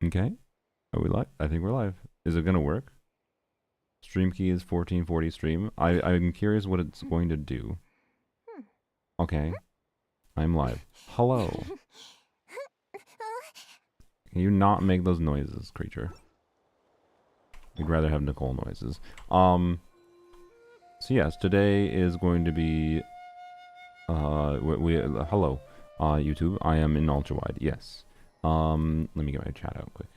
Okay. Are we live? I think we're live. Is it gonna work? Stream key is 1440 stream. I'm curious what it's going to do. Okay. I'm live. Hello. Can you not make those noises, creature? We'd rather have Nicole noises. So yes, today is going to be hello, YouTube. I am in Ultrawide. Yes. Let me get my chat out quick.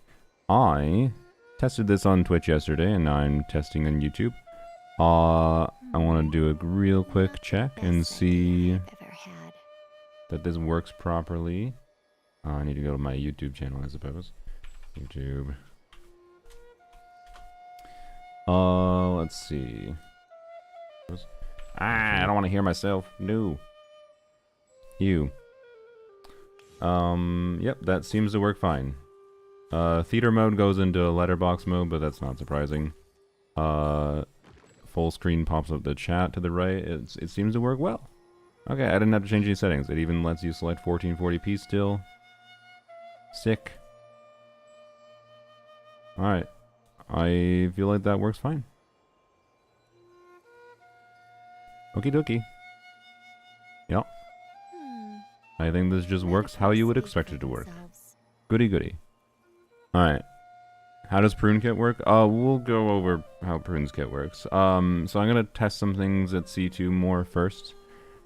I tested this on Twitch yesterday, and now I'm testing on YouTube. I want to do a real quick check and see that this works properly. I need to go to my YouTube channel, I suppose. YouTube. Let's see. I don't want to hear myself. No. You. Yep, that seems to work fine. Theater mode goes into letterbox mode, but that's not surprising. Full screen pops up the chat to the right. It seems to work well. Okay, I didn't have to change any settings. It even lets you select 1440p still. Sick. Alright. I feel like that works fine. Okie dokie. Yep. I think this just works how you would expect it to work. Goody goody. Alright. How does Prune Kit work? We'll go over how Prune's Kit works. So I'm gonna test some things at C2 more first,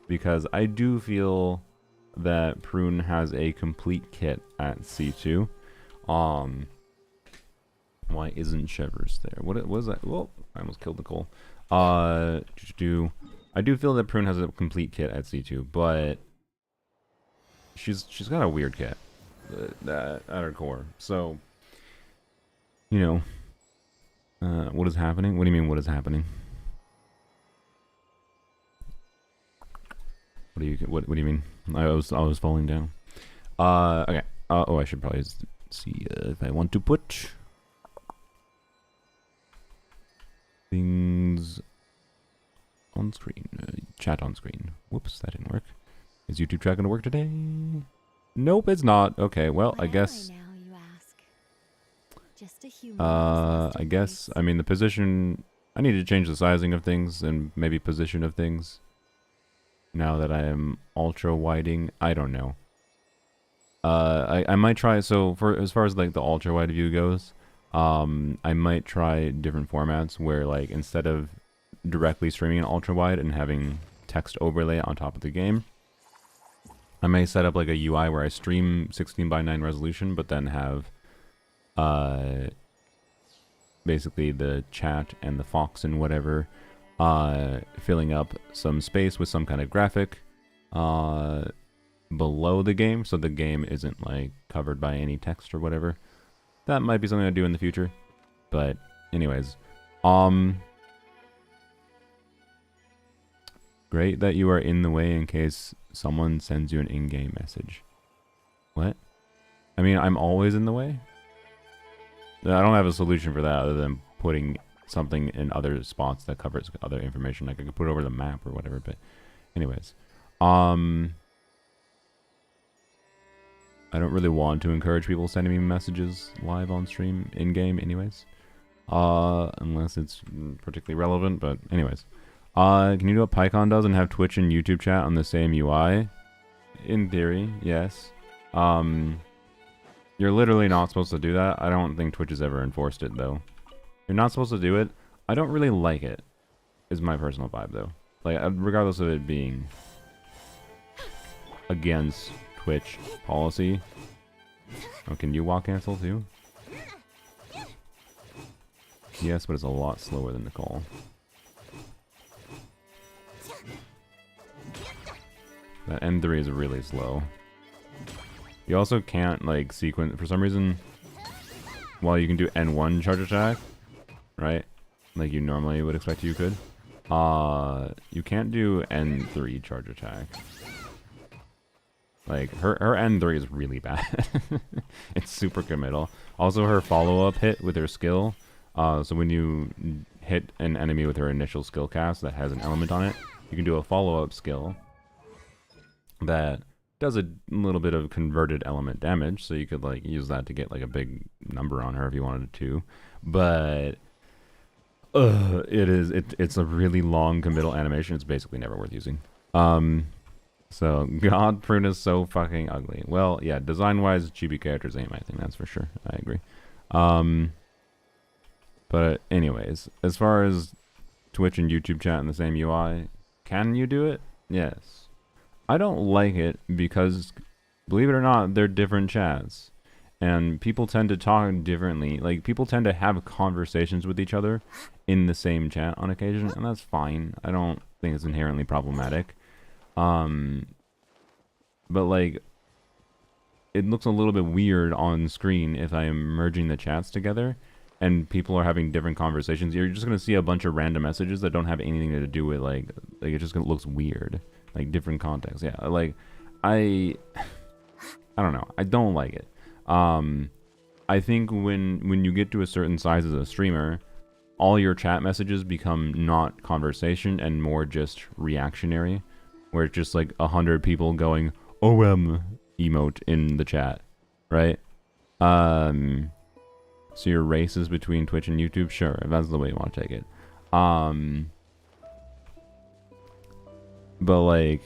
because I do feel that Prune has a complete kit at C2. Why isn't Shivers there? What was that? Well, I almost killed Nicole. I do feel that Prune has a complete kit at C2, but she's got a weird kit at her core. So, you know, what is happening? What do you mean? What is happening? What do you mean? I was falling down. Okay. Oh, I should probably see if I want to put things on screen. Chat on screen. Whoops, that didn't work. Is YouTube chat gonna work today? Nope, it's not. Okay, well, I guess. I guess. I mean, the position. I need to change the sizing of things and maybe position of things. Now that I am ultra-widing, I don't know. I might try. So for as far as like the ultra-wide view goes, I might try different formats where like instead of directly streaming in ultra-wide and having text overlay on top of the game, I may set up like a UI where I stream 16:9 resolution, but then have basically the chat and the Fox and whatever filling up some space with some kind of graphic below the game, so the game isn't like covered by any text or whatever. That might be something I do in the future. But anyways, great that you are in the way in case someone sends you an in-game message. What? I mean, I'm always in the way? I don't have a solution for that other than putting something in other spots that covers other information. Like I could put it over the map or whatever, but anyways. I don't really want to encourage people sending me messages live on stream in-game anyways. Unless it's particularly relevant, but anyways. Can you do what PyCon does and have Twitch and YouTube chat on the same UI? In theory, yes. You're literally not supposed to do that. I don't think Twitch has ever enforced it, though. You're not supposed to do it. I don't really like it, is my personal vibe, though. Like, regardless of it being against Twitch policy. Oh, can you walk cancel, too? Yes, but it's a lot slower than Nicole. That N3 is really slow. You also can't, like, sequence... For some reason, while you can do N1 charge attack, right? Like you normally would expect you could. You can't do N3 charge attack. Like, her N3 is really bad. It's super committal. Also, her follow-up hit with her skill. So when you hit an enemy with her initial skill cast that has an element on it, you can do a follow-up skill that does a little bit of converted element damage, so you could like use that to get like a big number on her if you wanted to. But it's a really long committal animation. It's basically never worth using. So God Prune is so fucking ugly. Well, yeah, design wise, chibi characters ain't my thing, that's for sure. I agree. But anyways, as far as Twitch and YouTube chat in the same UI, can you do it? Yes. I don't like it because, believe it or not, they're different chats. And people tend to talk differently. Like, people tend to have conversations with each other in the same chat on occasion, and that's fine. I don't think it's inherently problematic. But, like, it looks a little bit weird on screen if I am merging the chats together and people are having different conversations. You're just going to see a bunch of random messages that don't have anything to do with, like it just looks weird. Like, different context. Yeah, like, I don't know. I don't like it. I think when you get to a certain size as a streamer, all your chat messages become not conversation and more just reactionary, where it's just like 100 people going OM emote in the chat, right? So your race is between Twitch and YouTube? Sure, if that's the way you want to take it. But like,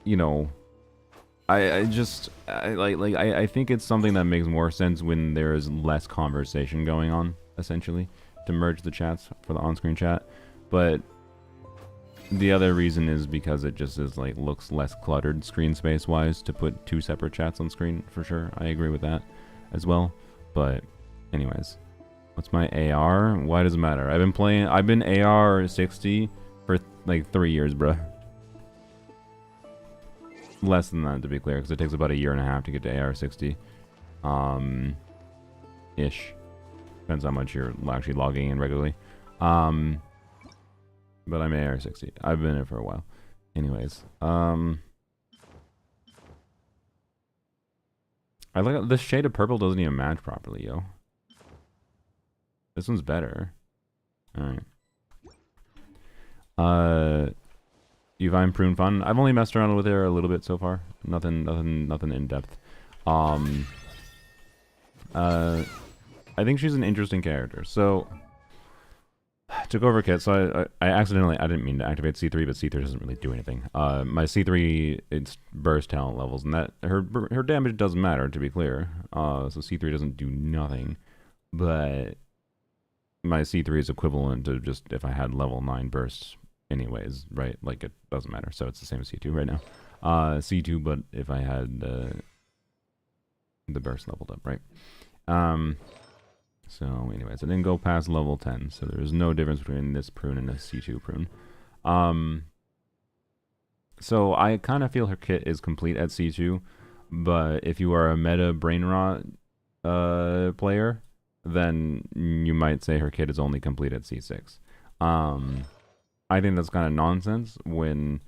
you know, I think it's something that makes more sense when there's less conversation going on, essentially, to merge the chats for the on-screen chat. But the other reason is because it just is like looks less cluttered screen space wise to put two separate chats on screen, for sure. I agree with that as well. But anyways, what's my AR? Why does it matter? I've been AR 60 for like 3 years, bruh. Less than that, to be clear, because it takes about a year and a half to get to AR 60. Ish. Depends how much you're actually logging in regularly. But I'm AR 60. I've been in it for a while. Anyways, I like this shade of purple doesn't even match properly, yo. This one's better. Alright. You find Prune fun? I've only messed around with her a little bit so far. Nothing in depth. I think she's an interesting character. So took over kit, so I accidentally, I didn't mean to activate C3, but C3 doesn't really do anything. My C3, it's burst talent levels, and that her damage doesn't matter, to be clear. So C3 doesn't do nothing, but my C3 is equivalent to just if I had level 9 bursts anyways, right? Like, it doesn't matter, so it's the same as C2 right now. C2, but if I had the burst leveled up, right? So anyways, I didn't go past level 10, so there's no difference between this prune and this C2 prune. So I kind of feel her kit is complete at C2, but if you are a meta brain rot player, then you might say her kit is only complete at C6. I think that's kind of nonsense when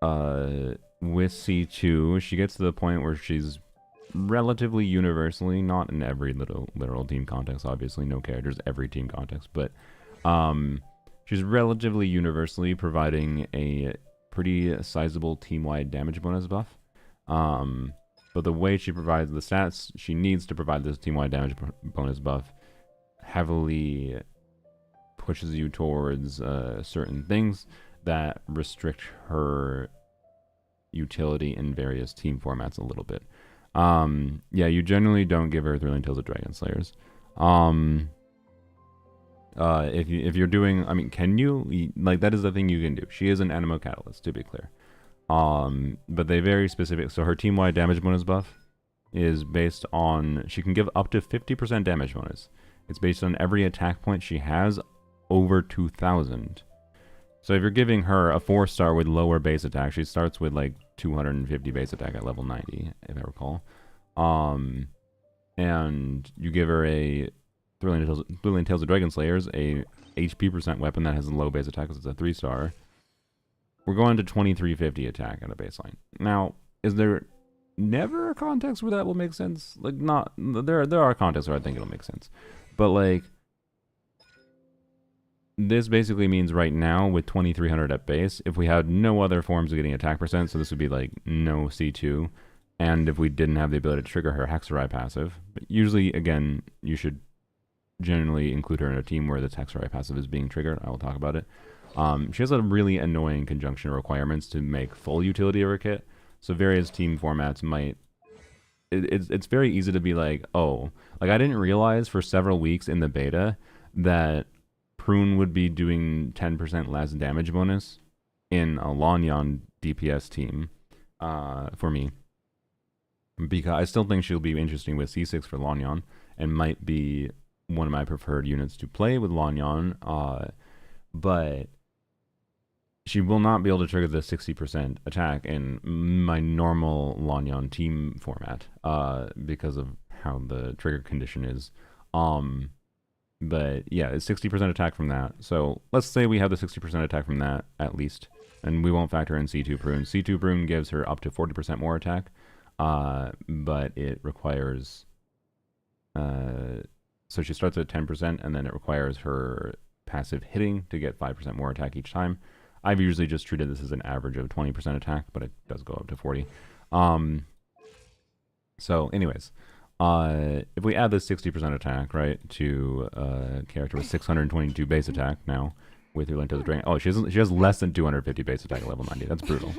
with C2, she gets to the point where she's relatively universally, not in every literal team context, obviously, no characters, every team context, but she's relatively universally providing a pretty sizable team-wide damage bonus buff. But the way she provides the stats she needs to provide this team-wide damage bonus buff heavily pushes you towards certain things that restrict her utility in various team formats a little bit. Yeah, you generally don't give her Thrilling Tales of Dragon Slayers. If you're doing, I mean, can you? Like, that is the thing you can do. She is an Animo Catalyst, to be clear. But they very specific. So her team-wide damage bonus buff is based on, she can give up to 50% damage bonus. It's based on every attack point she has over 2,000. So if you're giving her a 4-star with lower base attack, she starts with like 250 base attack at level 90, if I recall. And you give her a Thrilling Tales of Dragon Slayers, a HP percent weapon that has a low base attack because it's a 3-star. We're going to 2350 attack at a baseline. Now, is there never a context where that will make sense? Like, not, there are contexts where I think it'll make sense. But like, this basically means right now with 2300 at base, if we had no other forms of getting attack percent, so this would be like no C2, and if we didn't have the ability to trigger her Hexeride passive, but usually, again, you should generally include her in a team where the Hexeride passive is being triggered. I will talk about it. She has a really annoying conjunction of requirements to make full utility of her kit, so various team formats might... It's very easy to be like, oh, like I didn't realize for several weeks in the beta that Prune would be doing 10% less damage bonus in a Lanyan DPS team for me. Because I still think she'll be interesting with C6 for Lanyan and might be one of my preferred units to play with Lanyan, but she will not be able to trigger the 60% attack in my normal Lanyan team format because of how the trigger condition is. But yeah, it's 60% attack from that. So let's say we have the 60% attack from that at least, and we won't factor in C2 Prune. C2 Prune gives her up to 40% more attack, but it requires... so she starts at 10%, and then it requires her passive hitting to get 5% more attack each time. I've usually just treated this as an average of 20% attack, but it does go up to 40. So anyways, if we add this 60% attack, right, to a character with 622 base attack now, with her Link to the Drain. Oh, she has less than 250 base attack at level 90. That's brutal.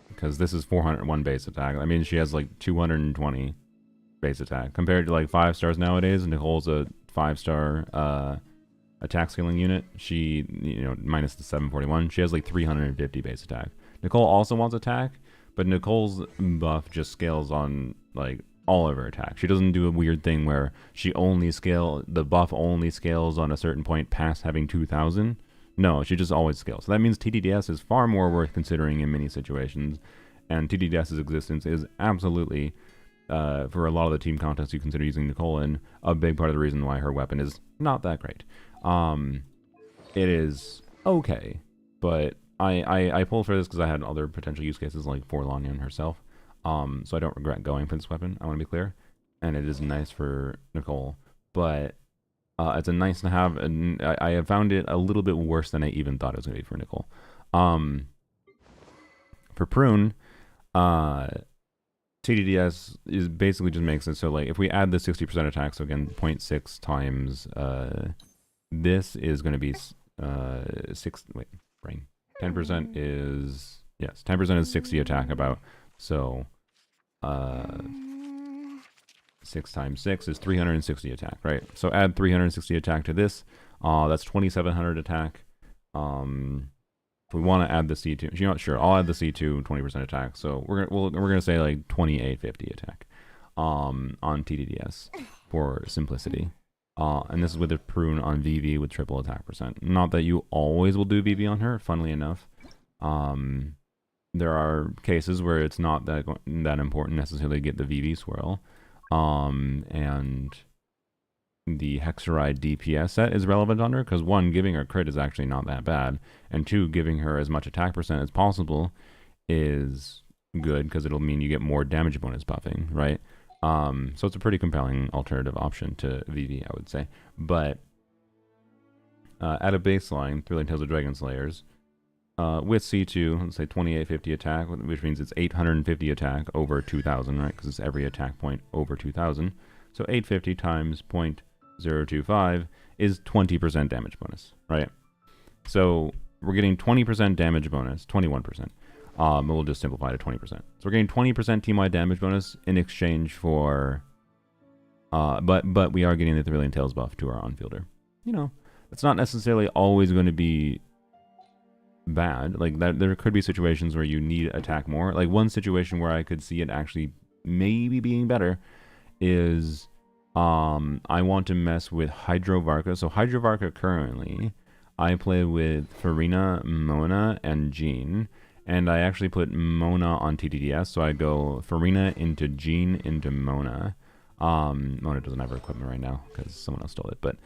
Because this is 401 base attack. I mean, she has like 220 base attack. Compared to like 5 stars nowadays, Nicole's a 5-star attack scaling unit. She, minus the 741, she has like 350 base attack. Nicole also wants attack, but Nicole's buff just scales on like all of her attack. She doesn't do a weird thing where the buff only scales on a certain point past having 2000. No, she just always scales. So that means TDDS is far more worth considering in many situations, and TDDS's existence is absolutely, for a lot of the team contests you consider using Nicole in, a big part of the reason why her weapon is not that great. It is okay, but I pulled for this because I had other potential use cases like for Lanyan herself. So I don't regret going for this weapon, I want to be clear. And it is nice for Nicole, but it's a nice to have, and I have found it a little bit worse than I even thought it was going to be for Nicole. For Prune, TDDS is basically just makes it so like if we add the 60% attack, so again 0.6 times this is going to be 10% is, yes, 10% is 60 attack about, so 6 times 6 is 360 attack, right? So add 360 attack to this, that's 2700 attack. If we want to add the C2, you're not sure, I'll add the C2 20% attack, so we're gonna say like 2850 attack on TDDS for simplicity. And this is with a Prune on VV with triple attack percent. Not that you always will do VV on her, funnily enough. There are cases where it's not that important necessarily to get the VV swirl. And the Hexeride DPS set is relevant on her, because 1, giving her crit is actually not that bad, and 2, giving her as much attack percent as possible is good, because it'll mean you get more damage bonus buffing, right? So it's a pretty compelling alternative option to VV, I would say. But at a baseline, through Tales of Dragon Slayers, with C2, let's say 2850 attack, which means it's 850 attack over 2000, right? Because it's every attack point over 2000. So 850 times 0.025 is 20% damage bonus, right? So we're getting 20% damage bonus, 21%. We'll just simplify to 20%. So we're getting 20% team-wide damage bonus in exchange for, but we are getting the Thrilling Tales buff to our on-fielder. It's not necessarily always going to be bad. Like that, there could be situations where you need attack more. Like one situation where I could see it actually maybe being better is, I want to mess with Hydrovarca. So Hydrovarca currently, I play with Farina, Mona, and Jean. And I actually put Mona on TDDS, so I go Farina into Jean into Mona. Mona doesn't have her equipment right now because someone else stole it, but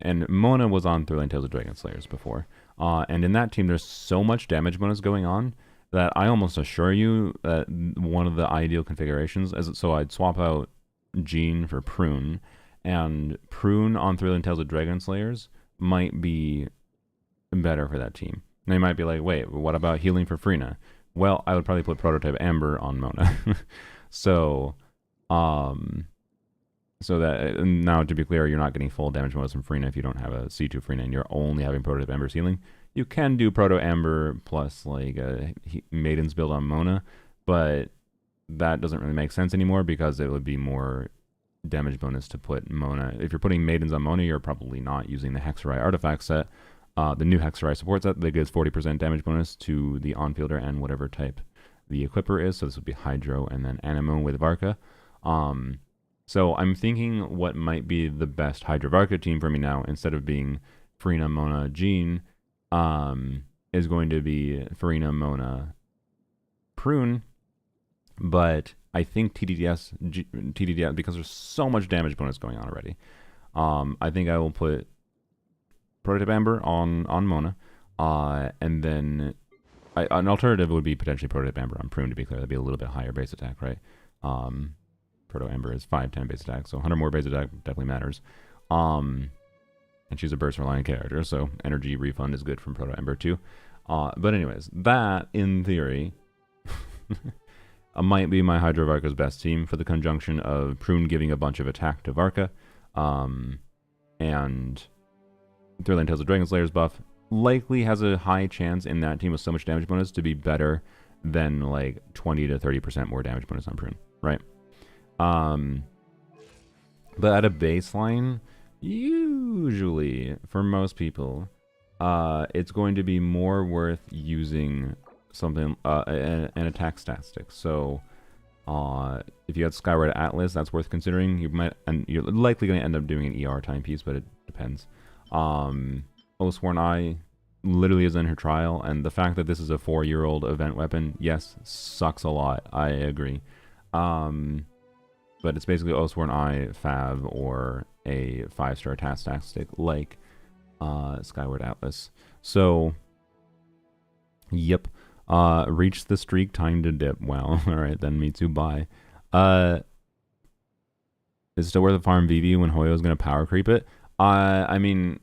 and Mona was on Thrilling Tales of Dragon Slayers before. And in that team, there's so much damage bonus going on that I almost assure you that one of the ideal configurations is, so I'd swap out Jean for Prune, And Prune on Thrilling Tales of Dragon Slayers might be better for that team. And they might be like, wait, what about healing for Freena? Well, I would probably put Prototype Amber on Mona. So, so that now to be clear, you're not getting full damage bonus from Freena if you don't have a C2 Freena and you're only having Prototype Amber healing. You can do Proto Amber plus like a Maiden's build on Mona, but that doesn't really make sense anymore because it would be more damage bonus to put Mona. If you're putting Maidens on Mona, you're probably not using the Hexarai artifact set. The new Hexarai support set that gives 40% damage bonus to the on-fielder and whatever type the equipper is. So this would be Hydro and then Anemo with Varca. So I'm thinking what might be the best Hydrovarca team for me now, instead of being Farina, Mona, Jean, is going to be Farina, Mona, Prune. But I think TDDS, because there's so much damage bonus going on already, I think I will put Prototype Amber on Mona, and then an alternative would be potentially Prototype Amber on Prune, to be clear. That'd be a little bit higher base attack, right? Proto Amber is 510 base attack, so 100 more base attack definitely matters. And she's a burst reliant character, so energy refund is good from Proto Amber too. But anyways, that in theory might be my Hydrovarca's best team for the conjunction of Prune giving a bunch of attack to Varca, and Thrilling Tales of Dragon Slayer's buff likely has a high chance in that team with so much damage bonus to be better than like 20 to 30% more damage bonus on Prune, right? But at a baseline, usually for most people, it's going to be more worth using something an attack statistic. So if you had Skyward Atlas, that's worth considering. You're likely going to end up doing an ER timepiece, but it depends. Oathsworn Eye literally is in her trial, and the fact that this is a 4-year-old event weapon, yes, sucks a lot. I agree. But it's basically Oathsworn Eye, Fav, or a 5-star attack statistic like Skyward Atlas. So, yep. Reach the streak, time to dip. Wow. Alright, then me too, bye. Is it still worth a farm VV when Hoyo's going to power creep it? I mean,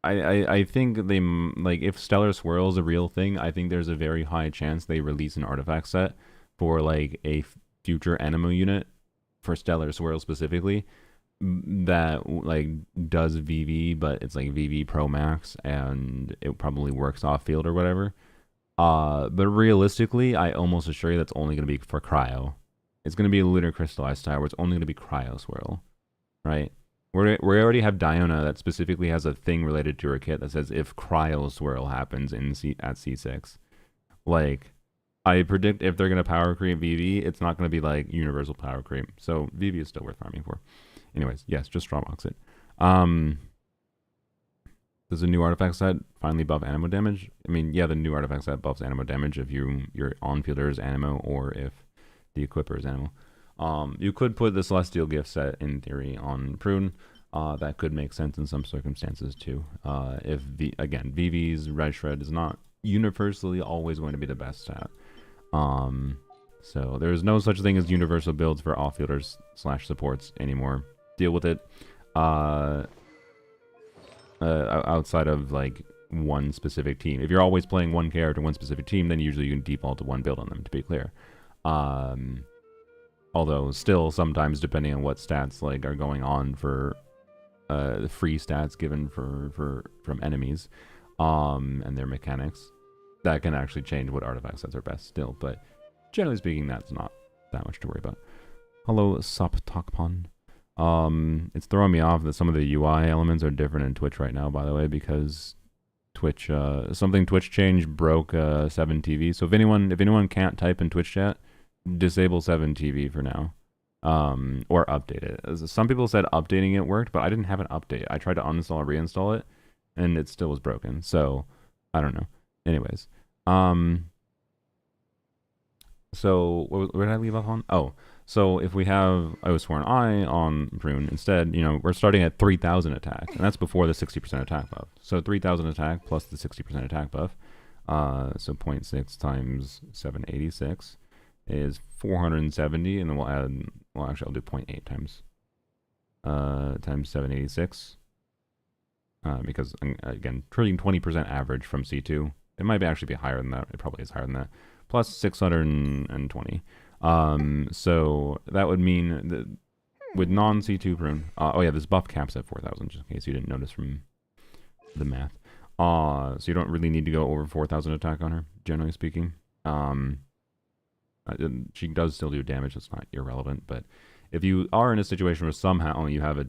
I think they, like, if Stellar Swirl is a real thing, I think there's a very high chance they release an artifact set for, like, a future Anemo unit for Stellar Swirl specifically that, like, does VV, but it's, like, VV Pro Max, and it probably works off-field or whatever. But realistically, I almost assure you that's only going to be for Cryo. It's going to be a Lunar Crystallized style where it's only going to be Cryo Swirl, right? We already have Diona that specifically has a thing related to her kit that says if Cryo Swirl happens at C6. Like, I predict if they're going to power creep VV, it's not going to be like universal power creep. So VV is still worth farming for. Anyways, yes, just straw box it. Does a new artifact set finally buff Anemo damage? I mean, yeah, the new artifact set buffs Anemo damage if your on-fielder is Anemo or if the equipper is Anemo. You could put the Celestial Gift set, in theory, on Prune. That could make sense in some circumstances, too. Again, VV's Red Shred is not universally always going to be the best stat. So there's no such thing as universal builds for off-fielders / supports anymore. Deal with it. Outside of, like, one specific team. If you're always playing one character, one specific team, then usually you can default to one build on them, to be clear. Although still sometimes depending on what stats like are going on for the free stats given from enemies and their mechanics, that can actually change what artifact sets are best still. But generally speaking, that's not that much to worry about. Hello, Sup Tokpon. It's throwing me off that some of the UI elements are different in Twitch right now, by the way, because Twitch something Twitch changed broke 7TV. So if anyone can't type in Twitch chat, disable 7TV for now, or update it. Some people said updating it worked, but I didn't have an update. I tried to uninstall and reinstall it, and it still was broken. So I don't know. Anyways, so where did I leave off on? Oh, so if we have Oathsworn Eye on Prune instead, we're starting at 3,000 attack, and that's before the 60% attack buff. So 3,000 attack plus the 60% attack buff. So 0.6 times 786. Is 470, and then we'll add, well, actually I'll do 0.8 times times 786. Because, again, trading 20% average from C2. It might actually be higher than that. It probably is higher than that. Plus 620. So that would mean that with non-C2 Prune... oh yeah, this buff caps at 4,000, just in case you didn't notice from the math. So you don't really need to go over 4,000 attack on her, generally speaking. She does still do damage, it's not irrelevant, but if you are in a situation where somehow you have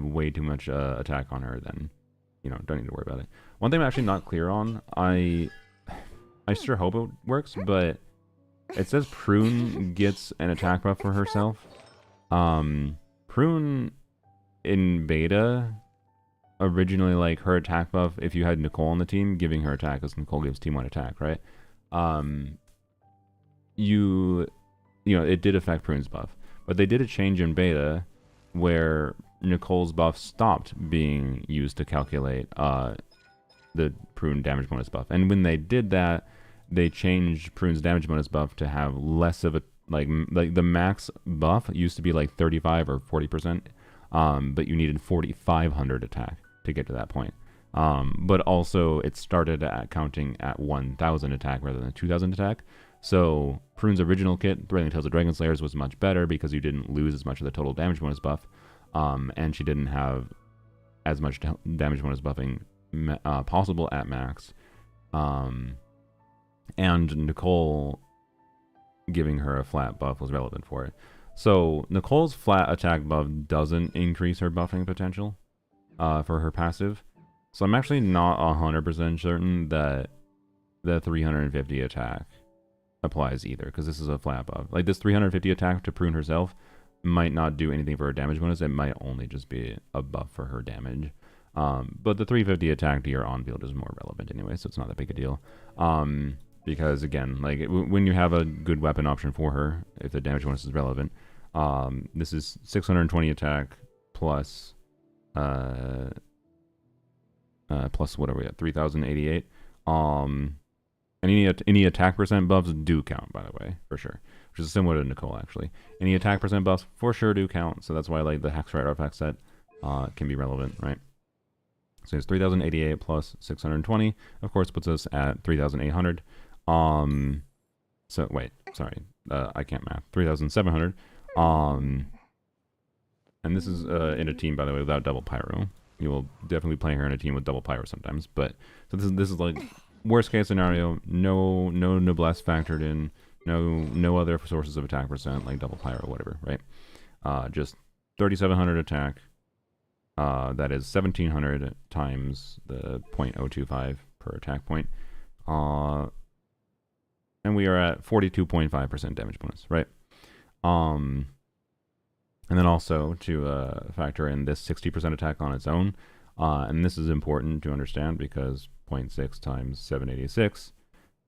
way too much attack on her, then don't need to worry about it. One thing I'm actually not clear on, I sure hope it works, but it says Prune gets an attack buff for herself. Prune in beta originally, like, her attack buff, if you had Nicole on the team, giving her attack, because Nicole gives team 1 attack, right? It did affect Prune's buff, but they did a change in beta where Nicole's buff stopped being used to calculate the Prune damage bonus buff. And when they did that, they changed Prune's damage bonus buff to have less of a, like the max buff used to be like 35 or 40%, but you needed 4,500 attack to get to that point. But also it started at counting at 1,000 attack rather than 2,000 attack. So Prune's original kit, Threading Tales of Dragon Slayers, was much better because you didn't lose as much of the total damage bonus buff, and she didn't have as much damage bonus buffing possible at max. And Nicole giving her a flat buff was relevant for it. So Nicole's flat attack buff doesn't increase her buffing potential for her passive. So I'm actually not 100% certain that the 350 attack applies either, because this is a flat buff. Like, this 350 attack to Prune herself might not do anything for her damage bonus. It might only just be a buff for her damage. But the 350 attack to your on-field is more relevant anyway, so it's not that big a deal. Because, again, like, when you have a good weapon option for her, if the damage bonus is relevant, this is 620 attack plus what are we at? 3,088. And any attack percent buffs do count, by the way, for sure. Which is similar to Nicole, actually. Any attack percent buffs for sure do count, so that's why, like, the Hexerite artifact set can be relevant, right? So it's 3,088 plus 620, of course, puts us at 3,800. So wait, sorry, I can't math. 3,700. And this is in a team, by the way, without double pyro. You will definitely play her in a team with double pyro sometimes, but so this is like worst case scenario. No noblesse factored in. No other sources of attack percent like double pyro or whatever, right? Just 3,700 attack. That is 1,700 times the 0.025 per attack point. And we are at 42.5% damage bonus, right? And then also to factor in this 60% attack on its own. And this is important to understand because 0.6 times 786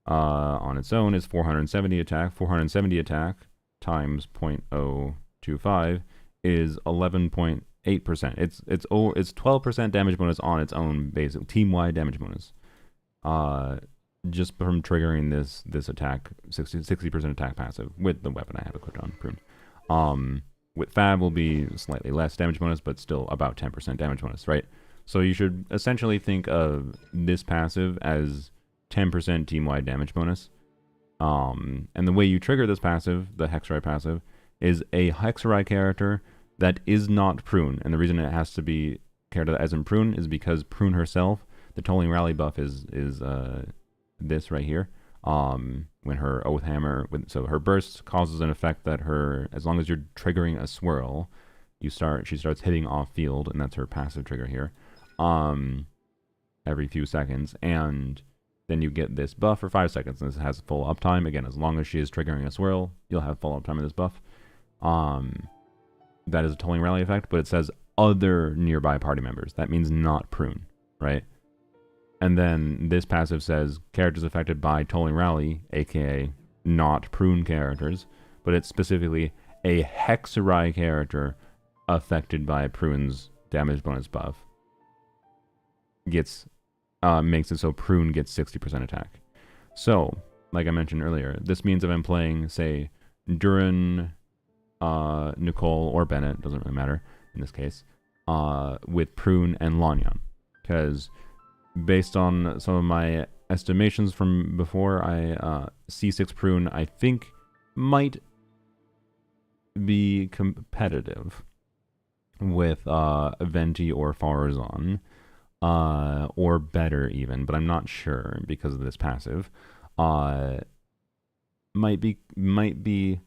on its own is 470 attack. 470 attack times 0.025 is 11.8%. It's 12% damage bonus on its own basic team-wide damage bonus. Just from triggering this attack, 60% attack passive with the weapon I have equipped on Prune. With Fab will be slightly less damage bonus, but still about 10% damage bonus, right? So you should essentially think of this passive as 10% team-wide damage bonus. And the way you trigger this passive, the Hexerite passive, is a Hexerite character that is not Prune. And the reason it has to be character as in Prune is because Prune herself, the Tolling Rally buff is this right here. When her Oath Hammer, so her burst causes an effect that as long as you're triggering a swirl, she starts hitting off field, and that's her passive trigger here, every few seconds, and then you get this buff for 5 seconds, and this has full uptime. Again, as long as she is triggering a swirl, you'll have full uptime of this buff. That is a Tolling Rally effect, but it says other nearby party members. That means not Prune, right? And then this passive says characters affected by Tolling Rally, aka not Prune characters, but it's specifically a Hexerite character affected by Prune's damage bonus buff. Makes it so Prune gets 60% attack. So, like I mentioned earlier, this means if I'm playing, say, Durin, Nicole, or Bennett, doesn't really matter, in this case, with Prune and Lanyan. Because based on some of my estimations from before, C6 Prune, I think, might be competitive with Venti or Farazan, or better even, but I'm not sure because of this passive. Might be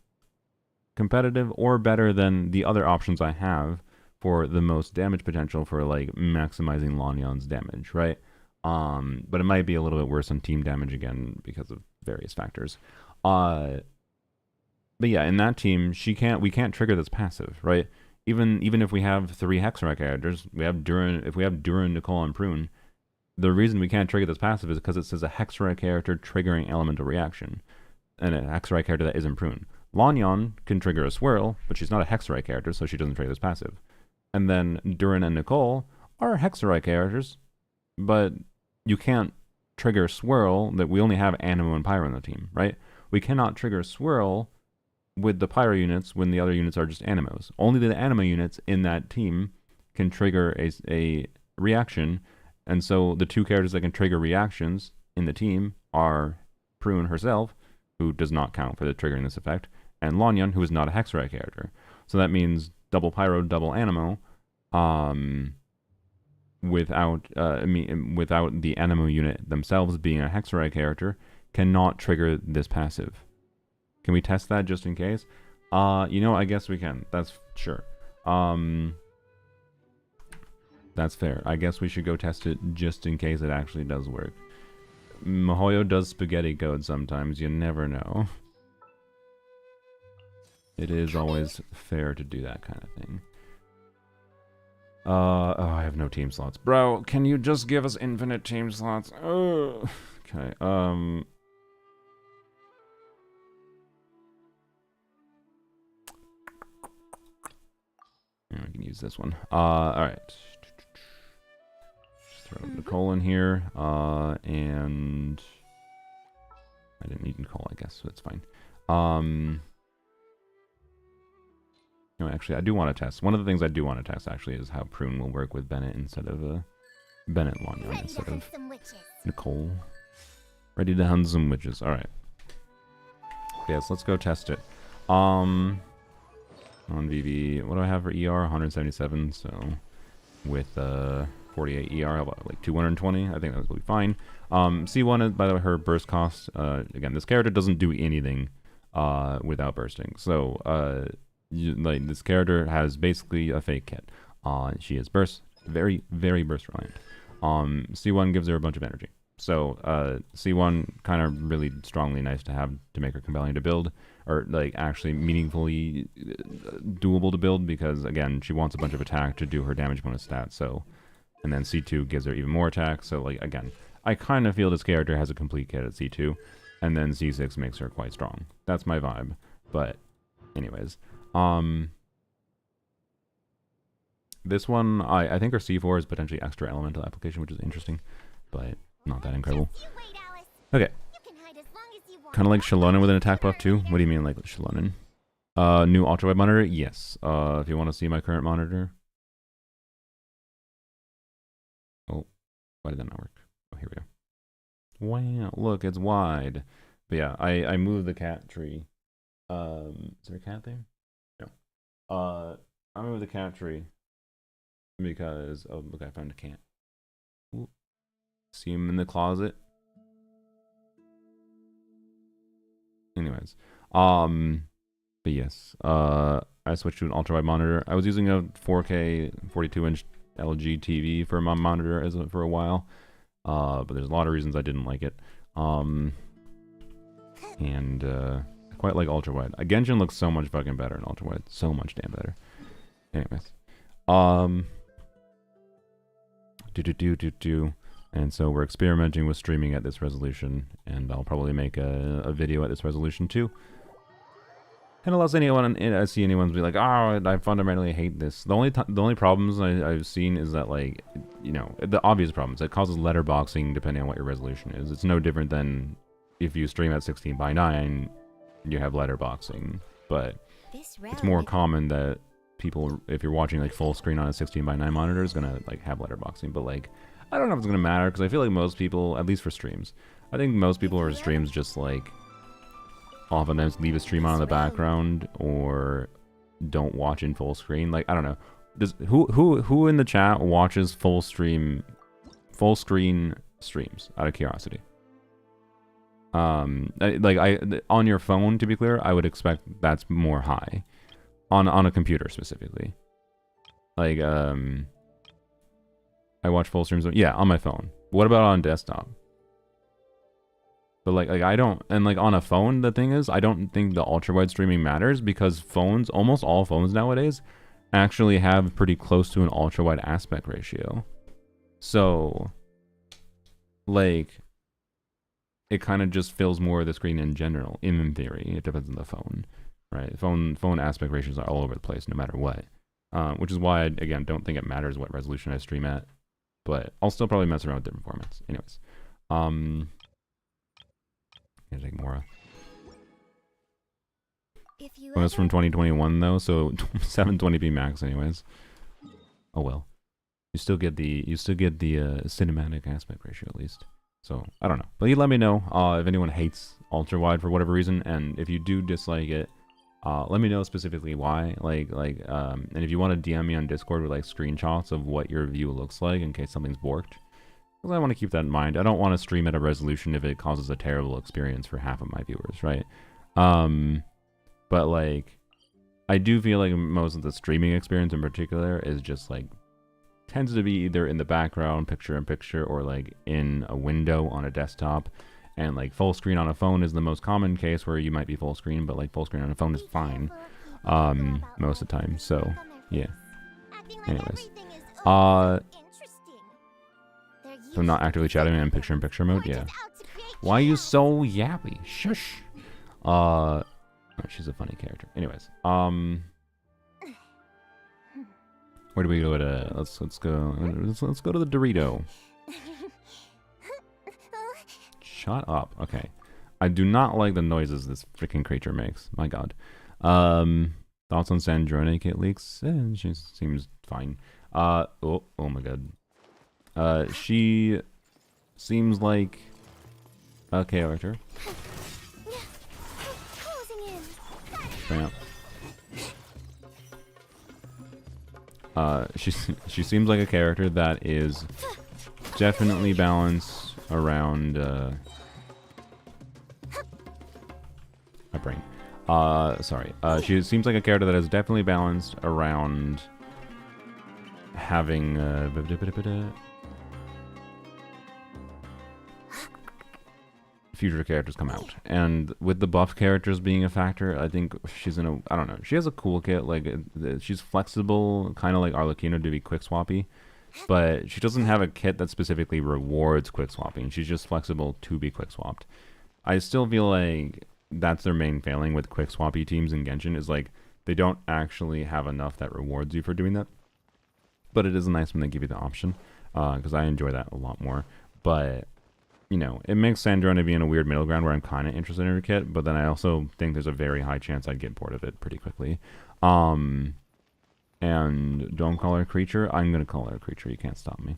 competitive or better than the other options I have for the most damage potential for like maximizing Lanyan's damage, right? But it might be a little bit worse on team damage again because of various factors. But yeah, in that team, we can't trigger this passive, right? Even if we have 3 Hexarite characters, if we have Duran, Nicole, and Prune, the reason we can't trigger this passive is because it says a Hexarite character triggering elemental reaction, and a Hexarite character that isn't Prune. Lanyan can trigger a Swirl, but she's not a Hexarite character, so she doesn't trigger this passive. And then Duran and Nicole are Hexarite characters, but you can't trigger Swirl. That we only have Animo and Pyro on the team, right? We cannot trigger Swirl with the Pyro units when the other units are just Animos. Only the Animo units in that team can trigger a reaction, and so the 2 characters that can trigger reactions in the team are Prune herself, who does not count for the triggering this effect, and Lanyan, who is not a Hexarite character. So that means double Pyro, double Animo, without the Animo unit themselves being a Hexarite character, cannot trigger this passive. Can we test that just in case? I guess we can. That's sure. That's fair. I guess we should go test it just in case it actually does work. Mihoyo does spaghetti code sometimes. You never know. It is always fair to do that kind of thing. Oh, I have no team slots. Bro, can you just give us infinite team slots? Oh. Okay, we can use this one. Alright. Just throw Nicole in here. And I didn't need Nicole, I guess, so it's fine. No, actually, I do want to test. One of the things I do want to test, actually, is how Prune will work with Bennett instead of Bennett Lanyan instead of Nicole. Ready to hunt some witches. Alright. Yes, let's go test it. On VV, what do I have for ER? 177, so with 48 ER, how about like 220? I think that will be fine. C1 is, by the way, her burst cost. Again, this character doesn't do anything without bursting. So, this character has basically a fake kit. She is burst, very, very burst reliant. C1 gives her a bunch of energy. So, C1 kind of really strongly nice to have to make her compelling to build, or like actually meaningfully doable to build, because again, she wants a bunch of attack to do her damage bonus stats. So, and then C2 gives her even more attack. So, like, again, I kind of feel this character has a complete kit at C2, and then C6 makes her quite strong. That's my vibe. But, anyways, this one, I think her C4 is potentially extra elemental application, which is interesting, but not that incredible. Okay. Kind of like Shalonen with an attack buff too. What do you mean like Shalonen? New Ultrawide monitor? Yes. If you want to see my current monitor. Oh, why did that not work? Oh, here we go. Wow, look, it's wide. But yeah, I moved the cat tree. Is there a cat there? No. I moved the cat tree because, oh, look, I found a cat. Ooh. See him in the closet. Anyways, but yes, I switched to an ultra-wide monitor. I was using a 4K 42-inch LG TV for my monitor for a while, but there's a lot of reasons I didn't like it. And I quite like ultra-wide. Genshin looks so much fucking better in ultra-wide, so much damn better. Anyways, and so we're experimenting with streaming at this resolution, and I'll probably make a video at this resolution too. And unless I see anyone's be like, oh, I fundamentally hate this. The only problems I've seen is that, like, you know, the obvious problems. It causes letterboxing depending on what your resolution is. It's no different than if you stream at 16:9, you have letterboxing. But it's more common that people, if you're watching like full screen on a 16:9 monitor, is gonna like have letterboxing. But like, I don't know if it's gonna matter because I feel like most people, at least for streams, I think most people for streams just like oftentimes leave a stream on in the background or don't watch in full screen. Like, I don't know. Who in the chat watches full screen streams out of curiosity? On your phone, to be clear, I would expect that's more high. On a computer specifically. Like, I watch full streams, yeah, on my phone. What about on desktop? But like I don't, and like on a phone, the thing is, I don't think the ultra-wide streaming matters because phones, almost all phones nowadays, actually have pretty close to an ultra-wide aspect ratio. So, like, it kind of just fills more of the screen in general, in theory. It depends on the phone, right? Phone aspect ratios are all over the place no matter what. Which is why I, again, don't think it matters what resolution I stream at. But I'll still probably mess around with different formats. Anyways. Gonna take more. Well, it's from 2021 though, so 720p max anyways. Oh well. You still get the cinematic aspect ratio at least. So I don't know. But you let me know if anyone hates ultra wide for whatever reason, and if you do dislike it, let me know specifically why. And if you want to DM me on Discord with like screenshots of what your view looks like in case something's borked. Because I want to keep that in mind. I don't want to stream at a resolution if it causes a terrible experience for half of my viewers, right? But like, I do feel like most of the streaming experience in particular is just like, tends to be either in the background, picture in picture, or like in a window on a desktop. And like full screen on a phone is the most common case where you might be full screen, but like full screen on a phone is fine most of the time. So yeah. Anyways. So not actively chatting in picture mode? Yeah. Why are you so yappy? Shush. Oh, she's a funny character. Anyways, where do we go to? Let's go to the Dorito. Shut up. Okay. I do not like the noises this freaking creature makes. My god. Thoughts on Sandron kit leaks? She seems fine. Oh my god. She seems like a character. Bring up. She seems like a character that is definitely balanced around my brain. Sorry. She seems like a character that is definitely balanced around having future characters come out, and with the buff characters being a factor, I think she's in a, I don't know, she has a cool kit, like she's flexible, kind of like Arlecchino to be quick swappy, but she doesn't have a kit that specifically rewards quick swapping. She's just flexible to be quick swapped. I still feel like that's their main failing with quick swappy teams in Genshin, is like they don't actually have enough that rewards you for doing that, but it is nice when they give you the option, because I enjoy that a lot more. But you know, it makes Sandron be in a weird middle ground where I'm kind of interested in her kit, but then I also think there's a very high chance I'd get bored of it pretty quickly. And don't call her a creature. I'm going to call her a creature. You can't stop me.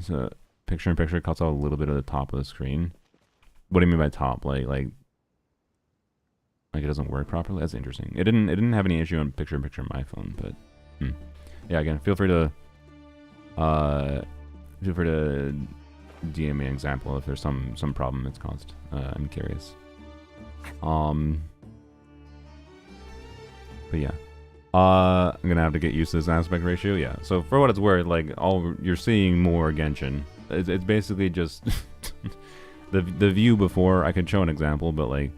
So picture-in-picture cuts out a little bit of the top of the screen. What do you mean by top? Like it doesn't work properly? That's interesting. It didn't have any issue on picture-in-picture on my phone, but yeah, again, feel free to DM me an example if there's some problem it's caused. I'm curious. But yeah. I'm gonna have to get used to this aspect ratio. Yeah. So for what it's worth, like you're seeing more Genshin. It's basically just the view before. I could show an example, but like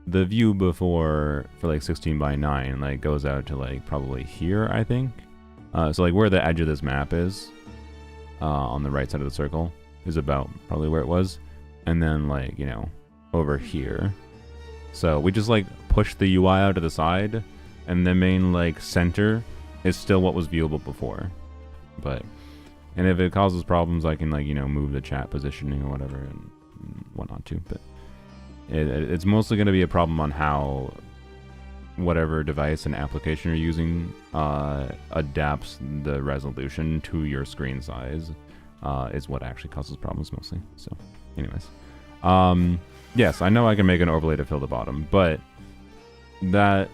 the view before for like 16:9 like goes out to like probably here, I think. So like where the edge of this map is. On the right side of the circle is about probably where it was, and then like, you know, over here. So we just like push the UI out to the side, and the main like center is still what was viewable before. And if it causes problems, I can like, you know, move the chat positioning or whatever and whatnot too. But it's mostly going to be a problem on how whatever device and application you're using adapts the resolution to your screen size is what actually causes problems mostly. So, anyways. Yes, I know I can make an overlay to fill the bottom, but that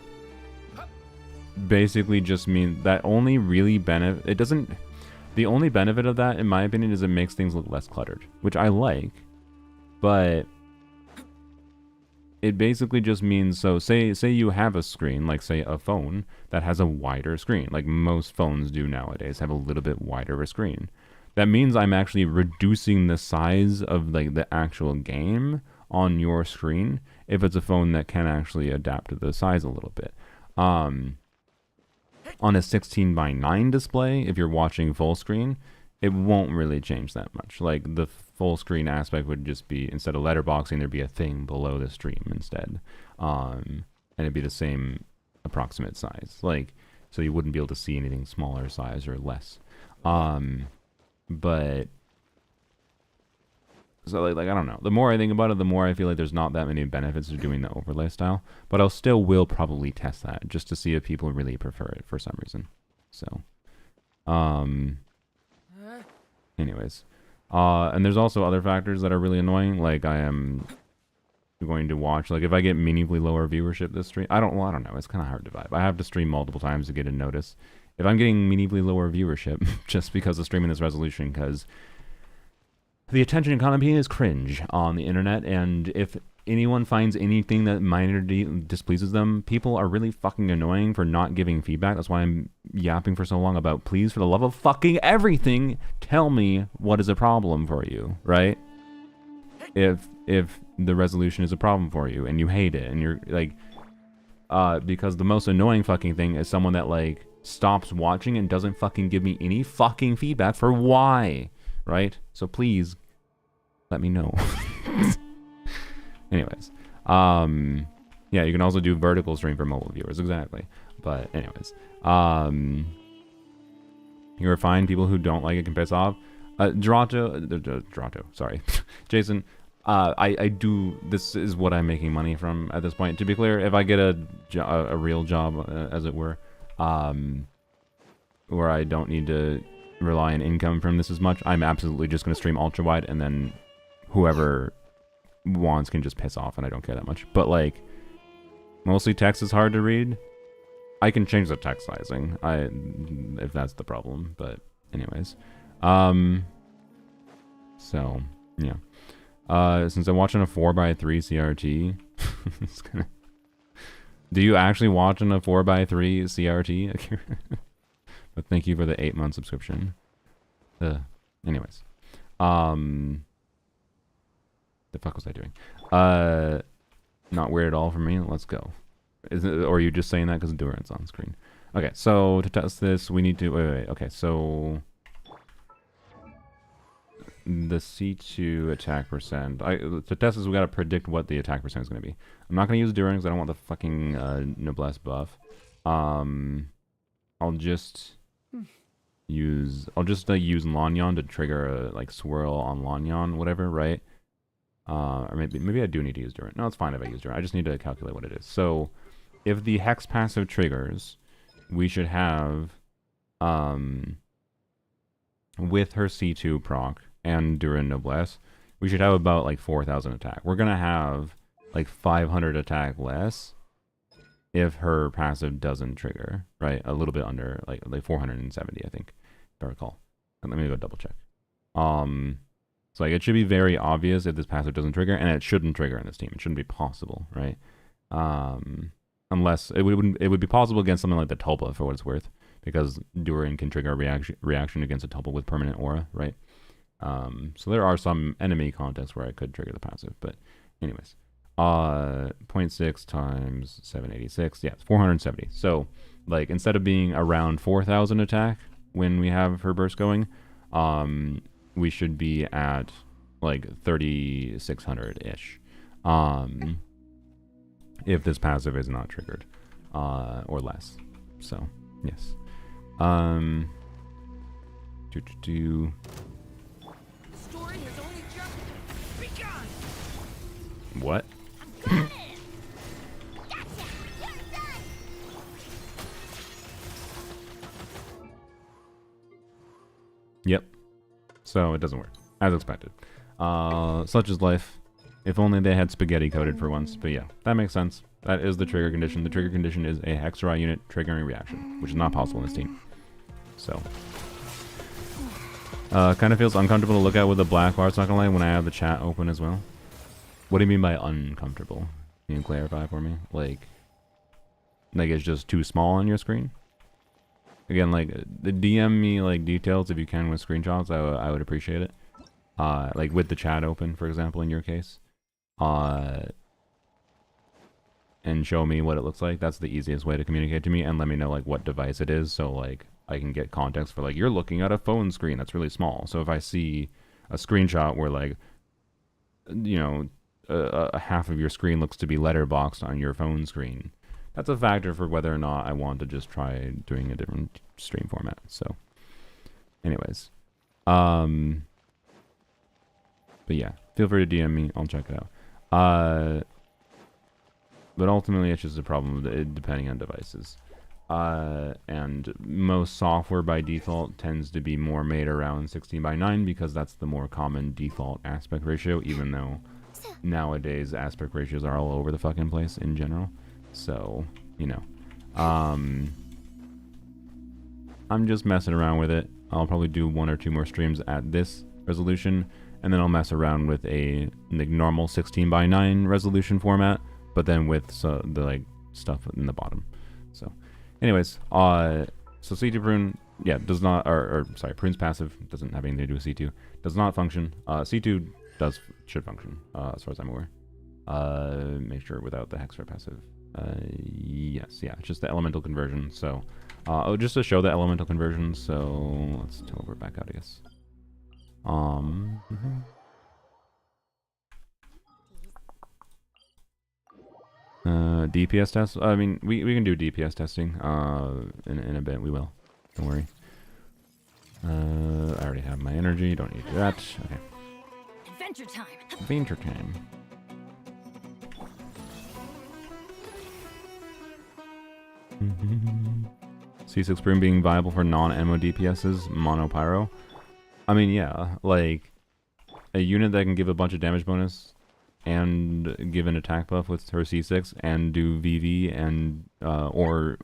basically just means that only really benefit... It doesn't... The only benefit of that, in my opinion, is it makes things look less cluttered, which I like, but it basically just means, so say you have a screen, like say a phone, that has a wider screen, like most phones do nowadays, have a little bit wider of a screen. That means I'm actually reducing the size of like the actual game on your screen if it's a phone that can actually adapt to the size a little bit. On a 16:9 display, if you're watching full screen, it won't really change that much. Like the full screen aspect would just be, instead of letterboxing, there'd be a thing below the stream instead. And it'd be the same approximate size. Like, so you wouldn't be able to see anything smaller size or less. But so like I don't know. The more I think about it, the more I feel like there's not that many benefits to doing the overlay style. But I'll still will probably test that just to see if people really prefer it for some reason. So, anyways, and there's also other factors that are really annoying. Like I am going to watch, like if I get meaningfully lower viewership this stream, I don't know. It's kind of hard to vibe. I have to stream multiple times to get a notice. If I'm getting meaningfully lower viewership just because of streaming this resolution, because the attention economy is cringe on the internet, and if anyone finds anything that minorly displeases them, people are really fucking annoying for not giving feedback. That's why I'm yapping for so long about, please, for the love of fucking everything, tell me what is a problem for you, right? If the resolution is a problem for you and you hate it and you're like, because the most annoying fucking thing is someone that like stops watching and doesn't fucking give me any fucking feedback for why, right? So please let me know. Anyways, yeah, you can also do vertical stream for mobile viewers, exactly. But anyways, you're fine. People who don't like it can piss off. Drato, sorry, Jason. I do. This is what I'm making money from at this point. To be clear, if I get a real job, as it were, where I don't need to rely on income from this as much, I'm absolutely just going to stream ultra-wide, and then whoever wants can just piss off, and I don't care that much. But like, mostly text is hard to read. I can change the text sizing, if that's the problem. But anyways, so yeah. Since I'm watching a 4x3 CRT, it's gonna... Do you actually watch on a 4x3 CRT? But thank you for the 8-month subscription. Anyways, the fuck was I doing? Not weird at all for me. Let's go. Is it, or are you just saying that because Duran's on screen? Okay, so to test this, we need to wait. Okay, so the C2 attack percent. To test this, we gotta predict what the attack percent is gonna be. I'm not gonna use Duran because I don't want the fucking noblesse buff. I'll just use Lanyon to trigger a like swirl on Lanyon, whatever, right? Or maybe I do need to use Duran. No, it's fine if I use Duran. I just need to calculate what it is. So if the Hex passive triggers, we should have with her C2 proc and Duran noblesse, we should have about like 4,000 attack. We're gonna have like 500 attack less if her passive doesn't trigger, right? A little bit under, like 470, I think, if I recall. Let me go double check. So like it should be very obvious if this passive doesn't trigger, and it shouldn't trigger in this team. It shouldn't be possible, right? Unless it would be possible against something like the Tulpa, for what it's worth, because Duran can trigger a reaction against a Tulpa with permanent aura, right? So there are some enemy contexts where I could trigger the passive, but anyways. 0.6 times 786, yeah, it's 470. So like instead of being around 4,000 attack when we have her burst going, we should be at like 3,600-ish if this passive is not triggered, or less. So yes. The story has only just begun. What? Yep. So it doesn't work. As expected. Such is life. If only they had spaghetti coded for once. But yeah, that makes sense. That is the trigger condition. The trigger condition is a Hexarai unit triggering reaction, which is not possible in this team. So. Kind of feels uncomfortable to look at with the black bars, not gonna lie, when I have the chat open as well. What do you mean by uncomfortable? Can you clarify for me? Like it's just too small on your screen? Again, like, DM me, like, details if you can with screenshots. I would appreciate it. Like, with the chat open, for example, in your case. And show me what it looks like. That's the easiest way to communicate to me. And let me know, like, what device it is. So, like, I can get context for, like, you're looking at a phone screen that's really small. So if I see a screenshot where, like, you know, half of your screen looks to be letterboxed on your phone screen, that's a factor for whether or not I want to just try doing a different stream format. So, anyways. But yeah, feel free to DM me. I'll check it out. But ultimately, it's just a problem with it, depending on devices. And most software by default tends to be more made around 16:9 because that's the more common default aspect ratio, even though nowadays aspect ratios are all over the fucking place in general. So, you know, I'm just messing around with it. I'll probably do 1 or 2 more streams at this resolution, and then I'll mess around with a like, normal 16:9 resolution format, but then with the like stuff in the bottom. So, anyways, so C2 Prune, yeah, does not, or sorry, Prune's passive doesn't have anything to do with C2. Does not function. C2 should function, as far as I'm aware. Make sure without the Hexarai passive. Yes, yeah, it's just the elemental conversion. So, just to show the elemental conversion. So let's teleport back out, I guess. DPS test. I mean, we can do DPS testing. In a bit we will. Don't worry. I already have my energy. Don't need to do that. Okay. Adventure time. Adventure time. C6 Prune being viable for non-ammo DPSs, mono pyro. I mean, yeah, like a unit that can give a bunch of damage bonus and give an attack buff with her C6 and do VV and or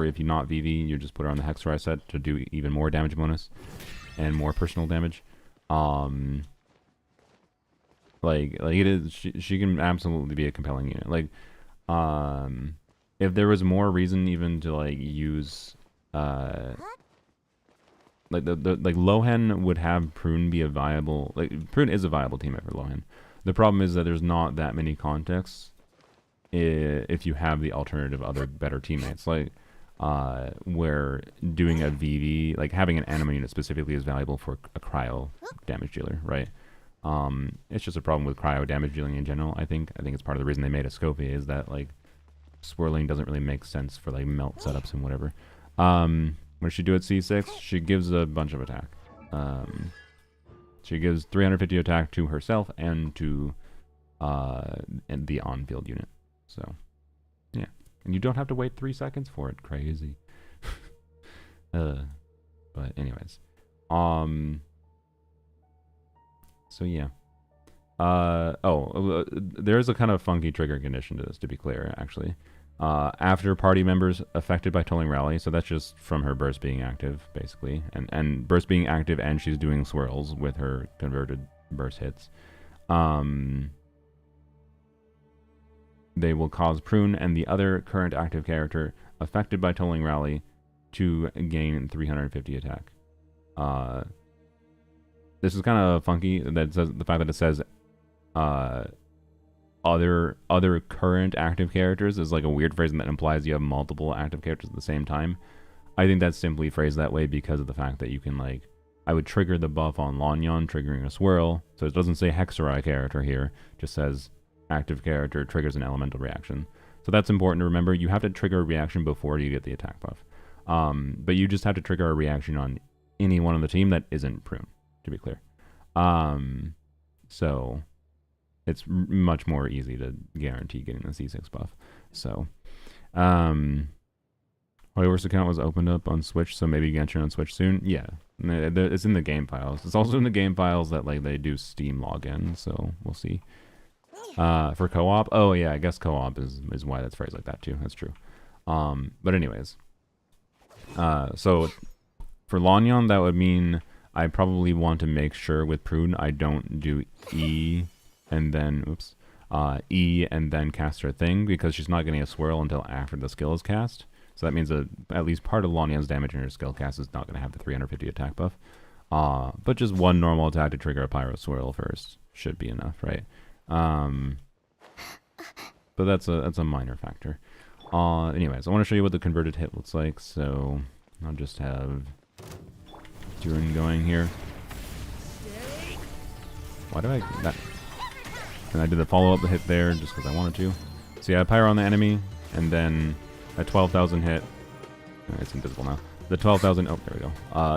if you're not VV, you just put her on the Hexarai set to do even more damage bonus and more personal damage. Like it is, she can absolutely be a compelling unit. Like, if there was more reason even to like use like like Lohen would have Prune be a viable, like Prune is a viable teammate for Lohen. The problem is that there's not that many contexts if you have the alternative other better teammates, like where doing a VV, like having an anima unit specifically is valuable for a cryo damage dealer, right? It's just a problem with cryo damage dealing in general. I think it's part of the reason they made a Scopy is that like swirling doesn't really make sense for like melt setups and whatever. What does she do at C6? She gives a bunch of attack. She gives 350 attack to herself and to the on-field unit. So, yeah. And you don't have to wait 3 seconds for it. Crazy. But anyways. So yeah. There's a kind of funky trigger condition to this, to be clear, actually. After party members affected by Tolling Rally, so that's just from her burst being active, basically. And burst being active and she's doing swirls with her converted burst hits. They will cause Prune and the other current active character affected by Tolling Rally to gain 350 attack. This is kind of funky, that says, the fact that it says other current active characters is like a weird phrasing that implies you have multiple active characters at the same time. I think that's simply phrased that way because of the fact that you can, like, I would trigger the buff on Lanyon, triggering a swirl, so it doesn't say Hexarai character here, just says active character triggers an elemental reaction. So that's important to remember. You have to trigger a reaction before you get the attack buff. But you just have to trigger a reaction on any one on the team that isn't Prune, to be clear. So it's much more easy to guarantee getting the C6 buff. So, hold Hoyoverse account was opened up on Switch, so maybe Genshin on Switch soon. Yeah, it's in the game files. It's also in the game files that like they do Steam login, so we'll see. For co-op, oh yeah, I guess co-op is why that's phrased like that too. That's true. But anyways, so for Lanyon, that would mean I probably want to make sure with Prune I don't do E and then E and then cast her thing, because she's not getting a swirl until after the skill is cast. So that means that at least part of Lanyon's damage in her skill cast is not going to have the 350 attack buff. But just one normal attack to trigger a Pyro Swirl first should be enough, right? But that's a minor factor. Anyways, I want to show you what the converted hit looks like. So I'll just have Durin going here. Why do I that? And I did the follow-up hit there just because I wanted to. So yeah, Pyro on the enemy, and then a 12,000 hit. It's invisible now. The 12,000. Oh, there we go.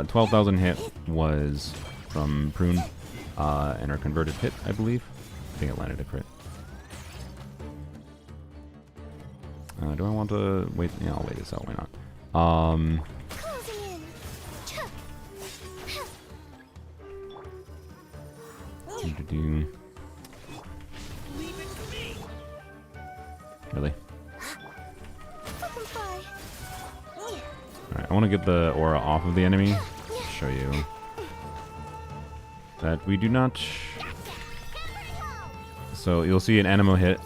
12,000 hit was from Prune, and our converted hit, I believe. I think it landed a crit. Do I want to wait? Yeah, I'll wait this out. Why not? Really? Alright, I want to get the aura off of the enemy. Show you that we do not. So you'll see an animo hit.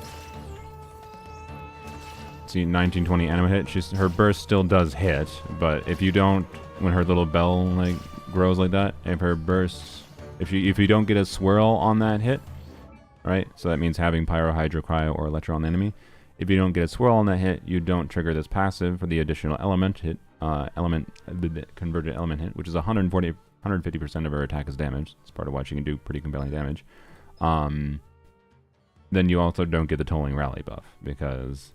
See 1920 animo hit. Her burst still does hit, but if you don't, when her little bell like grows like that, if her burst, if you don't get a swirl on that hit, right? So that means having Pyro, Hydro, Cryo, or Electro on the enemy. If you don't get a swirl on that hit, you don't trigger this passive for the additional element hit, the converted element hit, which is 150% of her attack is damage. It's part of why she can do pretty compelling damage. Then you also don't get the Tolling Rally buff, because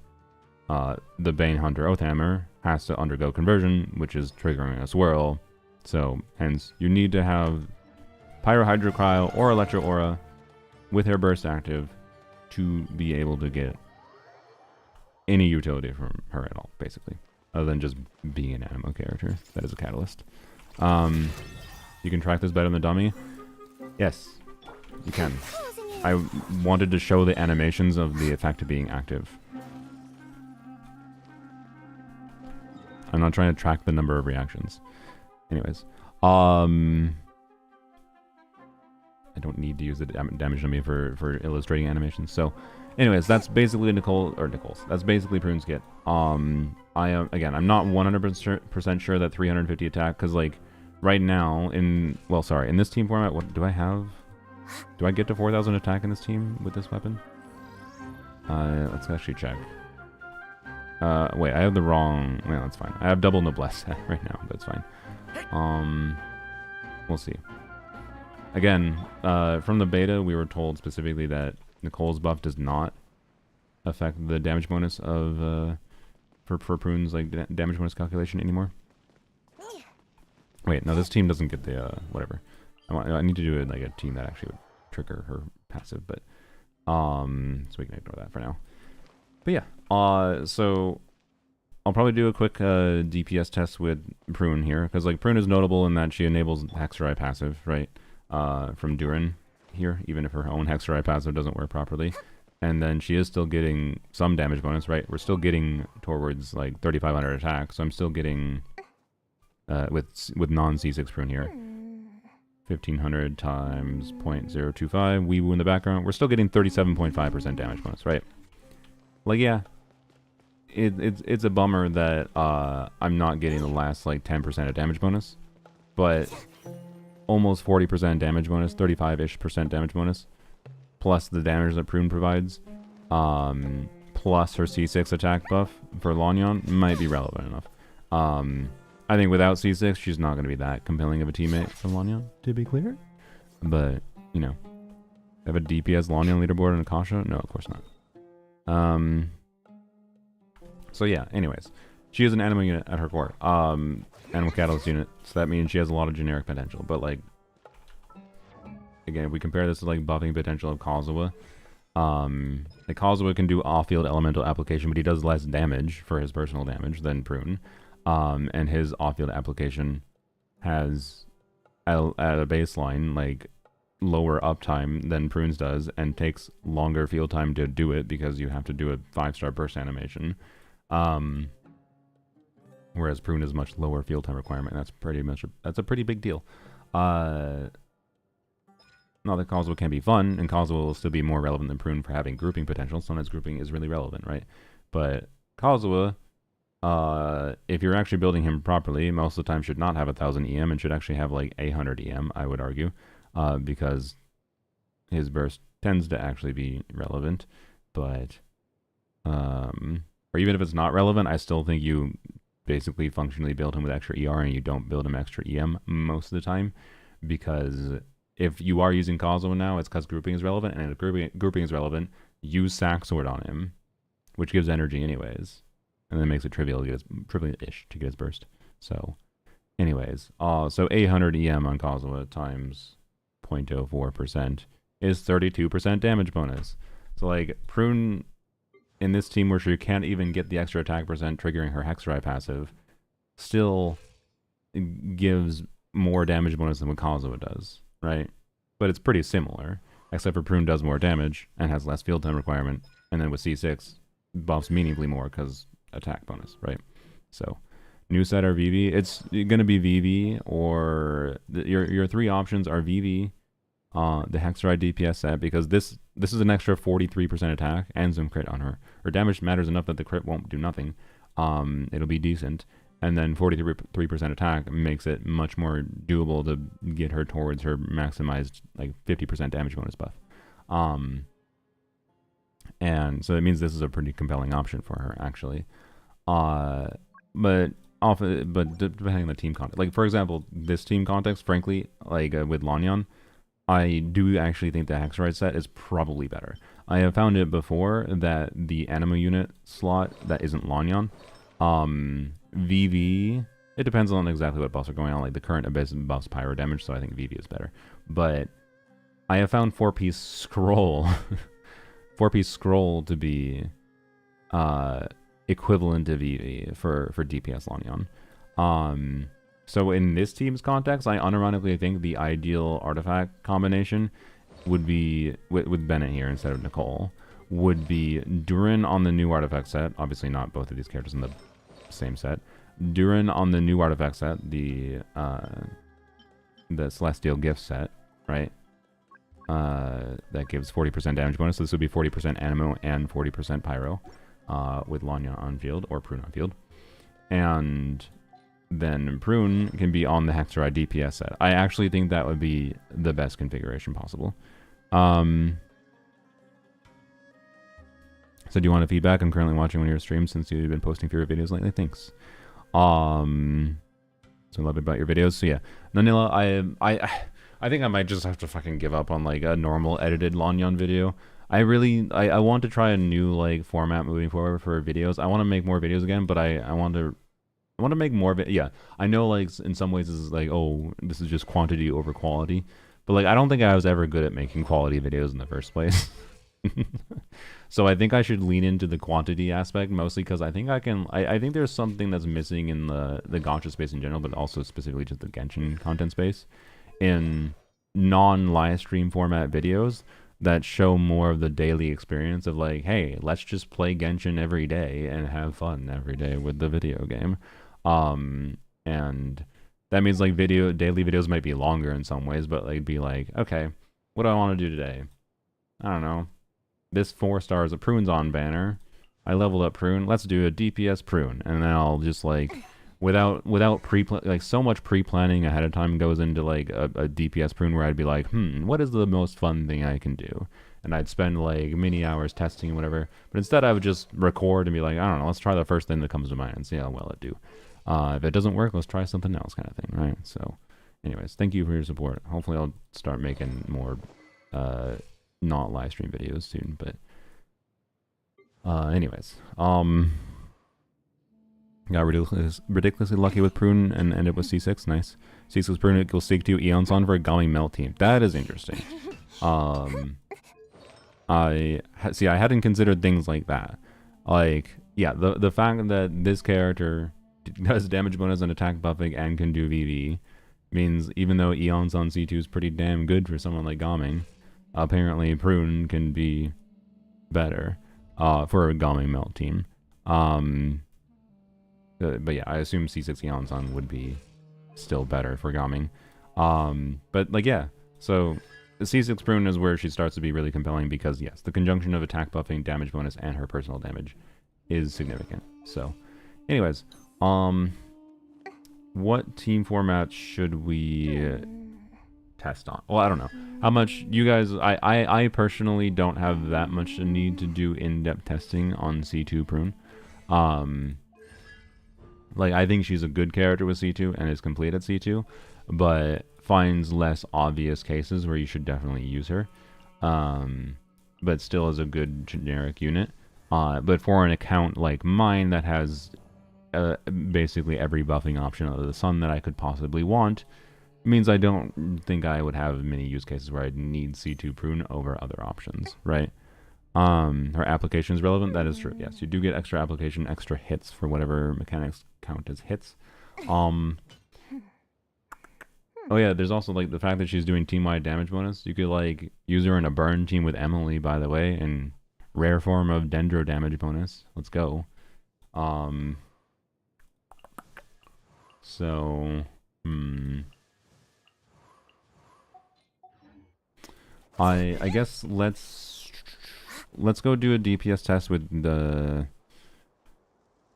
the Bane Hunter Oathhammer has to undergo conversion, which is triggering a swirl. So, hence, you need to have Pyro, Hydro, Cryo, or Electro Aura with her burst active to be able to get any utility from her at all, basically, other than just being an animo character. That is a catalyst. You can track this better than the dummy. Yes, you can. I wanted to show the animations of the effect of being active. I'm not trying to track the number of reactions. Anyways, I don't need to use the damage dummy for illustrating animations. So, anyways, that's basically Nicole's. That's basically Prune's kit. Again, I'm not 100% sure that 350 attack, because like right now in this team format, what do I have? Do I get to 4,000 attack in this team with this weapon? Let's actually check. Wait, I have the wrong. Well, that's fine. I have double noblesse right now, but it's fine. We'll see. Again, from the beta, we were told specifically that Nicole's buff does not affect the damage bonus of for Prune's like damage bonus calculation anymore. Wait, no, this team doesn't get the whatever. I need to do it like a team that actually would trigger her passive, but so we can ignore that for now. But yeah, so I'll probably do a quick DPS test with Prune here, because like Prune is notable in that she enables Hexerai passive, right? From Durin here, even if her own Hexerai passive doesn't work properly. And then she is still getting some damage bonus, right? We're still getting towards like 3,500 attack, so I'm still getting with non C6 Prune here. 1,500 times 0.025 Weewu in the background. We're still getting 37.5% damage bonus, right? Like, yeah, it's a bummer that I'm not getting the last like 10% of damage bonus, but almost 40% damage bonus, 35-ish% damage bonus, plus the damage that Prune provides, plus her C6 attack buff for Lanyon might be relevant enough. I think without C6, she's not going to be that compelling of a teammate for Lanyon, to be clear. But, you know, have a DPS Lanyon leaderboard and Akasha? No, of course not. So yeah, anyways. She is an animal unit at her core. Animal catalyst unit, so that means she has a lot of generic potential. But like, again, if we compare this to like buffing potential of Kazuha, like Kazuha can do off-field elemental application, but he does less damage for his personal damage than Prune. And his off-field application has at a baseline like lower uptime than Prune's does, and takes longer field time to do it because you have to do a 5-star burst animation. Whereas Prune is much lower field time requirement. That's a pretty big deal. Not that Kazuha can be fun, and Kazuha will still be more relevant than Prune for having grouping potential. Sometimes grouping is really relevant, right? But Kazuha, if you're actually building him properly, most of the time should not have 1000 EM and should actually have like 800 EM, I would argue, because his burst tends to actually be relevant. But, or even if it's not relevant, I still think you basically functionally build him with extra ER and you don't build him extra EM most of the time, because if you are using Kazuha now, it's because grouping is relevant, and if grouping is relevant, use Sack Sword on him, which gives energy anyways, and then makes it trivial-ish to get his burst. So, anyways, so 800 EM on Kazuha times 0.04% is 32% damage bonus. So, like, Prune in this team where she can't even get the extra attack percent triggering her Hexrai passive still gives more damage bonus than what Kazuha does, right? But it's pretty similar, except for Prune does more damage and has less field time requirement, and then with C6 buffs meaningfully more because attack bonus, right? So new set or VV, it's gonna be VV, or your 3 options are VV, the Hexrai DPS set, because this is an extra 43% attack and some crit on her. Her damage matters enough that the crit won't do nothing. It'll be decent. And then 43% attack makes it much more doable to get her towards her maximized like 50% damage bonus buff. And so that means this is a pretty compelling option for her, actually. But depending on the team context, like for example, this team context, frankly, like with Lanyan, I do actually think the Hexrai set is probably better. I have found it before that the Anima unit slot that isn't Lanyan, VV, it depends on exactly what buffs are going on. Like the current Abyss buffs pyro damage, so I think VV is better. But I have found 4-piece scroll, 4-piece scroll to be equivalent to VV for DPS Lanyan. So in this team's context, I unironically think the ideal artifact combination would be, with Bennett here instead of Nicole, would be Durin on the new artifact set. Obviously not both of these characters in the same set. Durin on the new artifact set, the Celestial Gift set, right? That gives 40% damage bonus. So this would be 40% Animo and 40% Pyro with Lanya on field, or Prune on field. And then Prune can be on the Hexrai DPS set. I actually think that would be the best configuration possible. So do you want a feedback? I'm currently watching one of your streams since you've been posting fewer videos lately. Thanks. So I love it about your videos. So yeah, Nanila, I think I might just have to fucking give up on like a normal edited Lanyan video. I want to try a new like format moving forward for videos. I want to make more videos again, but I want to make more of it. Yeah, I know like in some ways this is like, oh, this is just quantity over quality, but like I don't think I was ever good at making quality videos in the first place. So I think I should lean into the quantity aspect, mostly because I think I think there's something that's missing in the gacha space in general, but also specifically just the Genshin content space, in non-live stream format videos that show more of the daily experience of like, hey, let's just play Genshin every day and have fun every day with the video game. And that means like daily videos might be longer in some ways, but like be like, okay, what do I want to do today? I don't know. This 4 stars of Prune's on banner. I leveled up Prune. Let's do a DPS Prune, and then I'll just like, without like so much pre-planning ahead of time goes into like a DPS Prune where I'd be like, what is the most fun thing I can do? And I'd spend like many hours testing and whatever. But instead I would just record and be like, I don't know, let's try the first thing that comes to mind and see how well it do. If it doesn't work, let's try something else, kind of thing, right? So, anyways, thank you for your support. Hopefully I'll start making more not live stream videos soon, but anyways, got ridiculously lucky with Prune and ended with C6. Nice. C6 Prune equals Seek 2 Eon Son for a Gami Melt team. That is interesting. I hadn't considered things like that. Like, yeah, the fact that this character does damage bonus and attack buffing and can do VV. Means even though Eons on C2 is pretty damn good for someone like Gaming, apparently Prune can be better for a Gaming melt team. But yeah, I assume C6 Eons on would be still better for Gaming. But like, yeah, so the C6 Prune is where she starts to be really compelling because, yes, the conjunction of attack buffing, damage bonus, and her personal damage is significant. So, anyways, what team format should we test on? Well, I don't know. How much you guys... I personally don't have that much need to do in-depth testing on C2 Prune. Like, I think she's a good character with C2 and is complete at C2, but finds less obvious cases where you should definitely use her. But still is a good generic unit. But for an account like mine that has basically every buffing option under the sun that I could possibly want, means I don't think I would have many use cases where I'd need C2 Prune over other options, right? Her application is relevant. That is true. Yes, you do get extra application, extra hits for whatever mechanics count as hits. Oh yeah, there's also like the fact that she's doing team-wide damage bonus. You could like use her in a burn team with Emily, by the way, and rare form of Dendro damage bonus. Let's go. So, I guess let's go do a DPS test with the...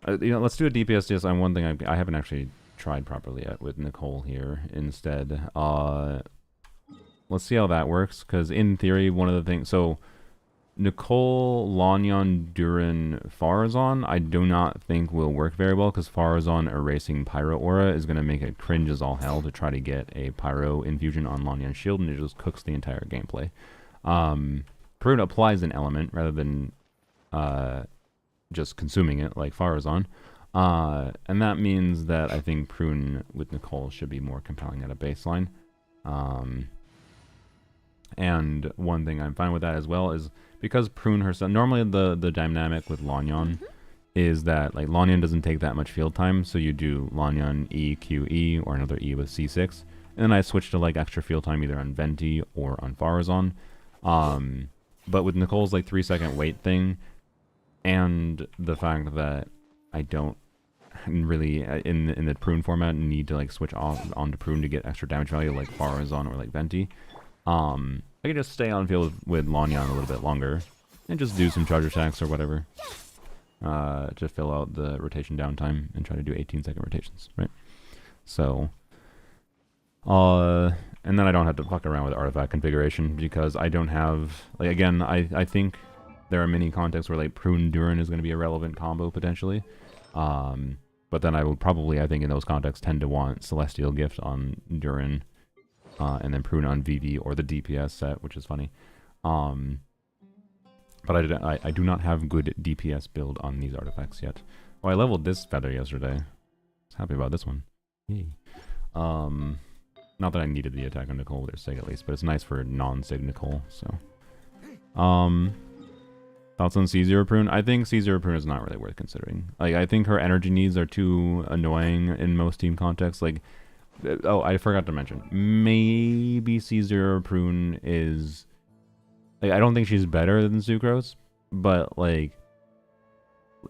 let's do a DPS test on one thing I haven't actually tried properly yet with Nicole here instead. Let's see how that works, because in theory, one of the things... So, Nicole, Lanyon, Durin, Farazan, I do not think will work very well, because Farazan erasing Pyro Aura is going to make it cringe as all hell to try to get a Pyro infusion on Lanyon's shield, and it just cooks the entire gameplay. Prune applies an element rather than just consuming it like Farazan. And that means that I think Prune with Nicole should be more compelling at a baseline. And one thing I'm fine with that as well is because Prune herself, normally the dynamic with Lanyon is that like Lanyon doesn't take that much field time, so you do Lanyon E, Q, E, or another E with C6. And then I switch to like extra field time either on Venti or on Farazan. But with Nicole's like 3-second wait thing, and the fact that I don't really in the Prune format need to like switch off onto Prune to get extra damage value like Farazan or like Venti, I can just stay on field with Lanyon a little bit longer and just do some charge attacks or whatever to fill out the rotation downtime and try to do 18-second rotations, right? So, and then I don't have to fuck around with artifact configuration because I don't have, like, again, I think there are many contexts where like Prune Durin is going to be a relevant combo potentially. But then I would probably, I think in those contexts, tend to want Celestial Gift on Durin, and then Prune on VV or the DPS set, which is funny. But I do not have good DPS build on these artifacts yet. Oh, I leveled this feather yesterday. I was happy about this one. Yay. Not that I needed the attack on Nicole with her Sig at least, but it's nice for non-Sig Nicole, so. Thoughts on C0 Prune? I think C0 Prune is not really worth considering. Like, I think her energy needs are too annoying in most team contexts. Like, oh, I forgot to mention. Maybe C0 Prune is... Like, I don't think she's better than Sucrose, but, like,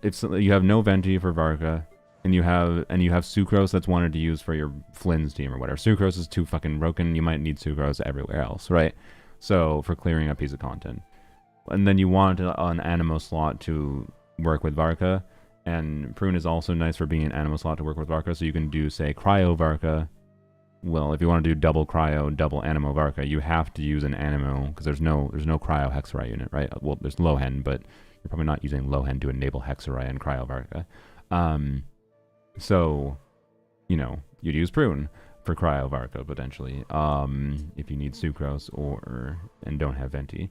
if you have no Venti for Varca, and you have Sucrose that's wanted to use for your Flynn's team or whatever. Sucrose is too fucking broken. You might need Sucrose everywhere else, right? So, for clearing a piece of content. And then you want an Animo slot to work with Varca, and Prune is also nice for being an Animo slot to work with Varca, so you can do, say, Cryo Varca. Well, if you want to do double Cryo, double Animo Varca, you have to use an Animo, because there's no Cryo Hexarai unit, right? Well, there's Lohen, but you're probably not using Lohen to enable Hexarai and Cryo Varca. So, you know, you'd use Prune for Cryo Varca, potentially, if you need Sucrose and don't have Venti.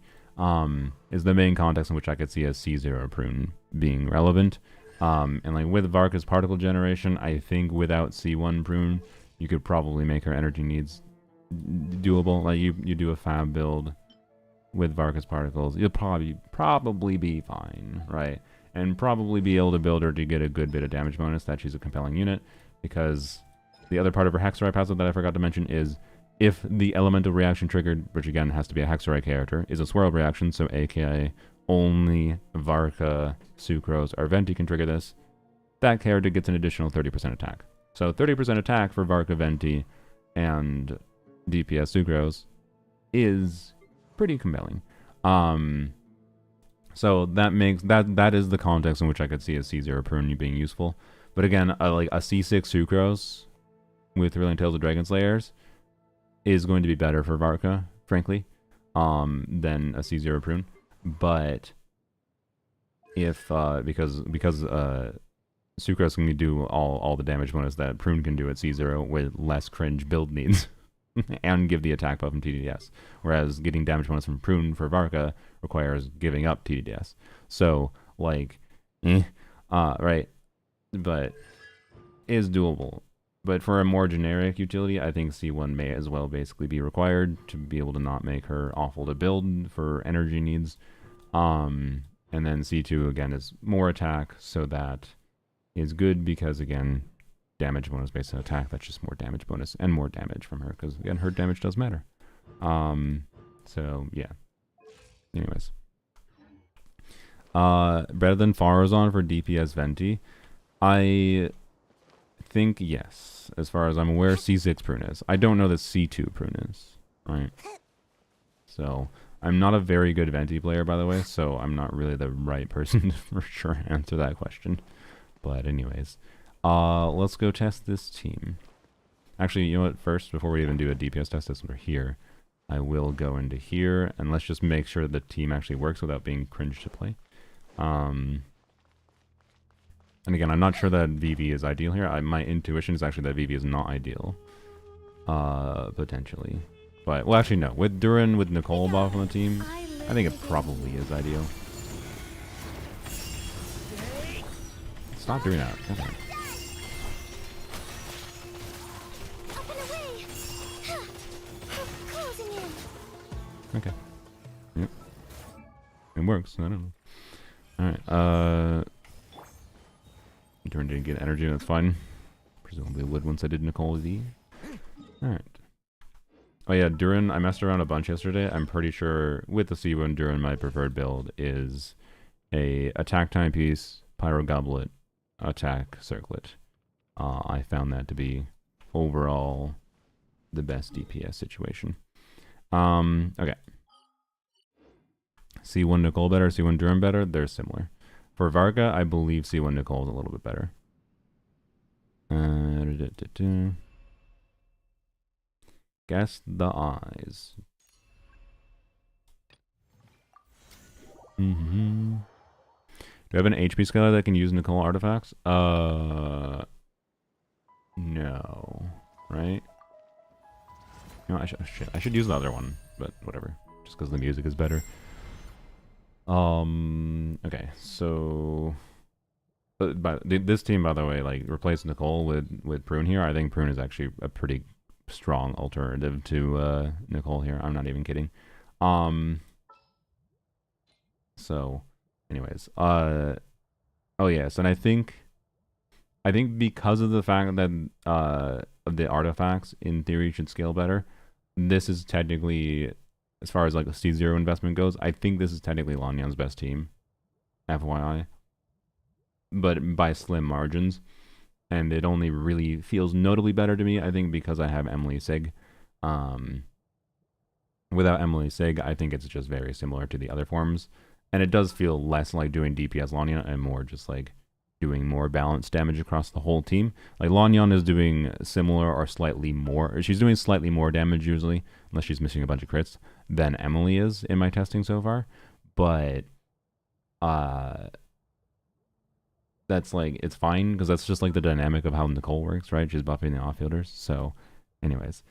Is the main context in which I could see a C0 Prune being relevant. And like with Varca's particle generation, I think without C1 Prune, you could probably make her energy needs doable. Like you do a fab build with Varca's particles, you'll probably be fine, right? and probably be able to build her to get a good bit of damage bonus that she's a compelling unit, because the other part of her Hexerite passive that I forgot to mention is if the elemental reaction triggered, which again has to be a Hexerite character, is a swirl reaction, so aka only Varca, Sucrose, or Venti can trigger this, that character gets an additional 30% attack. So 30% attack for Varca, Venti, and DPS Sucrose is pretty compelling. So that makes that is the context in which I could see a C0 Prune being useful. But again, like a C6 Sucrose with Thrilling Tales of Dragon Slayers is going to be better for Varca, frankly, than a C0 Prune. But if because Sucrose can do all the damage bonus that Prune can do at C0 with less cringe build needs. And give the attack buff from TDDS. Whereas getting damage bonus from Prune for Varca requires giving up TDDS. So, like, right. But is doable. But for a more generic utility, I think C1 may as well basically be required to be able to not make her awful to build for energy needs. And then C2, again, is more attack, so that is good because, again, damage bonus based on attack, that's just more damage bonus and more damage from her, because again, her damage does matter. So yeah. Anyways. Better than Farazan for DPS Venti? I think yes. As far as I'm aware, C6 Prune is. I don't know that C2 Prune is. Right. So I'm not a very good Venti player, by the way, so I'm not really the right person to for sure answer that question. But anyways. Let's go test this team. Actually, you know what? First, before we even do a DPS test, since we're here, I will go into here, and let's just make sure the team actually works without being cringe to play. And again, I'm not sure that VV is ideal here. My intuition is actually that VV is not ideal. Potentially. But, well, actually, no. With Duran, with Nicole buff on the team, I think it probably is ideal. Stop doing that. Okay. Okay. Yep. It works. I don't know. Alright. Duran didn't get energy. That's fine. Presumably would once I did Nicole V. Alright. Oh yeah, Duran, I messed around a bunch yesterday. I'm pretty sure with the C1 Duran, my preferred build is a attack timepiece, pyro goblet, attack circlet. I found that to be overall the best DPS situation. Okay. C1 Nicole better, C1 Duran better, they're similar. For Varca, I believe C1 Nicole is a little bit better. Guess the eyes. Do I have an HP scaler that can use Nicole artifacts? No. Right? No, I should use the other one, but whatever. Just because the music is better. Okay, so... But this team, by the way, like, replace Nicole with Prune here. I think Prune is actually a pretty strong alternative to Nicole here. I'm not even kidding. So, anyways. Oh, yes, and I think because of the fact that the artifacts, in theory, should scale better, this is technically, as far as like the C0 investment goes, I think this is technically Lanyan's best team, FYI, but by slim margins, and it only really feels notably better to me, I think, because I have Emily Sig. Without Emily Sig, I think it's just very similar to the other forms, and it does feel less like doing DPS Lanyan and more just like doing more balanced damage across the whole team. Like, Lanyan is doing similar or slightly more, or she's doing slightly more damage usually, unless she's missing a bunch of crits, than Emily is in my testing so far. But that's like, it's fine, because that's just like the dynamic of how Nicole works, right? She's buffing the off-fielders. So anyways,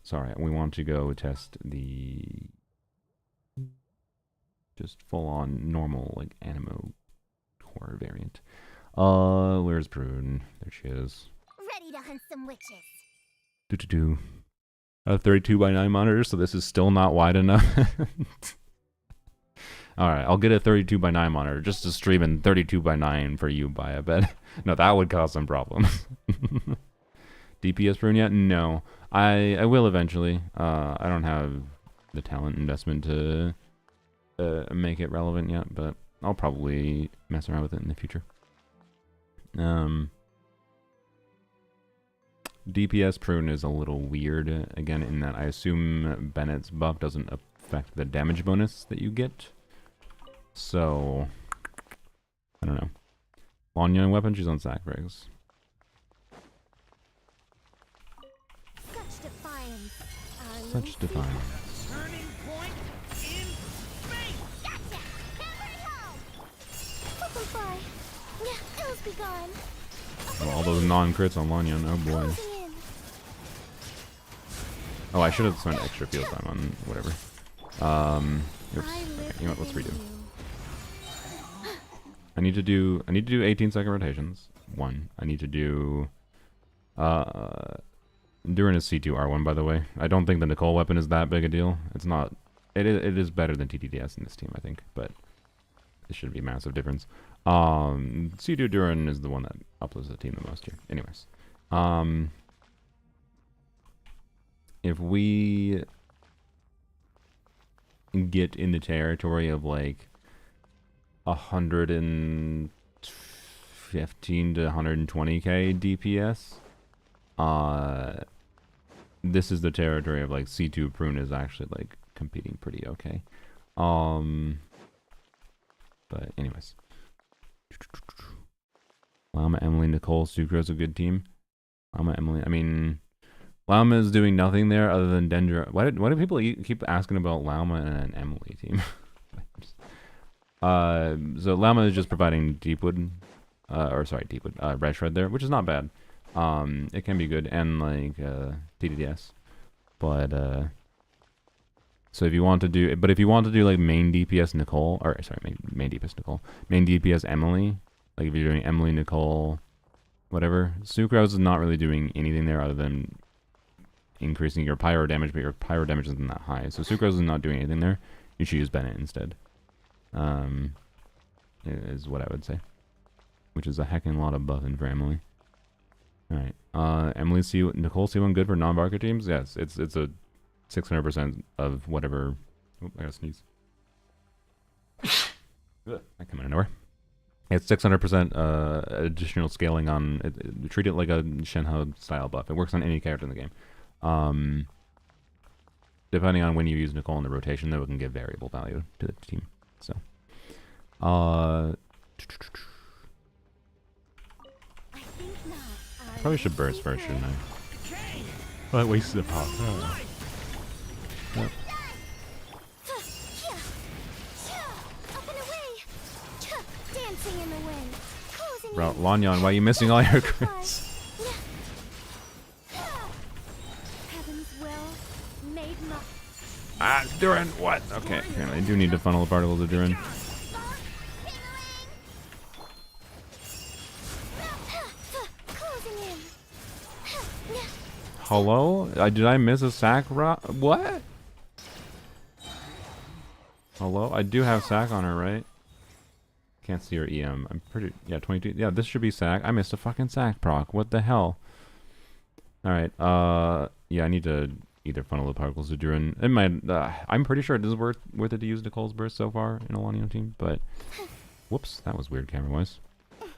sorry, we want to go test the just full-on normal, like, Animo core variant. Where's Prune? There she is. Ready to hunt some witches. A 32 by 9 monitor, so this is still not wide enough. Alright, I'll get a 32 by 9 monitor just to stream in 32 by 9 for you, by I bet. No, that would cause some problems. DPS prune yet? No. I will eventually. I don't have the talent investment to make it relevant yet, but I'll probably mess around with it in the future. DPS prune is a little weird, again, in that I assume Bennett's buff doesn't affect the damage bonus that you get. So, I don't know. Long young weapon, she's on sack breaks. Such defiance. Such defiance. Turning point in space. Gotcha! Hammer home! Fly. Yeah, ills be gone. Oh, all those non-crits on Lanyan, oh boy. Closing in. Oh, I should have spent extra field time on whatever. Oops. Okay, you know what, let's redo. I need to do 18-second rotations. 1. I need to do Durin is C2 R1, by the way. I don't think the Nicole weapon is that big a deal. It's not. It is better than TTDS in this team, I think, but it shouldn't be a massive difference. C2 Durin is the one that uplifts the team the most here. Anyways, if we get in the territory of like 115 to 120k DPS, this is the territory of like C2 Prune is actually like competing pretty okay. But anyways, Llama, Emily, Nicole, Sucro's a good team. Llama, Emily, I mean, Llama is doing nothing there other than Dendra. Why do people keep asking about Llama and an Emily team? So Llama is just providing Deepwood, Red Shred there, which is not bad. It can be good, and like TDDS, but so if you want to do like main DPS Nicole, or sorry, main DPS Nicole, main DPS Emily, like if you're doing Emily, Nicole, whatever, Sucrose is not really doing anything there other than increasing your pyro damage, but your pyro damage isn't that high, so Sucrose is not doing anything there. You should use Bennett instead. Is what I would say, which is a heckin' lot of buffing for Emily. Alright, Emily Nicole C1 good for non-Barca teams? Yes, it's a 600% of whatever. Oh, I gotta sneeze. That came out of nowhere. It's 600% additional scaling on treat it like a Shenhe style buff. It works on any character in the game. Depending on when you use Nicole in the rotation, though, it can give variable value to the team. So, probably should burst first, shouldn't I? Well, that wasted a pop. Oh. Yep. Bro, Lanyan, why are you missing all your crits? Ah, Durin, what? Okay, apparently I do need to funnel the particles to Durin. Hello? Did I miss a sack what? Hello? I do have sack on her, right? Can't see her EM. I'm pretty... Yeah, 22. Yeah, this should be sack. I missed a fucking sack proc. What the hell? Alright, yeah, I need to either funnel the particles to Durin. It might... I'm pretty sure it is worth it to use Nicole's burst so far in a Lanyan team, but... Whoops, that was weird camera-wise.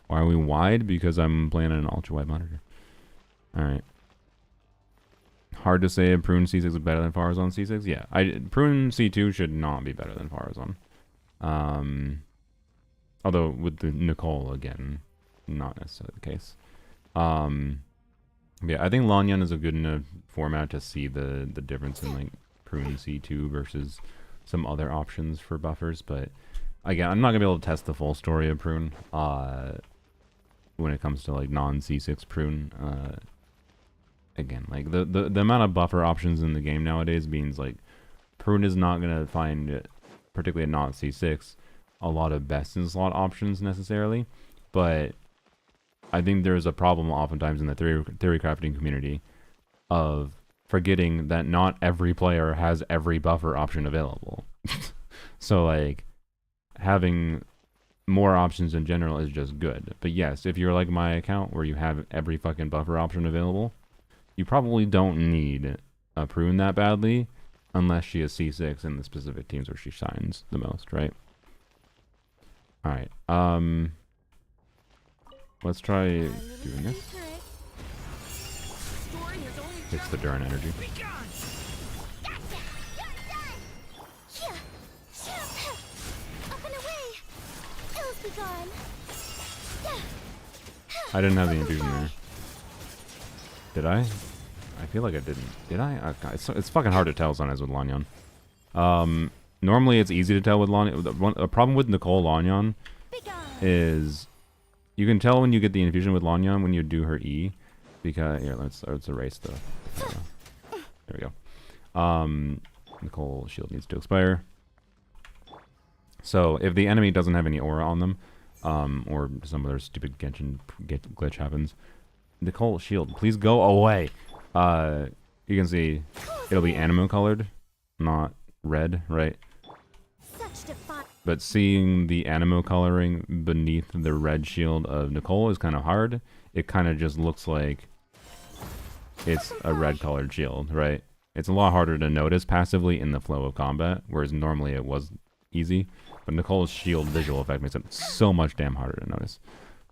Why are we wide? Because I'm playing on an ultra-wide monitor. Alright. Hard to say if Prune C6 is better than Farazon C6. Yeah, Prune C2 should not be better than Farazon. Although with the Nicole again, not necessarily the case. Yeah, I think Lanyan is a good enough format to see the difference in like Prune C2 versus some other options for buffers. But again, I'm not gonna be able to test the full story of Prune when it comes to like non C6 Prune. Again, like the amount of buffer options in the game nowadays means like Prune is not gonna find, particularly at not C6, a lot of best in slot options necessarily, but I think there's a problem oftentimes in the theory crafting community of forgetting that not every player has every buffer option available. So like having more options in general is just good. But yes, if you're like my account where you have every fucking buffer option available, you probably don't need a Prune that badly unless she is C6 in the specific teams where she shines the most, right? Alright, let's try doing this. Story has only It's the Duran energy. begun. Gotcha! You're done! Here! Here! Up and away! Ills be gone! I didn't have the infusion there. Did I? I feel like I didn't. Did I? It's fucking hard to tell sometimes with Lanyan. Normally it's easy to tell with Lanyan. A problem with Nicole Lanyan Be gone! is you can tell when you get the infusion with Lanyan when you do her E. Because, here, let's erase the... there we go. Nicole shield needs to expire. So, if the enemy doesn't have any aura on them, or some other stupid Genshin glitch happens, Nicole shield, please go away. You can see it'll be animo colored, not red, right? Such defi- But seeing the animo coloring beneath the red shield of Nicole is kind of hard. It kind of just looks like it's a red colored shield, right? It's a lot harder to notice passively in the flow of combat, whereas normally it was easy. But Nicole's shield visual effect makes it so much damn harder to notice.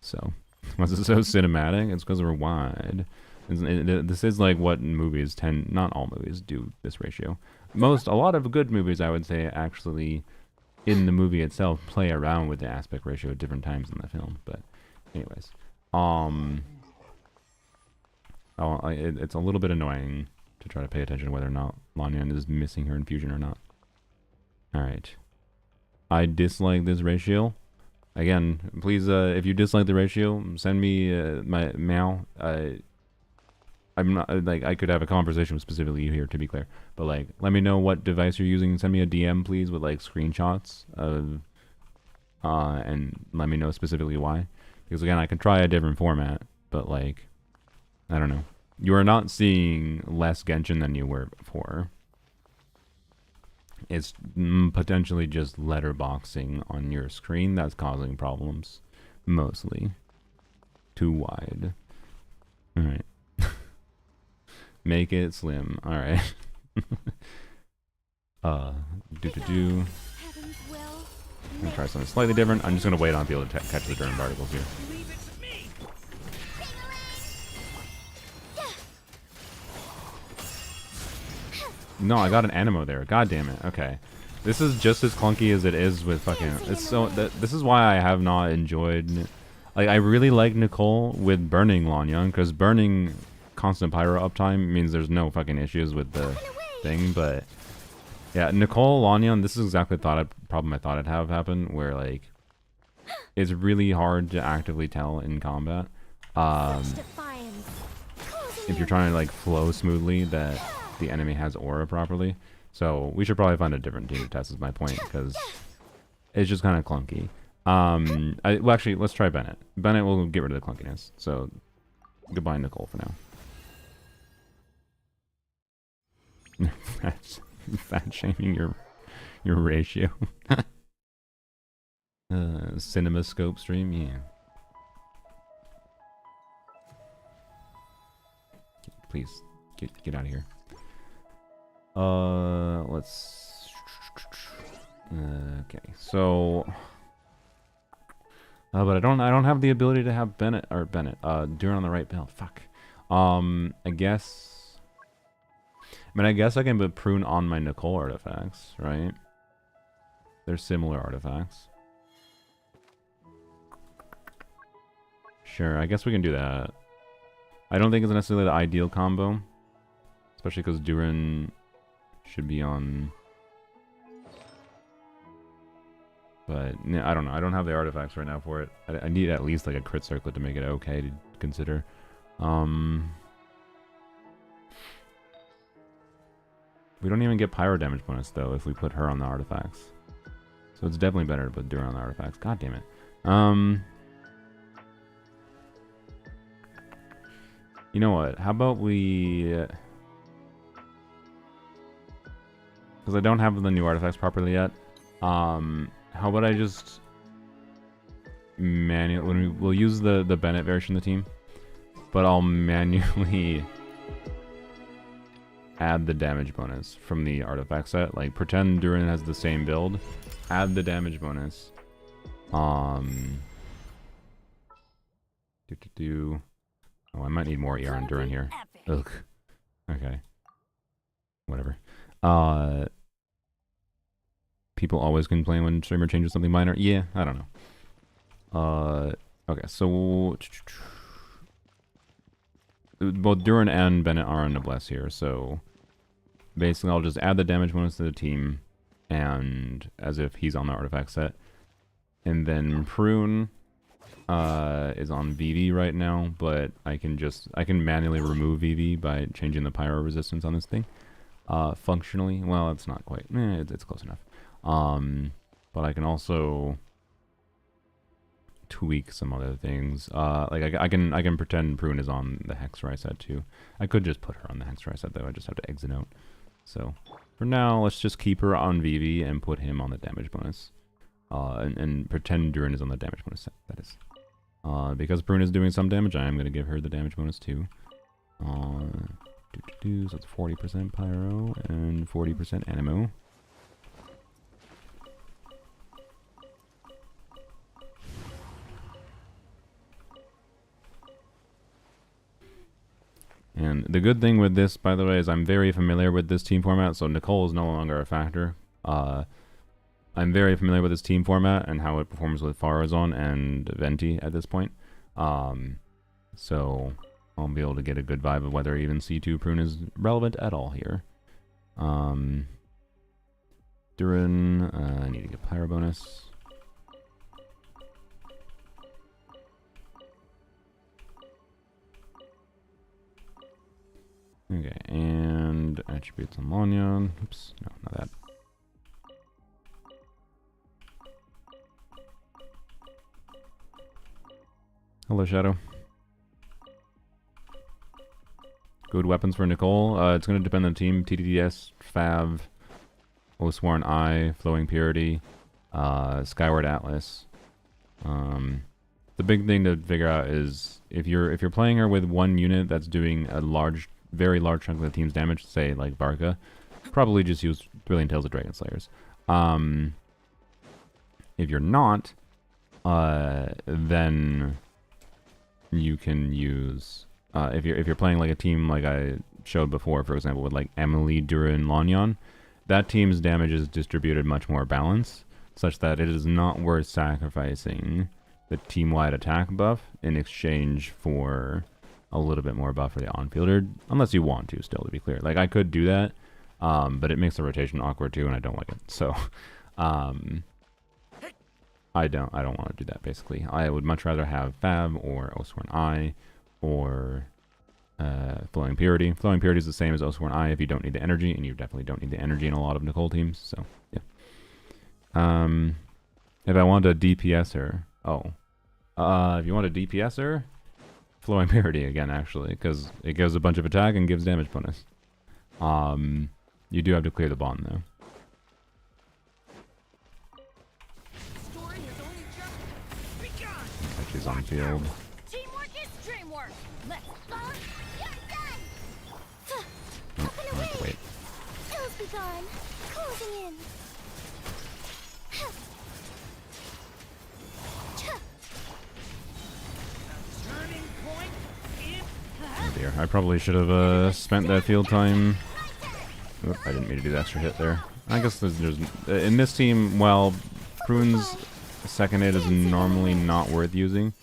So, was it so cinematic? It's because we're wide. This is like what movies tend, not all movies do this ratio. A lot of good movies, I would say, actually, in the movie itself, play around with the aspect ratio at different times in the film. But, anyways. It's a little bit annoying to try to pay attention to whether or not Lanyan is missing her infusion or not. Alright. I dislike this ratio. Again, please, if you dislike the ratio, send me my mail. I'm not, like, I could have a conversation with specifically you here, to be clear. But, like, let me know what device you're using. Send me a DM, please, with, like, screenshots of, and let me know specifically why. Because, again, I can try a different format, but, like, I don't know. You are not seeing less Genshin than you were before. It's potentially just letterboxing on your screen that's causing problems. Mostly. Too wide. Alright. Make it slim. Alright. Do. Heavens will. I'm gonna try something slightly different. I'm just gonna wait on people to catch the Durham particles here. Leave it to me. No, I got an animo there. God damn it. Okay. This is just as clunky as it is with fucking... It's so... This is why I have not enjoyed... Like, I really like Nicole with burning Lanyan, because burning constant pyro uptime means there's no fucking issues with the thing, but... Yeah, Nicole Lanyan, this is exactly the problem I thought I'd have happen, where, like... It's really hard to actively tell in combat. Such defiance. If you're trying to, like, flow smoothly, that the enemy has aura properly. So we should probably find a different team to test is my point, because it's just kind of clunky. Well, actually, let's try Bennett. Bennett will get rid of the clunkiness. So goodbye, Nicole, for now. Fat shaming your ratio. Cinema scope stream, yeah. Please get out of here. Let's... Okay, so... but I don't have the ability to have Duran on the right belt. Fuck. I guess... I guess I can put Prune on my Nicole artifacts, right? They're similar artifacts. Sure, I guess we can do that. I don't think it's necessarily the ideal combo. Especially because Duran should be on... But, yeah, I don't know. I don't have the artifacts right now for it. I need at least like a crit circlet to make it okay to consider. We don't even get pyro damage bonus, though, if we put her on the artifacts. So it's definitely better to put Duran on the artifacts. God damn it. You know what? How about we... Because I don't have the new artifacts properly yet. How about I just manually... We'll use the Bennett version of the team, but I'll manually add the damage bonus from the artifact set. Like, pretend Durin has the same build. Add the damage bonus. Oh, I might need more ER on Durin here. Ugh. Okay. Whatever. People always complain when streamer changes something minor. Yeah, I don't know. Okay, so both Durin and Bennett are on Noblesse here, so basically I'll just add the damage bonus to the team, and as if he's on the artifact set. And then Prune is on VV right now, but I can manually remove VV by changing the pyro resistance on this thing. Functionally, well, it's not quite. It's close enough. But I can also tweak some other things. Like I can pretend Prune is on the Hexer I set too. I could just put her on the Hexer I set though. I just have to exit out. So for now, let's just keep her on VV and put him on the damage bonus. And pretend Durin is on the damage bonus set. That is. Because Prune is doing some damage, I am going to give her the damage bonus too. So it's 40% pyro and 40% animo. And the good thing with this, by the way, is I'm very familiar with this team format, so Nicole is no longer a factor. I'm very familiar with this team format and how it performs with Farazon and Venti at this point. So I'll be able to get a good vibe of whether even C2 Prune is relevant at all here. Durin, I need to get Pyro bonus. Okay, and attributes on Lanyan. Oops, no, not that. Hello, Shadow. Good weapons for Nicole. It's going to depend on the team. TTDS, Fav, Osworn Eye, Flowing Purity, Skyward Atlas. The big thing to figure out is if you're playing her with one unit that's doing a very large chunk of the team's damage, say like Varca, probably just use Brilliant Tales of Dragon Slayers. If you're not, then you can use if you're playing like a team like I showed before, for example, with like Emily, Durin, Lanyan, that team's damage is distributed much more balanced, such that it is not worth sacrificing the team-wide attack buff in exchange for a little bit more buff for the on-fielder, unless you want to, still, to be clear. Like, I could do that, but it makes the rotation awkward too, and I don't like it. So, I don't want to do that, basically. I would much rather have Fab or Osworn Eye or Flowing Purity. Flowing Purity is the same as Osworn Eye if you don't need the energy, and you definitely don't need the energy in a lot of Nicole teams, so, yeah. If I want a DPSer, if you want a DPSer, Flowing Purity again, actually, because it gives a bunch of attack and gives damage bonus. You do have to clear the bond, though. She's on field. Teamwork is dreamwork. Let's go. You're done. Oh, Up and I have to away. wait. Ills be gone. Closing in. Turning point in. Oh dear, I probably should have spent that field time. Oop, I didn't mean to do the extra hit there. I guess there's in this team, while Prune's second hit is normally not worth using,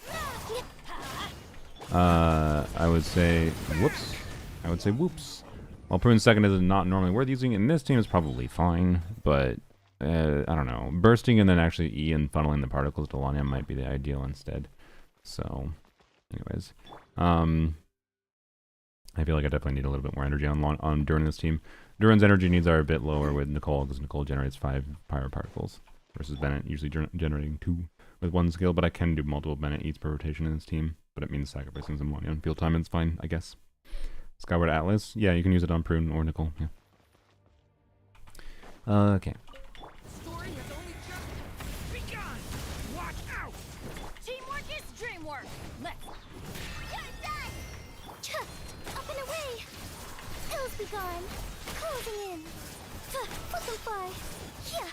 I would say whoops. While Prune's second hit is not normally worth using, in this team is probably fine, but I don't know. Bursting and then actually E and funneling the particles to Lanyan might be the ideal instead. So, anyways, I feel like I definitely need a little bit more energy on Durin this team. Durin's energy needs are a bit lower with Nicole, because Nicole generates 5 pyro particles versus Bennett usually generating 2 with 1 skill, but I can do multiple Bennett eats per rotation in this team, but it means sacrificing some money on field time, and it's fine, I guess. Skyward Atlas, yeah, you can use it on Prune or Nicole, yeah. Okay. Dream work. Let's. You're done! Up and away! Ills be gone! Closing in! Let them fly! Yeah!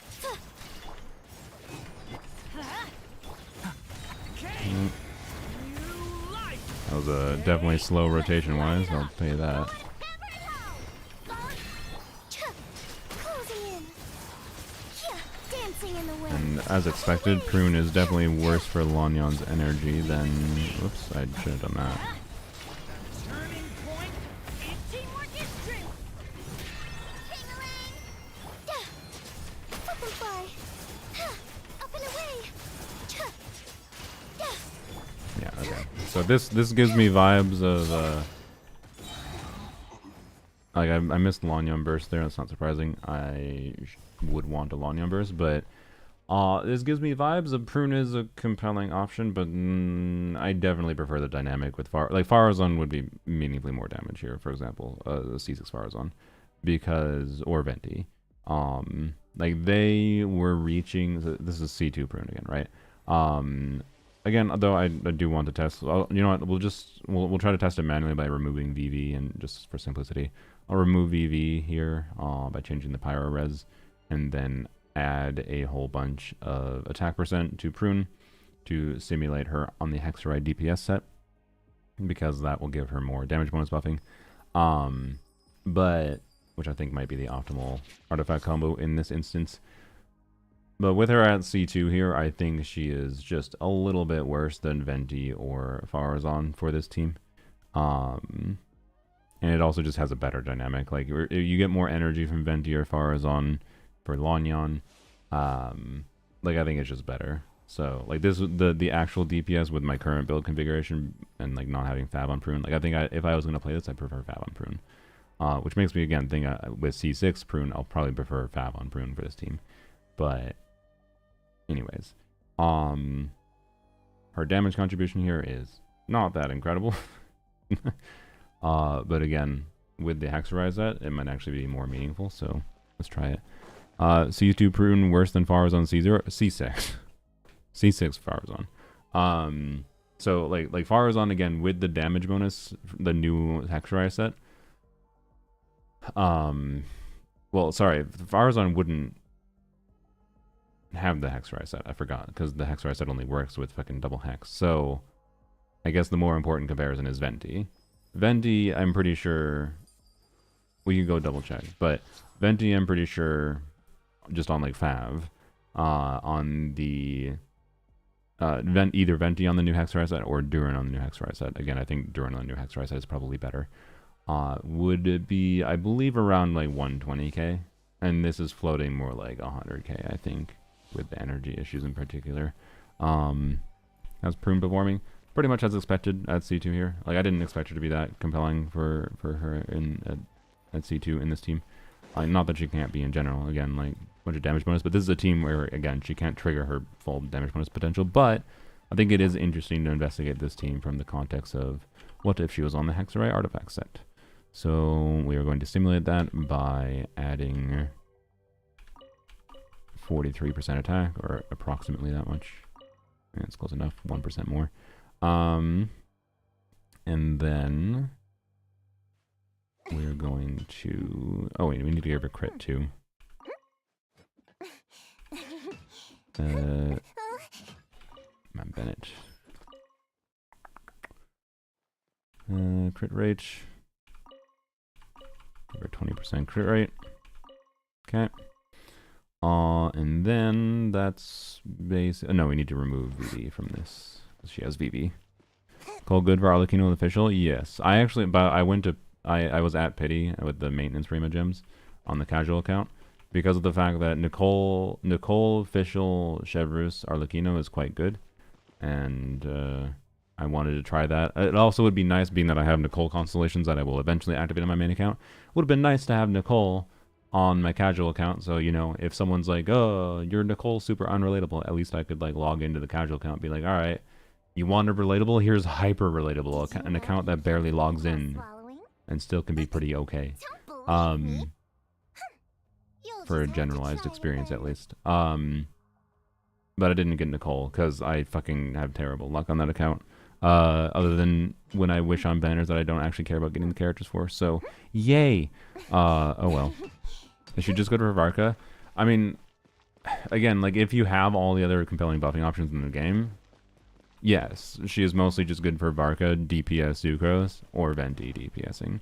Okay. Mm, New life. that was a definitely slow rotation-wise, I'll tell you that. Closing in! Yeah! Dancing in the wind! And as expected, Prune is definitely worse for Lanyon's energy than... Whoops, I should have done that. Turning point. Teamwork is strength! Ding-a-ling! Let them fly! Up and away! Yeah, okay. So this gives me vibes of like I missed Lanyon burst there. That's not surprising. I would want a Lanyon burst, but this gives me vibes of Prune is a compelling option, but I definitely prefer the dynamic with Farazan would be meaningfully more damage here. For example, the C6 Farazan, because or Venti, like they were reaching. So this is C2 Prune again, right? Again, though I do want to test. You know what? We'll try to test it manually by removing VV, and just for simplicity, I'll remove VV here by changing the pyro res, and then add a whole bunch of attack percent to Prune to simulate her on the Hexeride DPS set, because that will give her more damage bonus buffing. But which I think might be the optimal artifact combo in this instance. But with her at C2 here, I think she is just a little bit worse than Venti or Farazan for this team. And it also just has a better dynamic. Like, you get more energy from Venti or Farazan for Lanyon. Like, I think it's just better. So, like, this, the actual DPS with my current build configuration and, like, not having Fab on Prune. Like, I think if I was going to play this, I'd prefer Fab on Prune. Which makes me, again, think with C6 Prune, I'll probably prefer Fab on Prune for this team. But... anyways, her damage contribution here is not that incredible. But again, with the Hexeride set, it might actually be more meaningful, so let's try it. C2 Prune worse than Farazan C0, C6. C6 Farazan. So like Farazan again with the damage bonus, the new Hexeride set. Well, sorry, Farazan wouldn't have the Hexeride set. I forgot, because the Hexeride set only works with fucking double hex. So I guess the more important comparison is Venti. Venti, I'm pretty sure we can go double check, but Venti, I'm pretty sure just on like Fav, on the either Venti on the new Hexeride set or Durin on the new Hexeride set. Again, I think Durin on the new Hexeride set is probably better. Would be, I believe, around like 120k, and this is floating more like 100k, I think, with the energy issues in particular. How's Prune performing? Pretty much as expected at C2 here. Like, I didn't expect her to be that compelling for her at C2 in this team. Not that she can't be in general. Again, like, bunch of damage bonus, but this is a team where, again, she can't trigger her full damage bonus potential. But I think it is interesting to investigate this team from the context of what if she was on the Hexeride artifact set. So we are going to simulate that by adding 43% attack, or approximately that much. Yeah, it's close enough, 1% more. And then we're going to... oh wait, we need to give her crit too. Matt Bennett. Crit rate. Give her 20% crit rate. Okay. And then that's basic. No, we need to remove VV from this. She has VV. Call good for Arlecchino official? Yes. I actually, but I went to, I was at Pity with the maintenance Prima gems on the casual account because of the fact that Nicole official Chevrus Arlecchino is quite good. And I wanted to try that. It also would be nice, being that I have Nicole constellations that I will eventually activate on my main account. Would have been nice to have Nicole on my casual account, so, you know, if someone's like, oh, you're Nicole super unrelatable, at least I could, like, log into the casual account and be like, alright, you want a relatable? Here's hyper relatable, an account that barely logs in and still can be pretty okay. For a generalized experience, at least. But I didn't get Nicole because I fucking have terrible luck on that account. Other than when I wish on banners that I don't actually care about getting the characters for. So, yay. Oh well. I should just go to Hydrovarca. I mean, again, like if you have all the other compelling buffing options in the game, yes, she is mostly just good for Varca, DPS Sucrose, or Venti DPSing.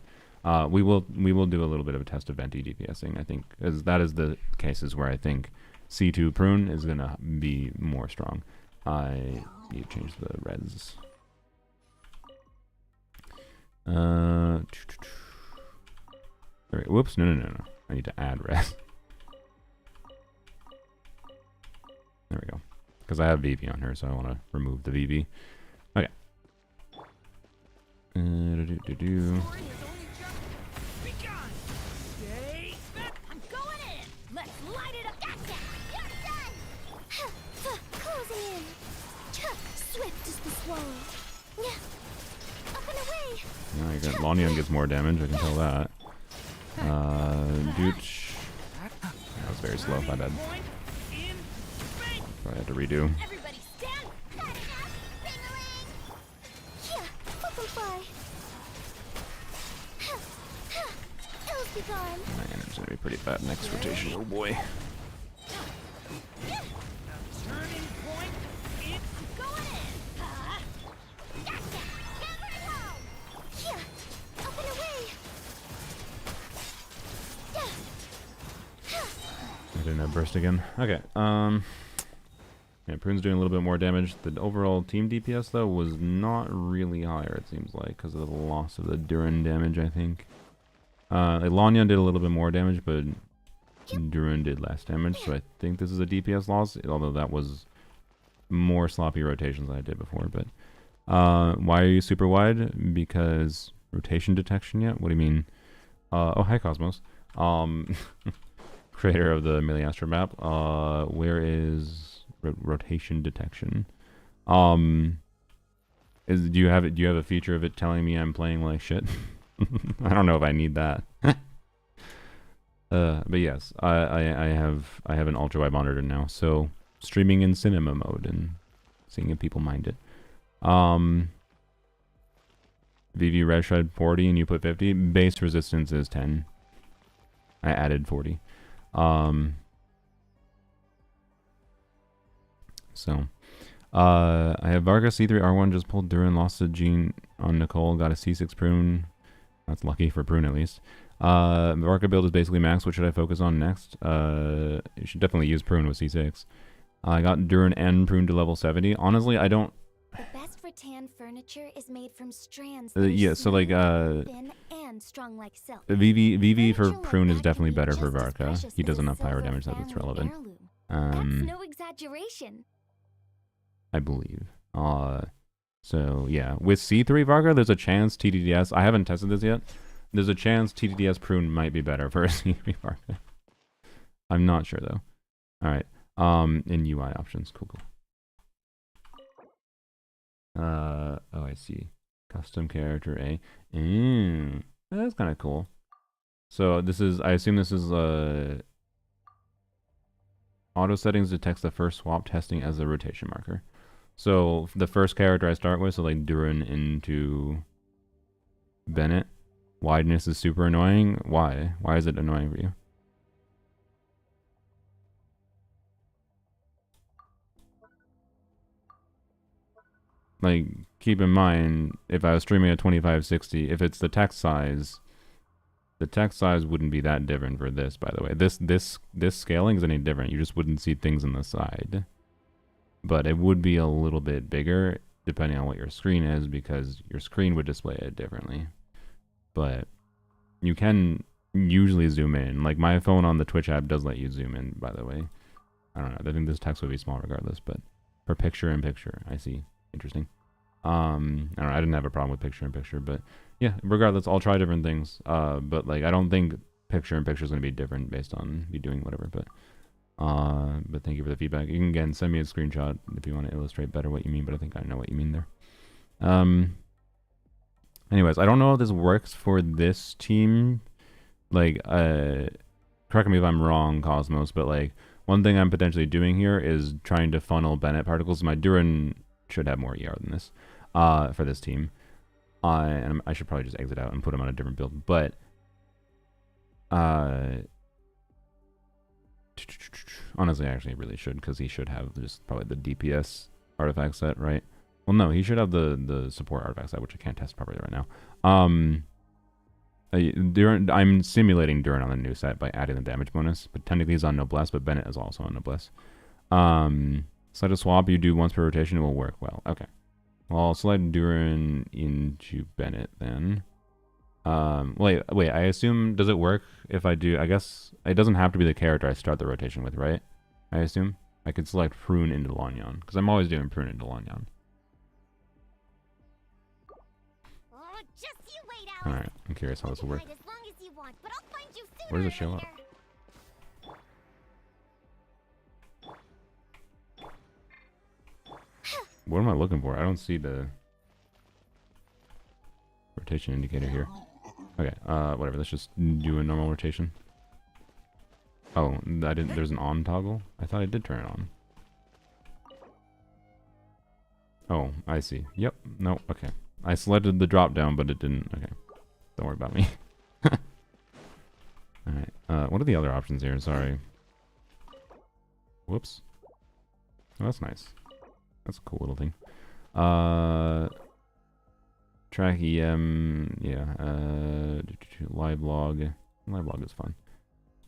We will do a little bit of a test of Venti DPSing, I think, as that is the cases where I think C2 Prune is gonna be more strong. I need to change the res. Whoops, no. I need to add res. There we go. Because I have VV on her, so I want to remove the VV. Okay. Story has only just begun. Stay back. I'm going in. Let's light it up. Gotcha. You're done. Closing in. Swift is the swallow. Up and away. Lanian gets more damage, I can tell that. Dooch. That was very slow, my bad. Point in Venti. Probably had to redo. Everybody stand. Got enough. Bing-a-ling. Yeah. Flip and fly. Ills be gone. Man, it's gonna be pretty bad next rotation. Oh boy. Turning point in Going in. Gotcha. Hammer and low. Yeah. Up and away. I didn't have burst again. Okay. Yeah, Prune's doing a little bit more damage. The overall team DPS though was not really higher. It seems like because of the loss of the Duran damage. I think. Like Lanyan did a little bit more damage, but Duran did less damage. So I think this is a DPS loss. Although that was more sloppy rotations than I did before. But why are you super wide? Because rotation detection yet? What do you mean? Oh, hi Cosmos. Creator of the Miliastra map. Where is rotation detection? Do you have a feature of it telling me I'm playing like shit? I don't know if I need that. But yes, I have an ultra wide monitor now, so streaming in cinema mode and seeing if people mind it. VV red shred 40 and you put 50. Base resistance is 10. I added 40. So, I have Varga C3 R1 just pulled Duran, lost a gene on Nicole, got a C6 Prune. That's lucky for Prune at least. Varga build is basically max. What should I focus on next? You should definitely use Prune with C6. I got Duran and Prune to level 70. Honestly, I don't... The best rattan furniture is made from strands. Yeah, so like, thin and strong like silk. VV for Furniture like Prune is that definitely can be better for just as Varka. precious He as does a enough pyro silver damage that it's family relevant. heirloom. That's Um, no exaggeration. I believe. So yeah, with C3 Varga, there's a chance TDDS. I haven't tested this yet. There's a chance TDDS Prune might be better for a C3 Varga. I'm not sure though. All right. In UI options, cool. Oh, I see. Custom character A. That's kind of cool. So this is, I assume this is auto settings detects the first swap testing as a rotation marker. So the first character I start with, so like Duran into Bennett, wideness is super annoying. Why? Why is it annoying for you? Like, keep in mind, if I was streaming at 2560, if it's the text size wouldn't be that different for this, by the way. This scaling isn't any different. You just wouldn't see things on the side. But it would be a little bit bigger, depending on what your screen is, because your screen would display it differently. But you can usually zoom in. Like, my phone on the Twitch app does let you zoom in, by the way. I don't know. I think this text would be small regardless, but for picture-in-picture, I see. Interesting. I don't know, I didn't have a problem with picture-in-picture, but yeah, regardless, I'll try different things. But like, I don't think picture-in-picture is going to be different based on you doing whatever, but thank you for the feedback. You can, again, send me a screenshot if you want to illustrate better what you mean, but I think I know what you mean there. Anyways, I don't know if this works for this team. Like, correct me if I'm wrong, Cosmos, but like, one thing I'm potentially doing here is trying to funnel Bennett particles. My Duran should have more ER than this for this team. And I should probably just exit out and put him on a different build. But honestly, I actually really should, because he should have just probably the DPS artifact set, right? Well, no, he should have the support artifact set, which I can't test properly right now. I'm simulating Duran on the new set by adding the damage bonus, but technically he's on Noblesse, but Bennett is also on Noblesse. Select a swap you do once per rotation, it will work well. Okay. Well, I'll select Duran into Bennett then. Wait, I assume, does it work if I do, I guess, it doesn't have to be the character I start the rotation with, right? I assume? I could select Prune into Lanyon, because I'm always doing Prune into Lanyon. Oh, just you wait, Alex. Alright, I'm curious how this will work. Hide as long as you want, but I'll find you sooner Where does it or show up? later. What am I looking for? I don't see the rotation indicator here. Okay, whatever. Let's just do a normal rotation. Oh, I didn't. There's an on toggle. I thought I did turn it on. Oh, I see. Yep. No. Okay. I selected the drop down, but it didn't. Okay. Don't worry about me. All right. What are the other options here? Sorry. Whoops. Oh, that's nice. That's a cool little thing. Track EM, yeah. Live log. Live log is fun.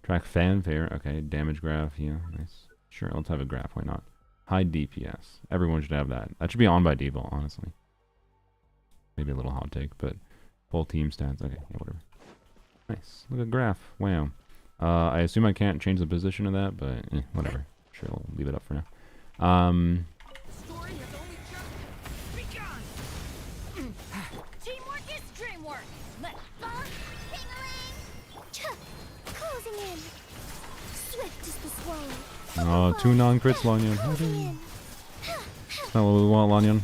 Track fanfare, okay. Damage graph, yeah, nice. Sure, let's have a graph, why not? High DPS. Everyone should have that. That should be on by default, honestly. Maybe a little hot take, but full team stats, okay, yeah, whatever. Nice. Look at graph. Wow. I assume I can't change the position of that, but whatever. Sure, I'll leave it up for now. Story has only just begun. Teamwork is dreamwork. Let's go. Ping-a-ling. Closing in. Swift is the swallow. Oh, 2 non-crits, Lanyon. Closing in. That's not what we want, Lanyon.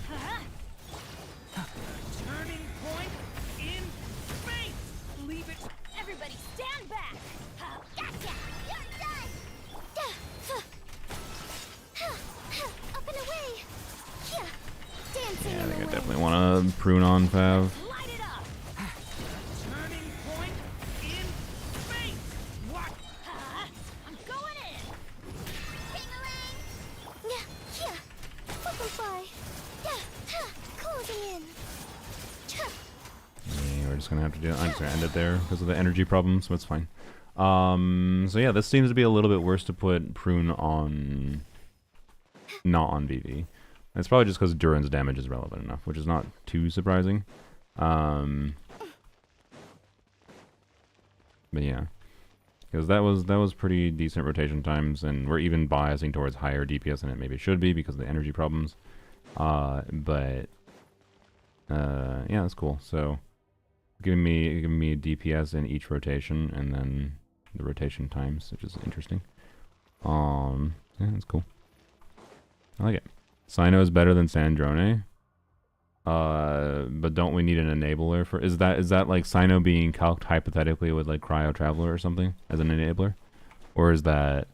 Turning point in space. Leave it. Everybody stand back. Gotcha. You're done. Up and away. Dancing Yeah, I in think I the definitely wind. want to prune on Fav. Light it up. Turning point in space. What? I'm going in. Ping-a-ling. Yeah. Butterfly. Closing in. Yeah, we're just gonna have to do it. I'm just gonna end it there because of the energy problem, so it's fine. So yeah, this seems to be a little bit worse to put Prune on, not on VV. It's probably just because Duran's damage is relevant enough, which is not too surprising. But yeah, because that was pretty decent rotation times, and we're even biasing towards higher DPS than it maybe should be because of the energy problems. But yeah, that's cool. So giving me a DPS in each rotation, and then the rotation times, which is interesting. Yeah, that's cool. I like it. Sino is better than Sandrone. But don't we need an enabler for? Is that like Sino being calced hypothetically with like Cryo Traveler or something as an enabler, or is that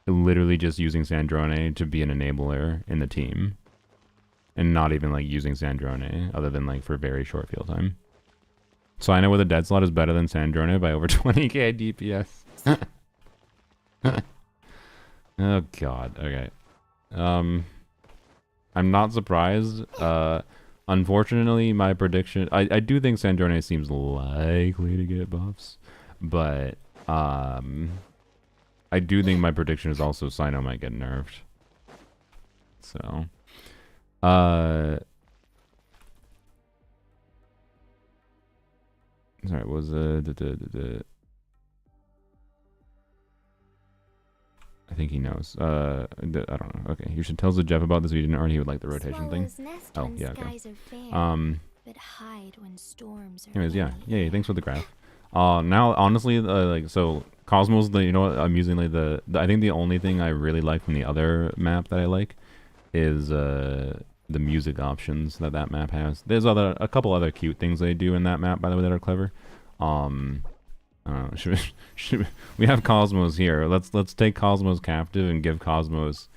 literally just using Sandrone to be an enabler in the team, and not even like using Sandrone other than like for very short field time? Sino with a dead slot is better than Sandrone by over 20k DPS. Oh god. Okay. I'm not surprised. Unfortunately, my prediction... I do think Sandrone seems likely to get buffs. But, I do think my prediction is also Sino might get nerfed. So... Sorry, what was I think he knows. I don't know. Okay, you should tell Jeff about this if you didn't already. He would like the rotation thing. Oh, yeah, okay. But hide when storms are Anyways, yeah. Yay, thanks for the graph. Now, honestly, like, so, Cosmos, you know what, amusingly, I think the only thing I really like from the other map that I like is, the music options that map has. There's a couple other cute things they do in that map, by the way, that are clever. We have Cosmos here. Let's take Cosmos captive and give Cosmos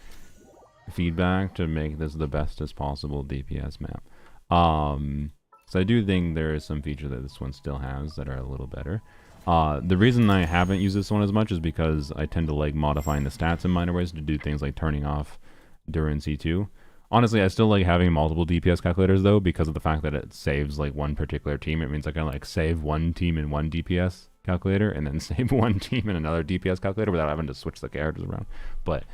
feedback to make this the best as possible DPS map. So I do think there is some feature that this one still has that are a little better. The reason I haven't used this one as much is because I tend to like modifying the stats in minor ways to do things like turning off during C2. Honestly, I still like having multiple DPS calculators though, because of the fact that it saves like one particular team. It means I can like save one team in one DPS calculator and then save one team in another DPS calculator without having to switch the characters around. But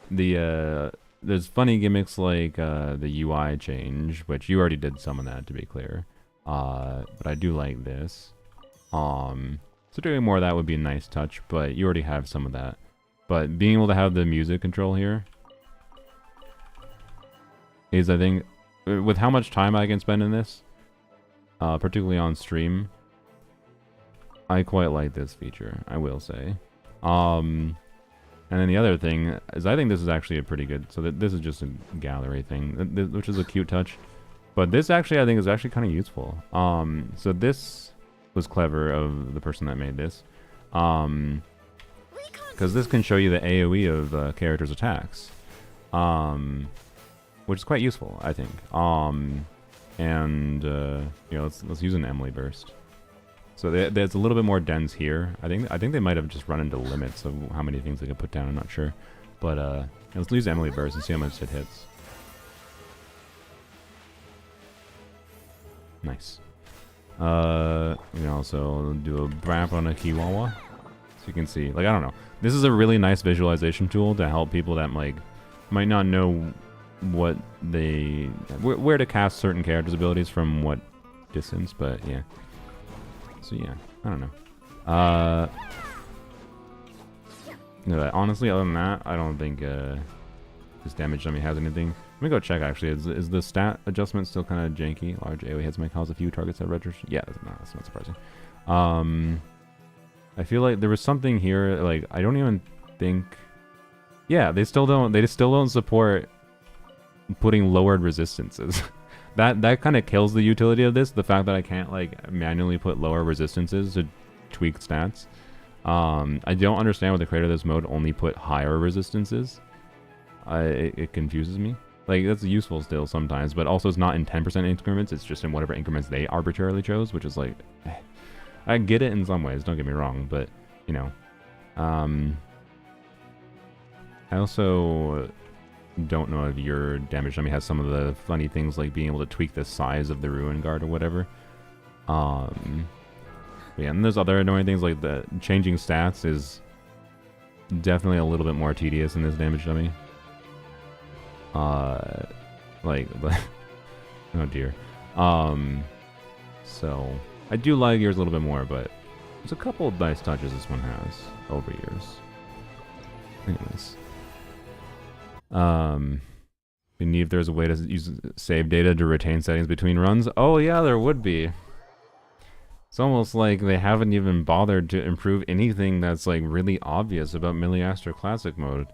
there's funny gimmicks like the UI change, which you already did some of that to be clear. But I do like this. So doing more of that would be a nice touch, but you already have some of that. But being able to have the music control here is, I think, with how much time I can spend in this, particularly on stream, I quite like this feature, I will say. And then the other thing is, I think this is actually a pretty good, so this is just a gallery thing, which is a cute touch. But this actually, I think, is actually kind of useful. So this was clever of the person that made this. Because this can show you the AoE of characters' attacks. Which is quite useful, I think. And you know, let's use an Emily burst. So there's a little bit more dense here. I think they might have just run into limits of how many things they could put down. I'm not sure, but let's use Emily burst and see how much it hits. Nice. We can also do a brap on a Kiwawa, so you can see. Like, I don't know. This is a really nice visualization tool to help people that like might not know what where to cast certain characters' abilities from what distance, but yeah. So yeah, I don't know. No, honestly, other than that, I don't think this damage dummy has anything. Let me go check actually. Is the stat adjustment still kind of janky? Large AoE hits may cause a few targets that register. Yeah, that's not surprising. I feel like there was something here. Like, I don't even think. Yeah, they still don't support putting lowered resistances. that kind of kills the utility of this. The fact that I can't like manually put lower resistances to tweak stats. I don't understand why the creator of this mode only put higher resistances. It confuses me. Like, that's useful still sometimes, but also it's not in 10% increments, it's just in whatever increments they arbitrarily chose, which is like, I get it in some ways, don't get me wrong, but, you know. I also don't know if your damage dummy has some of the funny things, like being able to tweak the size of the Ruin Guard or whatever. Yeah, and there's other annoying things, like the changing stats is definitely a little bit more tedious in this damage dummy. Like, oh dear. So I do like yours a little bit more, but there's a couple of nice touches this one has over yours. Anyways, need if there's a way to use save data to retain settings between runs. Oh yeah, there would be. It's almost like they haven't even bothered to improve anything that's like really obvious about Milliaster Classic mode.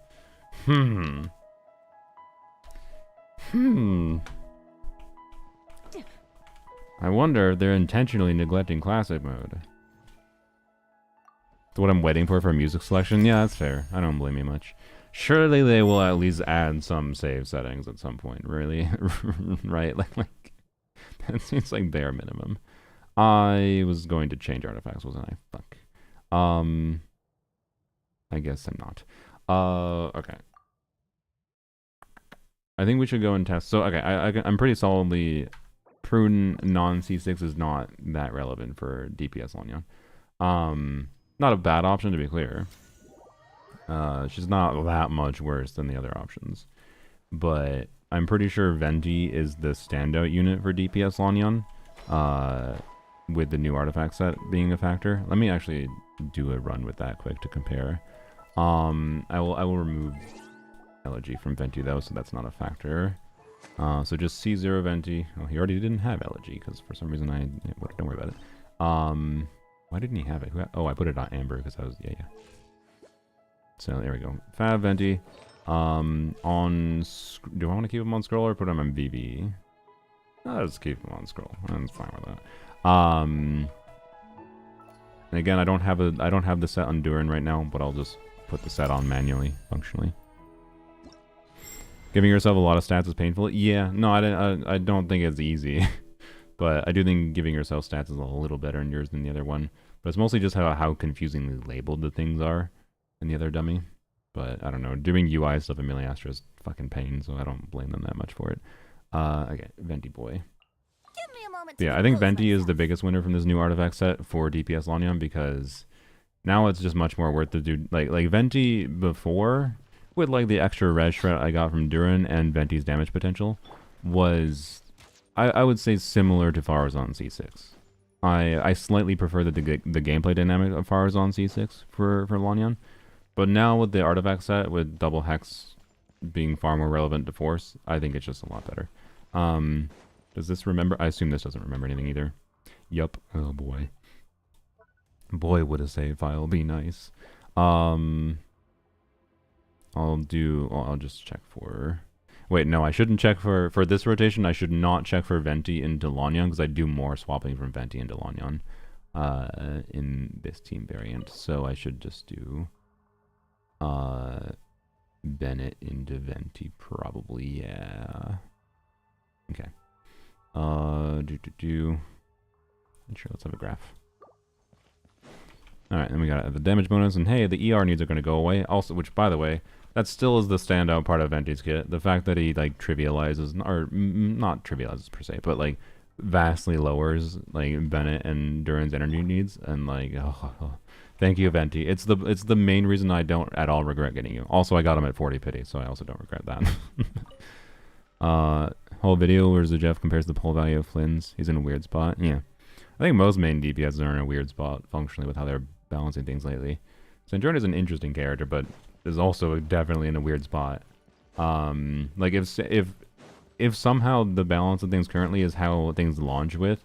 I wonder if they're intentionally neglecting Classic mode. That's what I'm waiting for music selection. Yeah, that's fair. I don't blame you much. Surely they will at least add some save settings at some point, really? Right? Like that seems like bare minimum. I was going to change artifacts, wasn't I? Fuck. I guess I'm not. Okay. I think we should go and test. So, okay, I'm pretty solidly Prune non-C6 is not that relevant for DPS Lanyon. Not a bad option, to be clear. She's not that much worse than the other options. But I'm pretty sure Venti is the standout unit for DPS Lanyon, with the new artifact set being a factor. Let me actually do a run with that quick to compare. I will remove Elegy from Venti though, so that's not a factor. So just C0 Venti. Oh, he already didn't have Elegy because for some reason don't worry about it. Why didn't he have it? Oh, I put it on Amber because I was yeah. So there we go. Fab Venti. Do I want to keep him on scroll or put him on VV? I'll just keep him on scroll. I'm fine with that. And again, I don't have the set on Durin right now, but I'll just put the set on manually, functionally. Giving yourself a lot of stats is painful. Yeah, no, I don't think it's easy. But I do think giving yourself stats is a little better in yours than the other one. But it's mostly just how confusingly labeled the things are in the other dummy. But I don't know, doing UI stuff in Melee Astra is fucking pain, so I don't blame them that much for it. Okay, Venti boy. Give me a moment Yeah, to I think compose Venti is myself. the biggest winner from this new artifact set for DPS Lanyon, because now it's just much more worth to do. Like Venti before, with like the extra res shred I got from Durin and Venti's damage potential, was, I would say, similar to Farazan C6. I slightly prefer the gameplay dynamic of Farazan C6 for Lanyon. But now with the artifact set, with double hex being far more relevant to force, I think it's just a lot better. Does this remember? I assume this doesn't remember anything either. Yup. Oh boy. Boy, would a save file be nice. I'll just check for... Wait, no, I shouldn't check for this rotation. I should not check for Venti into Lanyon, because I do more swapping from Venti into Lanyon in this team variant. So I should just do Bennett into Venti, probably. Yeah. Okay. Sure, let's have a graph. Alright, then we got the damage bonus, and hey, the ER needs are going to go away. Also, which, by the way, that still is the standout part of Venti's kit. The fact that he, like, trivializes, or not trivializes per se, but, like, vastly lowers, like, Bennett and Durin's energy needs, and, like, thank you, Venti. It's the main reason I don't at all regret getting you. Also, I got him at 40 pity, so I also don't regret that. Whole video where Jeff compares the pull value of Flynn's. He's in a weird spot. Yeah. I think most main DPS are in a weird spot, functionally, with how they're balancing things lately. Sandron is an interesting character, but is also definitely in a weird spot. Like, if somehow the balance of things currently is how things launch with,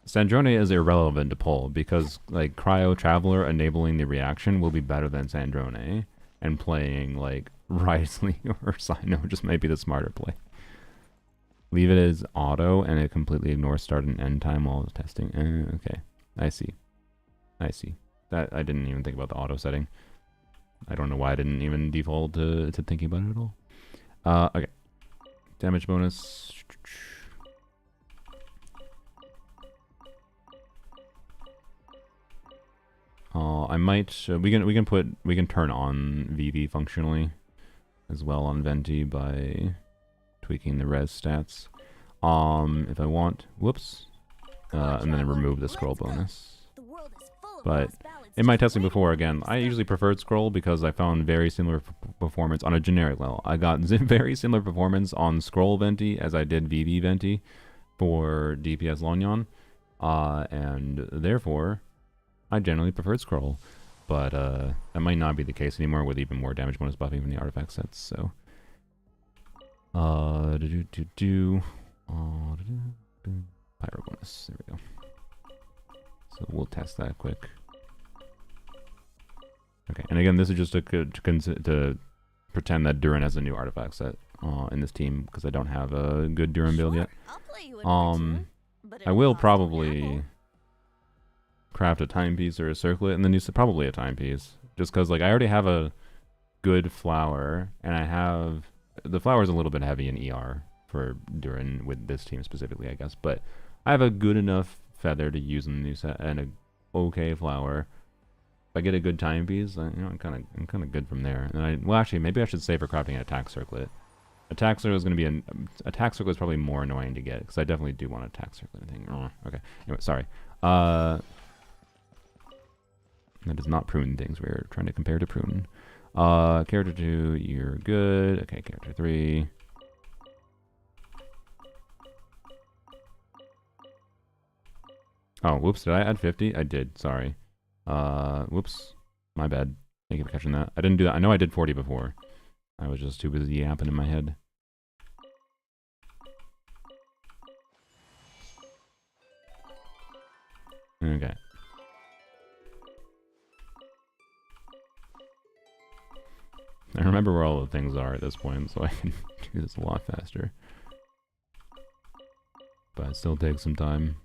Sandrone is irrelevant to pull, because, like, Cryo Traveler enabling the reaction will be better than Sandrone, and playing, like, Risley or Sino just might be the smarter play. Leave it as auto, and it completely ignores start and end time while testing. Okay, I see. That I didn't even think about the auto setting. I don't know why I didn't even default to thinking about it at all. Okay. Damage bonus. I might. We can turn on VV functionally as well on Venti by tweaking the res stats. If I want, whoops, and then remove the scroll bonus. But in my testing before, again, I usually preferred scroll because I found very similar performance on a generic level. I got very similar performance on scroll Venti as I did VV Venti for DPS Lanyon, and therefore I generally preferred scroll. But that might not be the case anymore with even more damage bonus buffing from the artifact sets. So. Pyro bonus. There we go. So we'll test that quick. Okay, and again, this is just to pretend that Durin has a new artifact set in this team, because I don't have a good Durin build yet. I will probably craft a timepiece or a circlet, and then use probably a timepiece, just because, like, I already have a good flower, and I have. The flower is a little bit heavy in ER for Durin with this team specifically, I guess. But I have a good enough feather to use in the new set and a okay flower. If I get a good timepiece, I'm kind of good from there. And well, actually, maybe I should save for crafting an attack circlet. Attack circlet is going to be attack circlet is probably more annoying to get, because I definitely do want an attack circlet. I think. Okay. Anyway, sorry. That is not prune things. We're trying to compare to prune. Character 2, you're good. Okay, character 3. Oh, whoops, did I add 50? I did, sorry. Whoops. My bad. Thank you for catching that. I didn't do that. I know I did 40 before. I was just too busy yapping in my head. Okay. I remember where all the things are at this point, so I can do this a lot faster. But it still takes some time.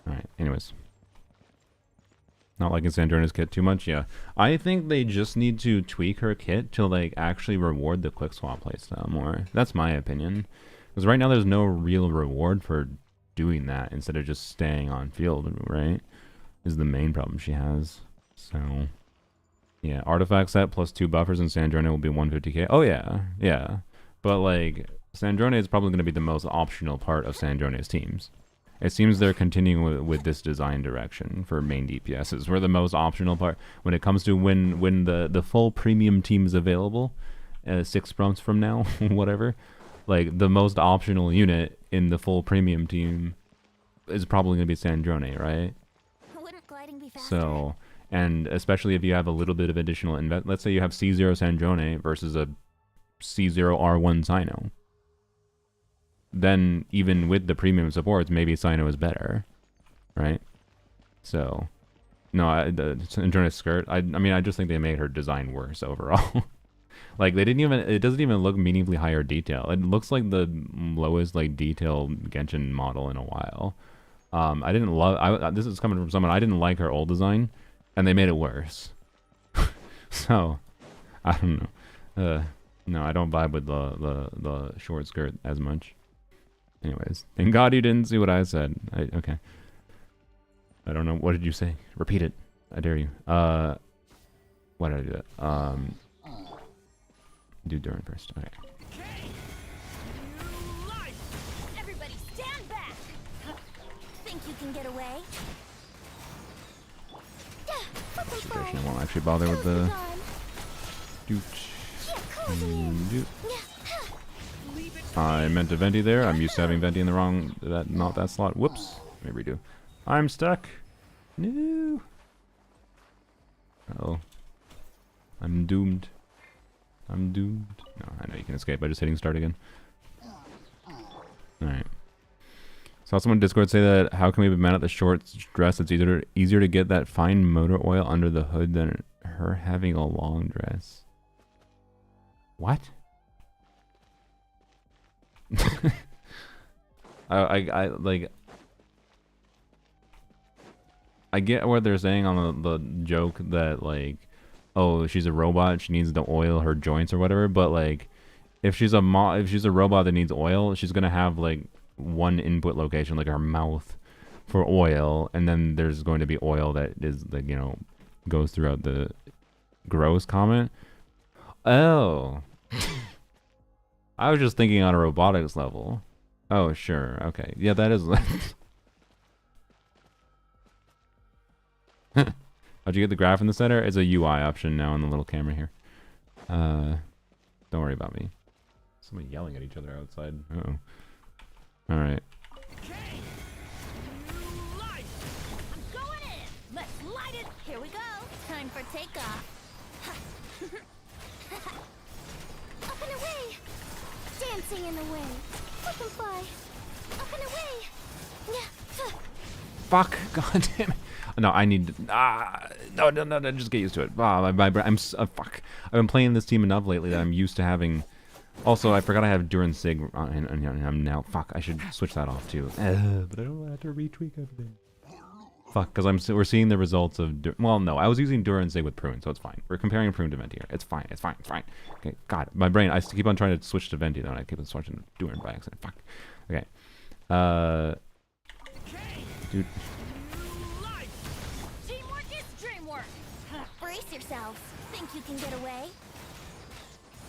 Alright, anyways. Not liking Sandrona's kit too much, yeah. I think they just need to tweak her kit to like actually reward the quick swap playstyle more. That's my opinion. Because right now there's no real reward for doing that instead of just staying on field, right? Is the main problem she has. So, yeah, artifact set plus 2 buffers and Sandrona will be 150k. Oh yeah, yeah. But like, Sandrona is probably going to be the most optional part of Sandrona's teams. It seems they're continuing with this design direction for main DPSs. We're the most optional part when it comes to when the full premium team is available, 6 months from now, whatever. Like the most optional unit in the full premium team is probably going to be Sandrone, right? Wouldn't gliding be faster? So, and especially if you have a little bit of additional invest. Let's say you have C0 Sandrone versus a C0 R1 Sino. Then even with the premium supports, maybe Sino is better, right? So, no, the Sandrone skirt. I mean, I just think they made her design worse overall. Like they didn't even. It doesn't even look meaningfully higher detail. It looks like the lowest like detail Genshin model in a while. I didn't love. This is coming from someone I didn't like her old design, and they made it worse. So, I don't know. No, I don't vibe with the short skirt as much. Anyways, thank God you didn't see what I said. Okay. I don't know. What did you say? Repeat it. I dare you. Why did I do that? Do Durin first. Okay. Everybody stand back! Think you can get away? I won't actually bother with the doot. Doot. I meant to Venti there. I'm used to having Venti in the wrong, not that slot. Whoops. Maybe redo. I'm stuck. No. Uh oh. I'm doomed. I'm doomed. No, I know you can escape by just hitting start again. Alright. Saw someone in Discord say that how can we be mad at the short dress? It's easier to get that fine motor oil under the hood than her having a long dress. What? I like I get what they're saying on the joke that like, oh, she's a robot, she needs to oil her joints or whatever, but like if she's a robot that needs oil, she's gonna have like one input location, like her mouth, for oil, and then there's going to be oil that is like, you know, goes throughout the gross comment. Oh. I was just thinking on a robotics level. Oh, sure. Okay. Yeah, that is... How'd you get the graph in the center? It's a UI option now in the little camera here. Don't worry about me. Somebody yelling at each other outside. Uh-oh. Alright. I'm going in! Let's light it! Here we go! Time for takeoff! Up and away! Dancing in the wind! Up and fly! Up and away! Fuck! God damn it! No, I need to... No, just get used to it. Fuck. I've been playing this team enough lately that I'm used to having... Also, I forgot I have Durin Sig and I'm now... Fuck, I should switch that off too. But I don't have to retweak everything. Fuck, because we're seeing the results of... Well, no, I was using Durin Sig with Prune, so it's fine. We're comparing Prune to Venti here. It's fine. Okay, God, my brain... I keep on trying to switch to Venti, though, and I keep on switching to Durin by accident. Fuck. Okay. Dude... Teamwork is dreamwork! Brace yourselves. Think you can get away?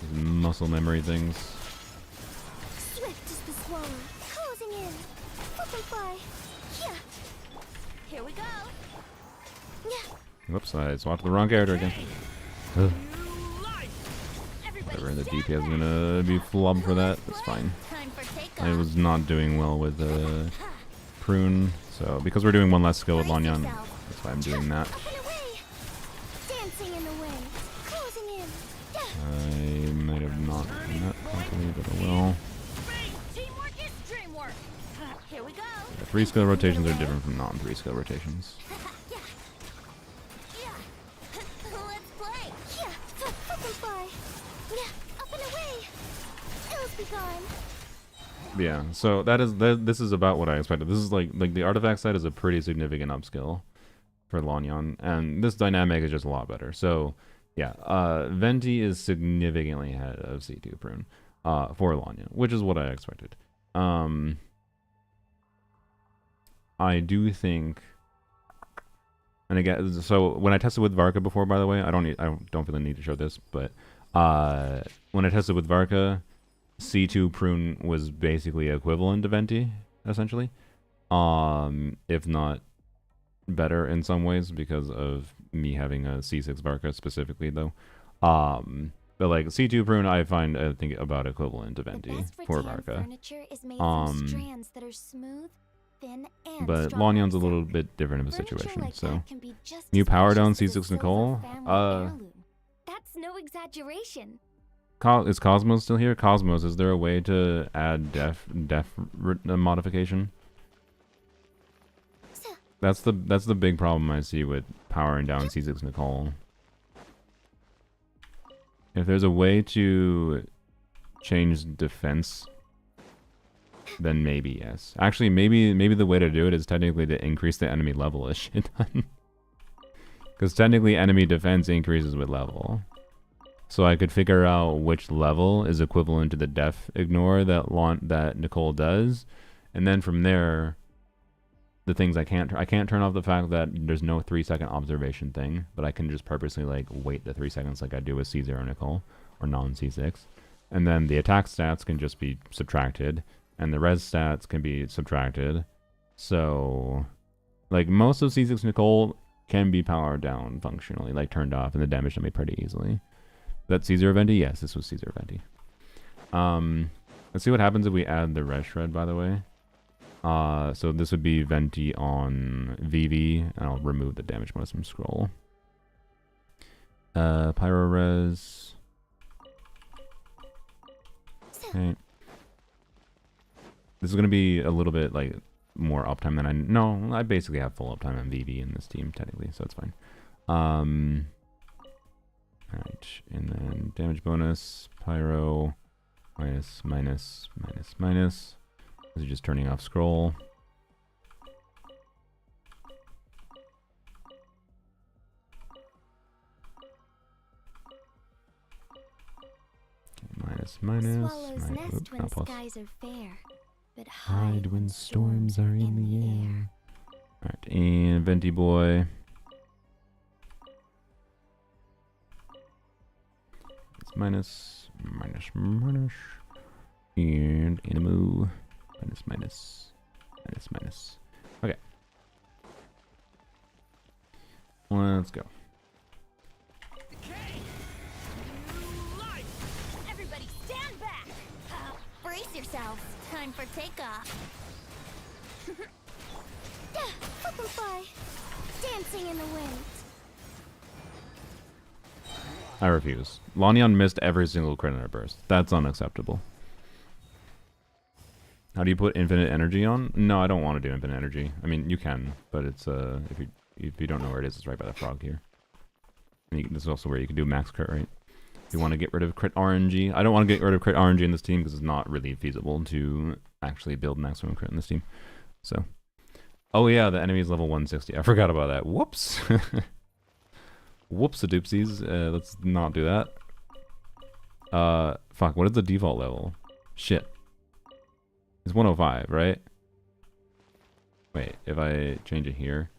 These muscle memory things. Swift is the swallow, closing in. Up and fly. Yeah. Here we go. Yeah. Whoops, I swapped the wrong character again. Ugh. Whatever, the DP is gonna be flubbed for that. That's fine. I was not doing well with Prune, so because we're doing one less skill with Lanyan, that's why I'm doing that. I might have not done that properly, but I will. Yeah, 3 skill rotations are different from non-3 skill rotations. Yeah, so this is about what I expected. This is like the artifact side is a pretty significant upskill. for Lanyon, and this dynamic is just a lot better. So, yeah, Venti is significantly ahead of C2 Prune for Lanyon, which is what I expected. I do think, and again, so when I tested with Varca before, by the way, I don't really need to show this, but when I tested with Varca, C2 Prune was basically equivalent to Venti, essentially, if not better in some ways because of me having a C6 Varca specifically, though. But like C2 Prune, I think about equivalent to Venti for Varca. Furniture is made from strands that are smooth, thin, and but strong Lanyon's a in little sound. bit different of a Furniture situation. like So that can be just you as power down precious as a C6 Nicole. silver family heirloom. That's no exaggeration. Is Cosmos still here? Cosmos, is there a way to add def modification? That's the big problem I see with powering down C6 Nicole. If there's a way to change defense, then maybe yes. Actually, maybe the way to do it is technically to increase the enemy level a shit ton. Because technically enemy defense increases with level. So I could figure out which level is equivalent to the def ignore that Nicole does, and then from there, the things I can't turn off the fact that there's no 3-second observation thing, but I can just purposely like wait the 3 seconds like I do with C0 Nicole or non C6, and then the attack stats can just be subtracted, and the res stats can be subtracted. So, like most of C6 Nicole can be powered down functionally, like turned off, and the damage can be pretty easily. That C0 Venti? Yes, this was C0 Venti. Let's see what happens if we add the res shred, by the way. So this would be Venti on VV, and I'll remove the damage bonus from scroll. Pyro res. Okay. This is going to be a little bit like more uptime than I basically have full uptime on VV in this team technically, so it's fine. Alright, and then damage bonus, pyro, minus. This is just turning off scroll. Okay, minus. Swallows nest when skies are fair, but hide when storms are in the air. Alright, and Venti boy. It's minus. And Animu. Minus. Okay. Let's go. Everybody stand back! Brace yourselves. Time for takeoff. Butterfly, dancing in the wind. I refuse. Lanyon missed every single crit in her burst. That's unacceptable. How do you put infinite energy on? No, I don't want to do infinite energy. I mean, you can, but it's if you don't know where it is, it's right by the frog here. And this is also where you can do max crit, right? If you want to get rid of crit RNG, I don't want to get rid of crit RNG in this team because it's not really feasible to actually build maximum crit in this team. So, oh yeah, the enemy is level 160. I forgot about that. Whoops. Whoops-a-doopsies. Let's not do that. Fuck. What is the default level? Shit. It's 105, right? Wait, if I change it here.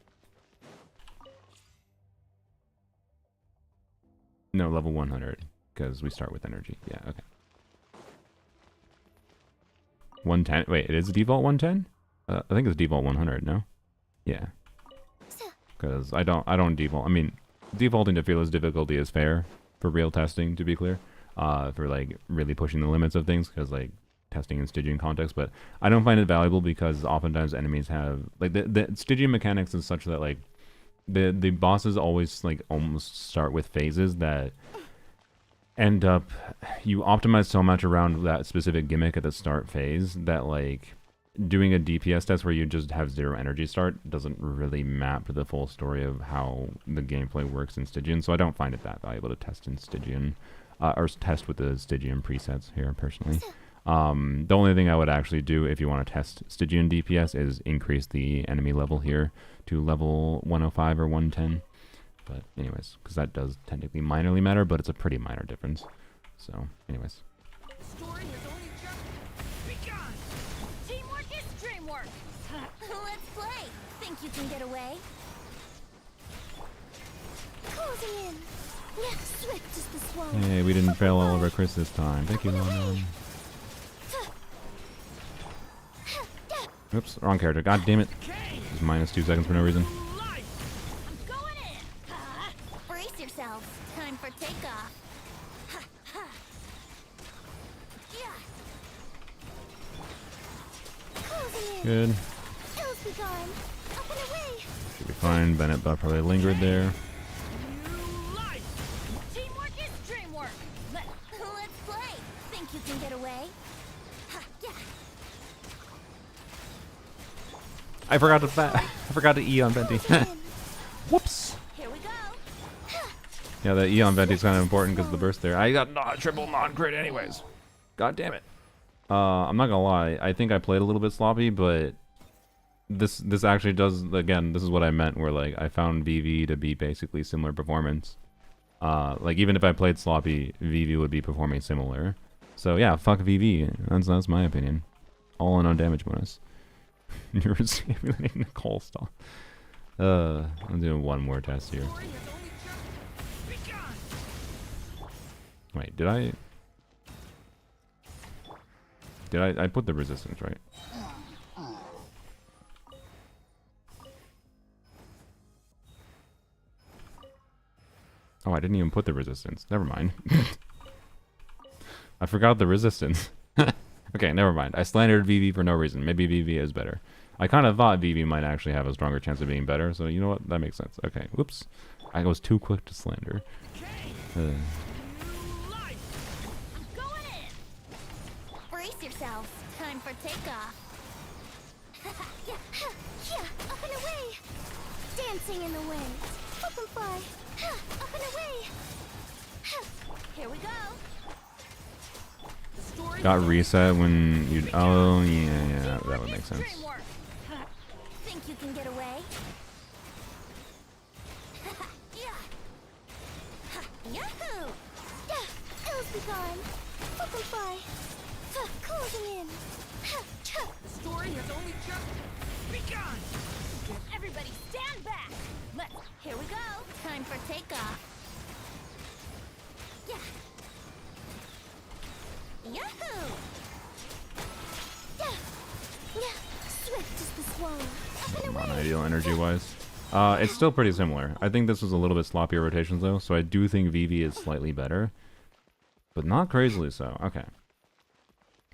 No, level 100, because we start with energy. Yeah, okay. 110. Wait, it is default 110? I think it's default 100, no? Yeah. Because I don't default. I mean, defaulting to fearless difficulty is fair for real testing, to be clear. For like really pushing the limits of things, because like testing in Stygian context, but I don't find it valuable because oftentimes enemies have like the Stygian mechanics is such that like the bosses always like almost start with phases that end up, you optimize so much around that specific gimmick at the start phase that like doing a DPS test where you just have 0 energy start doesn't really map to the full story of how the gameplay works in Stygian, so I don't find it that valuable to test in Stygian or test with the Stygian presets here personally. The only thing I would actually do if you want to test Stygian DPS is increase the enemy level here to level 105 or 110. But anyways, because that does technically minorly matter, but it's a pretty minor difference. So anyways. Story has only just begun. Teamwork is dreamwork. Let's play. Think you can get away? Closing in. Yeah, swift as the swallow. Hey, we didn't fail all over Chris this time. Thank you, London. Oops, wrong character. God damn it. Just minus 2 seconds for no reason. Life. I'm going in. Brace yourselves. Time for takeoff. Yeah. Closing in. Good. Ills be gone. Up and away. Should be fine. Bennett buff probably lingered there. New life. Teamwork is dreamwork. Let's play. Think you can get away? Yeah. I forgot to I forgot to E on Venti. Whoops. Here we go. Yeah, that E on Venti is kind of important because of the burst there. I got triple non-crit anyways. God damn it. I'm not gonna lie. I think I played a little bit sloppy, but this actually does, again, this is what I meant, where like I found VV to be basically similar performance. Like even if I played sloppy, VV would be performing similar. So yeah, fuck VV. That's my opinion. All in on damage bonus. You're simulating Nicole stall. I'm doing one more test here. Story has only just begun. Wait, I put the resistance, right? Oh, I didn't even put the resistance. Never mind. I forgot the resistance. Okay, never mind. I slandered VV for no reason. Maybe VV is better. I kind of thought VV might actually have a stronger chance of being better, so you know what? That makes sense. Okay, whoops. I was too quick to slander. New life. I'm going in. Brace yourselves. Time for takeoff. Yeah, up and away. Dancing in the wind. Up and fly. Up and away. Here we go. Story Got reset when you... Oh, yeah, that would make sense. Dreamwork. Think you can get away? Yeah. Yahoo! Yeah, ills be gone. Up and fly. Closing in. The story has only just begun. Everybody stand back. Here we go. Time for takeoff. Yeah. Yahoo! Yeah. Swift as the swallow. Up and away. Non-ideal energy-wise. It's still pretty similar. I think this was a little bit sloppier rotations, though, so I do think VV is slightly better. But not crazily so. Okay.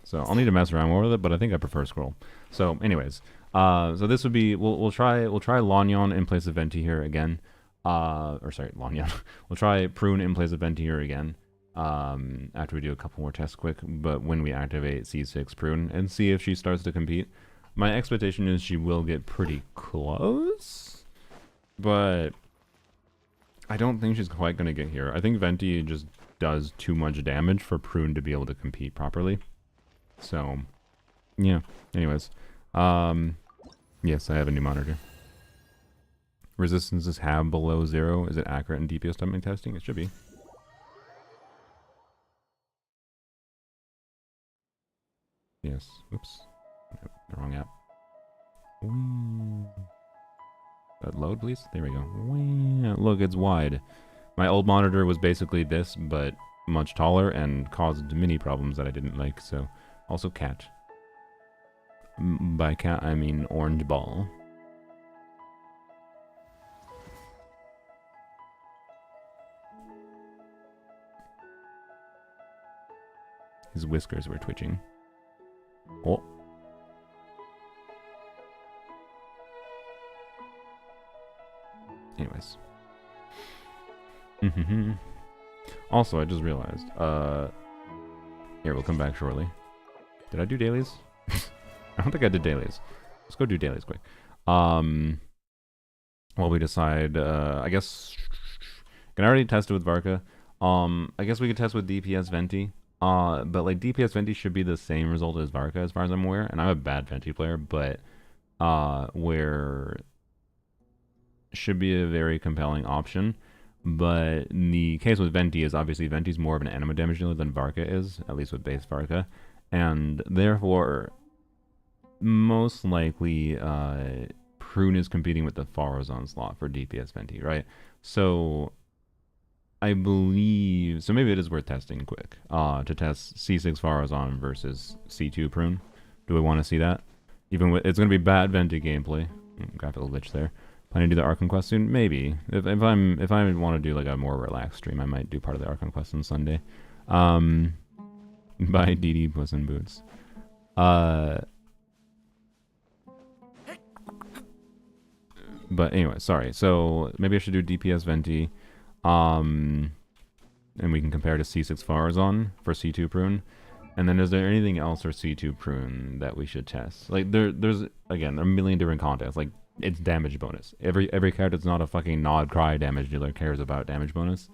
So I'll need to mess around more with it, but I think I prefer scroll. So anyways, so this would be, we'll try Lanyon in place of Venti here again. Or sorry, Lanyon. We'll try Prune in place of Venti here again. After we do a couple more tests quick, but when we activate C6 Prune and see if she starts to compete. My expectation is she will get pretty close, but I don't think she's quite going to get here. I think Venti just does too much damage for Prune to be able to compete properly. So, yeah. Anyways, yes, I have a new monitor. Resistances have below 0. Is it accurate in DPS timing testing? It should be. Yes. Oops. Nope, the wrong app. Load, please. There we go. Look, it's wide. My old monitor was basically this, but much taller and caused many problems that I didn't like. So, also cat. By cat, I mean orange ball. His whiskers were twitching. Oh. Anyways. Also, I just realized, here, we'll come back shortly. Did I do dailies? I don't think I did dailies. Let's go do dailies quick. While we decide, I guess, can I already test it with Varca? I guess we could test with DPS Venti. But like DPS Venti should be the same result as Varca as far as I'm aware, and I'm a bad Venti player, but where should be a very compelling option. But the case with Venti is obviously Venti's more of an anima damage dealer than Varca is, at least with base Varca, and therefore most likely Prune is competing with the Farazan slot for DPS Venti, right? So I believe, so maybe it is worth testing quick to test C6 Farazan versus C2 Prune. Do we want to see that? Even with, it's going to be bad Venti gameplay. Graphical glitch there. Planning to do the Archon Quest soon? Maybe. If I want to do like a more relaxed stream, I might do part of the Archon Quest on Sunday. By DD Puss in Boots. But anyway, sorry. So maybe I should do DPS Venti. And we can compare to C6 Farazan for C2 Prune. And then is there anything else for C2 Prune that we should test? Like there's again, there are a million different contests. Like it's damage bonus. Every character that's not a fucking Nod Cry damage dealer cares about damage bonus.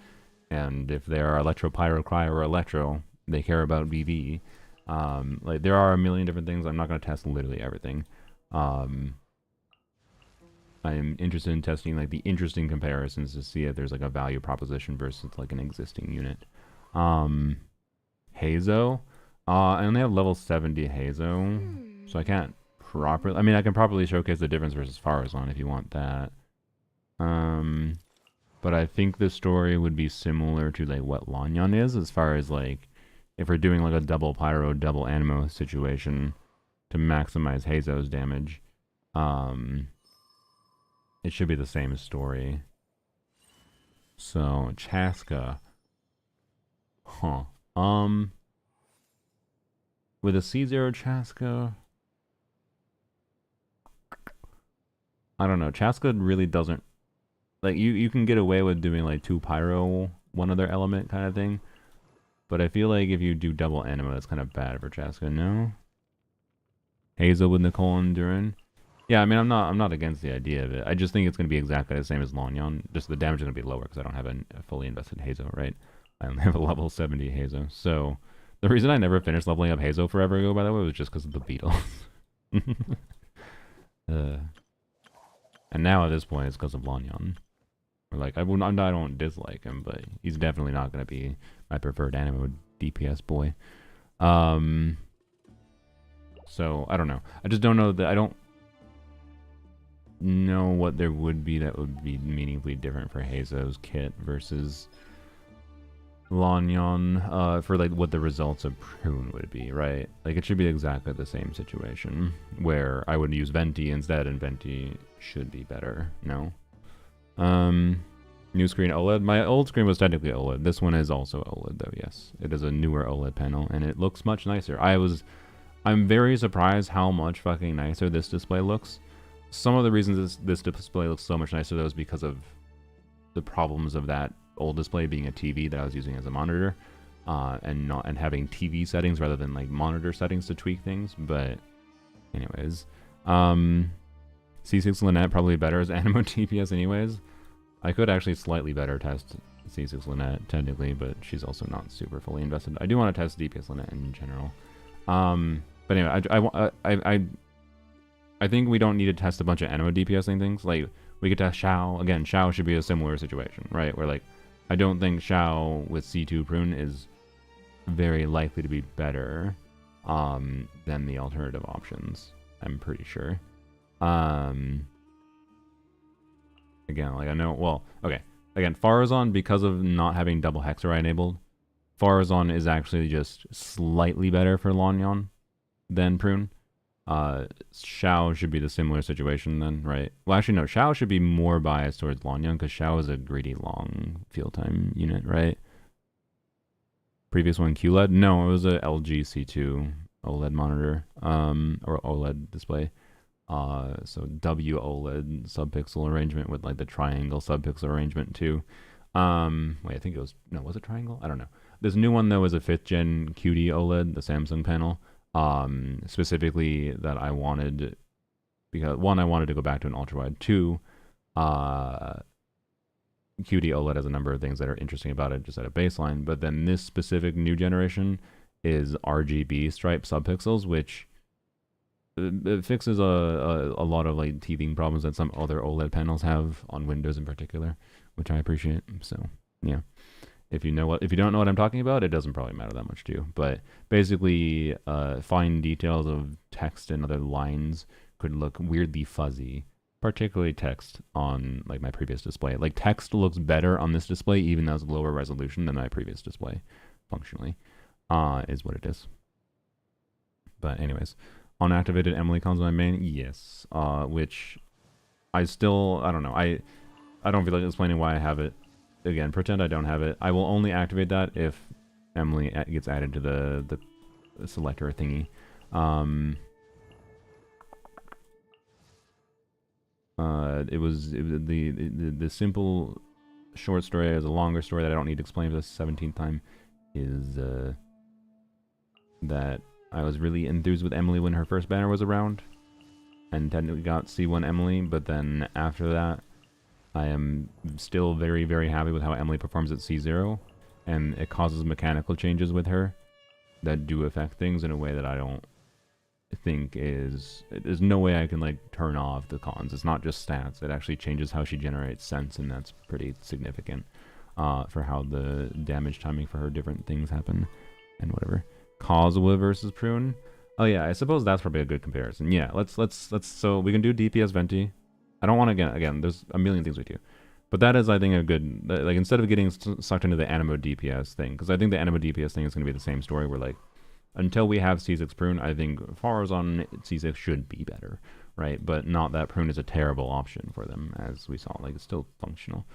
And if they are Electro, Pyro, Cry, or Electro, they care about VV. Like there are a million different things. I'm not going to test literally everything. I'm interested in testing like the interesting comparisons to see if there's like a value proposition versus like an existing unit. Hazo. I only have level 70 Hazo, so I can't properly... I mean, I can properly showcase the difference versus Farazan if you want that. But I think the story would be similar to like what Lanyan is, as far as like if we're doing like a double Pyro, double Animo situation to maximize Hazo's damage. It should be the same story. So, Chaska. Huh. With a C0 Chaska... I don't know. Chaska really doesn't... Like, you can get away with doing, like, 2 Pyro, one other element kind of thing. But I feel like if you do double Anima, it's kind of bad for Chaska, no? Hazel with Nicole and Durin. Yeah, I mean, I'm not against the idea of it. I just think it's going to be exactly the same as Lanyan. Just the damage is going to be lower because I don't have a fully invested Hazo, right? I only have a level 70 Hazo. So, the reason I never finished leveling up Hazo forever ago, by the way, was just because of the Beatles. And now at this point, it's because of Lanyan. Or like, I don't dislike him, but he's definitely not going to be my preferred anime DPS boy. So, I don't know. I just don't know that I don't know what there would be that would be meaningfully different for Hazo's kit versus Lanyan, for like what the results of Prune would be, right? Like it should be exactly the same situation where I would use Venti instead and Venti should be better. No. New screen OLED. My old screen was technically OLED. This one is also OLED though, yes. It is a newer OLED panel and it looks much nicer. I'm very surprised how much fucking nicer this display looks. Some of the reasons this display looks so much nicer though is because of the problems of that old display being a TV that I was using as a monitor, and having TV settings rather than like monitor settings to tweak things. But anyways, C6 Lynette probably better as Animo TPS anyways. I could actually slightly better test C6 Lynette technically, but she's also not super fully invested. I do want to test DPS Lynette in general. But anyway, I think we don't need to test a bunch of Animo DPSing things. Like, we could test Xiao. Again, Xiao should be a similar situation, right? Where, like, I don't think Xiao with C2 Prune is very likely to be better than the alternative options. I'm pretty sure. Again, like, I know... Well, okay. Again, Farazan, because of not having double Hexari enabled, Farazan is actually just slightly better for Lanyan than Prune. Xiao should be the similar situation then, right? Well, actually, no. Xiao should be more biased towards Lanyan because Xiao is a greedy long field time unit, right? Previous one, QLED? No, it was a LG C2 OLED monitor, or OLED display. So W OLED subpixel arrangement with like the triangle subpixel arrangement too. Wait, I think it was, no, was it triangle? I don't know. This new one though is a 5th gen QD OLED, the Samsung panel. Specifically that I wanted, because one, I wanted to go back to an ultrawide. Two, QD OLED has a number of things that are interesting about it just at a baseline, but then this specific new generation is RGB stripe subpixels, which it fixes a lot of like teething problems that some other OLED panels have on Windows in particular, which I appreciate. So yeah, if you don't know what I'm talking about, it doesn't probably matter that much to you. But basically, fine details of text and other lines could look weirdly fuzzy, particularly text on like my previous display. Like text looks better on this display, even though it's lower resolution than my previous display, functionally, is what it is. But anyways. Unactivated Emily cons my main, yes. Which I don't know. I don't feel like explaining why I have it. Again, pretend I don't have it. I will only activate that if Emily gets added to the selector thingy. It was the simple short story as a longer story that I don't need to explain for the 17th time is that I was really enthused with Emily when her first banner was around, and technically got C1 Emily, but then after that, I am still very, very happy with how Emily performs at C0, and it causes mechanical changes with her that do affect things in a way that I don't think there's no way I can like turn off the cons. It's not just stats, it actually changes how she generates sense, and that's pretty significant for how the damage timing for her different things happen, and whatever. Kazuha versus Prune. Oh yeah, I suppose that's probably a good comparison. Yeah, let's so we can do DPS Venti. I don't want to again. There's a million things we do, but that is I think a good like instead of getting sucked into the Animo DPS thing, because I think the Animo DPS thing is going to be the same story where like until we have C6 Prune, I think Farazon C6 should be better, right? But not that Prune is a terrible option for them, as we saw. Like it's still functional,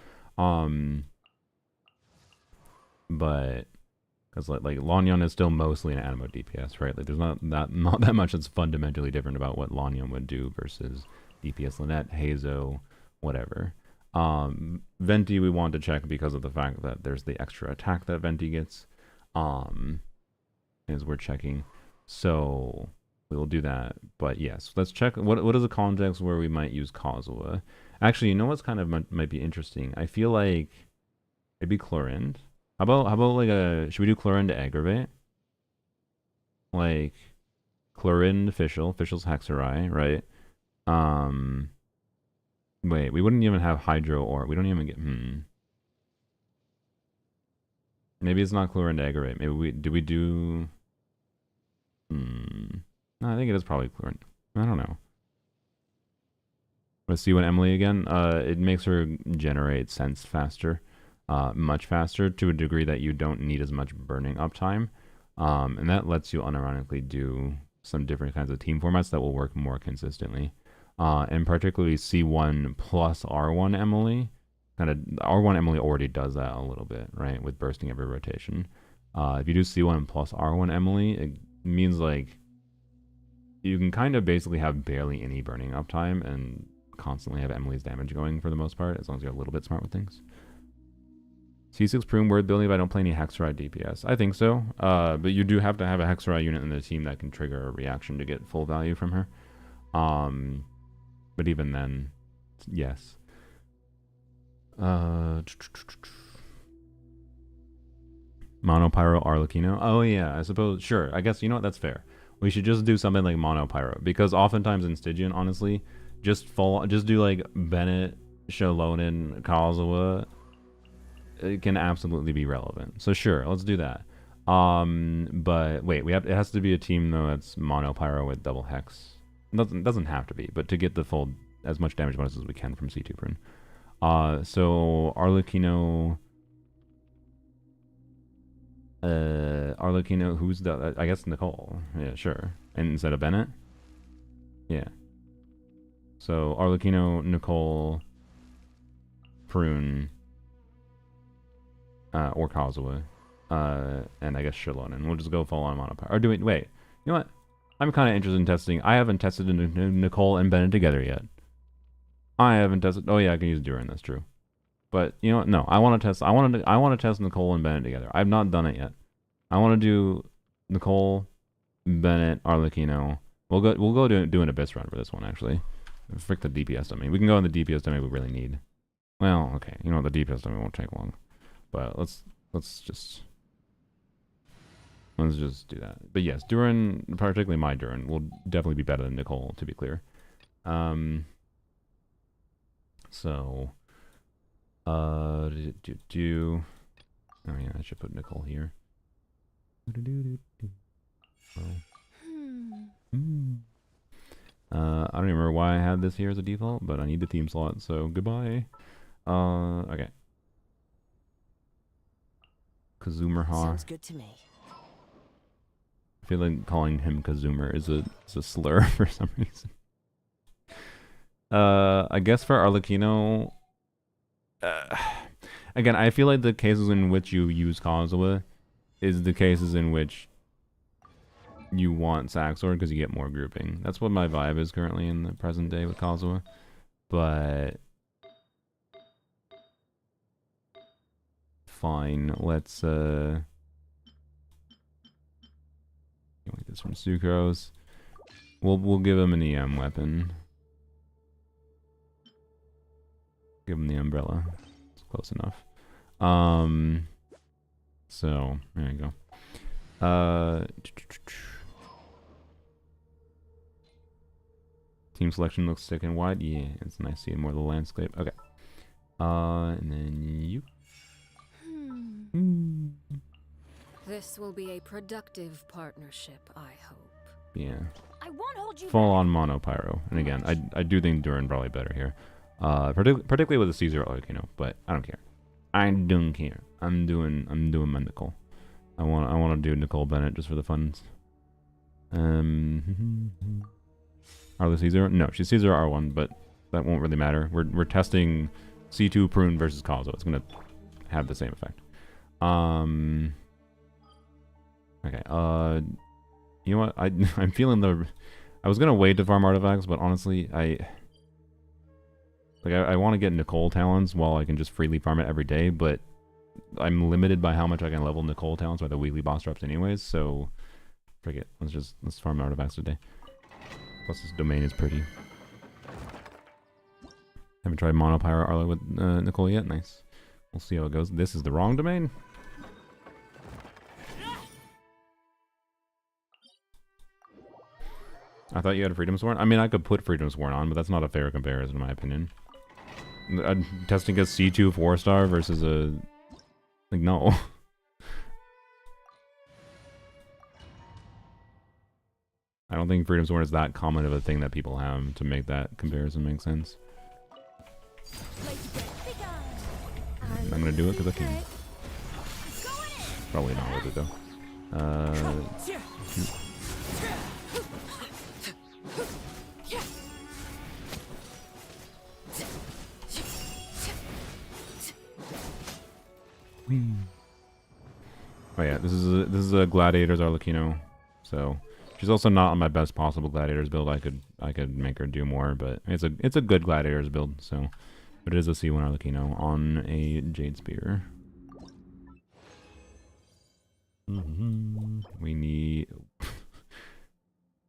but. Because like Lanyon is still mostly an Animo DPS, right? Like there's not that much that's fundamentally different about what Lanyon would do versus DPS Lynette, Hazo, whatever. Venti we want to check because of the fact that there's the extra attack that Venti gets, as we're checking. So we will do that. But yes, let's check what is the context where we might use Kazuha. Actually, you know what's kind of might be interesting? I feel like maybe Chlorinde. How about like should we do Chlorinde to aggravate? Like Chlorinde Fischl's Hexerai, right? Wait, we wouldn't even have Hydro or we don't even get Maybe it's not Chlorinde to aggravate. Maybe we do No, I think it is probably Chlorinde. I don't know. Let's see when Emily again. It makes her generate sense faster. Much faster to a degree that you don't need as much burning uptime, and that lets you unironically do some different kinds of team formats that will work more consistently, and particularly C1 plus R1 Emily. Kind of R1 Emily already does that a little bit, right, with bursting every rotation. If you do C1 plus R1 Emily, it means like you can kind of basically have barely any burning uptime and constantly have Emily's damage going for the most part, as long as you're a little bit smart with things. C6 Prune word building if I don't play any Hexerai DPS. I think so, but you do have to have a Hexerai unit in the team that can trigger a reaction to get full value from her. But even then, yes. Monopyro Arlecchino. Oh yeah, I suppose, sure. I guess, you know what, that's fair. We should just do something like Monopyro, because oftentimes in Stygian, honestly, just do like Bennett, Shalonen, Kazuha. It can absolutely be relevant. So sure, let's do that. But wait, it has to be a team though that's Monopyro with double hex. It doesn't have to be, but to get the full as much damage bonus as we can from C2 Prune. So Arlecchino, who's the? I guess Nicole. Yeah, sure. And instead of Bennett. Yeah. So Arlecchino, Nicole, Prune. Or Kazuha, and I guess Shalonen. We'll just go full on Monopyro. Or wait, you know what? I'm kind of interested in testing. I haven't tested Nicole and Bennett together yet. I haven't tested. Oh yeah, I can use Durin. That's true. But you know what? No, I want to test. I want to test Nicole and Bennett together. I've not done it yet. I want to do Nicole, Bennett, Arlecchino. We'll go do an Abyss run for this one actually. Frick the DPS dummy. We can go on the DPS dummy we really need. Well, okay. You know what? The DPS dummy won't take long. But let's just Let's just do that. But yes, Duran, particularly my Duran, will definitely be better than Nicole, to be clear. So, oh yeah, I should put Nicole here. I don't even remember why I had this here as a default, but I need the theme slot, so goodbye. Okay. Kazumer Ha. Sounds good to me. I feel like calling him Kazumer is a slur for some reason. I guess for Arlecchino, again, I feel like the cases in which you use Kazuha is the cases in which you want Saxord because you get more grouping. That's what my vibe is currently in the present day with Kazuha. But fine, let's get this from Sucrose. We'll give him an EM weapon. Give him the umbrella. It's close enough. So there you go. Team selection looks thick and wide. Yeah, it's nice seeing more of the landscape. Okay. And then you. This will be a productive partnership, I hope. Yeah. I won't hold you Full on mono pyro. And again, I do think Duran probably better here. Particularly with the Caesar Arlecchino, but I don't care. I don't care. I'm doing my Nicole. I want to do Nicole Bennett just for the funs. Arla Caesar? No, she's Caesar R1, but that won't really matter. We're testing C2 Prune versus Kazo. It's gonna have the same effect. Okay. You know what? I'm feeling the. I was gonna wait to farm artifacts, but honestly, I want to get Nicole talents while I can just freely farm it every day, but I'm limited by how much I can level Nicole talents by the weekly boss drops anyways, so forget. Let's farm artifacts today. Plus this domain is pretty. Haven't tried Mono Pyro Arlo with Nicole yet. Nice. We'll see how it goes. This is the wrong domain. I thought you had Freedom Sworn. I mean, I could put Freedom Sworn on, but that's not a fair comparison in my opinion. I'm testing a C2 4-star versus a... Like, no. I don't think Freedom Sworn is that common of a thing that people have to make that comparison make sense. I'm gonna do it because I can. Probably not worth it though. Oh yeah, this is a Gladiators Arlecchino, so she's also not on my best possible Gladiators build. I could make her do more, but it's a good Gladiators build. So, but it is a C1 Arlecchino on a Jade Spear. We need.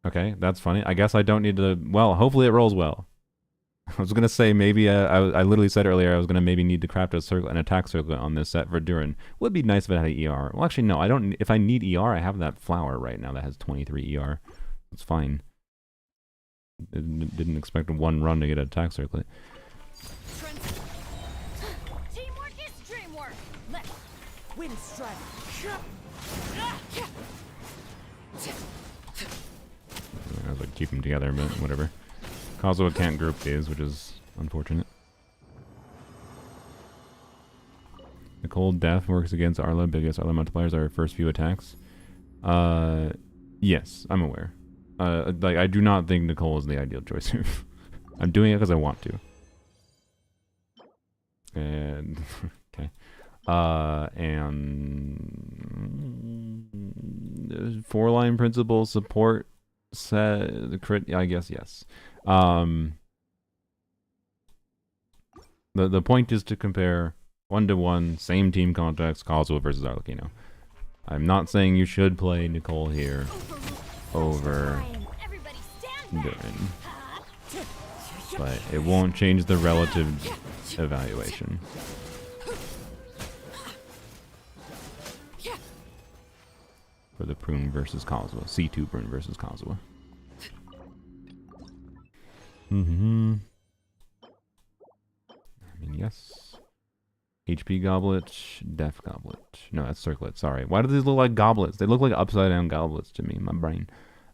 Okay, that's funny. I guess I don't need to. Well, hopefully it rolls well. I was gonna say maybe I literally said earlier I was gonna maybe need to craft an attack circlet on this set for Duran. Would be nice if it had an ER. Well, actually no, I don't. If I need ER, I have that flower right now that has 23 ER. It's fine. Didn't expect one run to get an attack circlet. Teamwork is dreamwork. Let's Wind strike. I was like keep them together, but whatever. Kazuha can't group these, which is unfortunate. Nicole Death works against Arla. Biggest Arla multipliers are her first few attacks. Yes, I'm aware. Like I do not think Nicole is the ideal choice here. I'm doing it because I want to. And okay. And 4-line principle support set the crit. I guess yes. The point is to compare 1-to-1 same team context Kazuha versus Arlecchino. I'm not saying you should play Nicole here over Duran, but it won't change the relative evaluation. for the Prune versus Kazuha. C2 Prune versus Kazuha. Mm-hmm. I mean, yes. HP Goblet, Def Goblet. No, that's Circlet, sorry. Why do these look like goblets? They look like upside down goblets to me, my brain.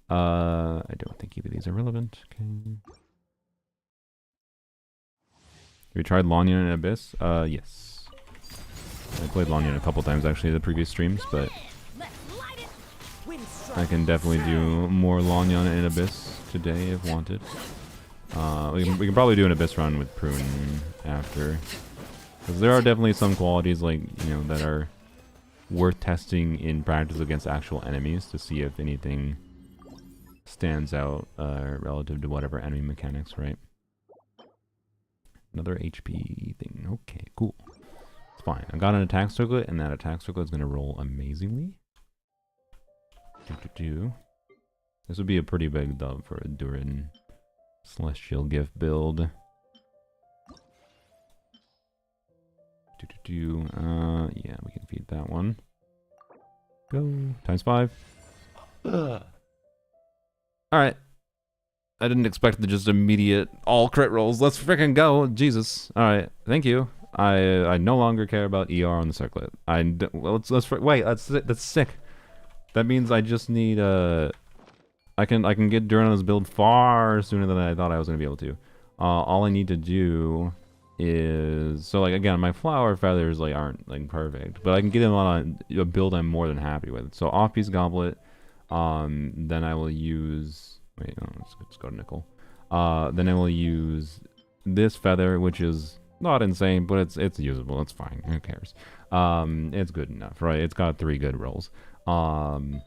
I don't think either of these are relevant. Okay. Have you tried Lanyan and Abyss? Yes. I played Lanyan a couple times actually in the previous streams, but I can definitely do more Lanyan and Abyss today if wanted. We can probably do an Abyss run with Prune after. Because there are definitely some qualities, like, you know, that are worth testing in practice against actual enemies to see if anything stands out relative to whatever enemy mechanics, right? Another HP thing. Okay, cool. It's fine. I got an attack circlet, and that attack circlet is going to roll amazingly. This would be a pretty big dub for a Durin Celestial Gift build. Yeah, we can feed that one. Go. Times 5. Alright. I didn't expect the just immediate all crit rolls. Let's freaking go. Jesus. Alright. Thank you. I no longer care about ER on the circlet. Well, wait, that's sick. That means I just need I can get Durin on this build far sooner than I thought I was gonna be able to. All I need to do is, so like again, my flower feathers like aren't like perfect, but I can get them on a build I'm more than happy with. So off piece goblet, then I will use, wait, no, let's go to nickel. Then I will use this feather, which is not insane, but it's usable. It's fine. Who cares? It's good enough, right? It's got 3 good rolls. And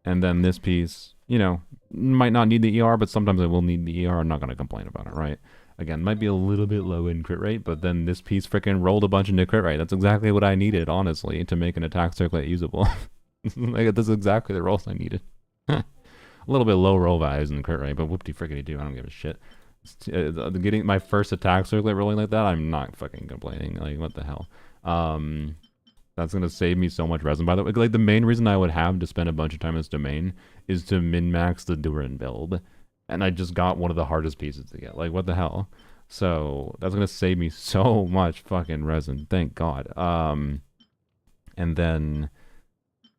then this piece, you know, might not need the ER, but sometimes I will need the ER. I'm not gonna complain about it, right? Again, might be a little bit low in crit rate, but then this piece freaking rolled a bunch into crit rate. That's exactly what I needed, honestly, to make an attack circlet usable. Like, that's exactly the rolls I needed. A little bit low roll values in the crit rate, but whoopty-frickety-do, I don't give a shit. Getting my first attack circlet rolling like that, I'm not fucking complaining. Like, what the hell? That's going to save me so much resin. By the way, like, the main reason I would have to spend a bunch of time in this domain is to min-max the Durin build. And I just got one of the hardest pieces to get. Like, what the hell? So, that's going to save me so much fucking resin. Thank God. And then,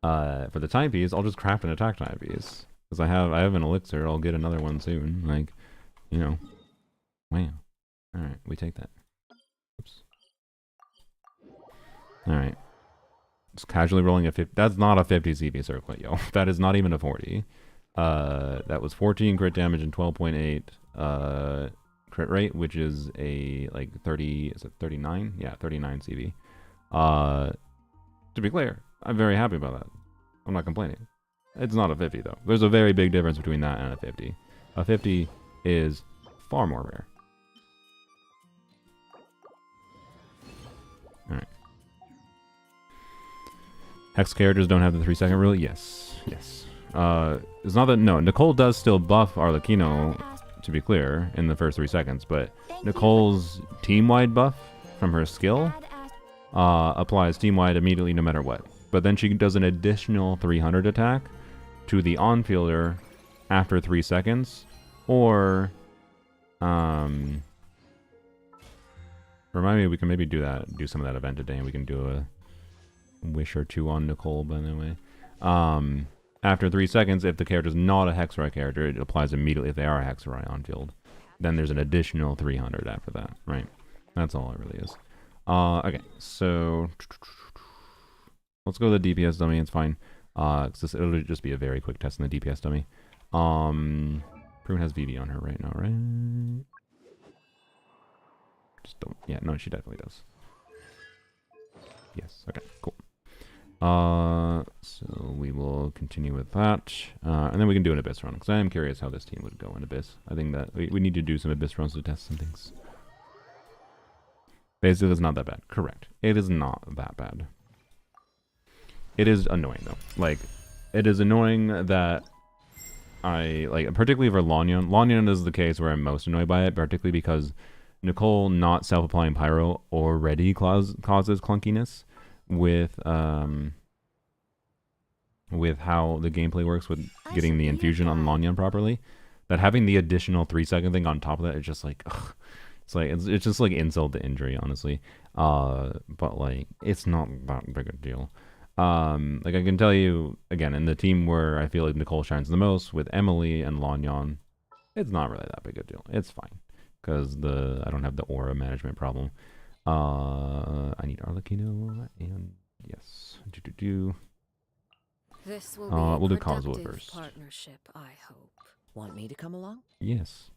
for the timepiece, I'll just craft an attack timepiece. Because I have an elixir. I'll get another one soon. Like, you know. Wow. Alright, we take that. Oops. Alright. Just casually rolling a 50. That's not a 50 CV circlet, yo. That is not even a 40. That was 14 crit damage and 12.8 crit rate, which is a like 30. Is it 39? Yeah, 39 CV. To be clear, I'm very happy about that. I'm not complaining. It's not a 50 though. There's a very big difference between that and a 50. A 50 is far more rare. All right. Hex characters don't have the 3-second rule? Yes. Yes. It's not that, no, Nicole does still buff Arlecchino, to be clear, in the first 3 seconds, but Nicole's team-wide buff from her skill applies team-wide immediately no matter what. But then she does an additional 300 attack to the on-fielder after 3 seconds, or, remind me, we can maybe do some of that event today, and we can do a wish or 2 on Nicole, by the way. After 3 seconds, if the character's not a Hexarite character, it applies immediately if they are a Hexarite on field. Then there's an additional 300 after that, right? That's all it really is. Okay, so let's go to the DPS dummy, it's fine. Cause it'll just be a very quick test in the DPS dummy. Prune has VV on her right now, right? Just don't, yeah, no, she definitely does. Yes, okay, cool. So we will continue with that, and then we can do an Abyss run, because I am curious how this team would go in Abyss. I think that we need to do some Abyss runs to test some things. Basically, it's not that bad. Correct. It is not that bad. It is annoying, though. Like, it is annoying that particularly for Lanyan. Lanyan is the case where I'm most annoyed by it, particularly because Nicole not self-applying Pyro already causes clunkiness with with how the gameplay works with I getting should the be your infusion on guide. Lanyan properly, that having the additional 3-second thing on top of that is just like, ugh. It's like it's just like insult to injury, honestly. But like it's not that big a deal. Like I can tell you again, in the team where I feel like Nicole shines the most with Emily and Lanyan, it's not really that big a deal. It's fine because I don't have the aura management problem. I need Arlecchino and yes, This will be a we'll do Kazuha productive first. partnership, I hope. Want me to come along? Yes.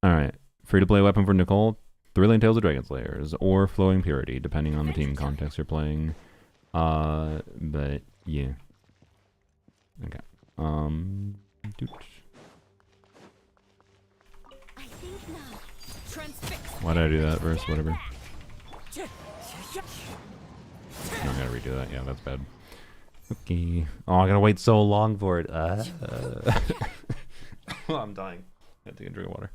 All right, free to play weapon for Nicole: Thrilling Tales of Dragon Slayers or Flowing Purity, depending on the team context you're playing. But yeah. Okay. Doot. I think not. Transfix. Why did I do that verse? Whatever. No, I gotta redo that. Yeah, that's bad. Okay. Oh, I gotta wait so long for it. I'm dying. I have to take a drink of water.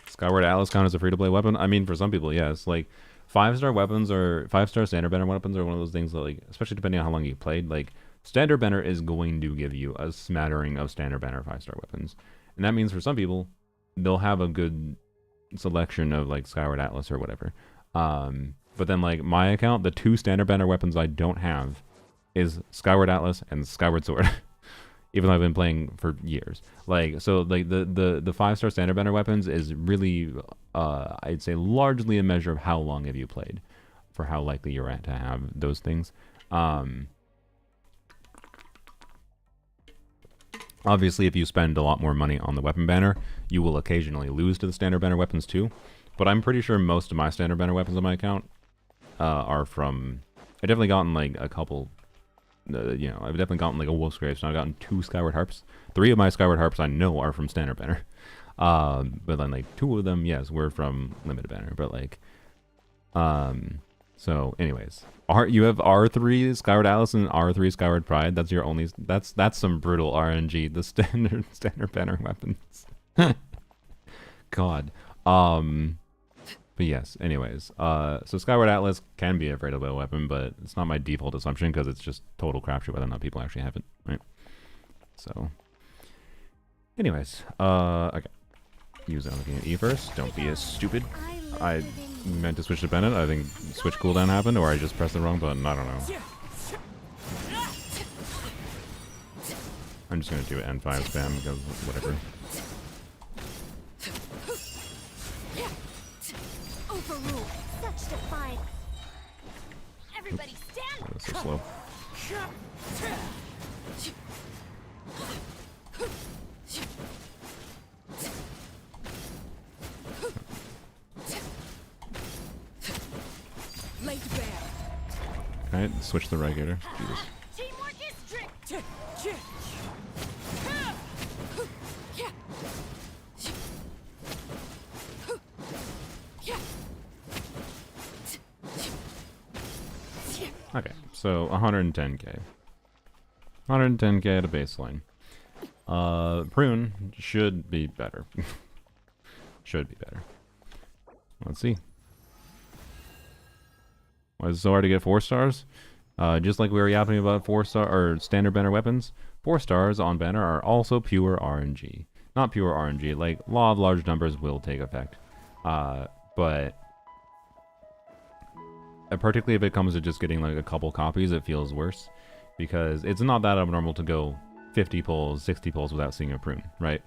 Skyward Atlas count as a free-to-play weapon? I mean, for some people, yes. Like, 5-star weapons or 5-star standard banner weapons are one of those things that, like, especially depending on how long you played, like, standard banner is going to give you a smattering of standard banner 5-star weapons. And that means for some people, they'll have a good selection of, like, Skyward Atlas or whatever. But then, like, my account, the 2 standard banner weapons I don't have is Skyward Atlas and Skyward Sword. Even though I've been playing for years. Like, so, like, the 5-star standard banner weapons is really, I'd say, largely a measure of how long have you played, for how likely you're at to have those things. Obviously, if you spend a lot more money on the weapon banner, you will occasionally lose to the standard banner weapons too. But I'm pretty sure most of my standard banner weapons on my account are from... I've definitely gotten, like, a couple... you know, I've definitely gotten like a Wolf's Grave, so I've gotten 2 Skyward Harps. 3 of my Skyward Harps I know are from Standard Banner. But then like 2 of them, yes, were from Limited Banner. But like, so anyways, you have R3 Skyward Atlas and R3 Skyward Pride. That's your only, that's some brutal RNG, the standard banner weapons. God. But yes, anyways, so Skyward Atlas can be a free-to-play weapon, but it's not my default assumption because it's just total crapshoot whether or not people actually have it, right? So, anyways, okay. Use looking at E first. Don't be as stupid. I meant to switch to Bennett. I think switch cooldown happened, or I just pressed the wrong button. I don't know. I'm just gonna do N5 spam because whatever. Overruled. Such defiance. Everybody stand. Oh, that's so slow. Laid bare. Alright, switch the Regator. Jesus. Teamwork is strict. Okay, so 110k. 110k at a baseline. Prune should be better. Should be better. Let's see. Why is it so hard to get 4 stars? Just like we were yapping about 4-star or standard banner weapons, 4 stars on banner are also pure RNG. Not pure RNG, like law of large numbers will take effect. But particularly if it comes to just getting like a couple copies, it feels worse. Because it's not that abnormal to go 50 pulls, 60 pulls without seeing a prune, right?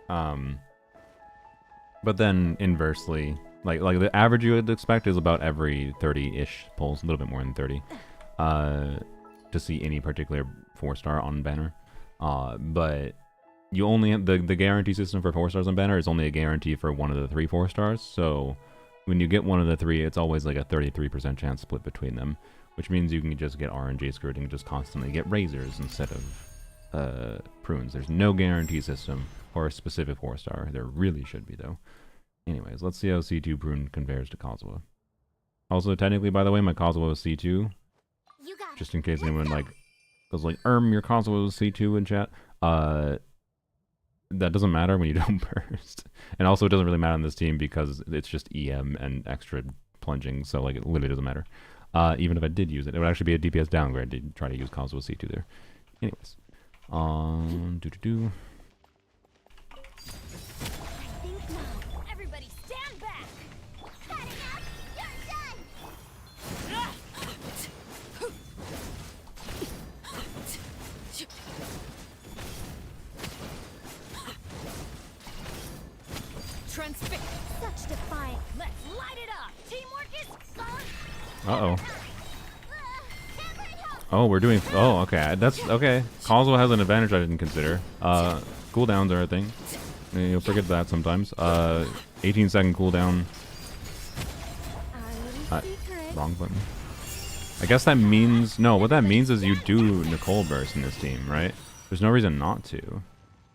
But then inversely, like the average you would expect is about every 30-ish pulls, a little bit more than 30, to see any particular 4-star on banner. But you only have the guarantee system for 4 stars on banner is only a guarantee for one of the 3 4-stars. So when you get one of the 3, it's always like a 33% chance split between them, which means you can just get RNG screwed and just constantly get razors instead of prunes. There's no guarantee system for a specific 4-star. There really should be though. Anyways, let's see how C2 Prune compares to Kazuha. Also, technically, by the way, my Kazuha was C2. You got Just in case anyone like goes like, your Kazuha was C2 in chat. That doesn't matter when you don't burst. And also, it doesn't really matter on this team because it's just EM and extra plunging, so like it literally doesn't matter. Even if I did use it, it would actually be a DPS downgrade to try to use Kazuha C2 there. Anyways. Do. I think now. Everybody stand back. Cutting up. You're done. Transfix. Such defiance. Let's light it up. Teamwork is gone. Uh-oh. Oh, we're doing... Oh, okay. That's... Okay. Kazuha has an advantage I didn't consider. Cooldowns are a thing. You'll forget that sometimes. 18-second cooldown. Wrong button. I guess that means... No, what that means is you do Nicole Burst in this team, right? There's no reason not to.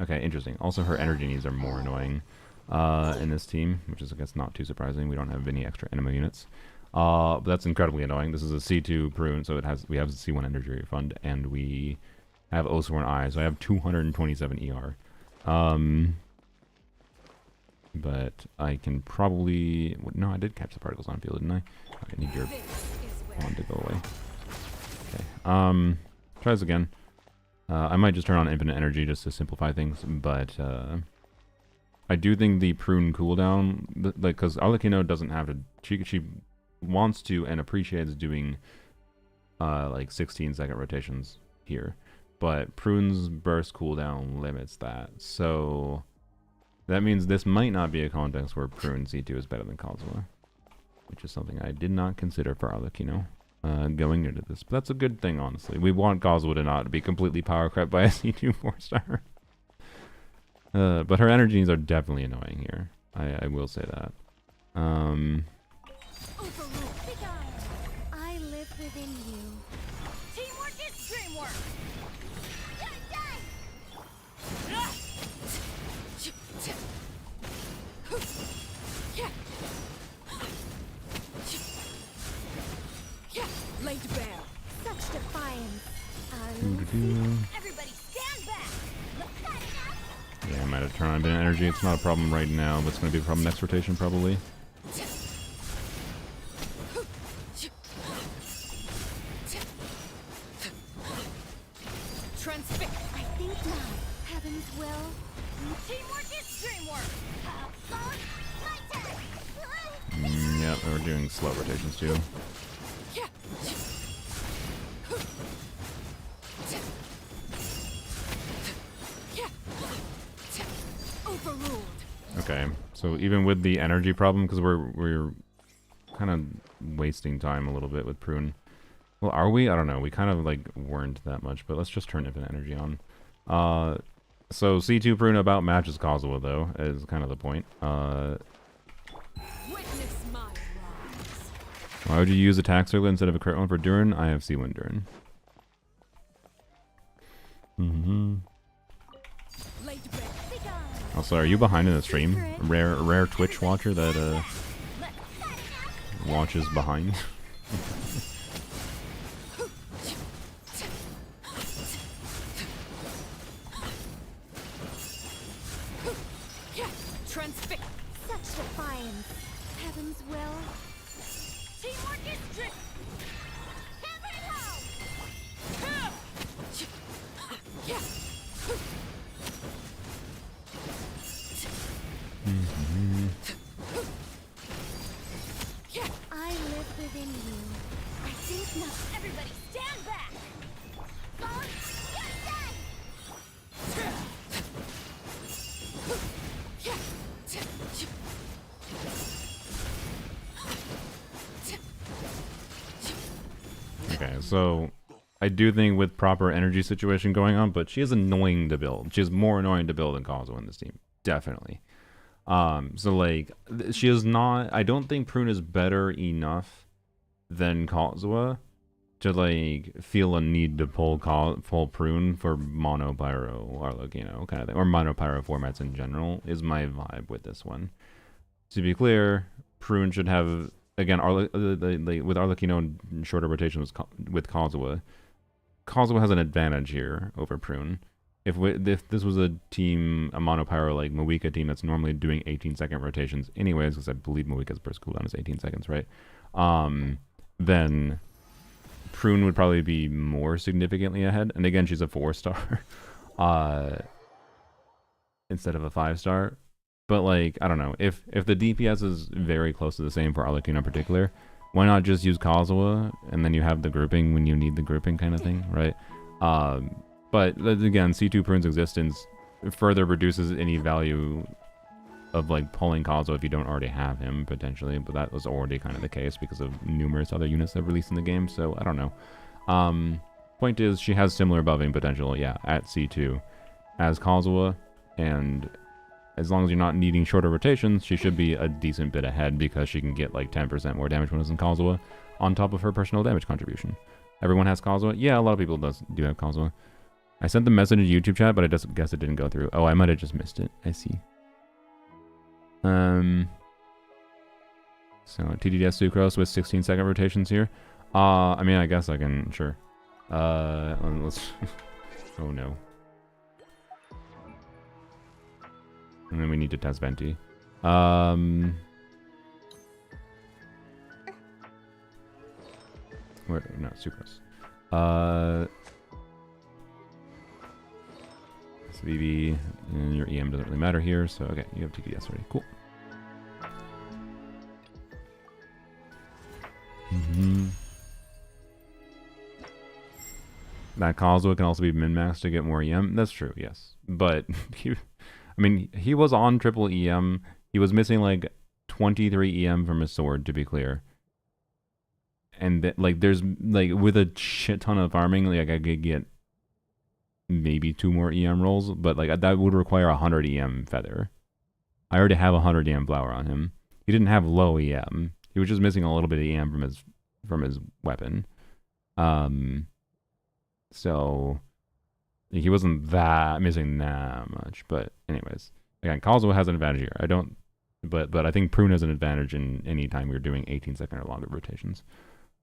Okay, interesting. Also, her energy needs are more annoying in this team, which is, I guess, not too surprising. We don't have any extra enemy units. But that's incredibly annoying. This is a C2 Prune, so we have C1 energy refund, and we have Osworn Eye, so I have 227 ER. But I can probably... No, I did catch the particles on field, didn't I? I need your one to go away. Okay. Try this again. I might just turn on infinite energy just to simplify things, but I do think the Prune cooldown, like, because Arlecchino doesn't have to... She wants to and appreciates doing like 16-second rotations here, but Prune's burst cooldown limits that, so that means this might not be a context where Prune C2 is better than Kazuha, which is something I did not consider for Arlecchino going into this, but that's a good thing, honestly. We want Kazuha to not be completely power crept by a C2 4-star. But her energy needs are definitely annoying here. I will say that. I live within you. Teamwork is dreamwork. Laid bare. Such defiance. Everybody stand back. Yeah, I might have turned on infinite energy. It's not a problem right now, but it's going to be a problem next rotation, probably. Transfix. I think now. Heaven's will. Teamwork is dreamwork. Yeah, we're doing slow rotations, too. Okay, so even with the energy problem, because we're kind of wasting time a little bit with Prune. Well, are we? I don't know. We kind of like weren't that much, but let's just turn infinite energy on. So C2 Prune about matches Kazuha though, is kind of the point. Witness my rise. Why would you use attack circle instead of a crit one for Durin? I have C1 Durin. Laid bare. Also, are you behind in the stream? Rare Twitch watcher that watches behind. Transfix. Such defiance. Heaven's will. Teamwork is dream. Hammer it home. I live within you. I think not. Everybody stand back. Okay, so I do think with proper energy situation going on, but she is annoying to build. She is more annoying to build than Kazuha in this team. Definitely. So like, she is not, I don't think Prune is better enough than Kazuha to like feel a need to pull Prune for mono pyro or like, you know, kind of thing, or mono pyro formats in general is my vibe with this one. To be clear, Prune should have, again, with Arlecchino and shorter rotations with Kazuha. Kazuha has an advantage here over Prune. If this was a team, a monopyro like Moika team that's normally doing 18-second rotations anyways, because I believe Moika's burst cooldown is 18 seconds, right? Then Prune would probably be more significantly ahead. And again, she's a 4-star instead of a 5-star. But like, I don't know, if the DPS is very close to the same for Arlecchino in particular, why not just use Kazuha and then you have the grouping when you need the grouping kind of thing, right? But again, C2 Prune's existence further reduces any value of like pulling Kazuha if you don't already have him potentially, but that was already kind of the case because of numerous other units that released in the game, so I don't know. Point is, she has similar buffing potential, yeah, at C2 as Kazuha, and as long as you're not needing shorter rotations, she should be a decent bit ahead because she can get like 10% more damage bonus than Kazuha on top of her personal damage contribution. Everyone has Kazuha? Yeah, a lot of people do have Kazuha. I sent the message in YouTube chat, but I just guess it didn't go through. Oh, I might have just missed it. I see. So TDDS Sucrose with 16-second rotations here. I mean, I guess I can, sure. Let's... oh no. And then we need to test Venti. Where, no, Sucrose. VV, and your EM doesn't really matter here, so okay, you have TDS already. Cool. That Kazuha can also be min-maxed to get more EM. That's true, yes. But, I mean, he was on triple EM. He was missing like 23 EM from his sword, to be clear. And like, there's like, with a shit ton of farming, like I could get maybe 2 more EM rolls, but like that would require 100 EM feather. I already have 100 EM flower on him. He didn't have low EM. He was just missing a little bit of EM from his weapon. So he wasn't that missing that much. But anyways, again, Kazuha has an advantage here. But I think Prune has an advantage in any time we're doing 18-second or longer rotations.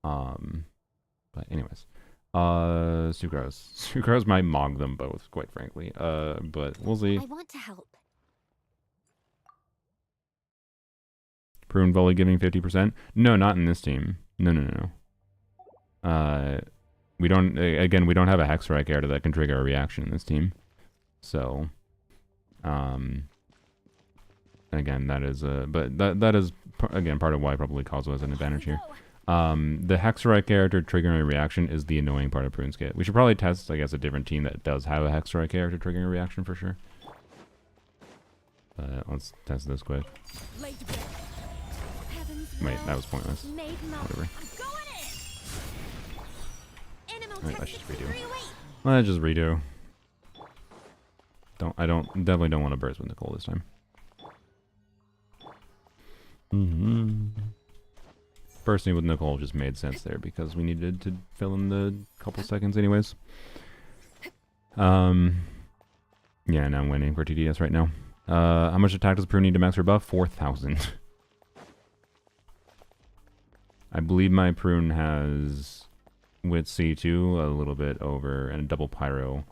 But anyways. Sucrose. Sucrose might mog them both, quite frankly. But we'll see. I want to help. Prune volley giving 50%? No, not in this team. No. We don't, again, we don't have a Hexerite character that can trigger a reaction in this team. So, again, that is, but that is, again, part of why probably Kazuha has an advantage here. The Hexerite character triggering a reaction is the annoying part of Prune's kit. We should probably test, I guess, a different team that does have a Hexerite character triggering a reaction for sure. Let's test this quick. Wait, that was pointless. Whatever. Wait, let's just redo. Let's just redo. Definitely don't want to burst with Nicole this time. Bursting with Nicole just made sense there because we needed to fill in the couple seconds anyways. Yeah, now I'm waiting for TDS right now. How much attack does Prune need to max her buff? 4,000. I believe my Prune has, with C2, a little bit over, and a double pyro.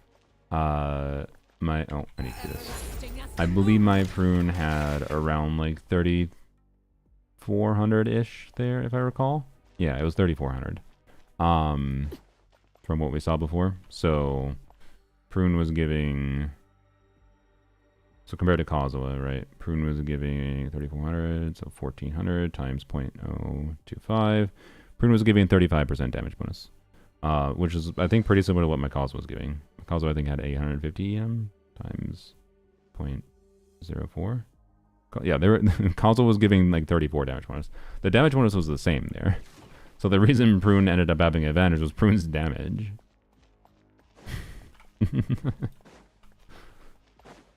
Oh, I need to do this. I believe my Prune had around like 3,400-ish there, if I recall. Yeah, it was 3,400. From what we saw before. So, Prune was giving... So compared to Kazuha, right? Prune was giving 3,400, so 1,400 times 0.025. Prune was giving 35% damage bonus. Which is, I think, pretty similar to what my Kazuha was giving. Kazuha, I think, had 850 EM times 0.04. Yeah, Kazuha was giving like 34 damage bonus. The damage bonus was the same there. So the reason Prune ended up having an advantage was Prune's damage.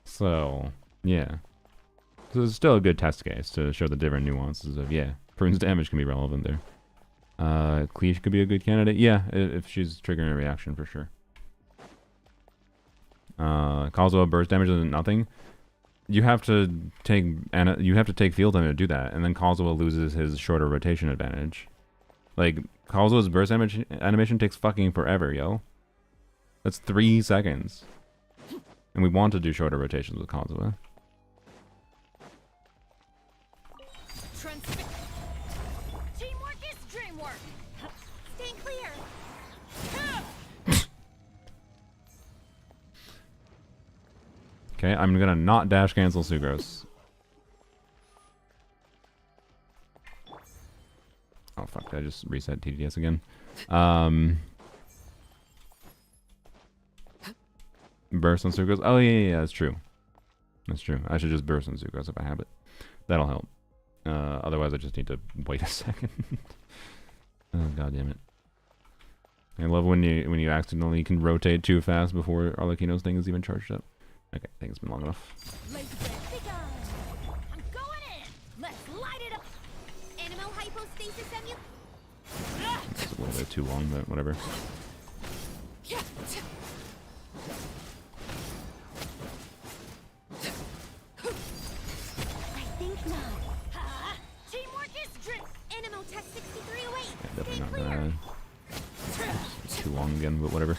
So, yeah. So it's still a good test case to show the different nuances of, yeah, Prune's damage can be relevant there. Cleash could be a good candidate. Yeah, if she's triggering a reaction for sure. Kazuha burst damage is nothing. You have to take field time to do that, and then Kazuha loses his shorter rotation advantage. Like, Kazuha's burst damage animation takes fucking forever, yo. That's 3 seconds. And we want to do shorter rotations with Kazuha. Teamwork is dreamwork. Stay clear. Okay, I'm gonna not dash cancel Sucrose. Oh fuck, I just reset TDS again. Burst on Sucrose. Oh yeah, that's true. That's true. I should just burst on Sucrose if I have it. That'll help. Otherwise I just need to wait a second. Oh god damn it. I love when you accidentally can rotate too fast before Arlecchino's thing is even charged up. Okay, I think it's been long enough. I'm going in. Let's light it up. Animal hypostasis emu. It's a little bit too long, but whatever. I think not. Teamwork is drip. Animal test 6308. Yeah, definitely not gonna. It's too long again, but whatever.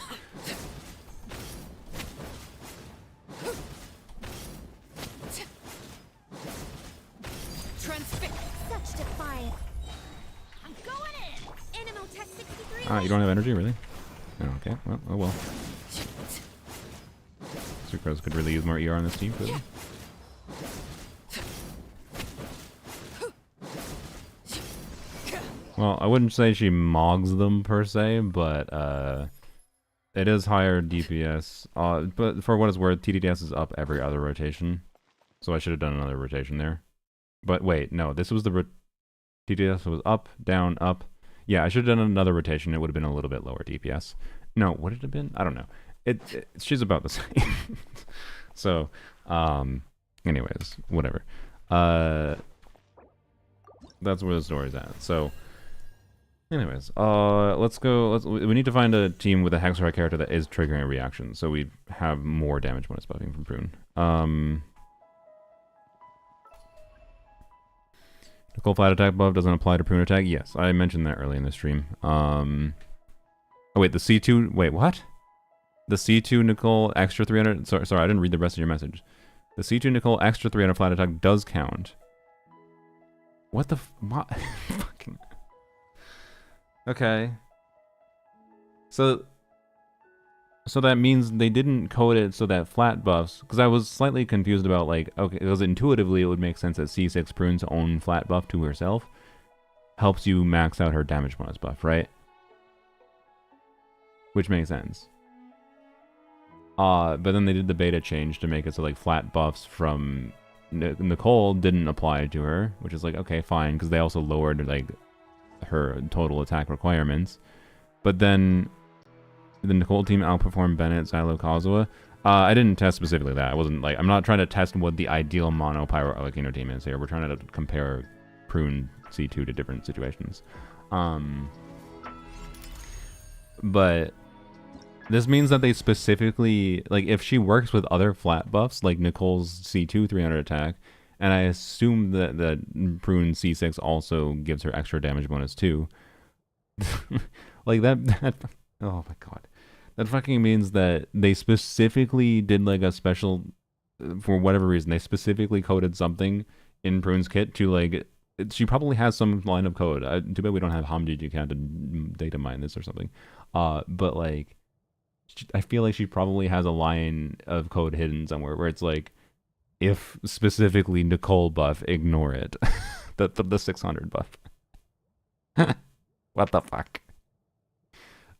Such defiance. I'm going in. Animal test 6308. Ah, you don't have energy, really? Oh, okay. Well, oh well. Sucrose could really use more ER on this team, clearly. Well, I wouldn't say she mogs them per se, but it is higher DPS. But for what it's worth, TDS is up every other rotation, so I should have done another rotation there. But wait, no, this was the TDS was up, down, up. Yeah, I should have done another rotation. It would have been a little bit lower DPS. No, would it have been? I don't know. She's about the same. So, anyways, whatever. That's where the story's at. So. Anyways, let's go. We need to find a team with a Hexar character that is triggering a reaction, so we have more damage bonus buffing from Prune. Nicole flat attack buff doesn't apply to Prune attack. Yes, I mentioned that early in the stream. Oh wait, the C2. Wait, what? The C2 Nicole extra 300. Sorry, I didn't read the rest of your message. The C2 Nicole extra 300 flat attack does count. What the? What? Fucking. Okay. So that means they didn't code it so that flat buffs, because I was slightly confused about, like, okay, because intuitively it would make sense that C6 Prune's own flat buff to herself helps you max out her damage bonus buff, right? Which makes sense. But then they did the beta change to make it so, like, flat buffs from Nicole didn't apply to her, which is like, okay, fine, because they also lowered, like, her total attack requirements. But then the Nicole team outperformed Bennett, Xylo, Kazuha. I didn't test specifically that. I wasn't like, I'm not trying to test what the ideal mono pyro Arlecchino team is here. We're trying to compare Prune C2 to different situations. But this means that they specifically, like, if she works with other flat buffs, like Nicole's C2 300 attack, and I assume that Prune C6 also gives her extra damage bonus too. Like that, oh my god. That fucking means that they specifically did like a special, for whatever reason, they specifically coded something in Prune's kit to like, she probably has some line of code. Too bad we don't have Hamdi account to data mine this or something. But like, I feel like she probably has a line of code hidden somewhere where it's like, if specifically Nicole buff, ignore it. the 600 buff. What the fuck?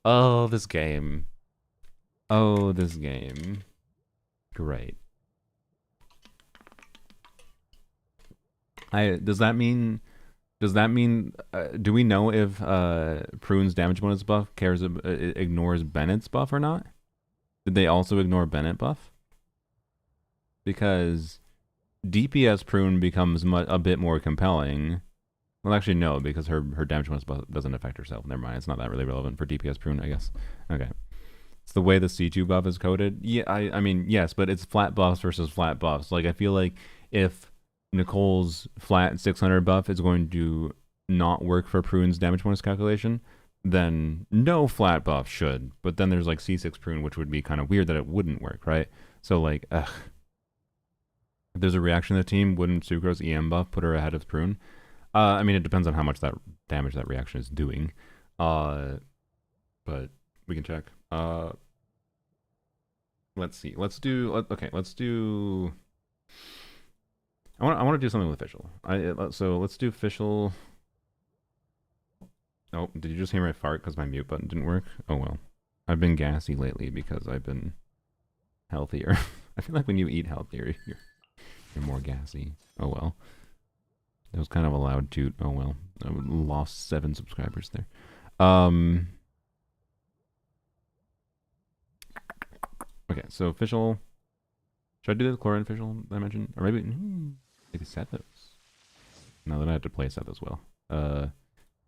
Oh, this game. Oh, this game. Great. Does that mean do we know if Prune's damage bonus buff ignores Bennett's buff or not? Did they also ignore Bennett buff? Because DPS Prune becomes a bit more compelling. Well, actually, no, because her damage bonus buff doesn't affect herself. Never mind, it's not that really relevant for DPS Prune, I guess. Okay. It's the way the C2 buff is coded. Yeah, I mean, yes, but it's flat buffs versus flat buffs. Like, I feel like if Nicole's flat 600 buff is going to not work for Prune's damage bonus calculation, then no flat buff should. But then there's like C6 Prune, which would be kind of weird that it wouldn't work, right? So, like, ugh. If there's a reaction to the team, wouldn't Sucrose EM buff put her ahead of Prune? I mean, it depends on how much that damage that reaction is doing. But we can check. Let's see. Okay, let's do... I want to do something with official. So let's do official... Oh, did you just hear my fart because my mute button didn't work? Oh well. I've been gassy lately because I've been healthier. I feel like when you eat healthier, you're more gassy. Oh well. That was kind of a loud toot. Oh well. I lost 7 subscribers there. Okay, so official. Should I do the chlorine official that I mentioned? Or maybe set those. Now that I have to play set those well.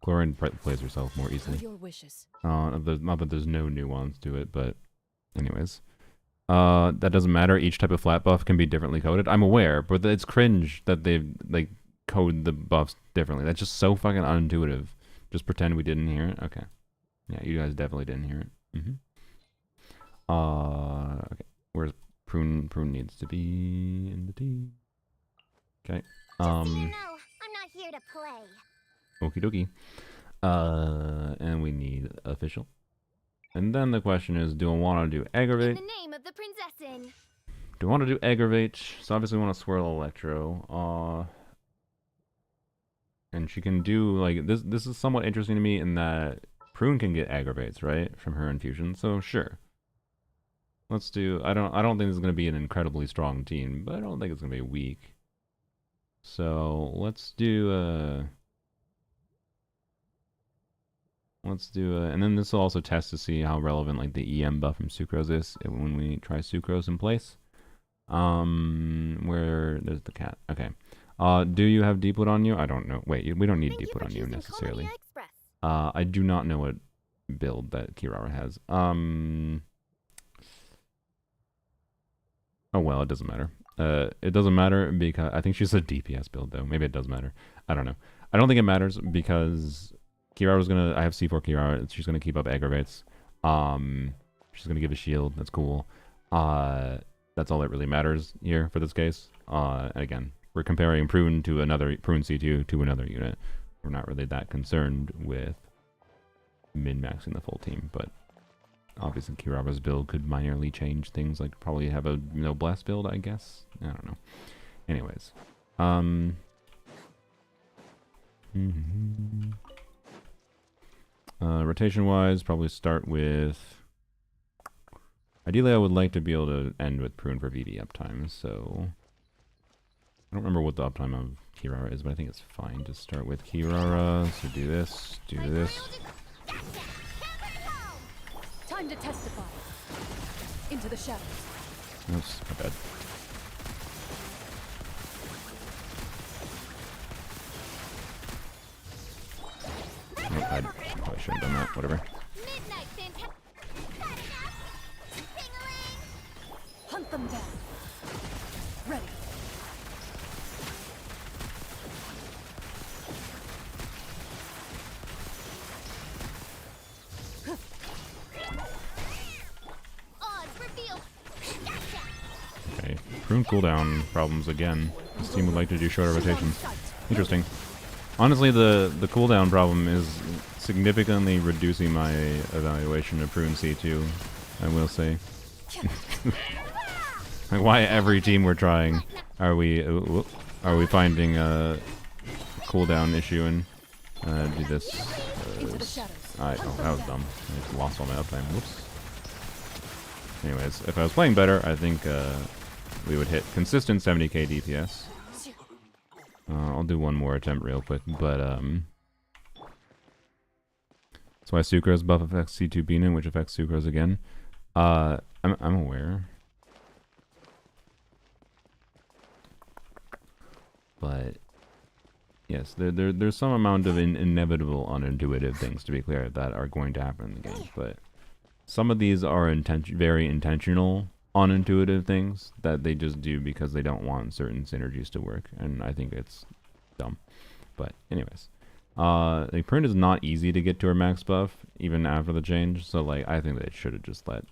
Chlorine plays herself more easily. Your wishes. Not that there's no nuance to it, but anyways. That doesn't matter. Each type of flat buff can be differently coded. I'm aware, but it's cringe that they like code the buffs differently. That's just so fucking unintuitive. Just pretend we didn't hear it. Okay. Yeah, you guys definitely didn't hear it. Okay. Where's Prune? Prune needs to be in the team. Okay. Just so you know, I'm not here to play. Okie dokie. And we need official. And then the question is, do I want to do aggravate? In the name of the princessin. Do I want to do aggravate? So obviously we want to swirl electro. And she can do like this. This is somewhat interesting to me in that Prune can get aggravates, right, from her infusion. So sure. Let's do. I don't think this is going to be an incredibly strong team, but I don't think it's going to be weak. So let's do. And then this will also test to see how relevant like the EM buff from Sucrose is when we try Sucrose in place. Where there's the cat. Okay. Do you have Deepwood on you? I don't know. Wait, we don't need Deepwood on you necessarily. I do not know what build that Kirara has. Oh well, it doesn't matter. It doesn't matter because I think she's a DPS build though. Maybe it does matter. I don't know. I don't think it matters because Kirara's gonna. I have C4 Kirara. She's gonna keep up aggravates. She's gonna give a shield. That's cool. That's all that really matters here for this case. And again, we're comparing Prune to another Prune C2 to another unit. We're not really that concerned with min-maxing the full team, but obviously Kirara's build could minorly change things, like probably have a Noblesse build, I guess. I don't know. Anyways. Rotation-wise, probably start with... Ideally, I would like to be able to end with Prune for VD uptime, so... I don't remember what the uptime of Kirara is, but I think it's fine to start with Kirara. So do this, do this. Time to testify. Into the shadows. Oops, my bad. Nope, I probably shouldn't have done that. Whatever. Midnight Hunt them down. Ready. Okay, Prune cooldown problems again. This team would like to do shorter rotations. Interesting. Honestly, the cooldown problem is significantly reducing my evaluation of Prune C2, I will say. Like, why every team we're trying are we finding a cooldown issue and do this? Oh, that was dumb. I just lost all my uptime. Whoops. Anyways, if I was playing better, I think we would hit consistent 70k DPS. I'll do one more attempt real quick, but that's why Sucrose buff affects C2 Bina, which affects Sucrose again. I'm aware. But yes, there's some amount of inevitable unintuitive things, to be clear, that are going to happen in the game. But some of these are very intentional, unintuitive things that they just do because they don't want certain synergies to work, and I think it's dumb. But anyways, like Prune is not easy to get to her max buff even after the change, so like I think they should have just let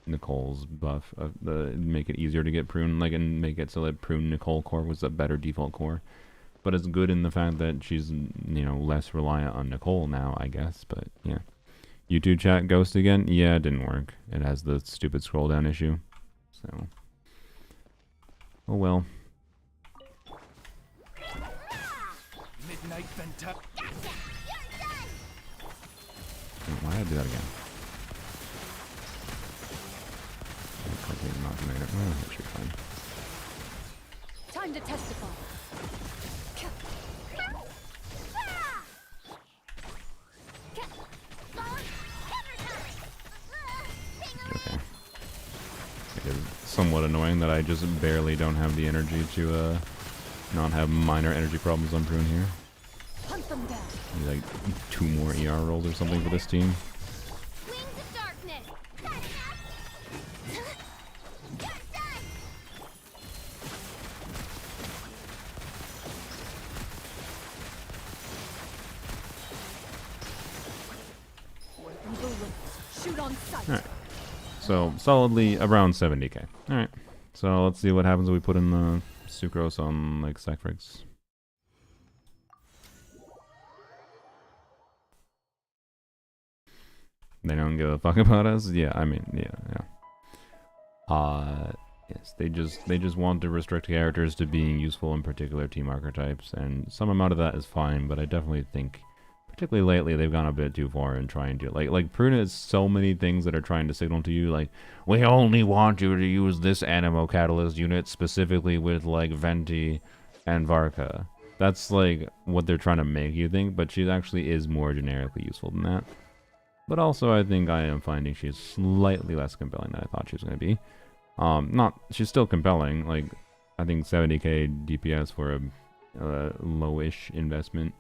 Nicole's buff make it easier to get Prune, like, and make it so that Prune Nicole core was a better default core. But it's good in the fact that she's, you know, less reliant on Nicole now, I guess. But yeah, YouTube chat ghost again. Yeah, it didn't work. It has the stupid scroll down issue. So, oh well. Midnight Venti. Gotcha! You're done! Why did I do that again? Not made it. Oh, that should be fine. Time to testify. Okay. It is somewhat annoying that I just barely don't have the energy to not have minor energy problems on Prune here. Hunt them down. Need like 2 more ER rolls or something for this team. Wings of darkness! Got enough? You're done! Where evil lurks, shoot on sight. Alright. So, solidly around 70k. Alright. So, let's see what happens when we put in the sucrose on, like, Sacrifice. They don't give a fuck about us? Yeah, I mean, yeah. Yes, they just want to restrict characters to being useful in particular team archetypes, and some amount of that is fine, but I definitely think, particularly lately, they've gone a bit too far in trying to, like Prune has so many things that are trying to signal to you, like, we only want you to use this Animo Catalyst unit specifically with, like, Venti and Varca. That's, like, what they're trying to make you think, but she actually is more generically useful than that. But also, I think I am finding she's slightly less compelling than I thought she was going to be. She's still compelling. Like, I think 70k DPS for a lowish investment.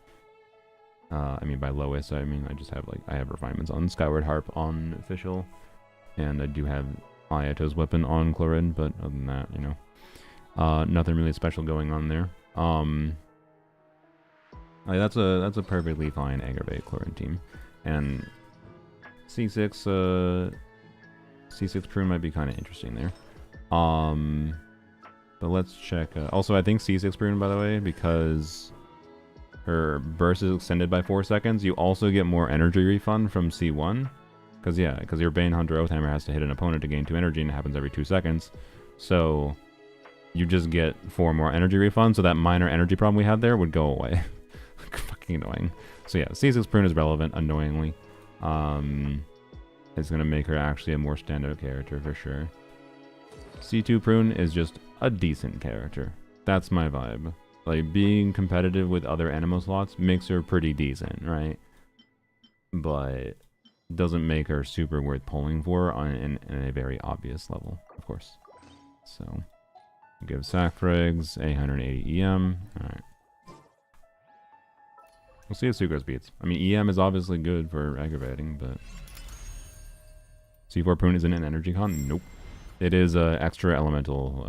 I mean, by lowest, I mean I just have, like, I have refinements on Skyward Harp on official, and I do have Ayato's weapon on Chlorine, but other than that, you know, nothing really special going on there. Like, that's a perfectly fine aggravate Chlorine team, and C6 Prune might be kind of interesting there. But let's check. Also, I think C6 Prune, by the way, because her burst is extended by 4 seconds, you also get more energy refund from C1. Because your Bane Hunter Oathhammer has to hit an opponent to gain 2 energy, and it happens every 2 seconds. So you just get 4 more energy refund, so that minor energy problem we had there would go away. Fucking annoying. So yeah, C6 Prune is relevant, annoyingly. It's gonna make her actually a more standout character for sure. C2 Prune is just a decent character. That's my vibe. Like, being competitive with other Animo slots makes her pretty decent, right? But doesn't make her super worth pulling for in a very obvious level, of course. So, give Sacrifice 880 EM. Alright. We'll see if Sucrose beats. I mean, EM is obviously good for aggravating, but C4 Prune isn't an energy con? Nope. It is a extra elemental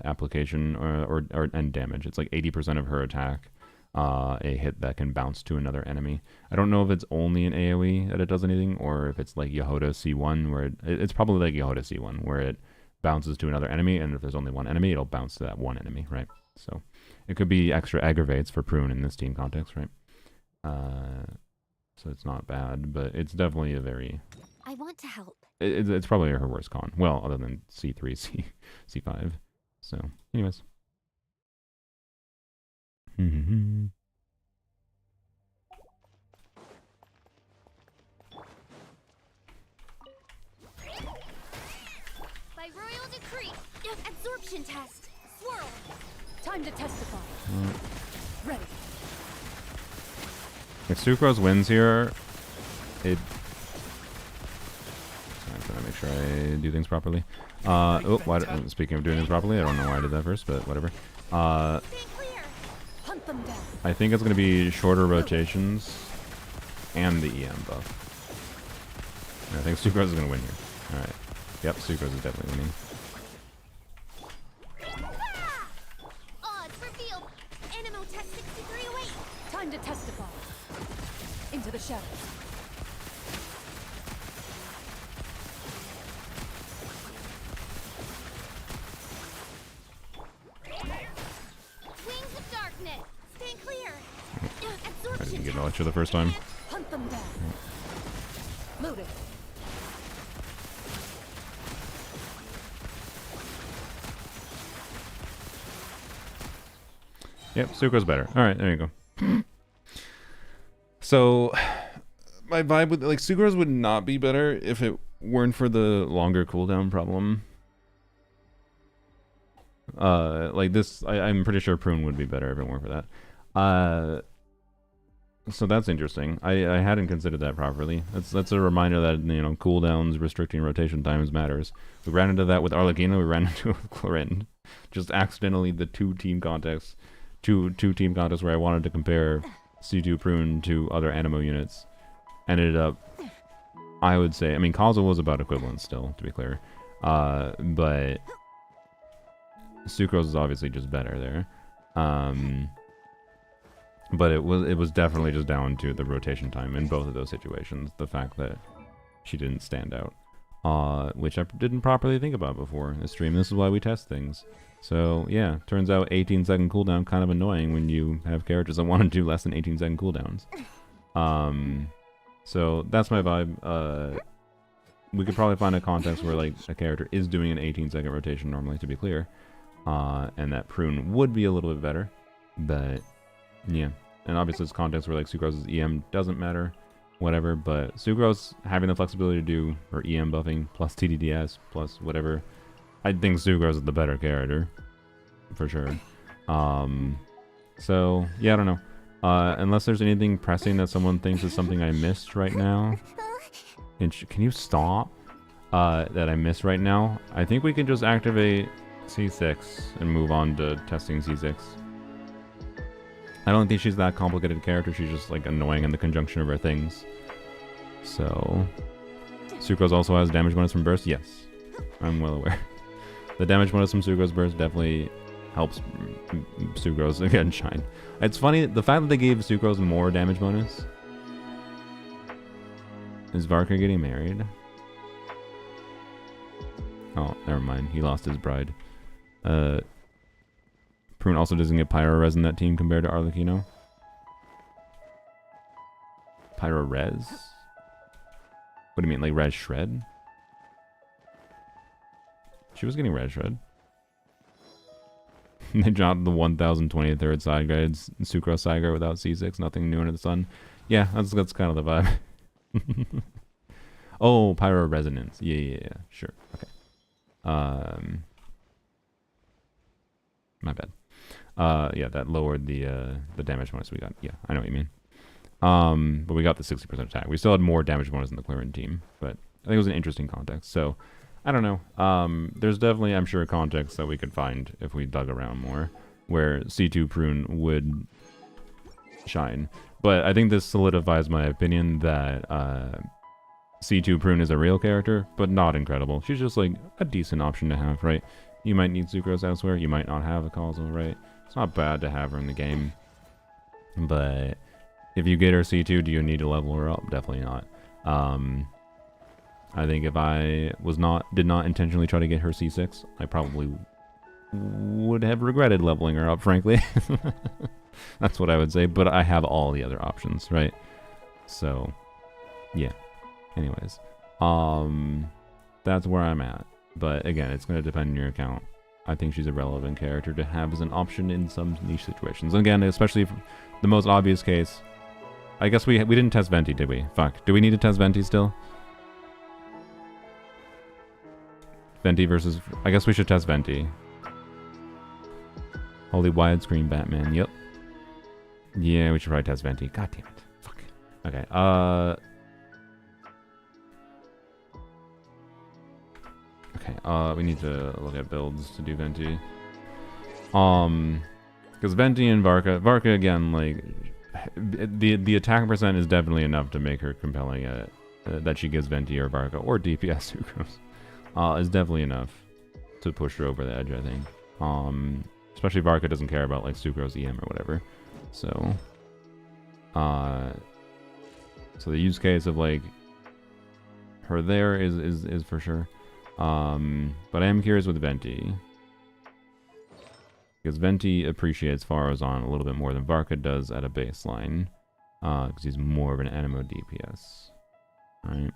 application and damage. It's like 80% of her attack, a hit that can bounce to another enemy. I don't know if it's only an AoE that it does anything, or if it's like Yehoda C1, where it's probably like Yehoda C1, where it bounces to another enemy, and if there's only one enemy, it'll bounce to that one enemy, right? So it could be extra aggravates for Prune in this team context, right? So it's not bad, but it's definitely a very... I want to help. It's probably her worst con. Well, other than C3, C5. So, anyways. By royal decree, absorption test. Swirl. Time to testify. Ready. If Sucrose wins here, it... I'm trying to make sure I do things properly. Speaking of doing things properly, I don't know why I did that first, but whatever. Hunt them down. I think it's going to be shorter rotations and the EM buff. I think Sucrose is going to win here. Alright. Yep, Sucrose is definitely winning. Odds revealed. Animo test 6308. Time to testify. Into the shadows. Wings of darkness. Stay clear. I didn't get an lecture the first time. Hunt them down. Loaded. Yep, Sucro's better. Alright, there you go. So, my vibe with, like, Sucrose would not be better if it weren't for the longer cooldown problem. Like this, I'm pretty sure Prune would be better if it weren't for that. So that's interesting. I hadn't considered that properly. That's a reminder that, you know, cooldowns restricting rotation times matters. We ran into that with Arlecchino, we ran into it with Clorinde. Just accidentally the two team contests where I wanted to compare C2 Prune to other Animo units ended up, I would say, I mean, Kaza was about equivalent still, to be clear. But Sucrose is obviously just better there. But it was definitely just down to the rotation time in both of those situations. The fact that she didn't stand out, which I didn't properly think about before in the stream. This is why we test things. So yeah, turns out 18-second cooldown kind of annoying when you have characters that want to do less than 18-second cooldowns. So that's my vibe. We could probably find a context where like a character is doing an 18-second rotation normally, to be clear, and that Prune would be a little bit better, but. Yeah, and obviously it's context where like Sucrose's EM doesn't matter, whatever, but Sucrose having the flexibility to do her EM buffing plus TDDS plus whatever, I think Sucrose is the better character, for sure. So, yeah, I don't know. Unless there's anything pressing that someone thinks is something I missed right now. And can you stop? That I missed right now? I think we can just activate C6 and move on to testing C6. I don't think she's that complicated character, she's just like annoying in the conjunction of her things. So, Sucrose also has damage bonus from burst? Yes, I'm well aware. The damage bonus from Sucrose burst definitely helps Sucrose again shine. It's funny, the fact that they gave Sucrose more damage bonus. Is Varca getting married? Oh, never mind, he lost his bride. Prune also doesn't get Pyro Res in that team compared to Arlecchino. Pyro Res? What do you mean, like Res Shred? She was getting Res Shred. They dropped the 1023rd side guides, Sucrose side guide without C6, nothing new under the sun. Yeah, that's kind of the vibe. Oh, Pyro Resonance. Yeah, sure. Okay. My bad. Yeah, that lowered the damage bonus we got. Yeah, I know what you mean. But we got the 60% attack. We still had more damage bonus than the Clorinde team, but I think it was an interesting context. So, I don't know. There's definitely, I'm sure, a context that we could find if we dug around more, where C2 Prune would shine. But I think this solidifies my opinion that C2 Prune is a real character, but not incredible. She's just like a decent option to have, right? You might need Sucrose elsewhere. You might not have a causal, right? It's not bad to have her in the game. But if you get her C2, do you need to level her up? Definitely not. I think if I did not intentionally try to get her C6, I probably would have regretted leveling her up, frankly. That's what I would say. But I have all the other options, right? So, yeah. Anyways, that's where I'm at. But again, it's going to depend on your account. I think she's a relevant character to have as an option in some niche situations. Again, especially the most obvious case. I guess we didn't test Venti, did we? Fuck. Do we need to test Venti still? Venti versus... I guess we should test Venti. Holy widescreen Batman. Yep. Yeah, we should probably test Venti. God damn it. Fuck. Okay. Okay, we need to look at builds to do Venti. Because Venti and Varca again, like, the attack percent is definitely enough to make her compelling that she gives Venti or Varca or DPS Sucrose. Is definitely enough to push her over the edge, I think. Especially Varca doesn't care about like Sucrose EM or whatever. So, so the use case of like her there is for sure. But I am curious with Venti. Because Venti appreciates Farazan a little bit more than Varca does at a baseline. Because he's more of an Animo DPS. Right?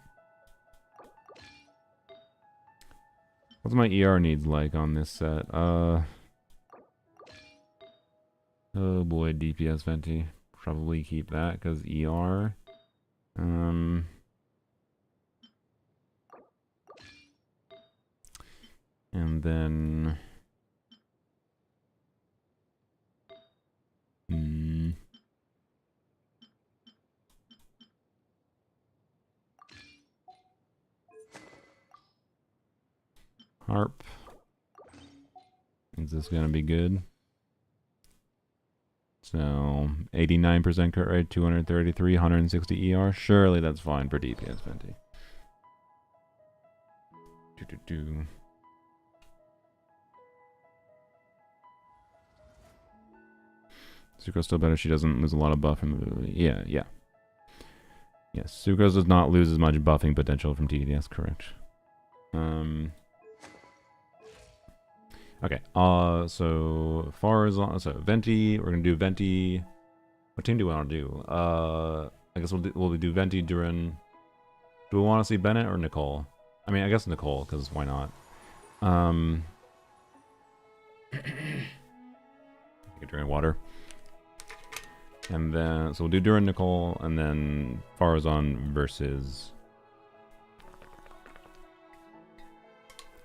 What's my ER needs like on this set? Oh boy, DPS Venti. Probably keep that because ER. And then Harp. Is this gonna be good? So 89% crit rate, 233, 160 ER. Surely that's fine for DPS Venti. Do. Sucrose still better. She doesn't lose a lot of buff from. Yeah. Yes, Sucrose does not lose as much buffing potential from TDS. Correct. Okay. So far as Venti, we're gonna do Venti. What team do we want to do? I guess we'll do Venti during. Do we want to see Bennett or Nicole? I mean, I guess Nicole, because why not? Get drink water. And then, so we'll do Duran Nicole, and then Farazan versus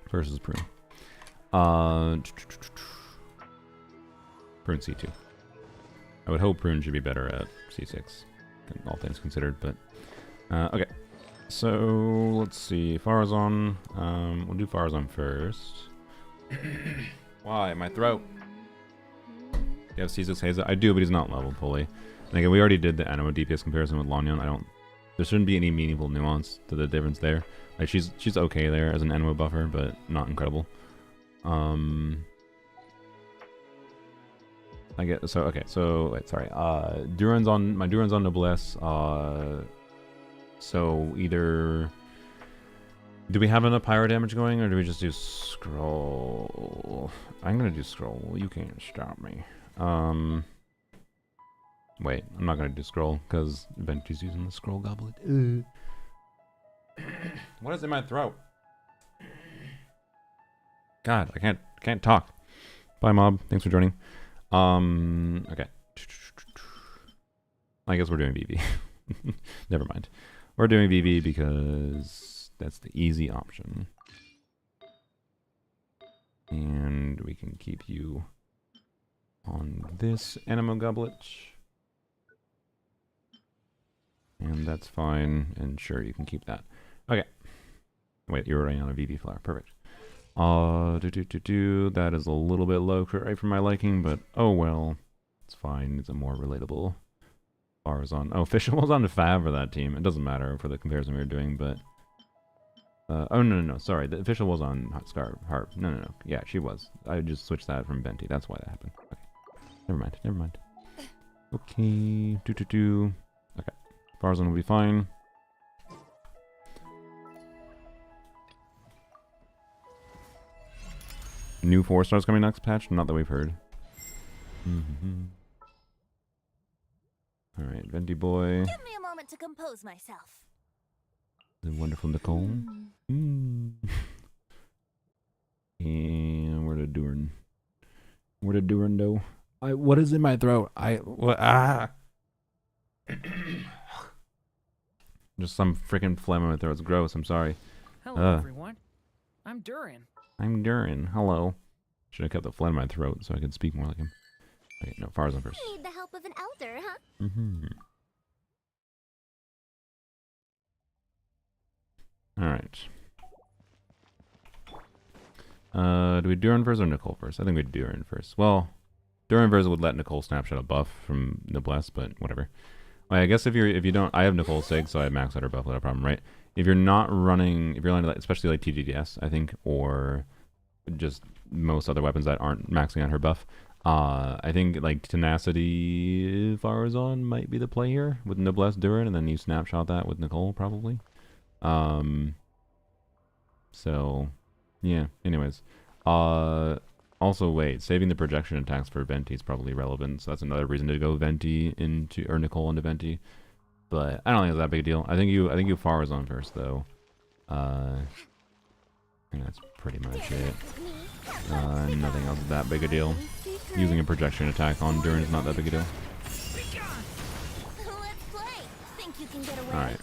Prune. Prune C2. I would hope Prune should be better at C6, all things considered, but okay. So let's see, Farazan. We'll do Farazan first. Why? My throat. You have C6 Haza? I do, but he's not leveled fully. And again, we already did the Anima DPS comparison with Lanyon. There shouldn't be any meaningful nuance to the difference there. Like she's okay there as an Anima buffer, but not incredible. I get so okay. So wait, sorry. Duran's on Noblesse. So either do we have enough pyro damage going, or do we just do scroll? I'm gonna do scroll. You can't stop me. Wait, I'm not gonna do scroll because Venti's using the scroll goblet. What is in my throat? God, I can't talk. Bye, mob. Thanks for joining. Okay. I guess we're doing VV. Never mind. We're doing VV because that's the easy option. And we can keep you on this Anima Goblet. And that's fine. And sure, you can keep that. Okay. Wait, you're already on a VV flower. Perfect. That is a little bit low crit rate for my liking, but oh well. It's fine. It's a more relatable Farazan. Oh, Fisher was on to Fab for that team. It doesn't matter for the comparison we were doing, but oh no, sorry. The official was on Harp. No. Yeah, she was. I just switched that from Venti. That's why that happened. Okay. Never mind. Okay. Okay. Farazan will be fine. New 4-stars coming next patch? Not that we've heard. Alright, Venti boy. Give me a moment to compose myself. The wonderful Nicole. And where to Duran? Where to Duran though? What is in my throat? Just some freaking phlegm in my throat. It's gross. I'm sorry. Hello, everyone. I'm Duran. I'm Duran. Hello. Should have kept the phlegm in my throat so I could speak more like him. Okay, no, Farazan first. Need the help of an elder, huh? Alright. Do we Duran first or Nicole first? I think we Duran first. Well, Duran first would let Nicole snapshot a buff from Noblesse, but whatever. Well, I guess if you don't, I have Nicole Sig, so I max out her buff without a problem, right? If you're not running, if you're running, especially like TGDS, I think, or just most other weapons that aren't maxing out her buff, I think like Tenacity Farazan might be the play here with Noblesse Duran, and then you snapshot that with Nicole probably. So yeah. Anyways, also wait, saving the projection attacks for Venti is probably relevant, so that's another reason to go Venti or Nicole into Venti. But I don't think it's that big a deal. I think you Farazan first though. And that's pretty much it. Nothing else is that big a deal. using a projection attack on Durin is not that big a deal. Be gone! Let's play. Think you can get away? Alright.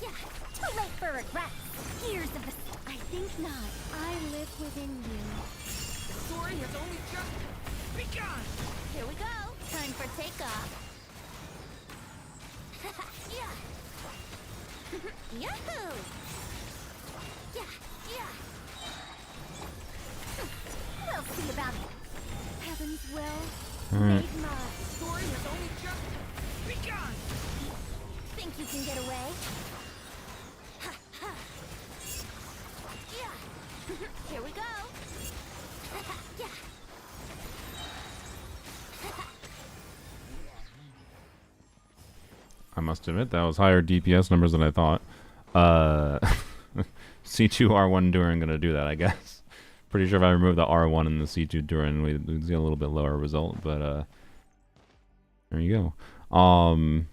Yeah, too late for regret. Years of the... I think not. I live within you. The story has only just begun! Here we go. Time for takeoff. Yeah. Yahoo! Yeah, yeah. We'll see about it. Heaven's will Alright. made mine. The story has only just begun! Think you can get away? Yeah. Here we go. Yeah. I must admit that was higher DPS numbers than I thought. C2 R1 Durin gonna do that, I guess. Pretty sure if I remove the R1 and the C2 Durin, we'd see a little bit lower result, but there you go.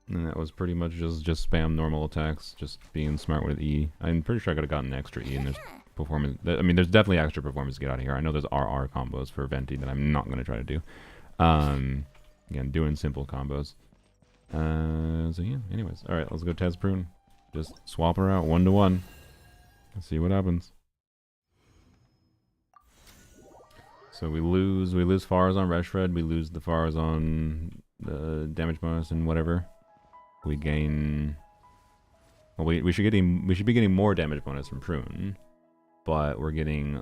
And that was pretty much just spam normal attacks, just being smart with E. I'm pretty sure I could have gotten extra E, and there's performance. I mean, there's definitely extra performance to get out of here. I know there's RR combos for Venti that I'm not gonna try to do. Again, doing simple combos. So yeah, anyways. Alright, let's go test Prune. Just swap her out 1-to-1. Let's see what happens. So we lose Fars on Reshred, we lose the Fars on the damage bonus and whatever. We gain... Well, we should be getting more damage bonus from Prune. But we're getting...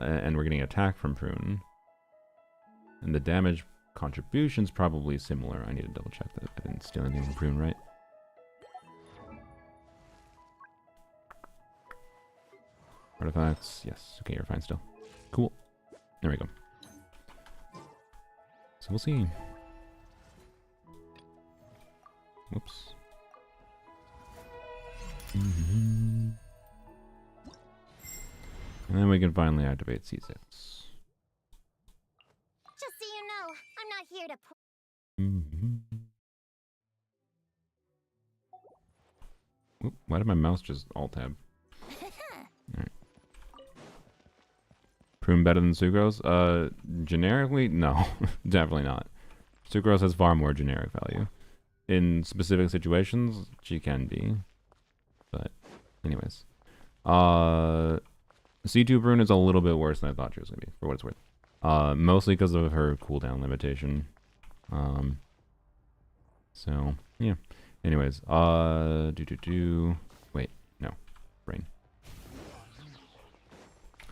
and we're getting attack from Prune. And the damage contribution's probably similar. I need to double check that I didn't steal anything from Prune, right? Artifacts, yes. Okay, you're fine still. Cool. There we go. So we'll see. Whoops. And then we can finally activate C6. Just so you know, I'm not here to... Oop, why did my mouse just alt-tab? Alright. Prune better than Sucrose? Generically? No. Definitely not. Sucrose has far more generic value. In specific situations, she can be. But, anyways. C2 Prune is a little bit worse than I thought she was going to be, for what it's worth. Mostly because of her cooldown limitation. So, yeah. Anyways, wait, no. Brain.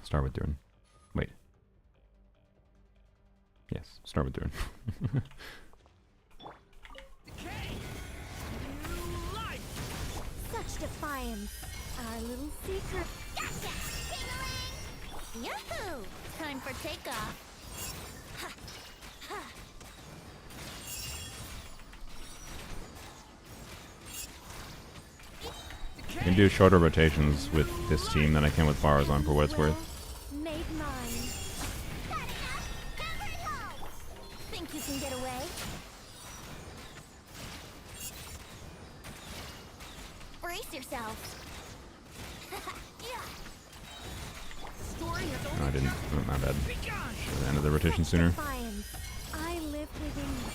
Start with Durin. Wait. Yes, start with Durin. Decay! New life! Such defiance. Our little secret. Gotcha! Ding-a-ling! Yahoo! Time for takeoff. Ha! Ha! I can do shorter rotations with this team than I can with Barazon for what it's worth. Made mine. Got enough? Hammer it home! Think you can get away? Brace yourself. Yeah. Story has No, only I didn't. just Oh, my bad. begun! Should have ended the rotation sooner. Defiance. I live within you.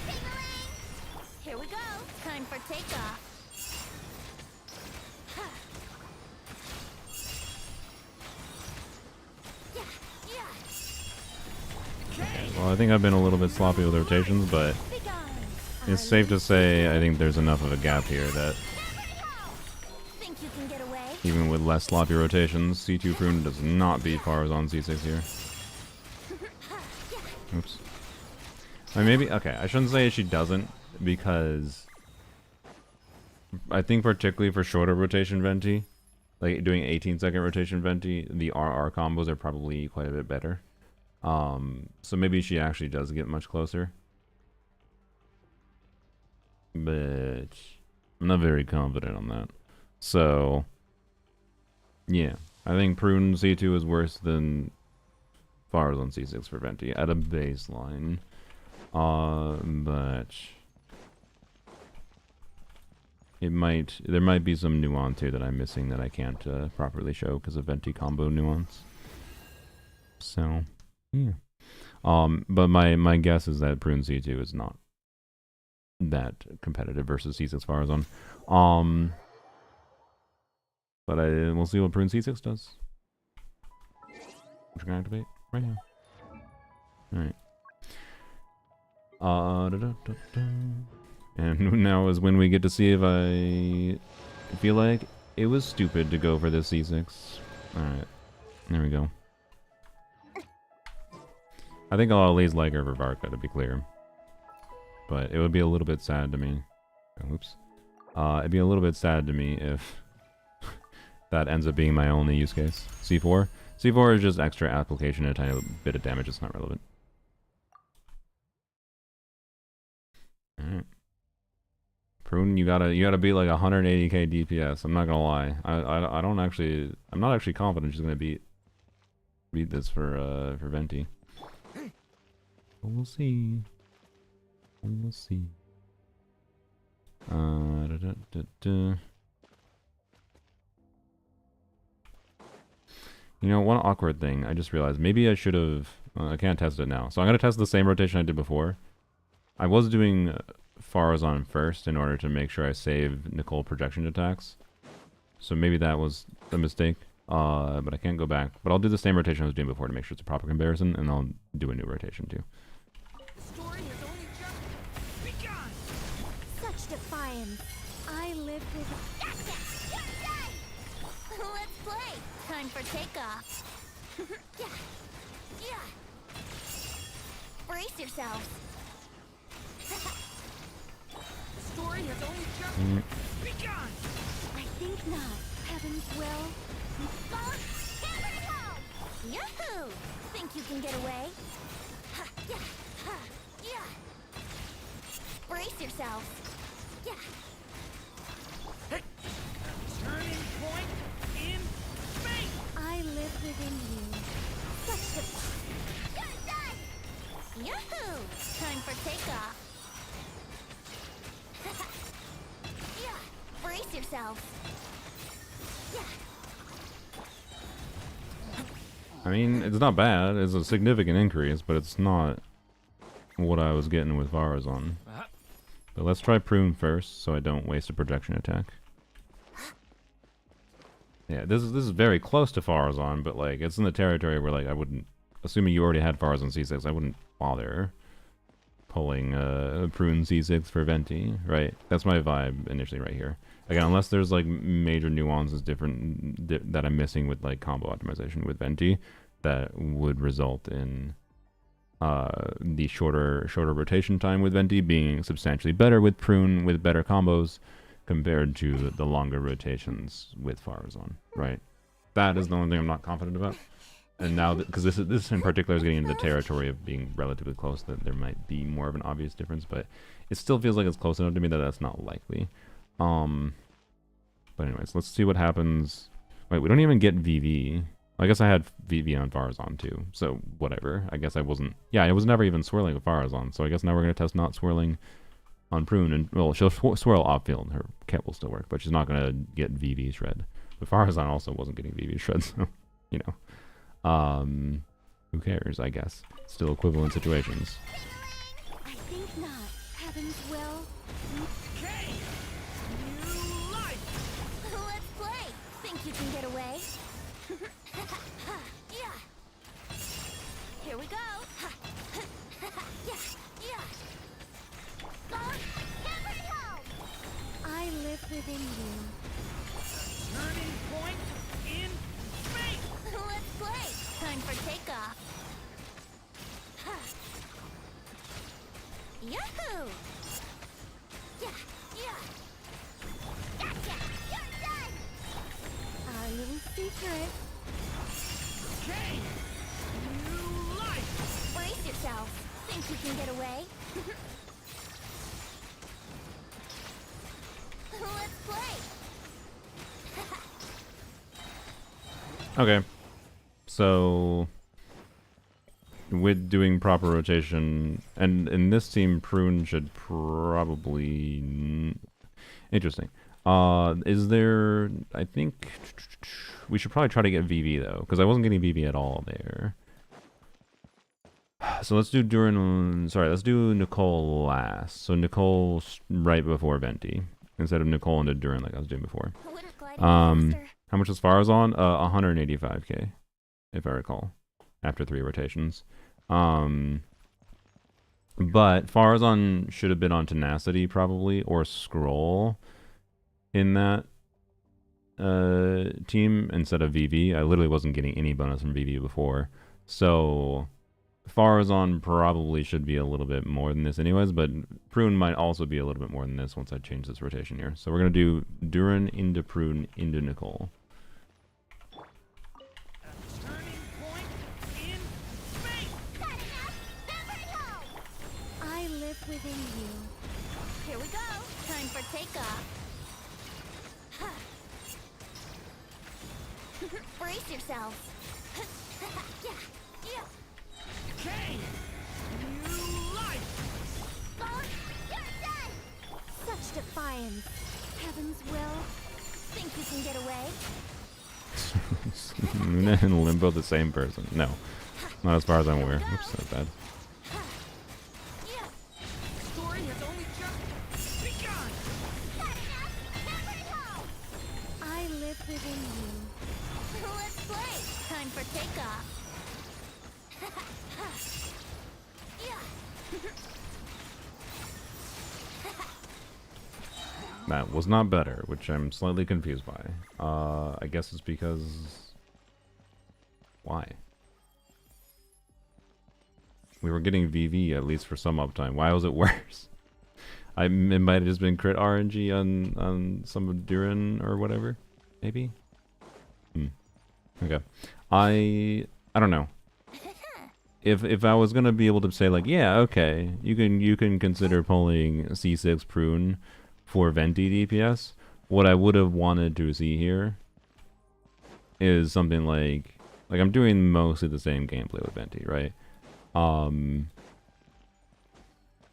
Ding-a-ling! Here we go. Time for takeoff. Ha. Yeah, yeah. Decay! Well, I think I've been a little bit sloppy with the rotations, but Begun. it's safe to say I think there's enough of a gap here that Think you can get away? even with less sloppy rotations, C2 Prune does not beat Farazon C6 here. Oops. I mean, maybe, okay, I shouldn't say she doesn't, because I think particularly for shorter rotation Venti, like doing 18-second rotation Venti, the RR combos are probably quite a bit better. So maybe she actually does get much closer. But I'm not very confident on that. So, yeah. I think Prune C2 is worse than Farazon C6 for Venti at a baseline. But there might be some nuance here that I'm missing that I can't properly show because of Venti combo nuance. So, yeah. But my guess is that Prune C2 is not that competitive versus C6 Farazon. But we'll see what Prune C6 does. Which we're gonna activate right now. Alright. And now is when we get to see if I feel like it was stupid to go for this C6. Alright. There we go. I think I'll at least like Hydrovarca, to be clear. But it would be a little bit sad to me. Oh, oops. It'd be a little bit sad to me if that ends up being my only use case. C4? C4 is just extra application and a tiny bit of damage. It's not relevant. Alright. Prune, you gotta beat like 180k DPS. I'm not gonna lie. I'm not actually confident she's gonna beat this for Venti. But we'll see. We'll see. You know, one awkward thing I just realized. Maybe I should have. I can't test it now, so I'm gonna test the same rotation I did before. I was doing Farazon first in order to make sure I save Nicole projection attacks. So maybe that was a mistake. But I can't go back. But I'll do the same rotation I was doing before to make sure it's a proper comparison, and I'll do a new rotation too. The story has only just begun. Such defiance. I live with. Gotcha! You're done! Let's play. Time for takeoff. Yeah. Yeah. Brace yourselves. The story has only just begun. I think not. Heavens will. Hammer it home! Yahoo! Think you can get away? Ha, yeah, ha, yeah. Brace yourself. Yeah. Turning point in space. I live within you. Such a... You're done! Yahoo! Time for takeoff. Yeah. Brace yourself. Yeah. I mean, it's not bad. It's a significant increase, but it's not what I was getting with Farazon. But let's try Prune first, so I don't waste a projection attack. Yeah, this is very close to Farazon, but like it's in the territory where like I wouldn't, assuming you already had Farazon C6, I wouldn't bother pulling Prune C6 for Venti, right? That's my vibe initially right here. Again, unless there's like major nuances that I'm missing with like combo optimization with Venti, that would result in the shorter rotation time with Venti being substantially better with Prune with better combos compared to the longer rotations with Farazon, right? That is the only thing I'm not confident about. And now, because this in particular is getting into the territory of being relatively close, that there might be more of an obvious difference, but it still feels like it's close enough to me that that's not likely. But anyways, let's see what happens. Wait, we don't even get VV. I guess I had VV on Farazon too, so whatever. I guess I wasn't... Yeah, I was never even swirling with Farazon, so I guess now we're going to test not swirling on Prune. And well, she'll swirl off-field. Her kit will still work, but she's not going to get VV shred. But Farazon also wasn't getting VV shred, so, you know. Who cares, I guess. Still equivalent situations. I think not. Heavens will. Okay. New life. Let's play. Think you can get away? Yeah. Here we go. Yeah, yeah. Hammer it home! I live within you. Turning point in space. Let's play. Time for takeoff. Yahoo! Yeah, yeah. Gotcha! You're done! Our little secret. Okay. New life. Brace yourself. Think you can get away? Let's play. Okay. So... with doing proper rotation, and in this team, Prune should probably... Interesting. Is there... I think... We should probably try to get VV, though, because I wasn't getting VV at all there. So let's do Duran... Sorry, let's do Nicole last. So Nicole right before Venti, instead of Nicole into Duran like I was doing before. How much was Farazan? 185k, if I recall, after 3 rotations. But Farazan should have been on Tenacity, probably, or Scroll in that team instead of VV. I literally wasn't getting any bonus from VV before. So Farazan probably should be a little bit more than this anyways, but Prune might also be a little bit more than this once I change this rotation here. So we're going to do Duran into Prune into Nicole. Turning point in space. I live within you. Here we go. Time for takeoff. Brace yourselves. Yeah. Okay. New life. You're done. Such defiance. Heaven's will. Think you can get away? Luna and Limbo the same person? No. Not as far as I'm aware. Oops, that's bad. Story has only just begun. I live within you. Let's play. Time for takeoff. That was not better, which I'm slightly confused by. I guess it's because... Why? We were getting VV at least for some uptime. Why was it worse? It might have just been crit RNG on some of Duran or whatever. Maybe? Okay. I don't know. If I was gonna be able to say like, yeah, okay, you can consider pulling C6 Prune for Venti DPS, what I would have wanted to see here is something like I'm doing mostly the same gameplay with Venti, right?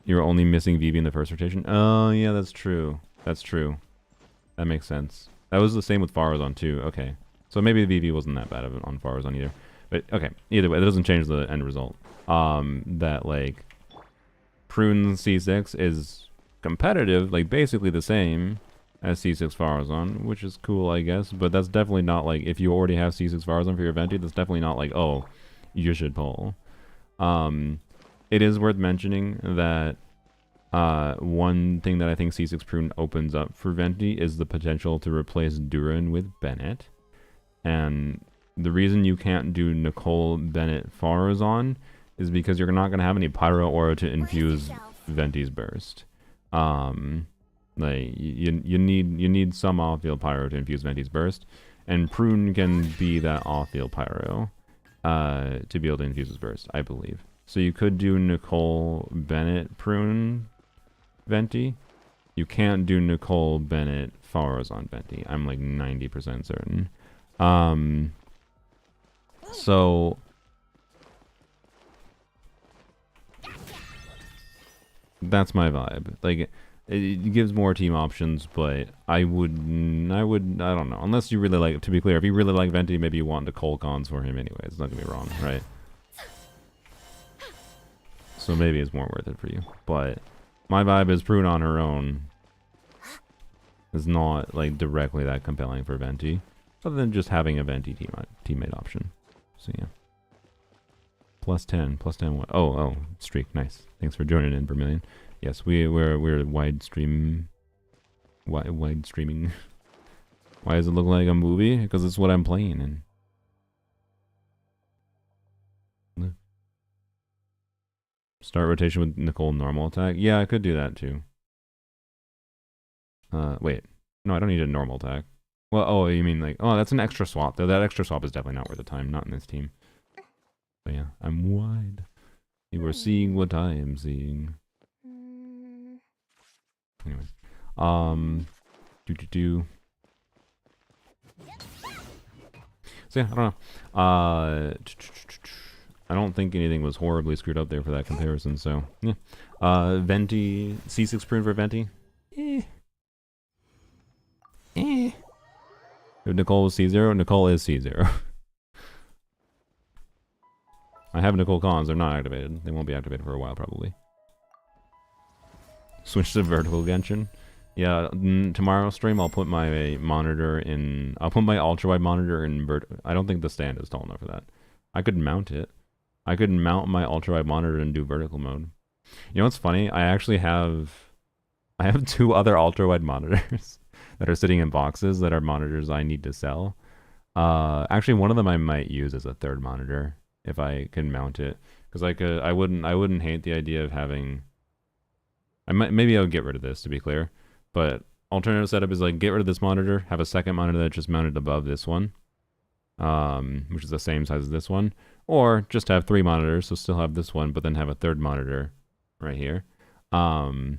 You're only missing VV in the first rotation. Oh yeah, that's true. That's true. That makes sense. That was the same with Farazan too. Okay, so maybe the VV wasn't that bad of it on Farazan either. But okay, either way, that doesn't change the end result. That like Prune C6 is competitive, like basically the same as C6 Farazan, which is cool, I guess. But that's definitely not like, if you already have C6 Farazan for your Venti, that's definitely not like, oh, you should pull. It is worth mentioning that one thing that I think C6 Prune opens up for Venti is the potential to replace Duran with Bennett. And the reason you can't do Nicole Bennett Farazan is because you're not going to have any Pyro Aura to infuse Venti's burst. Like you need some off-field Pyro to infuse Venti's burst, and Prune can be that off-field Pyro to be able to infuse his burst, I believe. So you could do Nicole Bennett Prune Venti. You can't do Nicole Bennett Farazan Venti. I'm like 90% certain. So that's my vibe. Like, it gives more team options, but I don't know. Unless you really like, to be clear, if you really like Venti, maybe you want the Cole cons for him anyways. It's not gonna be wrong, right? So maybe it's more worth it for you. But my vibe is Prune on her own is not like directly that compelling for Venti, other than just having a Venti teammate option. So yeah. +10, +10 what? Oh, streak, nice. Thanks for joining in, Vermilion. Yes, we're wide streaming. Why does it look like a movie? Because it's what I'm playing in. Start rotation with Nicole normal attack. Yeah, I could do that too. Wait, no, I don't need a normal attack. Well, oh, you mean like, oh, that's an extra swap though. That extra swap is definitely not worth the time. Not in this team. But yeah, I'm wide. You are seeing what I am seeing. Anyways, So yeah, I don't know. I don't think anything was horribly screwed up there for that comparison, so yeah. Venti, C6 Prune for Venti. If Nicole was C0, Nicole is C0. I have Nicole cons, they're not activated. They won't be activated for a while, probably. Switch to vertical Genshin. Yeah, tomorrow stream I'll put my monitor in... I'll put my ultra-wide monitor in I don't think the stand is tall enough for that. I could mount it. I could mount my ultra-wide monitor and do vertical mode. You know what's funny? I actually have... I have 2 other ultra-wide monitors that are sitting in boxes that are monitors I need to sell. Actually, one of them I might use as a third monitor if I can mount it, because I wouldn't hate the idea of having. Maybe I would get rid of this, to be clear, but alternative setup is like get rid of this monitor, have a second monitor that's just mounted above this one, which is the same size as this one, or just have 3 monitors, so still have this one, but then have a third monitor right here. But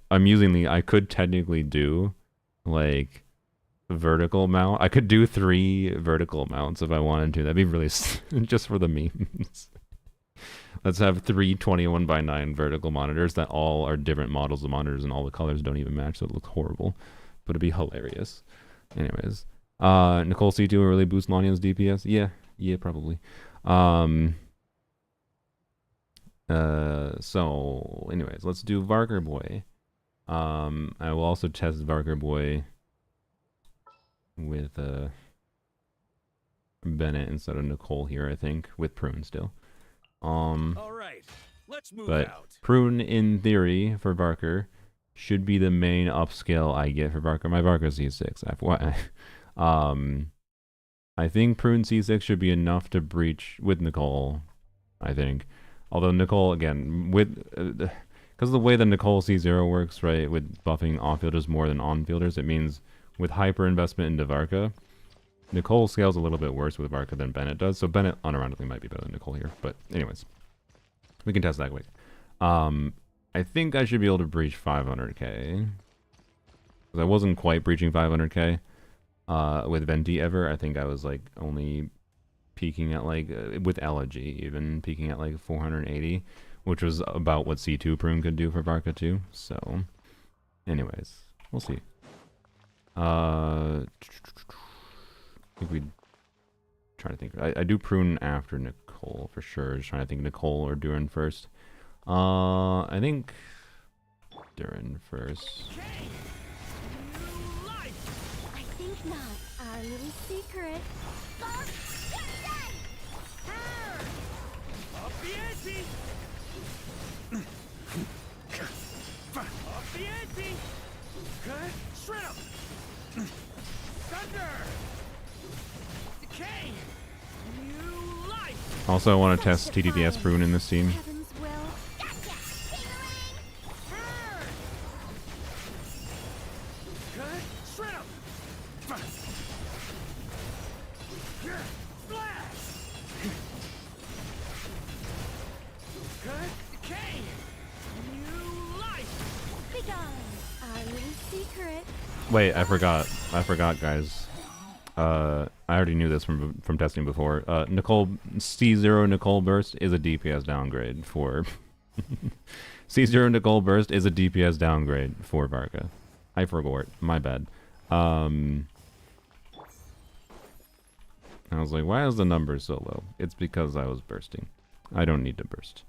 I'm using I could technically do like vertical mount. I could do 3 vertical mounts if I wanted to. That'd be really just for the memes. Let's have 3 21:9 vertical monitors that all are different models of monitors and all the colors don't even match, so it looks horrible, but it'd be hilarious. Anyways, Nicole C2 will really boost Lania's DPS. Yeah, probably. So anyways, let's do Varker Boy. I will also test Varker Boy with Bennett instead of Nicole here, I think, with Prune still. All right, let's move But out. Prune, in theory, for Varker, should be the main upscale I get for Varker. My Varker's C6, FYI. I think Prune C6 should be enough to breach with Nicole, I think. Although Nicole, again, with... because of the way that Nicole C0 works, right, with buffing off-fielders more than on-fielders, it means with hyper investment into Varka, Nicole scales a little bit worse with Varka than Bennett does, so Bennett unironically might be better than Nicole here, but anyways, we can test that quick. I think I should be able to breach 500k, because I wasn't quite breaching 500k with Venti ever. I think I was like only peaking at like, with Elegy even, peaking at like 480, which was about what C2 Prune could do for Varka too, so anyways, we'll see. I think we'd try to think. I do Prune after Nicole for sure. Just trying to think Nicole or Durin first. I think Durin first. I think not. Our little secret. Up the ante! Up the ante! Cut! Shred 'em! Thunder! Decay! New life! Also, I want to test TTDS Prune in this team. Heaven's will. Gotcha! Tingling! Burn! Cut! Shred 'em! Blast! Cut! Decay! New life! Be gone. Our little secret. Wait, I forgot, guys. I already knew this from testing before. Nicole C0 Nicole Burst is a DPS downgrade for C0 Nicole Burst is a DPS downgrade for Varka. I forgot. My bad. I was like, why is the number so low? It's because I was bursting. I don't need to burst.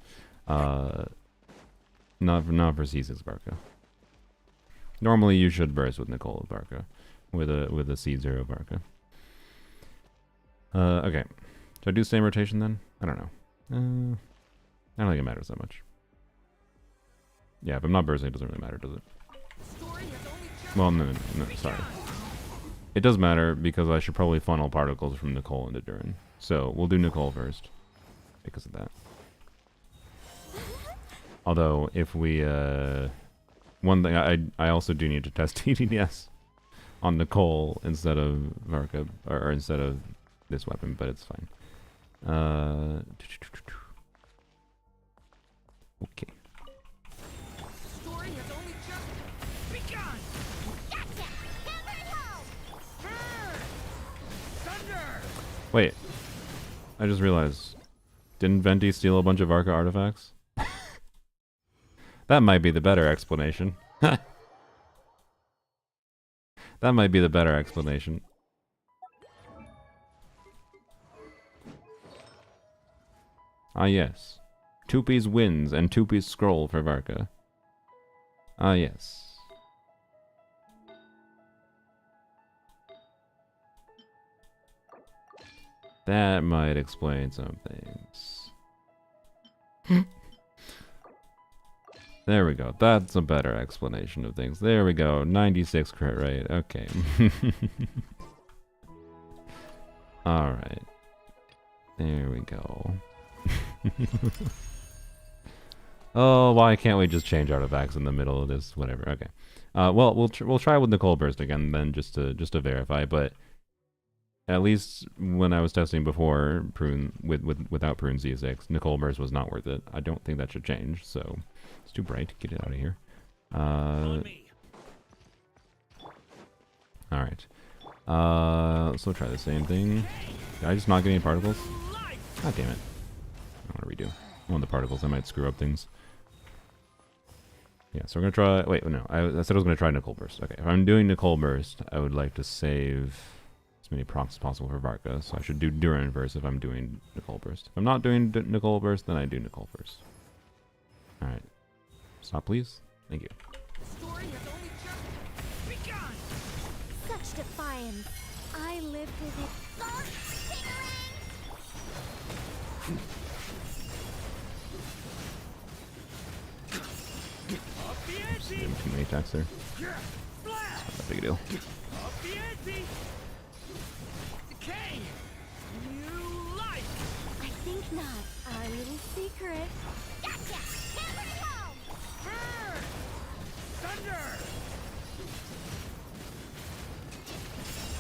Not for C6 Varka. Normally you should burst with Nicole Varka, with a C0 Varka. Okay. Should I do same rotation then? I don't know. I don't think it matters that much. Yeah, if I'm not bursting, it doesn't really matter, does it? Well, no, sorry. It does matter because I should probably funnel particles from Nicole into Durin. So we'll do Nicole first because of that. Although if we one thing I also do need to test TTDS on Nicole instead of Varka or instead of this weapon, but it's fine. Okay. Story has only just begun! Gotcha! Hammer it home! Thunder! Wait. I just realized. Didn't Venti steal a bunch of Varca artifacts? That might be the better explanation. That might be the better explanation. Ah yes. 2-piece wins and 2-piece scroll for Varca. Ah yes. That might explain some things. There we go. That's a better explanation of things. There we go. 96 crit rate. Okay. Alright. There we go. Oh, why can't we just change artifacts in the middle of this? Whatever. Okay. Well, we'll try with Nicole Burst again then, just to verify. But at least when I was testing before Prune without Prune C6, Nicole Burst was not worth it. I don't think that should change. So it's too bright. Get it out of here. All right. Let's try the same thing. Did I just not get any particles? God damn it. I want to redo. I want the particles. I might screw up things. Yeah, so we're going to try... Wait, no. I said I was going to try Nicole Burst. Okay, if I'm doing Nicole Burst, I would like to save as many procs as possible for Varca. So I should do Dura Inverse if I'm doing Nicole Burst. If I'm not doing Nicole Burst, then I do Nicole Burst. Alright. Stop, please. Thank you. Story has only just begun. Such defiance. I lived with it. Up the ante. Too many attacks there. Blast. Not that big a deal. Up the ante. Decay. New life. I think not. Our little secret. Gotcha! Hammer it home! Burn. Thunder.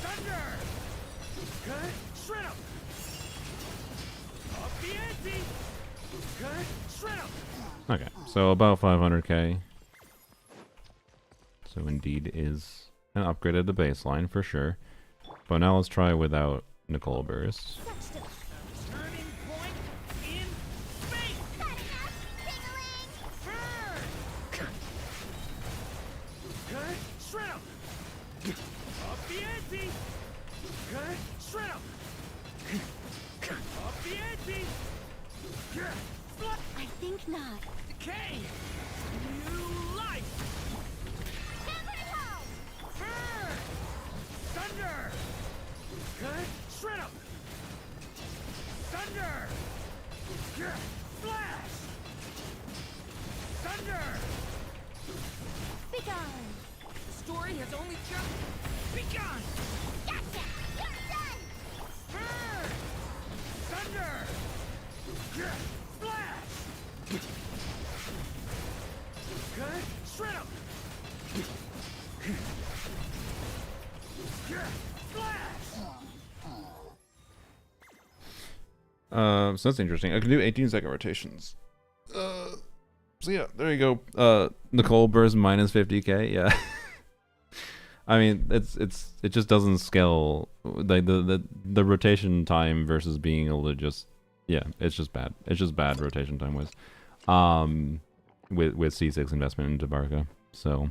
Thunder. Cut. Shred 'em. Up the ante. Cut. Shred 'em. Okay, so about 500k. So indeed is an upgrade of the baseline for sure. But now let's try without Nicole Burst. Such de- Turning point in space. Not enough! Tingling! Burn. Cut. Shred 'em. Up the ante. Cut. Shred 'em. Up the ante. I think not. Decay. New life. Hammer it home! Burn. Thunder. Cut. Shred 'em. Thunder. Flash. Thunder. Be gone! The story has only just begun. Gotcha! You're done! Burn. Thunder. Flash. Cut. Shred 'em. Flash. So that's interesting. I can do 18-second rotations. So yeah, there you go. Nicole Burst minus 50k. Yeah. I mean, it just doesn't scale. Like the rotation time versus being able to just it's just bad. It's just bad rotation time wise. With C6 investment into Varca. So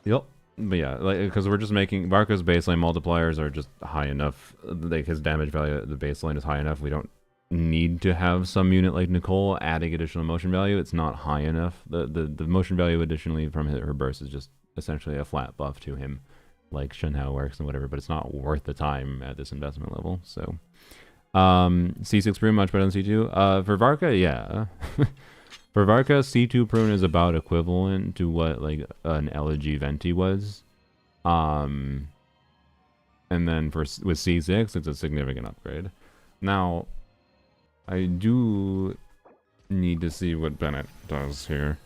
yep. But yeah, like because we're just making Varca's baseline multipliers are just high enough. Like his damage value at the baseline is high enough. We don't need to have some unit like Nicole adding additional motion value. It's not high enough. The motion value additionally from her burst is just essentially a flat buff to him, like Shenhao works and whatever. But it's not worth the time at this investment level. So C6 Prune much better than C2. For Varca, yeah. For Varca, C2 Prune is about equivalent to what like an Elegy Venti was. And then with C6, it's a significant upgrade. Now, I do need to see what Bennett does here.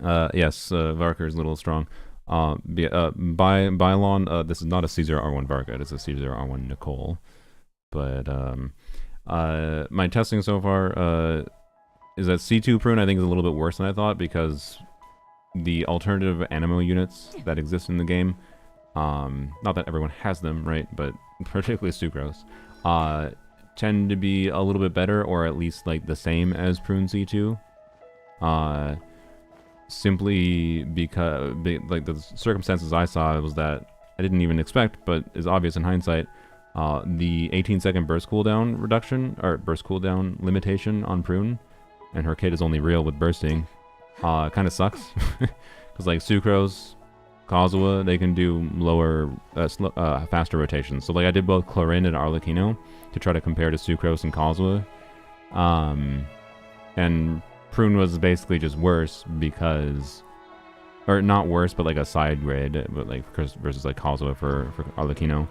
Yes, Varca is a little strong. Bylon, this is not a C0R1 Varca, it's a C0R1 Nicole. But my testing so far is that C2 Prune I think is a little bit worse than I thought because the alternative animo units that exist in the game not that everyone has them, right? But particularly sucrose, tend to be a little bit better, or at least like the same as Prune C2. Simply because like the circumstances I saw was that I didn't even expect, but is obvious in hindsight. The 18-second burst cooldown reduction, or burst cooldown limitation on Prune, and her kit is only real with bursting, kind of sucks. Because like Sucrose, Kazuha, they can do lower, faster rotations. So like I did both Chlorine and Arlecchino to try to compare to Sucrose and Kazuha. And Prune was basically just worse because, or not worse, but like a side grade, but like versus like Kazuha for Arlecchino.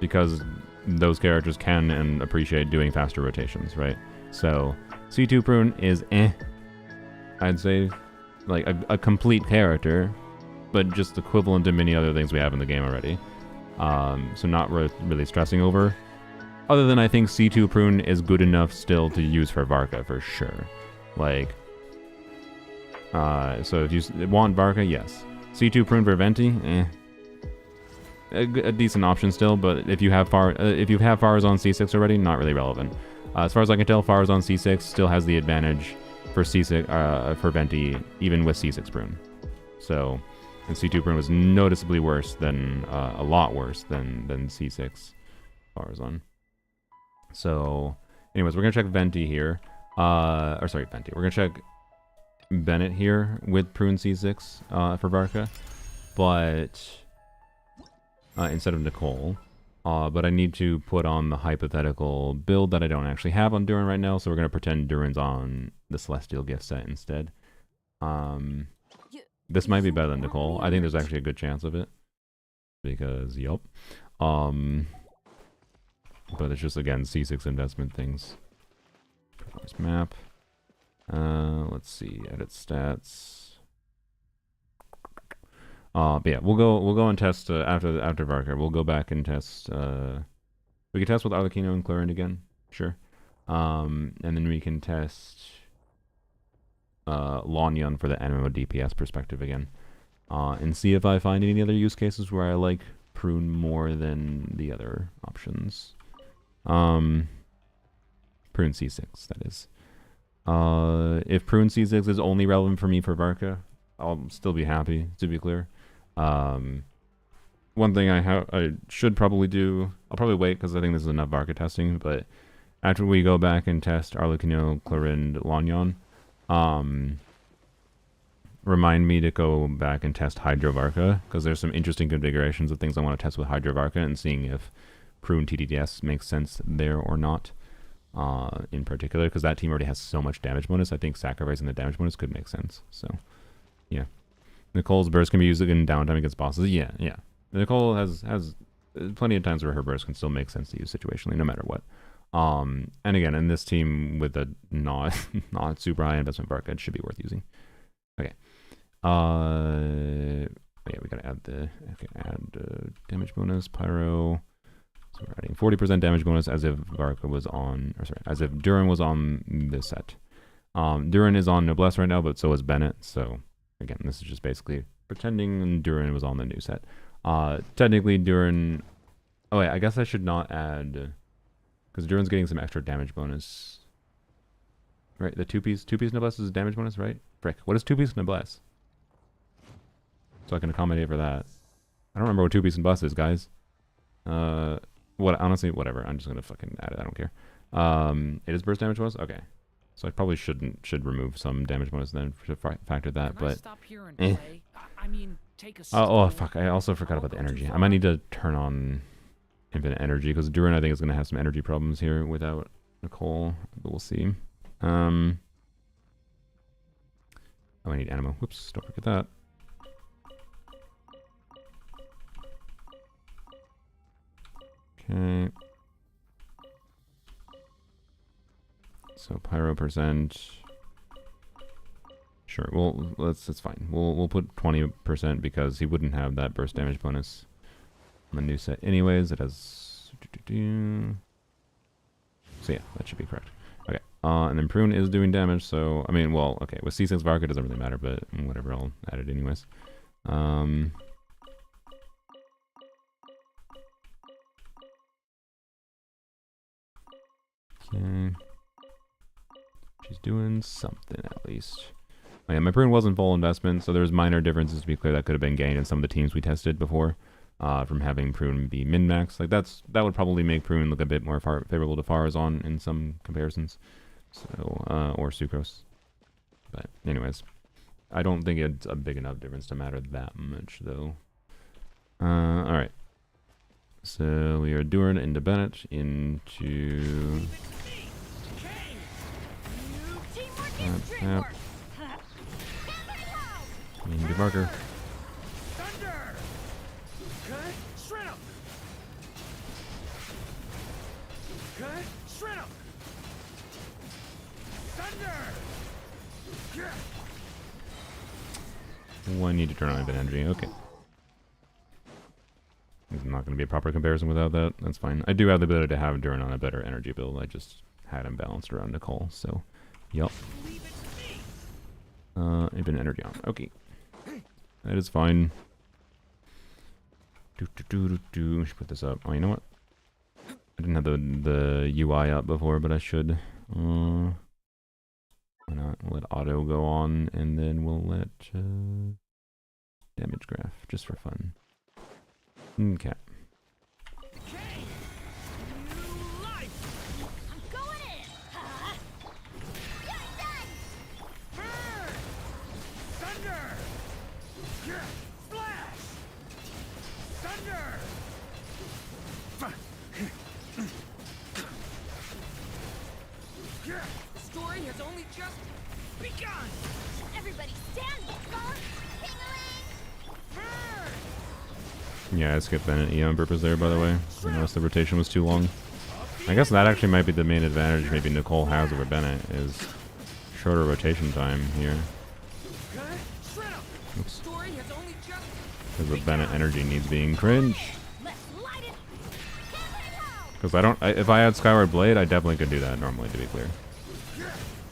Because those characters can and appreciate doing faster rotations, right? So C2 Prune is I'd say like a complete character, but just equivalent to many other things we have in the game already. So not really stressing over. Other than I think C2 Prune is good enough still to use for Varca for sure. Like, so if you want Varca, yes. C2 Prune for Venti, a decent option still, but if you have Farzan C6 already, not really relevant. As far as I can tell, Farzan C6 still has the advantage for C6 for Venti, even with C6 Prune. So, and C2 Prune was noticeably worse than a lot worse than C6 Farzan. So, anyways, we're gonna check Venti here. Or sorry, Venti. We're gonna check Bennett here with Prune C6 for Varca, but instead of Nicole. But I need to put on the hypothetical build that I don't actually have on Duran right now, so we're gonna pretend Duran's on the Celestial gift set instead. This might be better than Nicole. I think there's actually a good chance of it. Because, yup. But it's just, again, C6 investment things. Performance map. Let's see. Edit stats. But yeah, we'll go and test after Varca. We'll go back and test. We can test with Arlecchino and Chlorine again, sure. And then we can test Lanyon for the MMO DPS perspective again, and see if I find any other use cases where I like Prune more than the other options. Prune C6, that is. If Prune C6 is only relevant for me for Varca, I'll still be happy, to be clear. One thing I should probably do, I'll probably wait because I think this is enough Varca testing, but after we go back and test Arlecchino, Chlorine, Lanyon, remind me to go back and test Hydrovarca, because there's some interesting configurations of things I want to test with Hydrovarca, and seeing if Prune TDDS makes sense there or not, in particular, because that team already has so much damage bonus. I think sacrificing the damage bonus could make sense. So, yeah. Nicole's burst can be used in downtime against bosses. Yeah. Nicole has plenty of times where her burst can still make sense to use situationally, no matter what. And again, in this team with a not super high investment Varca, it should be worth using. Okay. Yeah, we gotta add damage bonus, Pyro. So we're adding 40% damage bonus as if Varca was on, or sorry, as if Duran was on this set. Duran is on Noblesse right now, but so is Bennett. So again, this is just basically pretending Duran was on the new set. Technically Duran. Oh wait, I guess I should not add, because Duran's getting some extra damage bonus. Right, the two-piece Noblesse is a damage bonus, right? Frick, what is two-piece Noblesse? So I can accommodate for that. I don't remember what two-piece Noblesse is, guys. Honestly, whatever. I'm just gonna fucking add it. I don't care. It is burst damage bonus? Okay. So I probably should remove some damage bonus then to factor that, but I mean, take a oh fuck, I also forgot about the energy. I might need to turn on infinite energy, because Duran I think is gonna have some energy problems here without Nicole, but we'll see. Oh, I need Animo. Whoops, don't forget that. Okay. So Pyro %. Sure. Well, it's fine. We'll put 20% because he wouldn't have that burst damage bonus on the new set anyways. It has. So yeah, that should be correct. Okay. And then Prune is doing damage. So I mean, well, okay. With C6 Varca it doesn't really matter, but whatever. I'll add it anyways. Okay. She's doing something at least. Oh, yeah, my Prune wasn't full investment, so there's minor differences to be clear that could have been gained in some of the teams we tested before. From having Prune be min-max. Like that would probably make Prune look a bit more favorable to Farazan in some comparisons. So, or Sucrose. But anyways, I don't think it's a big enough difference to matter that much though. Alright. So we are Duran into Bennett into into Barker. Thunder! Cut! Shred 'em! Cut! Shred 'em! Thunder! Oh, I need to turn on event energy. Okay. It's not going to be a proper comparison without that. That's fine. I do have the ability to have Duran on a better energy build. I just had him balanced around Nicole, so yup. Event energy on. Okay. That is fine. Should put this up. Oh, you know what? I didn't have the UI up before, but I should. Why not? We'll let auto go on, and then we'll let damage graph just for fun. Okay. Yeah, I skipped Bennett E on purpose there, by the way. I noticed the rotation was too long. I guess that actually might be the main advantage maybe Nicole has over Bennett, is shorter rotation time here. Oops. Because the Bennett energy needs being cringe. Because if I had Skyward Blade, I definitely could do that normally, to be clear.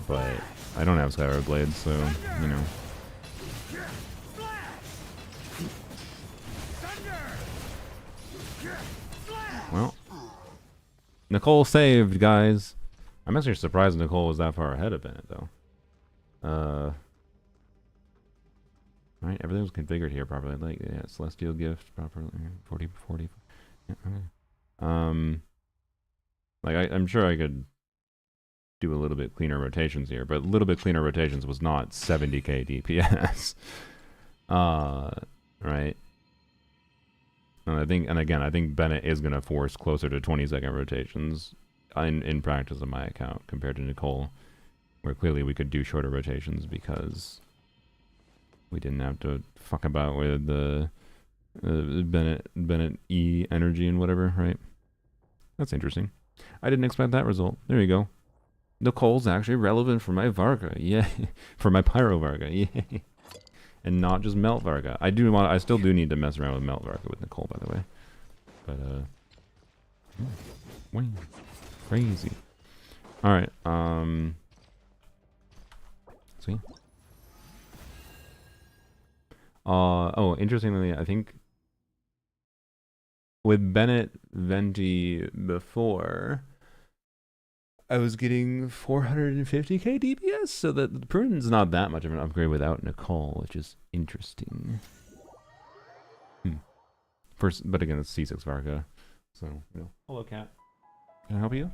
But I don't have Skyward Blade, so, you know. Well, Nicole saved, guys. I'm actually surprised Nicole was that far ahead of Bennett, though. Right, everything was configured here properly. Like, yeah, Celestial Gift properly. 40. Yeah, okay. Like, I'm sure I could do a little bit cleaner rotations here, but a little bit cleaner rotations was not 70k DPS. Right. And again, I think Bennett is going to force closer to 20-second rotations in practice on my account compared to Nicole, where clearly we could do shorter rotations because we didn't have to fuck about with the Bennett E energy and whatever, right? That's interesting. I didn't expect that result. There you go. Nicole's actually relevant for my Varga, yeah, for my Pyro Varga, yeah. And not just Melt Varga. I still do need to mess around with Melt Varga with Nicole, by the way. But, wing. Crazy. Alright, see? Oh, interestingly, I think with Bennett Venti before, I was getting 450k DPS, so that the Prune's not that much of an upgrade without Nicole, which is interesting. First, but again, it's C6 Varca, so, you know. Hello, cat. Can I help you?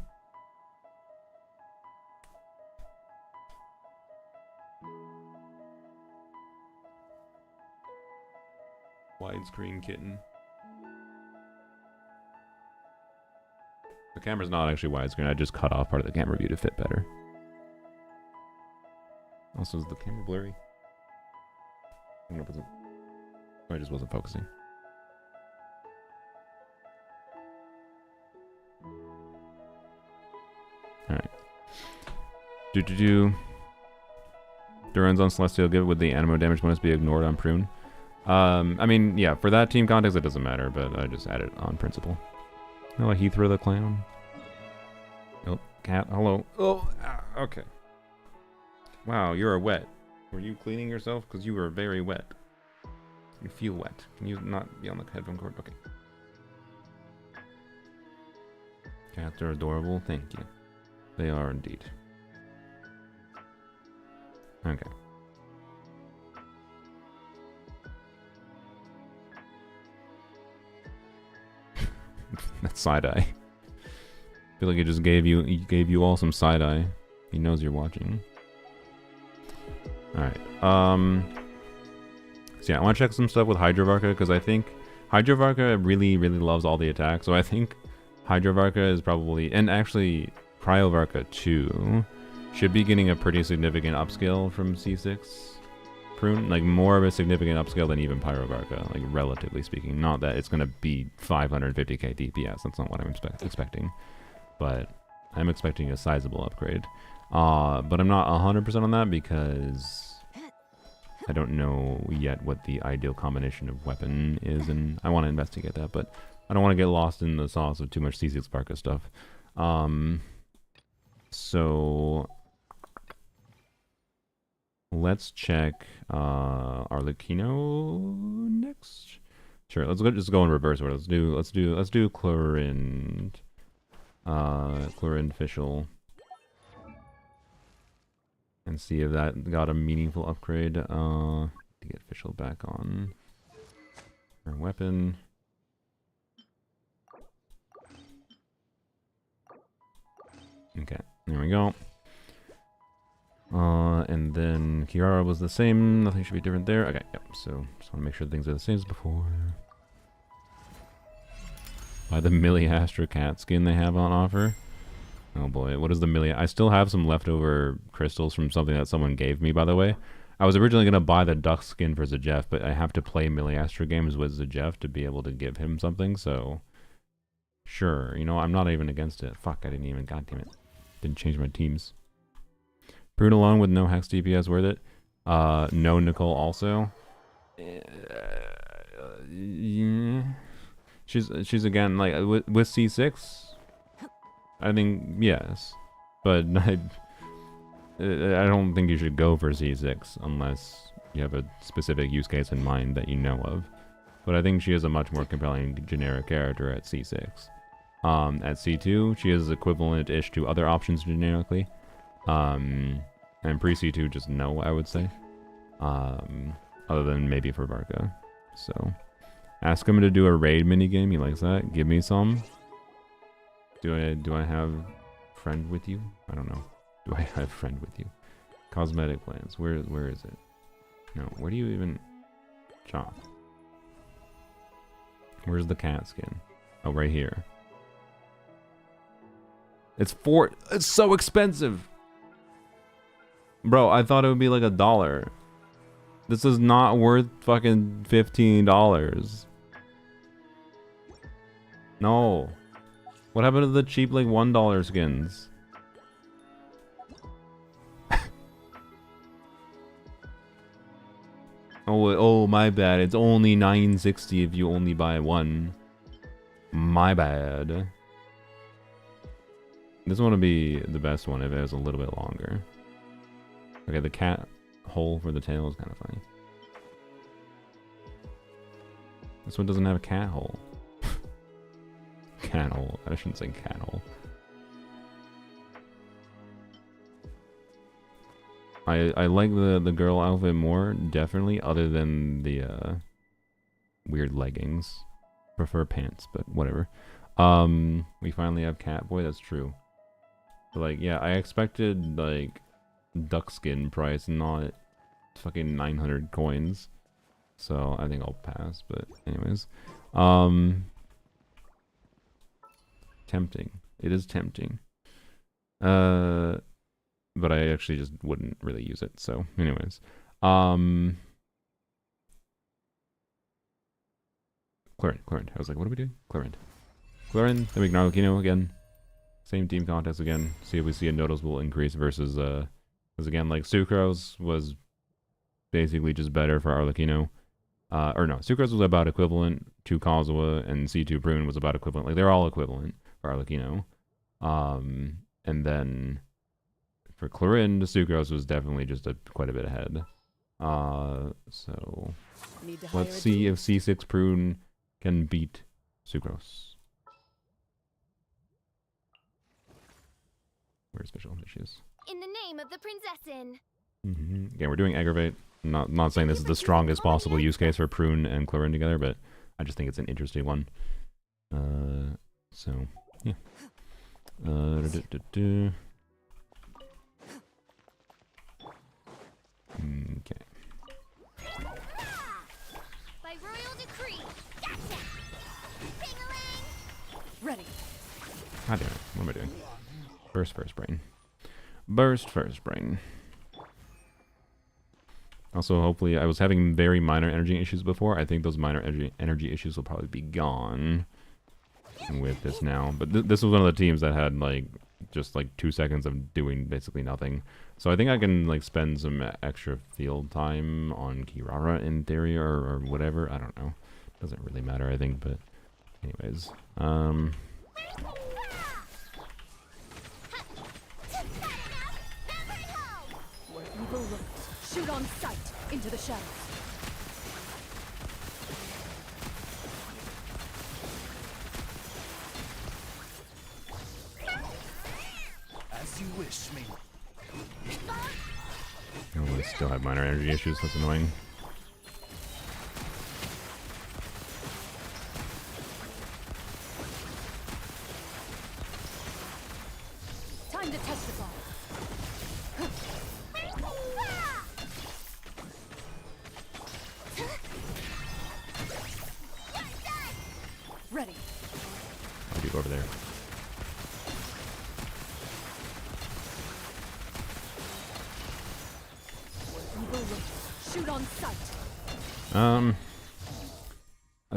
Widescreen kitten. The camera's not actually widescreen, I just cut off part of the camera view to fit better. Also, is the camera blurry? I don't know if it's... Oh, I just wasn't focusing. Alright. Duran's on Celestial Give would the animo damage bonus be ignored on Prune? I mean, yeah, for that team context it doesn't matter, but I just added it on principle. No, Heathrow the Clown. Oh, cat, hello. Oh, okay. Wow, you're wet. Were you cleaning yourself? Because you were very wet. You feel wet. Can you not be on the headphone cord? Okay. Cats are adorable, thank you. They are indeed. Okay. That's side eye. I feel like he just gave you all some side eye. He knows you're watching. All right. So yeah, I want to check some stuff with Hydrovarca because I think Hydrovarca really loves all the attacks. So I think Hydrovarca is probably, and actually Cryovarca too, should be getting a pretty significant upscale from C6 Prune, like more of a significant upscale than even Pyrovarca, like relatively speaking. Not that it's gonna be 550k DPS. That's not what I'm expecting, but I'm expecting a sizable upgrade. But I'm not 100% on that because I don't know yet what the ideal combination of weapon is, and I want to investigate that, but I don't want to get lost in the sauce of too much C6 Varca stuff. So let's check Arlecchino next. Sure, just go in reverse order. Let's do Chlorinde. Chlorinde Fischl. And see if that got a meaningful upgrade. To get Fischl back on her weapon. Okay, there we go. And then Kiara was the same. Nothing should be different there. Okay, yep. So just want to make sure things are the same as before. Buy the Milliastra cat skin they have on offer. Oh boy, what is the I still have some leftover crystals from something that someone gave me, by the way. I was originally going to buy the duck skin for Zajef, but I have to play Milliastra games with Zajef to be able to give him something, so... Sure, you know, I'm not even against it. Fuck, I didn't even, god damn it. Didn't change my teams. Prune alone with no hex DPS worth it. No Nicole also. Yeah. She's again, like, with C6... I think yes, but I don't think you should go for C6 unless you have a specific use case in mind that you know of. But I think she is a much more compelling generic character at C6. At C2, she is equivalent-ish to other options generically. And pre-C2, just no, I would say. Other than maybe for Varca. So, ask him to do a raid minigame. He likes that. Give me some. Do I have friend with you? I don't know. Do I have friend with you? Cosmetic plans. Where is it? No, where do you even shop? Where's the cat skin? Oh, right here. It's so expensive. Bro, I thought it would be like $1. This is not worth fucking $15. No. What happened to the cheap, like, $1 skins? oh, my bad. It's only $9.60 if you only buy one. My bad. This one would be the best one if it was a little bit longer. Okay, the cat hole for the tail is kind of funny. This one doesn't have a cat hole. Cat hole. I shouldn't say cat hole. I like the girl outfit more, definitely, other than the weird leggings. Prefer pants, but whatever. We finally have Catboy, that's true. But like, yeah, I expected like duck skin price, not fucking 900 coins. So I think I'll pass, but anyways. Tempting. It is tempting. But I actually just wouldn't really use it. So, anyways. Chlorinde. I was like, what are we doing? Chlorinde. Then we can Arlecchino again. Same team contest again. See if we see a noticeable increase versus, because again, like, Sucrose was basically just better for Arlecchino. Or no, Sucrose was about equivalent to Kazuha, and C2 Prune was about equivalent. Like, they're all equivalent for Arlecchino. And then for Chlorinde, Sucrose was definitely just quite a bit ahead. So let's see if C6 Prune can beat Sucrose. Where's special issues? In the name of the princessin. Again, we're doing aggravate. Not saying this is the strongest possible use case for Prune and Chlorine together, but I just think it's an interesting one. So yeah. Okay. By royal decree. Gotcha. Bing-a-lang. Ready. God damn it. What am I doing? Burst first brain. Burst first brain. Also, hopefully, I was having very minor energy issues before. I think those minor energy issues will probably be gone with this now. But this was one of the teams that had like just like 2 seconds of doing basically nothing. So I think I can like spend some extra field time on Kirara in theory or whatever. I don't know. Doesn't really matter, I think. But anyways, Where evil lurks, shoot on sight into the shadows. As you wish, me. I still have minor energy issues. That's annoying. Time to testify. Ready. I'll be over there. Evil lurks, shoot on sight.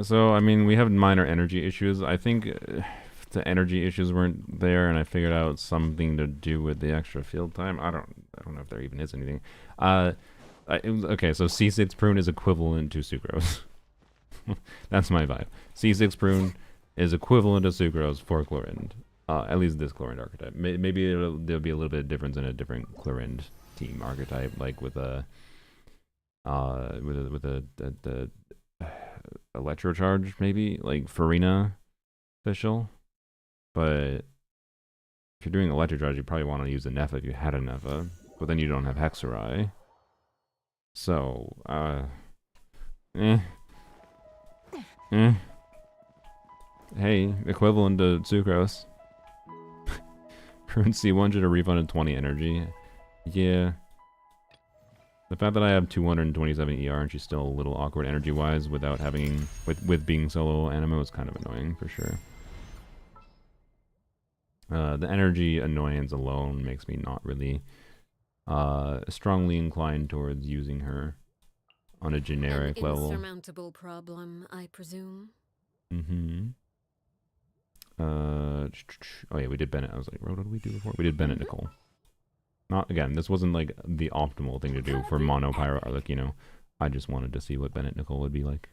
So I mean, we have minor energy issues. I think if the energy issues weren't there, and I figured out something to do with the extra field time. I don't know if there even is anything. Okay, so C6 Prune is equivalent to Sucrose. That's my vibe. C6 Prune is equivalent to Sucrose for Chlorinde. At least this Chlorinde archetype. Maybe there'll be a little bit of difference in a different Chlorinde team archetype, like with a the Electrocharge, maybe like Farina official. But if you're doing Electrocharge, you probably want to use a Nefa if you had a Nefa, but then you don't have Hexarai. So, Hey, equivalent to Sucrose. Prune C1 should have refunded 20 energy. Yeah. The fact that I have 227 ER and she's still a little awkward energy-wise without having... with being solo anima is kind of annoying, for sure. The energy annoyance alone makes me not really strongly inclined towards using her on a generic level. Insurmountable problem, I presume. Oh yeah, we did Bennett. I was like, what did we do before? We did Bennett Nicole. Not again. This wasn't like the optimal thing to do for Mono Pyro Arlecchino. I just wanted to see what Bennett Nicole would be like.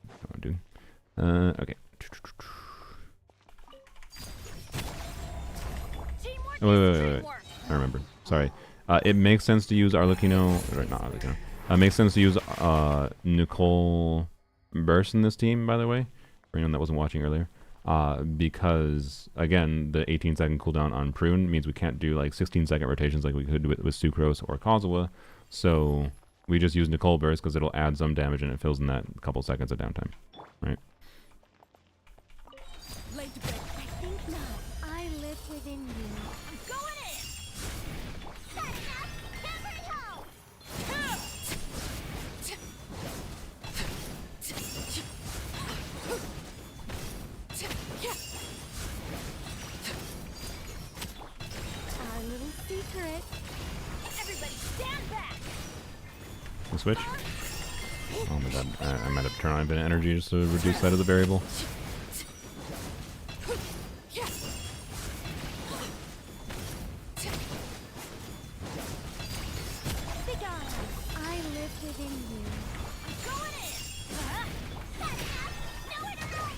I'll do. Okay. Oh, wait. I remember. Sorry. It makes sense to use Arlecchino. Or not Arlecchino. It makes sense to use Nicole Burst in this team, by the way. For anyone that wasn't watching earlier. Because, again, the 18-second cooldown on Prune means we can't do like 16-second rotations like we could with Sucrose or Kazuha. So we just use Nicole Burst because it'll add some damage and it fills in that couple seconds of downtime. Right? I think not. I live within you. I'm going in. Set enough. Hammer home. Our little secret. Everybody stand back. We'll switch. Oh my god, I might have turned on a bit of energy just to reduce that as a variable. I live within you. I'm going in. Set enough. Nowhere to run.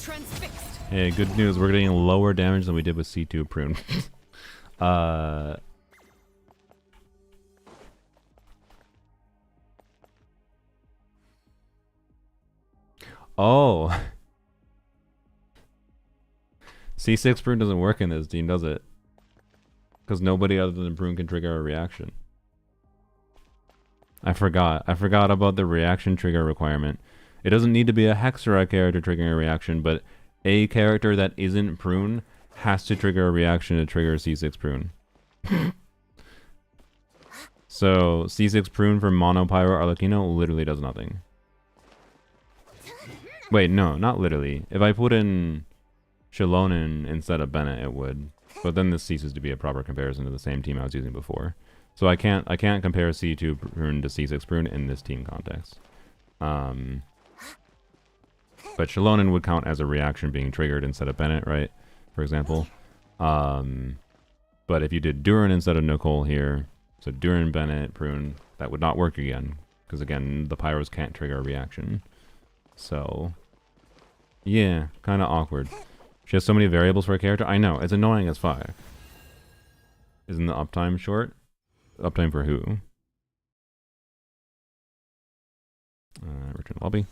Transfixed. Hey, good news. We're getting lower damage than we did with C2 Prune. Oh. C6 Prune doesn't work in this team, does it? Because nobody other than Prune can trigger a reaction. I forgot. I forgot about the reaction trigger requirement. It doesn't need to be a Hexera character triggering a reaction, but a character that isn't Prune has to trigger a reaction to trigger C6 Prune. So, C6 Prune for Mono Pyro Arlecchino literally does nothing. Wait, no, not literally. If I put in Shilonen instead of Bennett, it would. But then this ceases to be a proper comparison to the same team I was using before. So I can't compare C2 Prune to C6 Prune in this team context. But Shilonen would count as a reaction being triggered instead of Bennett, right? For example. But if you did Durin instead of Nicole here, so Durin, Bennett, Prune, that would not work again. Because again, the Pyros can't trigger a reaction. So, yeah, kind of awkward. She has so many variables for a character. I know, it's annoying as fuck. Isn't the uptime short? Uptime for who? Return to lobby.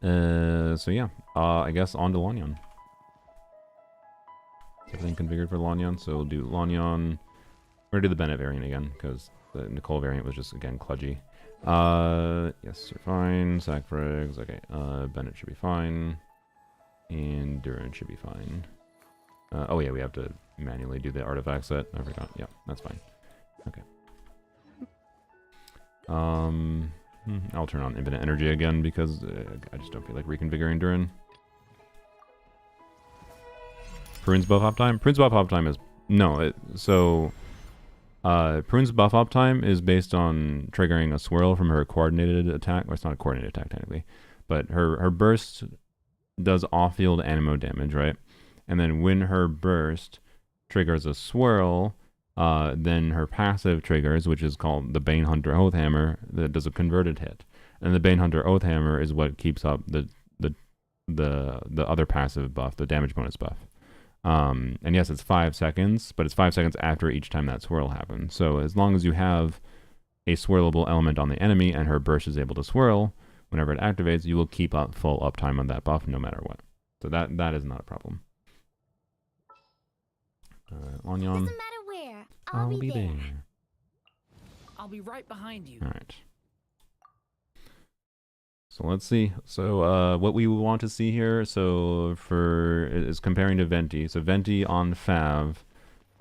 So yeah, I guess on to Lanyan. Everything configured for Lanyan, so we'll do Lanyan. We're gonna do the Bennett variant again, because the Nicole variant was just, again, kludgy. Yes, you're fine. Sack frags, okay. Bennett should be fine. And Durin should be fine. Oh yeah, we have to manually do the artifact set. I forgot. Yeah, that's fine. Okay. I'll turn on infinite energy again because I just don't feel like reconfiguring Durin. Prune's buff uptime? Prune's buff uptime is... No, Prune's buff uptime is based on triggering a swirl from her coordinated attack. Or it's not a coordinated attack, technically. But her burst does off-field animo damage, right? And then when her burst triggers a swirl, then her passive triggers, which is called the Bane Hunter Oathhammer, that does a converted hit. And the Bane Hunter Oathhammer is what keeps up the other passive buff, the damage bonus buff. And yes, it's 5 seconds, but it's 5 seconds after each time that swirl happens. So as long as you have a swirlable element on the enemy and her burst is able to swirl, whenever it activates, you will keep up full uptime on that buff no matter what. So that is not a problem. Lanyan. Doesn't matter where. I'll be there. I'll be right behind you. Alright. So let's see. So what we want to see here, so is comparing to Venti. So Venti on Fav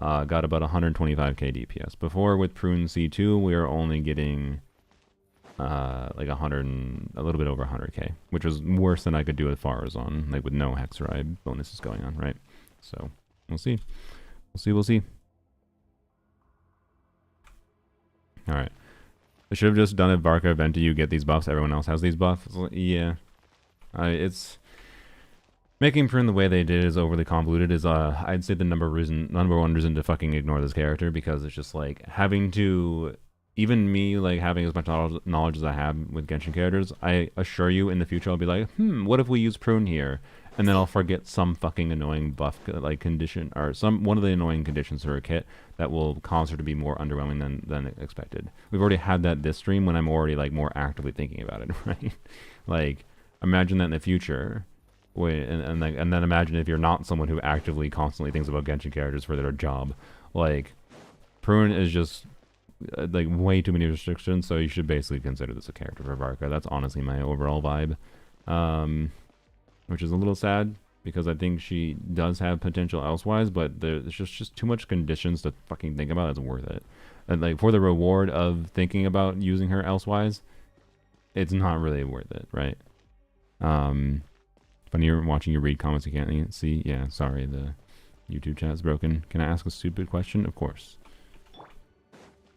got about 125k DPS. Before with Prune C2, we were only getting like 100, a little bit over 100k, which was worse than I could do with Farazan, like with no Hexeride bonuses going on, right? So we'll see. We'll see. Alright. They should have just done it Varca, Venti, you get these buffs, everyone else has these buffs. Yeah. It's... Making Prune the way they did is overly convoluted, is I'd say the number one reason to fucking ignore this character, because it's just like having to... Even me, like, having as much knowledge as I have with Genshin characters, I assure you in the future I'll be like, what if we use Prune here? And then I'll forget some fucking annoying buff, like, condition, or one of the annoying conditions for a kit that will cause her to be more underwhelming than expected. We've already had that this stream when I'm already, like, more actively thinking about it, right? Like, imagine that in the future, and then imagine if you're not someone who actively constantly thinks about Genshin characters for their job. Like, Prune is just... like way too many restrictions, so you should basically consider this a character for Varca. That's honestly my overall vibe, which is a little sad because I think she does have potential elsewise, but there's just too much conditions to fucking think about. It's worth it, and like for the reward of thinking about using her elsewise, it's not really worth it, right? When you're watching, you read comments you can't see. Yeah, sorry, the YouTube chat is broken. Can I ask a stupid question? Of course.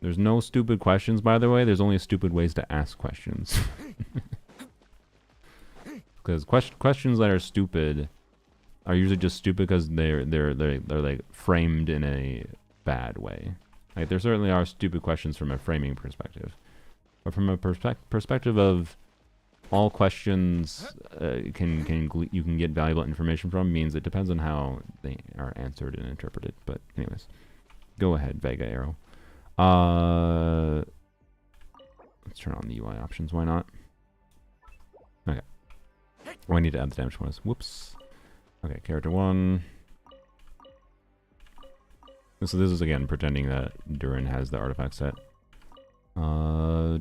There's no stupid questions, by the way. There's only stupid ways to ask questions. Because questions that are stupid are usually just stupid because they're like framed in a bad way. Like there certainly are stupid questions from a framing perspective, But from a perspective of all questions you can get valuable information from, means it depends on how they are answered and interpreted. But anyways, go ahead, Vega Arrow. Let's turn on the UI options. Why not? Okay. Oh, I need to add the damage bonus. Whoops. Okay, character 1. So this is again pretending that Durin has the artifact set. Okay.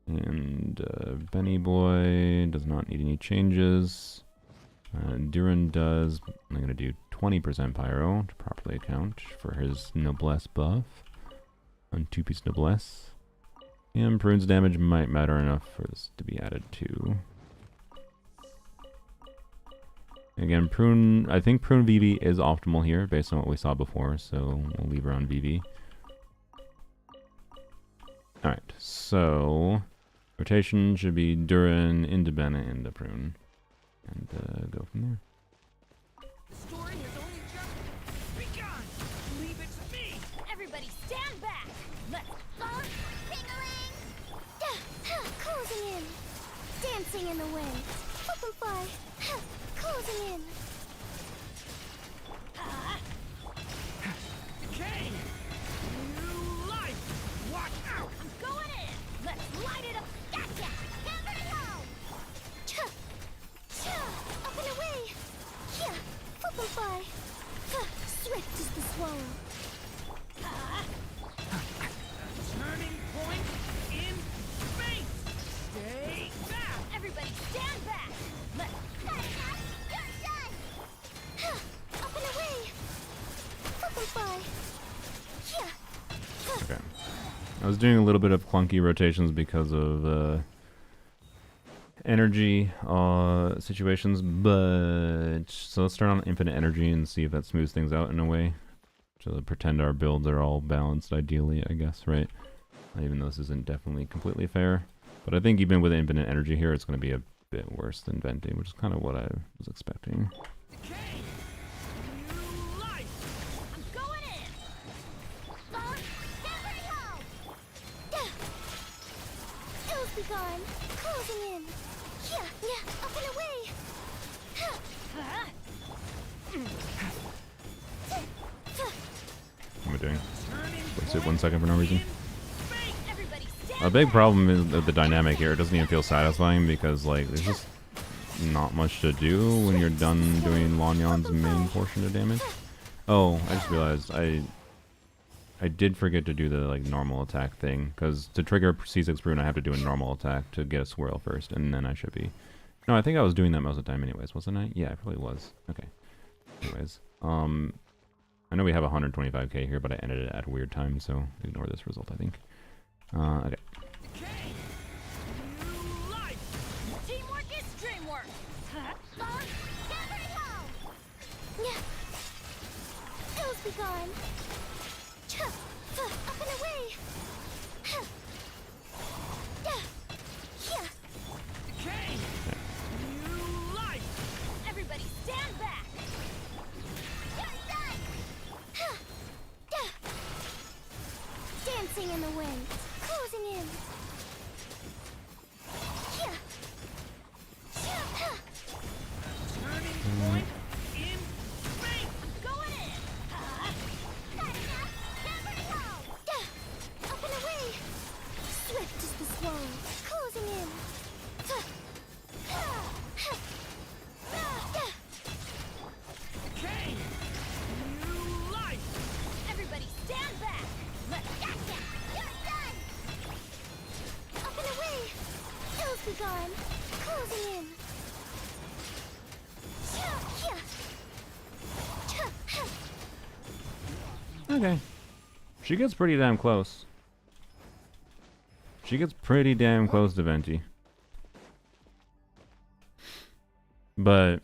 And Benny Boy does not need any changes. Durin does. I'm going to do 20% pyro to properly account for his noblesse buff on 2-piece noblesse. And Prune's damage might matter enough for this to be added to. Again, Prune, I think Prune VV is optimal here based on what we saw before, so we'll leave her on VV. Alright, so rotation should be Durin into Bena into Prune. And go from there. The story has only just begun. Leave it to me. Everybody stand back. Let's go. Tingling. Closing in. Dancing in the wind. Open fly. Closing in. Decay. New life. Watch out. I'm going in. Let's light it up. Gotcha. Hammer it home. Up and away. Yeah. Open fly. Swift as the swallow. Turning point in space. Stay back. Everybody stand back. Let's cut it up. You're done. Up and away. Open fly. Yeah. Okay. I was doing a little bit of clunky rotations because of energy situations, but so let's turn on infinite energy and see if that smooths things out in a way. So pretend our builds are all balanced ideally, I guess, right? Even though this isn't definitely completely fair. But I think even with infinite energy here, it's going to be a bit worse than Venti, which is kind of what I was expecting. Decay. New life. I'm going in. Hammer it home. Ills be gone. Closing in. Yeah, up and away. What am I doing? Turning Wait, sit 1 second for no reason. space. Everybody stand A big problem is the dynamic here. It doesn't even feel satisfying because, like, there's just not much to do when you're done doing Lanyon's main portion of damage. Oh, I just realized I did forget to do the, like, normal attack thing, because to trigger C6 Prune I have to do a normal attack to get a swirl first, and then I should be... No, I think I was doing that most of the time anyways, wasn't I? Yeah, I probably was. Okay. Anyways, I know we have 125k here, but I ended it at a weird time, so ignore this result, I think. Okay. Decay. New life. Teamwork is dreamwork. Hammer it home. Yeah. Ills be gone. Up and away. Yeah. Decay. New life. Everybody stand back. You're done. Dancing in the wind. Closing in. Yeah. Turning point in space. I'm going in. Got enough. Hammer it home. Up and away. Swift as the swallow. Closing in. Decay. New life. Everybody stand back. Let's gotcha. You're done. Up and away. Ills be gone. Closing in. Okay. She gets pretty damn close. She gets pretty damn close to Venti. But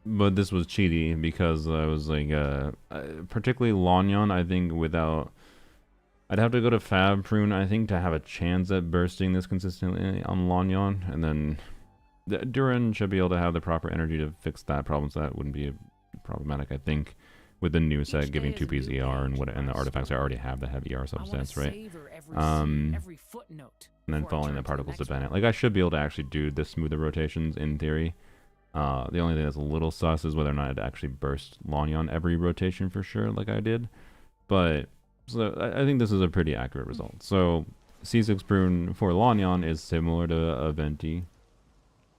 this was cheaty because I was like, particularly Lanyon, I think without... I'd have to go to Fab Prune, I think, to have a chance at bursting this consistently on Lanyon, and then Durin should be able to have the proper energy to fix that problem, so that wouldn't be problematic, I think. with the new set giving 2P's ER and the artifacts I already have that have ER substats, right? And then following the particles dependent. Like, I should be able to actually do the smoother rotations in theory. The only thing that's a little sus is whether or not it actually burst Lanyon every rotation for sure, like I did. But so I think this is a pretty accurate result. So C6 Prune for Lanyon is similar to a Venti,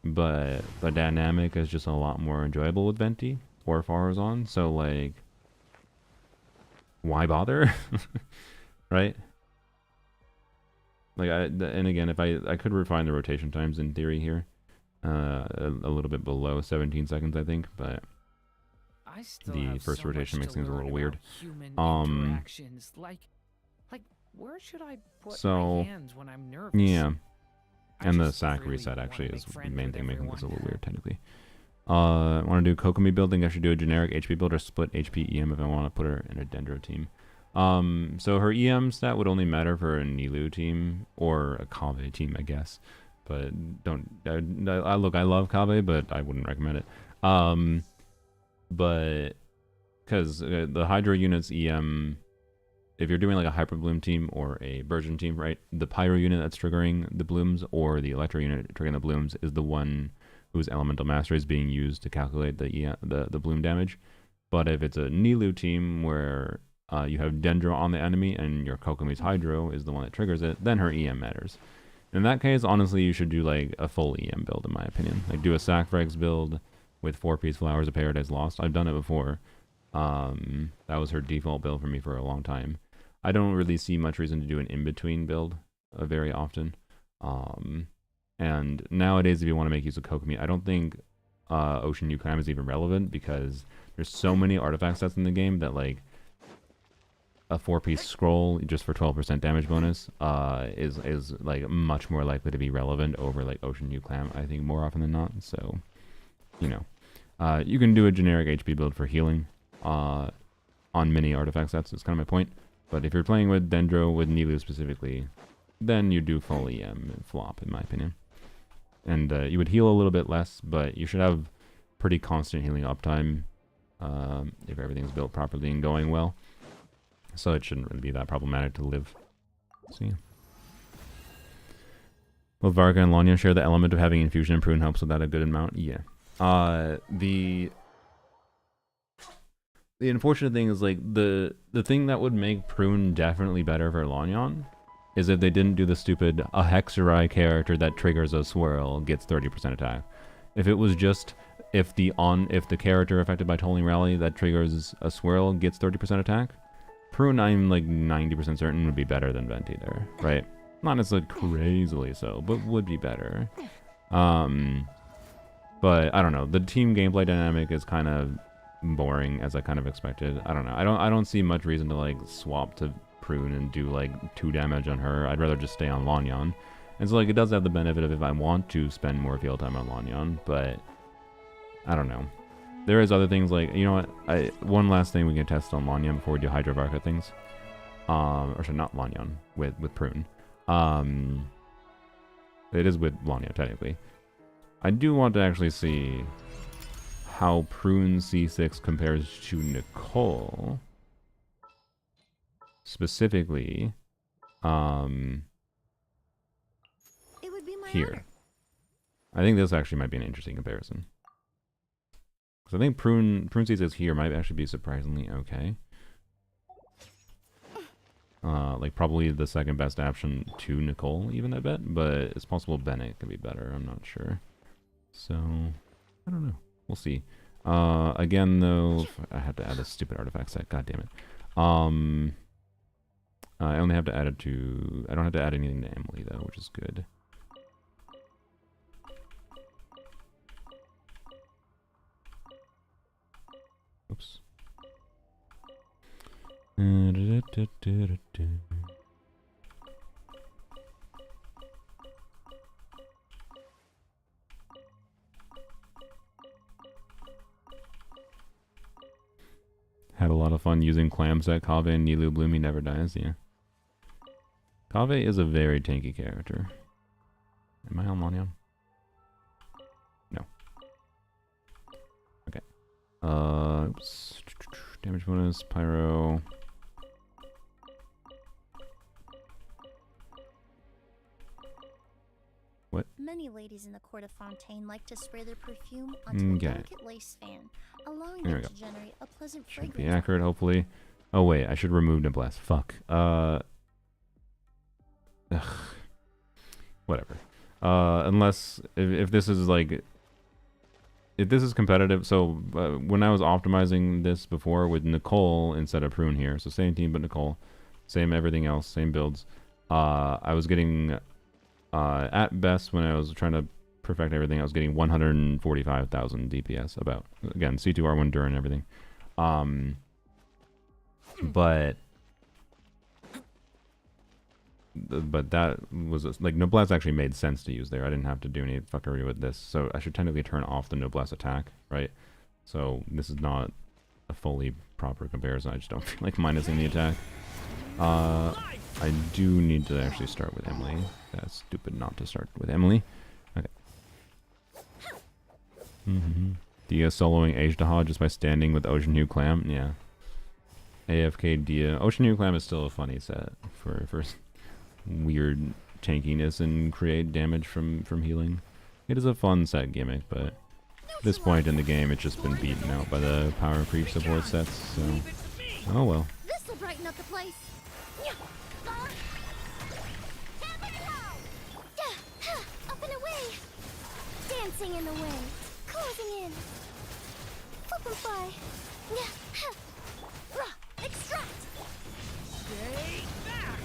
but the dynamic is just a lot more enjoyable with Venti or Farazan. So like, why bother? Right? Like, and again, if I could refine the rotation times in theory here, a little bit below 17 seconds, I think, but the first rotation makes things a little weird. Like where should I put So, my hands when I'm nervous? yeah, I and the just sack really reset wanna actually make is the friends main with thing making this a little everyone. weird technically. I want to do Kokomi building. I should do a generic HP build or split HP EM if I want to put her in a Dendro team. So her EM stat would only matter for a Nilou team or a Kave team, I guess. But don't, look, I love Kave, but I wouldn't recommend it. But because the Hydro unit's EM, if you're doing like a Hyper Bloom team or a Burgeon team, right, the Pyro unit that's triggering the blooms or the Electro unit triggering the blooms is the one whose Elemental Mastery is being used to calculate the bloom damage. But if it's a Nilou team where you have Dendro on the enemy and your Kokomi's Hydro is the one that triggers it, then her EM matters. In that case, honestly, you should do like a full EM build, in my opinion. Like, do a Sacrifice build with 4-piece Flowers of Paradise Lost. I've done it before. That was her default build for me for a long time. I don't really see much reason to do an in-between build very often. And nowadays, if you want to make use of Kokomi, I don't think Ocean New Clam is even relevant because there's so many artifact sets in the game that, like, a 4-piece scroll just for 12% damage bonus is like much more likely to be relevant over like Ocean New Clam, I think, more often than not. So, you know, you can do a generic HP build for healing on many artifact sets. That's kind of my point. But if you're playing with Dendro, with Nilou specifically, then you do full EM and flop, in my opinion. And you would heal a little bit less, but you should have pretty constant healing uptime if everything's built properly and going well. So it shouldn't really be that problematic to live. So yeah. Will Varca and Lanyon share the element of having infusion and prune helps with that a good amount? Yeah. The unfortunate thing is, like, the thing that would make prune definitely better for Lanyon is if they didn't do the stupid a Hexerai character that triggers a swirl gets 30% attack. If it was just if the character affected by Tolling Rally that triggers a swirl gets 30% attack, Prune, I'm like 90% certain would be better than Venti there, right? Not necessarily crazily so, but would be better. But I don't know. The team gameplay dynamic is kind of boring, as I kind of expected. I don't know. I don't see much reason to like swap to Prune and do like 2 damage on her. I'd rather just stay on Lanyon. And so like it does have the benefit of if I want to spend more field time on Lanyon, but I don't know. There is other things like, you know what, one last thing we can test on Lanyon before we do Hydrovarca things. Or sorry, not Lanyon, with Prune. It is with Lanyon, technically. I do want to actually see how Prune C6 compares to Nicole. Specifically, It would be my here. honor. I think this actually might be an interesting comparison. So I think Prune C6 here might actually be surprisingly okay. Like probably the second best option to Nicole, even, I bet. But it's possible Bennett could be better. I'm not sure. So I don't know. We'll see. Again, though, I have to add this stupid artifact set. God damn it. I only have to add it to. I don't have to add anything to Emily though, which is good. Oops. Had a lot of fun using Clam set, Kave, and Nilou Bloom. He never dies, yeah. Kave is a very tanky character. Am I on Lanyon? No. Okay. Oops. Damage bonus, pyro. What? Many ladies in the court of Fontaine like to spray their perfume onto a Okay. delicate lace fan, allowing There we it go. to generate a pleasant Should fragrance. be accurate, hopefully. Oh wait, I should remove Noblesse. Fuck. Ugh. Whatever. Unless if this is like, if this is competitive. So when I was optimizing this before with Nicole instead of Prune here, so same team but Nicole, same everything else, same builds. I was getting at best when I was trying to perfect everything, I was getting 145,000 DPS about. Again, C2R1 Durin and everything. But that was like Noblesse actually made sense to use there. I didn't have to do any fuckery with this, so I should technically turn off the Noblesse attack, right? So this is not a fully proper comparison. I just don't feel like minusing the attack. I do need to actually start with Emily. That's stupid not to start with Emily. Okay. Dia soloing Ajdaha just by standing with Ocean Hue Clam. Yeah. AFK Dia. Ocean Hue Clam is still a funny set for weird tankiness and create damage from healing. It is a fun set gimmick, but at this point in the game, it's just been beaten out by the power creep support sets. So, oh well. This'll brighten up the place. Up and away. Dancing in the wind. Closing in. Flip and fly. Extract. Stay back!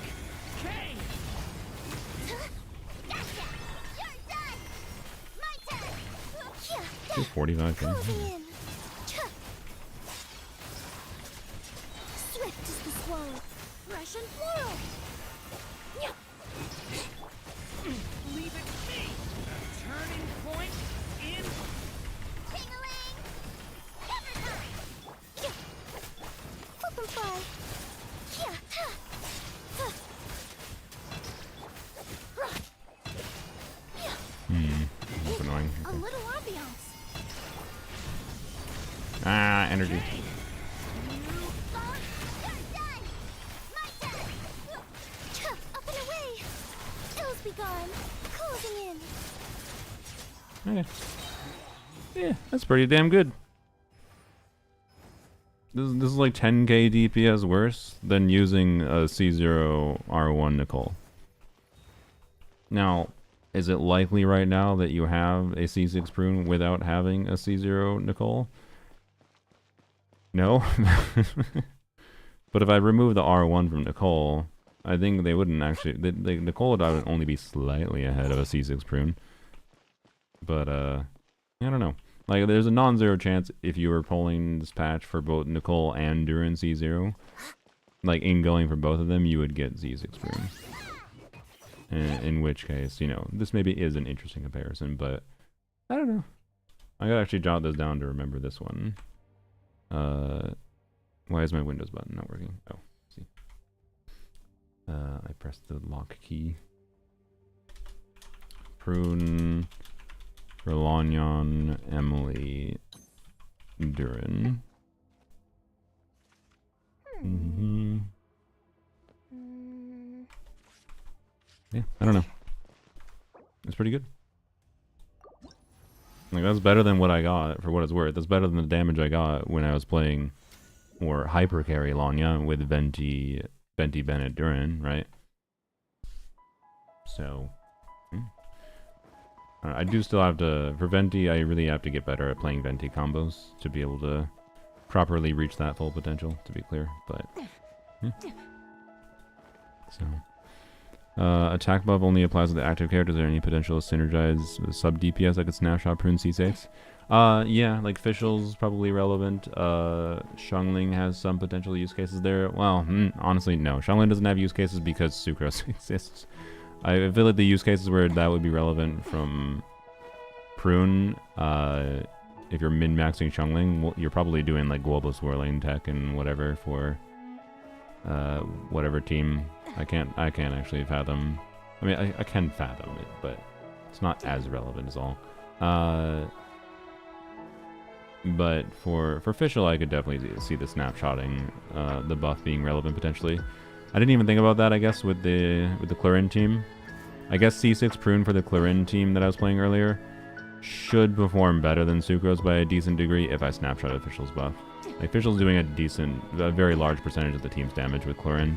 Kane! Gotcha. You're done. My turn. 245. Closing in. Swift as the swallow. Fresh and floral. Leave it to me! A turning point in... Ting-a-ling. Every time. Flip and fly. That's annoying. A Okay. little ambiance. Ah, energy. Up and away. Ills be gone. Closing in. Okay. Yeah, that's pretty damn good. This is like 10k DPS worse than using a C0 R1 Nicole. Now, is it likely right now that you have a C6 Prune without having a C0 Nicole? No. But if I remove the R1 from Nicole, I think they wouldn't actually... Nicole would only be slightly ahead of a C6 Prune. But, I don't know. Like, there's a non-zero chance if you were pulling this patch for both Nicole and Durin C0. Like, in going for both of them, you would get Z6 Prune. In which case, you know, this maybe is an interesting comparison, but I don't know. I gotta actually jot this down to remember this one. Why is my Windows button not working? Oh, see. I pressed the lock key. Prune, Rolagnon, Emily, Durin. Yeah, I don't know. It's pretty good. Like, that's better than what I got, for what it's worth. That's better than the damage I got when I was playing or hyper carry Lanya with Venti Bennett Durin, right? So, I do still have to, for Venti, I really have to get better at playing Venti combos to be able to properly reach that full potential, to be clear, but, yeah. So, attack buff only applies to the active characters. Is there any potential to synergize sub DPS like a snapshot Prune C6? Yeah, like Fischl's probably relevant. Xiangling has some potential use cases there. Well, honestly, no. Xiangling doesn't have use cases because Sucrose exists. I feel like the use cases where that would be relevant from Prune, if you're min-maxing Xiangling, you're probably doing like global swirling tech and whatever for whatever team. I can't actually fathom. I mean, I can fathom it, but it's not as relevant as all. But for Fischl, I could definitely see the snapshotting, the buff being relevant potentially. I didn't even think about that, I guess, with the Clarin team. I guess C6 Prune for the Clarin team that I was playing earlier should perform better than Sucrose by a decent degree if I snapshot Fischl's buff. Like, Fischl's doing a very large percentage of the team's damage with Clarin,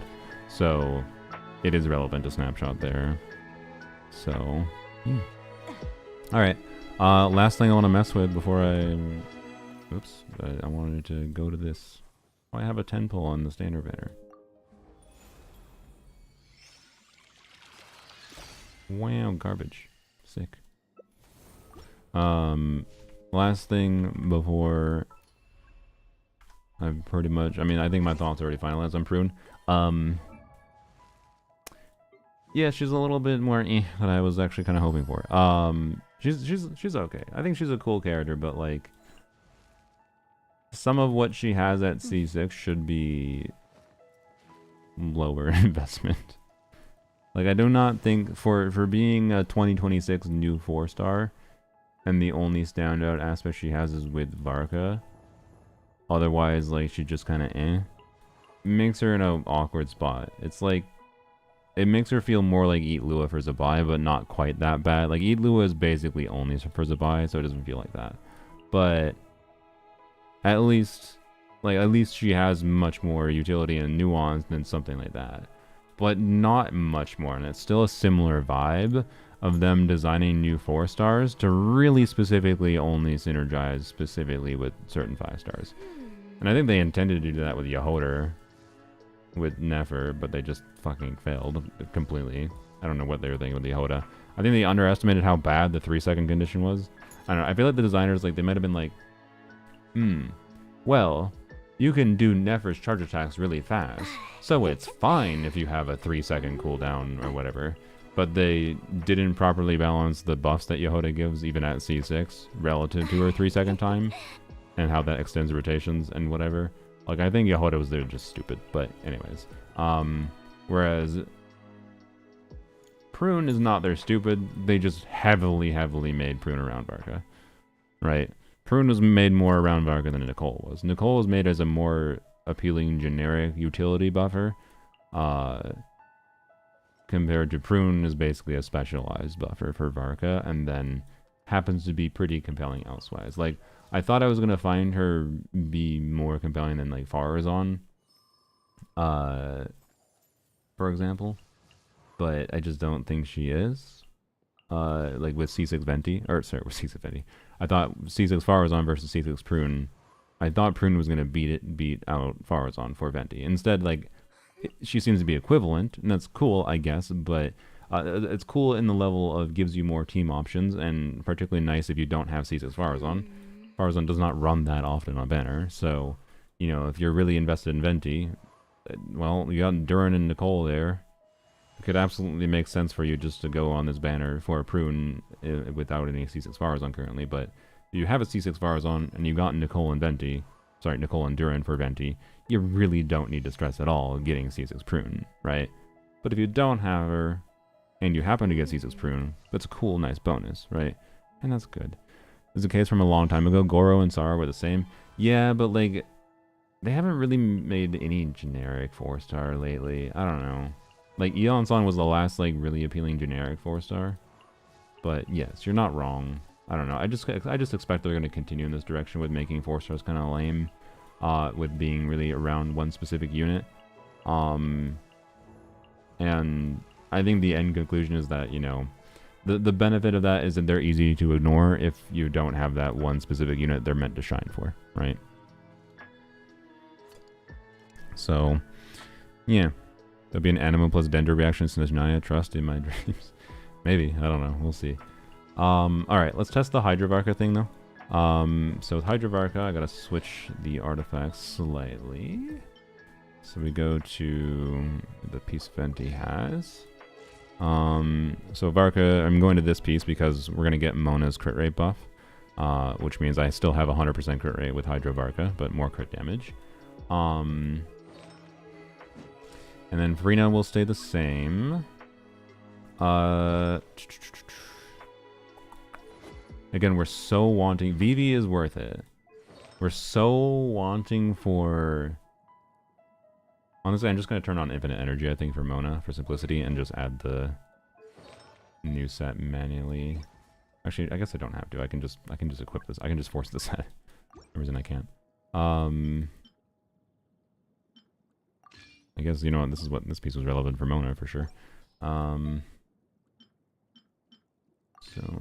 so it is relevant to snapshot there. So, yeah. Alright, last thing I want to mess with before I... Oops, I wanted to go to this. Oh, I have a 10 pull on the standard banner. Wow, garbage. Sick. Last thing before I've pretty much, I mean, I think my thoughts are already finalized on Prune. Yeah, she's a little bit more than I was actually kind of hoping for. She's okay. I think she's a cool character, but like some of what she has at C6 should be lower investment. Like, I do not think for being a 2026 new 4-star, and the only standout aspect she has is with Varca. Otherwise, like, she just kind of makes her in an awkward spot. It's like, it makes her feel more like Eat Lua for Zabai, but not quite that bad. Like, Eat Lua is basically only for Zabai, so it doesn't feel like that. But at least she has much more utility and nuance than something like that. But not much more, and it's still a similar vibe of them designing new 4-stars to really specifically only synergize specifically with certain 5-stars. And I think they intended to do that with Yahoder, with Nefer, but they just fucking failed completely. I don't know what they were thinking with Yahoda. I think they underestimated how bad the 3-second condition was. I don't know, I feel like the designers, like, they might have been like, well, you can do Nefer's charge attacks really fast, so it's fine if you have a 3-second cooldown or whatever. But they didn't properly balance the buffs that Yahoda gives even at C6 relative to her 3-second time, and how that extends rotations and whatever. Like, I think Yahoda was there just stupid, but anyways. Whereas Prune is not there stupid, they just heavily made Prune around Varca, right? Prune was made more around Varca than Nicole was. Nicole was made as a more appealing generic utility buffer, compared to Prune is basically a specialized buffer for Varca, and then happens to be pretty compelling elsewise. Like, I thought I was going to find her be more compelling than, like, Farazan, for example, but I just don't think she is. Like, with C6 Venti, or, sorry, with C6 Venti. I thought C6 Farazan versus C6 Prune, I thought Prune was going to beat out Farazan for Venti. Instead, like, she seems to be equivalent, and that's cool, I guess, but it's cool in the level of gives you more team options, and particularly nice if you don't have C6 Farazan. Farazan does not run that often on banner, so, you know, if you're really invested in Venti, well, you got Duran and Nicole there. It could absolutely make sense for you just to go on this banner for a Prune without any C6 Farazan currently, but if you have a C6 Farazan and you got Nicole and Venti, sorry, Nicole and Duran for Venti, you really don't need to stress at all getting C6 Prune, right? But if you don't have her, and you happen to get C6 Prune, that's a cool, nice bonus, right? And that's good. There's a case from a long time ago, Goro and Sara were the same. Yeah, but like, they haven't really made any generic 4-star lately. I don't know. Like, Eon-san was the last, like, really appealing generic 4-star. But yes, you're not wrong. I don't know. I just expect they're going to continue in this direction with making 4-stars kind of lame. With being really around one specific unit. And I think the end conclusion is that, you know, the benefit of that is that they're easy to ignore if you don't have that one specific unit they're meant to shine for, right? So, yeah. There'll be an Anima plus Dendro reaction to Naya Trust in my dreams. Maybe. I don't know. We'll see. Alright, let's test the Hydrovarca thing, though. So with Hydrovarca, I gotta switch the artifacts slightly. So we go to the piece Venti has. So Varca, I'm going to this piece because we're gonna get Mona's crit rate buff. Which means I still have 100% crit rate with Hydrovarca, but more crit damage. And then Farina will stay the same. Again, we're so wanting... Vivi is worth it. We're so wanting for... Honestly, I'm just going to turn on infinite energy, I think, for Mona, for simplicity, and just add the new set manually. Actually, I guess I don't have to. I can just equip this. I can just force the set. For some reason I can't. I guess, you know what, this piece was relevant for Mona, for sure. So,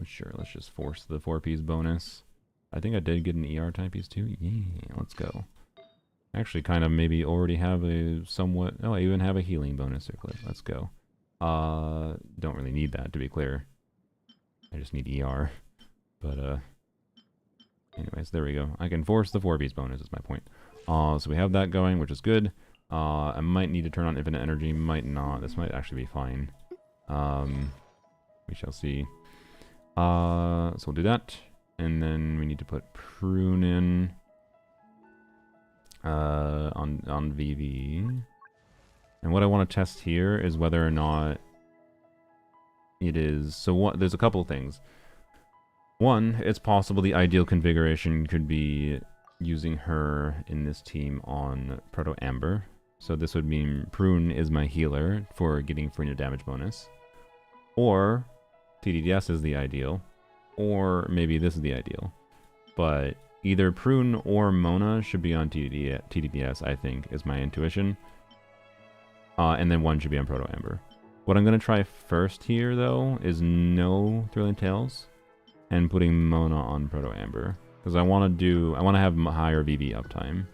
sure, let's just force the 4-piece bonus. I think I did get an ER timepiece too. Yeah, let's go. Actually, kind of maybe already have a somewhat... Oh, I even have a healing bonus equipped. Let's go. Don't really need that, to be clear. I just need ER. But, anyways, there we go. I can force the 4-piece bonus, is my point. So we have that going, which is good. I might need to turn on infinite energy, might not. This might actually be fine. We shall see. So we'll do that. And then we need to put Prune in on VV. And what I want to test here is whether or not it is... So what? There's a couple of things. One, it's possible the ideal configuration could be using her in this team on Proto Amber. So this would mean Prune is my healer for getting free damage bonus. Or TDDS is the ideal. Or maybe this is the ideal. But either Prune or Mona should be on TDDS, I think, is my intuition. And then one should be on Proto Amber. What I'm going to try first here, though, is no Thrilling Tales and putting Mona on Proto Amber. Because I want to have higher VV uptime.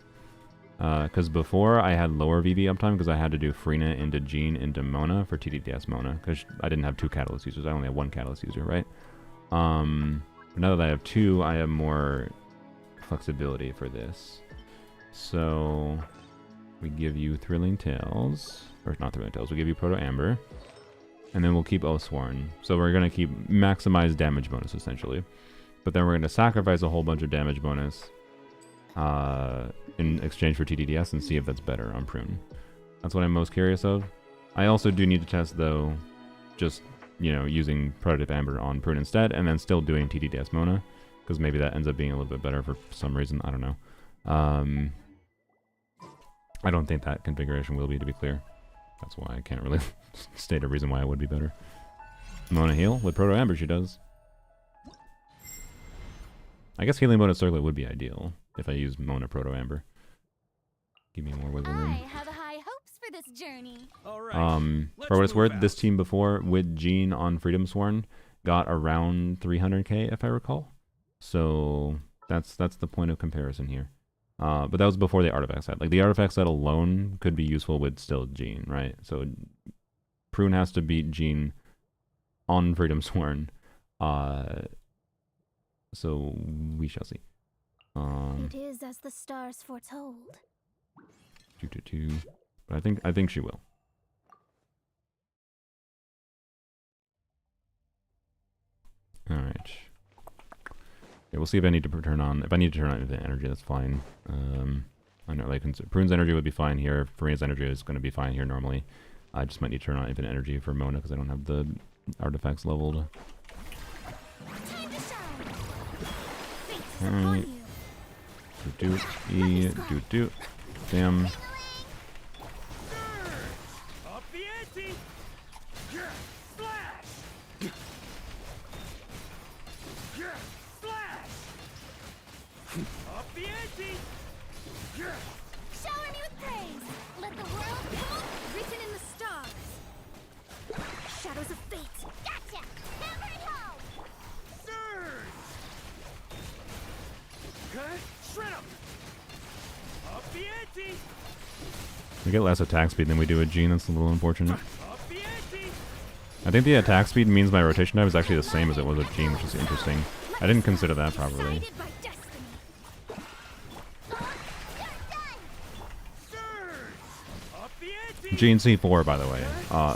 Because before I had lower VV uptime because I had to do Freena into Jean into Mona for TDDS Mona. Because I didn't have 2 Catalyst users. I only have 1 Catalyst user, right? But now that I have 2, I have more flexibility for this. So we give you Thrilling Tales. Or not Thrilling Tales, we give you Proto Amber. And then we'll keep Oathsworn. So we're going to keep maximize damage bonus, essentially. But then we're going to sacrifice a whole bunch of damage bonus in exchange for TDDS and see if that's better on Prune. That's what I'm most curious of. I also do need to test, though, just, you know, using Prototype Amber on Prune instead, and then still doing TDDS Mona, because maybe that ends up being a little bit better for some reason. I don't know. I don't think that configuration will be, to be clear. That's why I can't really state a reason why it would be better. Mona heal with Proto Amber, she does. I guess healing bonus circlet would be ideal if I use Mona Proto Amber. Give me more wiggle room. I have high hopes for this journey. All right. For what it's worth, this team before with Jean on Freedom Sworn got around 300k if I recall. So that's the point of comparison here. But that was before the artifact set. Like the artifact set alone could be useful with still Jean, right? So Prune has to beat Jean on Freedom Sworn. So we shall see. It is as the stars foretold. But I think she will. All right. Yeah, we'll see if I need to turn on. If I need to turn on the energy, that's fine. I know, like Prune's energy would be fine here. Farina's energy is going to be fine here normally. I just might need to turn on infinite energy for Mona because I don't have the artifacts leveled. Time to shine. Fate is Alright. upon you. Do. Damn. Up the ante! Slash! Slash! Up the ante! Shower me with praise. Let the world come written in the stars. Shadows of fate. Gotcha. Hammer it home. Surge! Cut! Shred 'em! Up the ante! We get less attack speed than we do with Jean. That's a little unfortunate. Up the ante! I think the attack speed means my rotation time is actually the same as it was with Jean, which is interesting. I didn't consider that properly. Decided by destiny. Surge! Up the ante! Jean C4, by the way,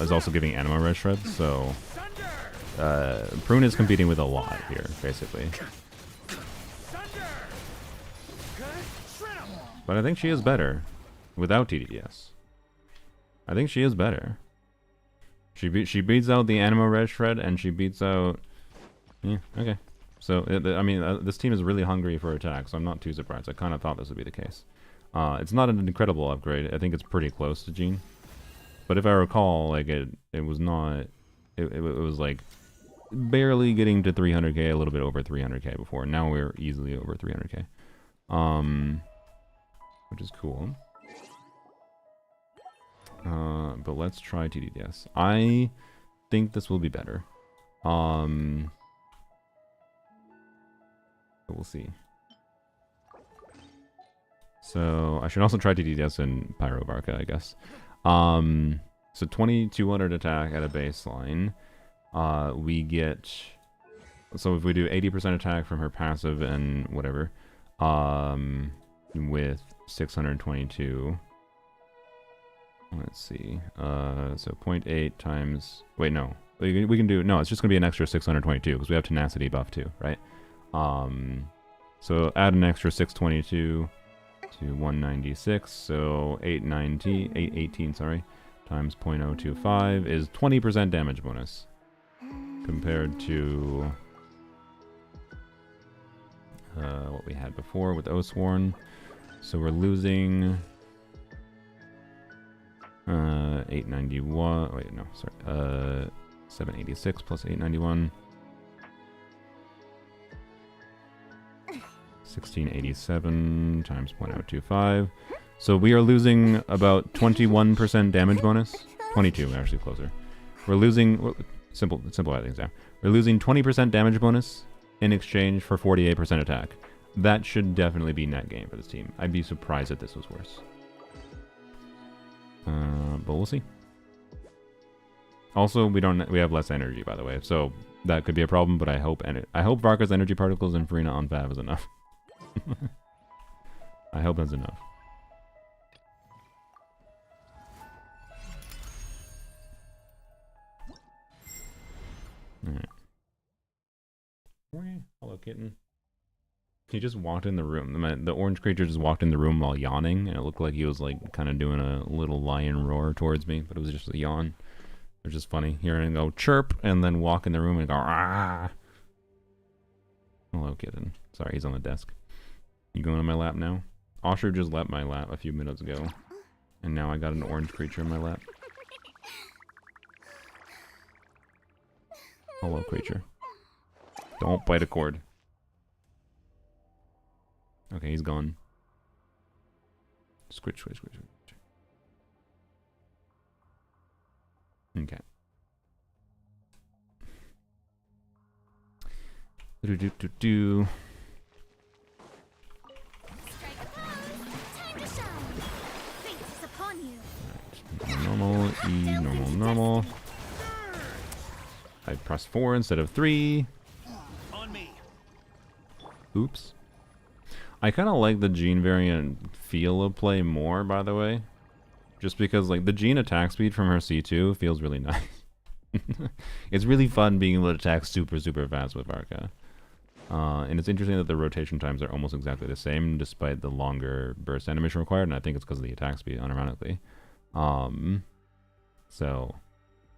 is also giving Anima Red Shred, so Thunder! Prune is competing with a lot here, basically. Thunder! Cut! Shred 'em! But I think she is better without TDDS. I think she is better. She beats out the Anima Red Shred, and she beats out... Yeah, okay. So, I mean, this team is really hungry for attack, so I'm not too surprised. I kind of thought this would be the case. It's not an incredible upgrade. I think it's pretty close to Jean. But if I recall, like, it was not... It was, like, barely getting to 300k, a little bit over 300k before. Now we're easily over 300k. Which is cool. But let's try TDDS. I think this will be better. But we'll see. So I should also try TDDS in Hydrovarca, I guess. So 2200 attack at a baseline. We get... So if we do 80% attack from her passive and whatever, with 622... Let's see. So 0.8 times... Wait, no. We can do... No, it's just going to be an extra 622 because we have tenacity buff too, right? So add an extra 622 to 196. So 818, sorry, times 0.025 is 20% damage bonus compared to what we had before with Oathsworn. So we're losing... 891. Wait, no, sorry. 786 plus 891. 1687 times 0.025. So we are losing about 21% damage bonus. 22, actually closer. We're losing simple things down. We're losing 20% damage bonus in exchange for 48% attack. That should definitely be net gain for this team. I'd be surprised if this was worse. But we'll see. Also, we have less energy, by the way, so that could be a problem. But I hope Varka's energy particles and Farina on Fav is enough. I hope that's enough. All right. Hello, kitten. He just walked in the room. The orange creature just walked in the room while yawning, and it looked like he was like kind of doing a little lion roar towards me, but it was just a yawn. It was just funny hearing him go chirp and then walk in the room and go ah. Hello, kitten. Sorry, he's on the desk. You going on my lap now? Osher just left my lap a few minutes ago, and now I got an orange creature in my lap. Hello, creature. Don't bite a cord. Okay, he's gone. Squish, squish, squish, squish. Okay. Do. Strike a pose. Time to shine. Fate is upon you. Right. Normal, E, normal, normal. I press 4 instead of 3. On me. Oops. I kind of like the Jean variant feel of play more, by the way. Just because, like, the Jean attack speed from her C2 feels really nice. It's really fun being able to attack super, super fast with Varka. And it's interesting that the rotation times are almost exactly the same, despite the longer burst animation required, and I think it's because of the attack speed, unironically. So,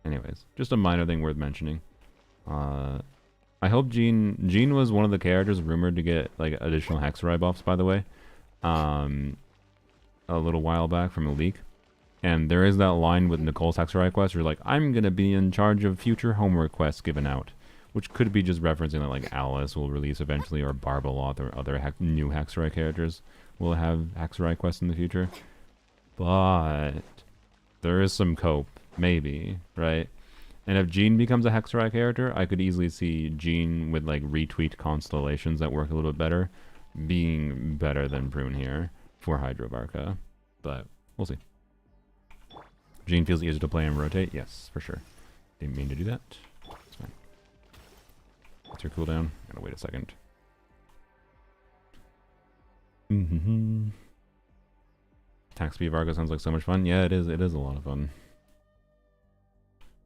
anyways, just a minor thing worth mentioning. I hope Jean was one of the characters rumored to get like additional Hexerai buffs, by the way, a little while back from a leak. And there is that line with Nicole's Hexerai quest where like, I'm gonna be in charge of future homework quests given out, which could be just referencing that like Alice will release eventually, or Barbaloth or other new Hexerai characters will have Hexerai quests in the future. But there is some cope, maybe, right? And if Jean becomes a Hexerai character, I could easily see Jean with like retweet constellations that work a little bit better, being better than Prune here for Hydrovarca. But we'll see. Jean feels easier to play and rotate. Yes, for sure. Didn't mean to do that. It's fine. What's your cooldown? Gotta wait a second. Attack speed Varka sounds like so much fun. Yeah, it is. It is a lot of fun.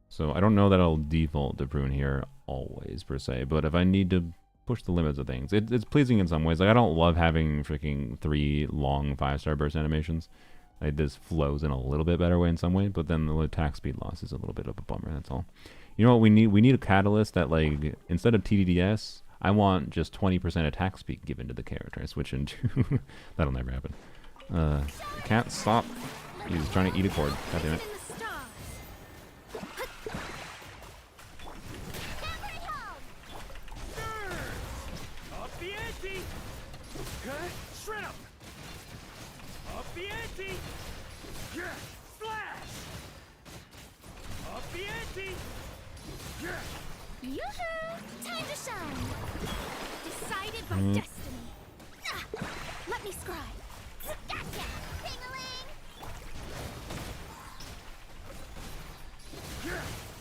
So I don't know that I'll default to Prune here always, per se, but if I need to push the limits of things, it's pleasing in some ways. Like, I don't love having freaking 3 long 5-star burst animations. Like, this flows in a little bit better way in some way, but then the attack speed loss is a little bit of a bummer, that's all. You know what we need? We need a catalyst that, like, instead of TDDS, I want just 20% attack speed given to the character. I switch into... That'll never happen. Can't stop. He's trying to eat a cord. God damn it. Up the ante! Shred up! Up the ante! Splash! Up the ante! Yoo-hoo! Time to shine! Decided by destiny. Ah, let me scribe. Gotcha! Ping-a-ling!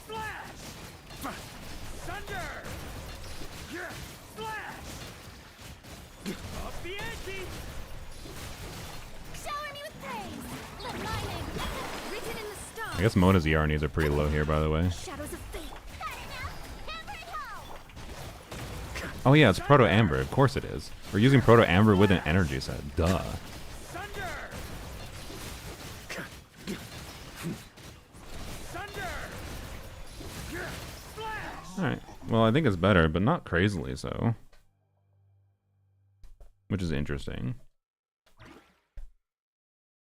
Splash! Thunder! Splash! Up the ante! Shower me with praise! Let my name be written in the stars! I guess Mona's ER needs are pretty low here, by the way. Shadows of fate! Had enough? Hammer it home! Oh yeah, it's Proto Amber. Of course it is. We're using Proto Amber with an energy set. Duh. Thunder! Thunder! Splash! Alright. Well, I think it's better, but not crazily so. Which is interesting.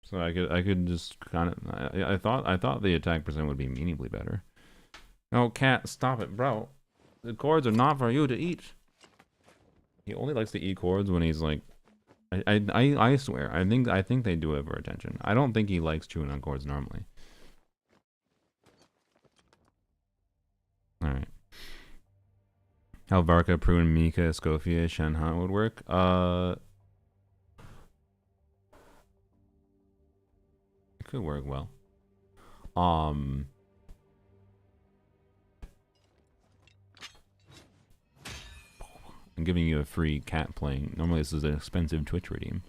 So I could just kind of... I thought the attack percent would be meaningfully better. No, cat, stop it, bro. The cords are not for you to eat. He only likes to eat cords when he's like... I swear, I think they do it for attention. I don't think he likes chewing on cords normally. Alright. Hydrovarca, Prune, Mika, Escoffier, Shenhan would work. It could work well. I'm giving you a free cat playing. Normally this is an expensive Twitch redeem.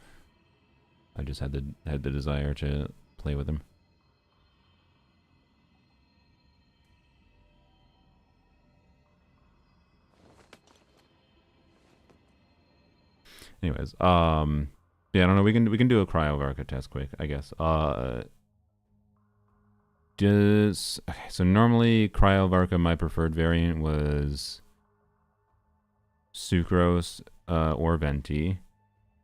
I just had the desire to play with him. Anyways, yeah, I don't know. We can do a Cryovarca test quick, I guess. Okay, so normally Cryovarca, my preferred variant was Sucrose or Venti,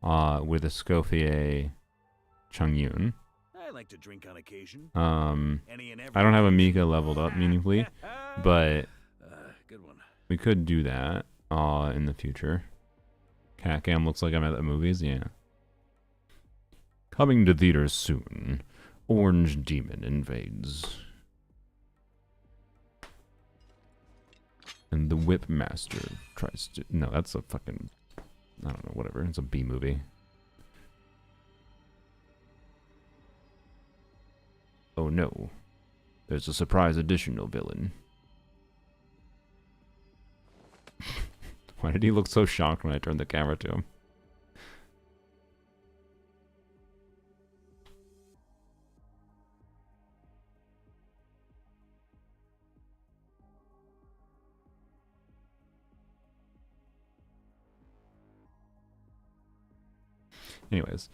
with Escoffier Chungyun. I like to drink on occasion. I don't have a Mika leveled up meaningfully, but good one. we could do that in the future. Cat cam looks like I'm at the movies, yeah. Coming to theaters soon. Orange Demon invades. And the Whip Master tries to... No, that's a fucking... I don't know, whatever. It's a B movie. Oh no. There's a surprise additional villain. Why did he look so shocked when I turned the camera to him? Anyways,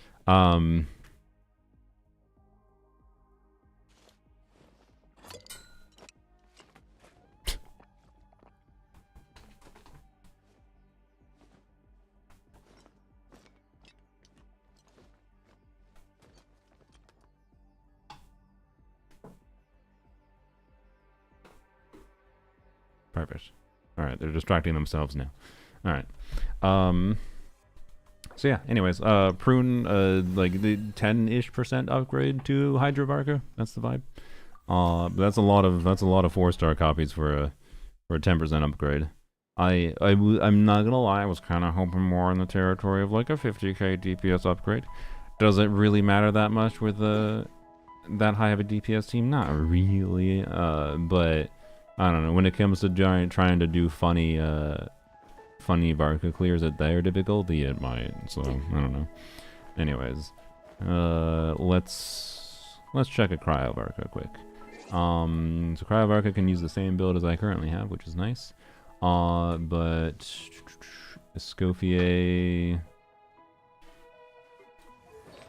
perfect. Alright, they're distracting themselves now. Alright. So yeah, anyways, Prune, like the 10-ish% upgrade to Hydrovarca. That's the vibe. But that's a lot of 4-star copies for a 10% upgrade. I'm not gonna lie, I was kind of hoping more in the territory of like a 50k DPS upgrade. Does it really matter that much with that high of a DPS team? Not really. But I don't know. When it comes to trying to do funny Varca clears that they're difficulty, it might. So I don't know. Anyways, let's check a Cryovarca quick. So Cryovarca can use the same build as I currently have, which is nice. But Escoffier,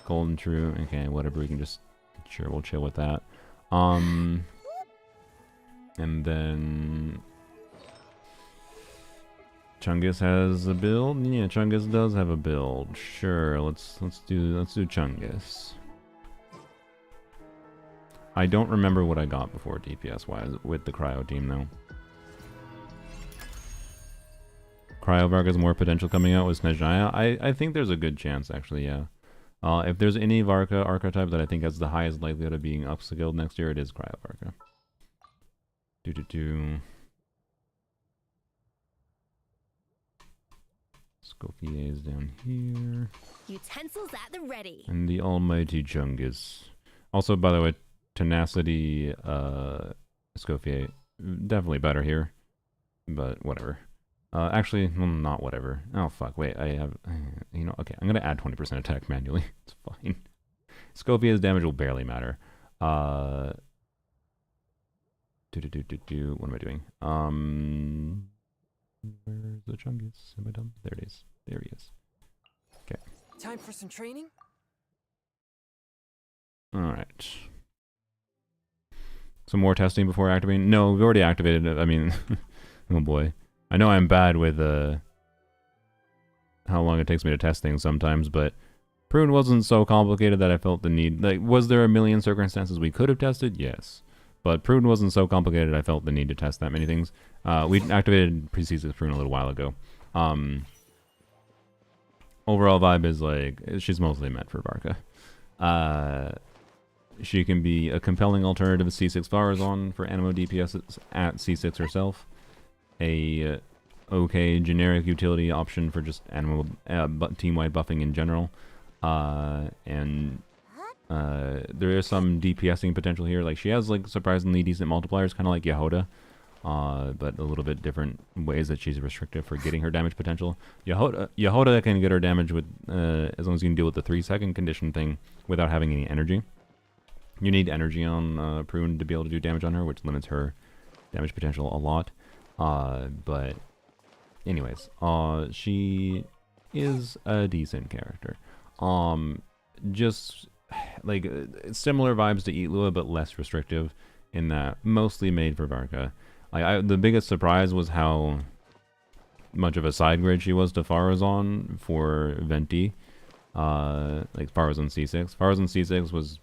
Golden True, okay, whatever. We can just we'll chill with that. And then Chungus has a build. Yeah, Chungus does have a build. Sure, let's do Chungus. I don't remember what I got before DPS wise with the cryo team though. Hydrovarca more potential coming out with Snezhnaya. I think there's a good chance actually, yeah. If there's any Varca archetype that I think has the highest likelihood of being upskilled next year, it is Hydrovarca. Scofier is down here. Utensils at the ready. And the almighty Chungus. Also, by the way, Tenacity, Scofier, definitely better here. But whatever. Actually, well, not whatever. Oh, fuck, wait, I have, you know, okay, I'm gonna add 20% attack manually. It's fine. Scophia's damage will barely matter. What am I doing? Where's the Chungus? Am I dumb? There it is. There he is. Okay. Time for some training? Alright. Some more testing before activating? No, we've already activated it. I mean, oh boy. I know I'm bad with how long it takes me to test things sometimes, but Prune wasn't so complicated that I felt the need. Like, was there a million circumstances we could have tested? Yes. But Prune wasn't so complicated I felt the need to test that many things. We activated C6 Prune a little while ago. Overall vibe is like, she's mostly meant for Varca. She can be a compelling alternative to C6 Farazon for Animo DPS at C6 herself. A okay generic utility option for just Animo team-wide buffing in general. And there is some DPSing potential here. Like, she has like surprisingly decent multipliers, kind of like Yehoda. But a little bit different ways that she's restrictive for getting her damage potential. Yehoda can get her damage with as long as you can deal with the 3-second condition thing without having any energy. You need energy on Prune to be able to do damage on her, which limits her damage potential a lot. But anyways, she is a decent character. Just like similar vibes to Eatlua, but less restrictive in that mostly made for Varca. Like, the biggest surprise was how much of a side grade she was to Farazon for Venti. Like Farazon C6. Farazon C6 was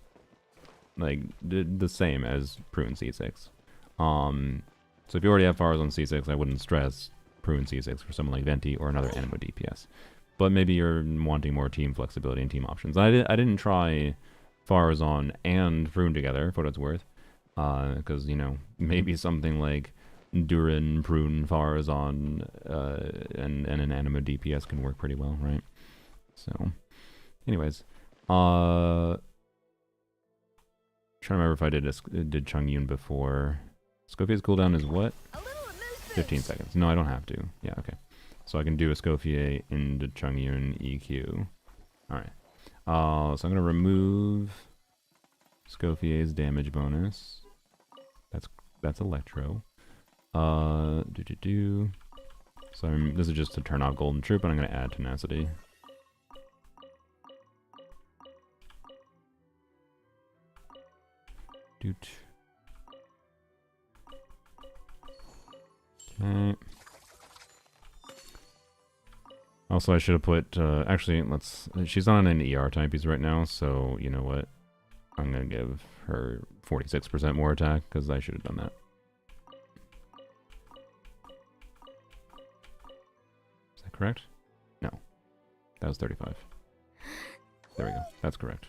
like the same as Prune C6. So if you already have Farazon C6, I wouldn't stress Prune C6 for someone like Venti or another Animo DPS. But maybe you're wanting more team flexibility and team options. I didn't try Farazon and Prune together, for what it's worth. Because, you know, maybe something like Durin, Prune, Farazon, and an Animo DPS can work pretty well, right? So, anyways. Trying to remember if I did Chongyun before. Scofia's cooldown is what? 15 seconds. No, I don't have to. Yeah, okay. So I can do a Scofia into Chongyun EQ. Alright. So I'm going to remove Scofia's damage bonus. That's Electro. So this is just to turn off Golden Troop, and I'm going to add Tenacity. Doot. Okay. Also, I should have put, actually, she's on an ER type piece right now, so, you know what? I'm going to give her 46% more attack, because I should have done that. Is that correct? No. That was 35. There we go. That's correct.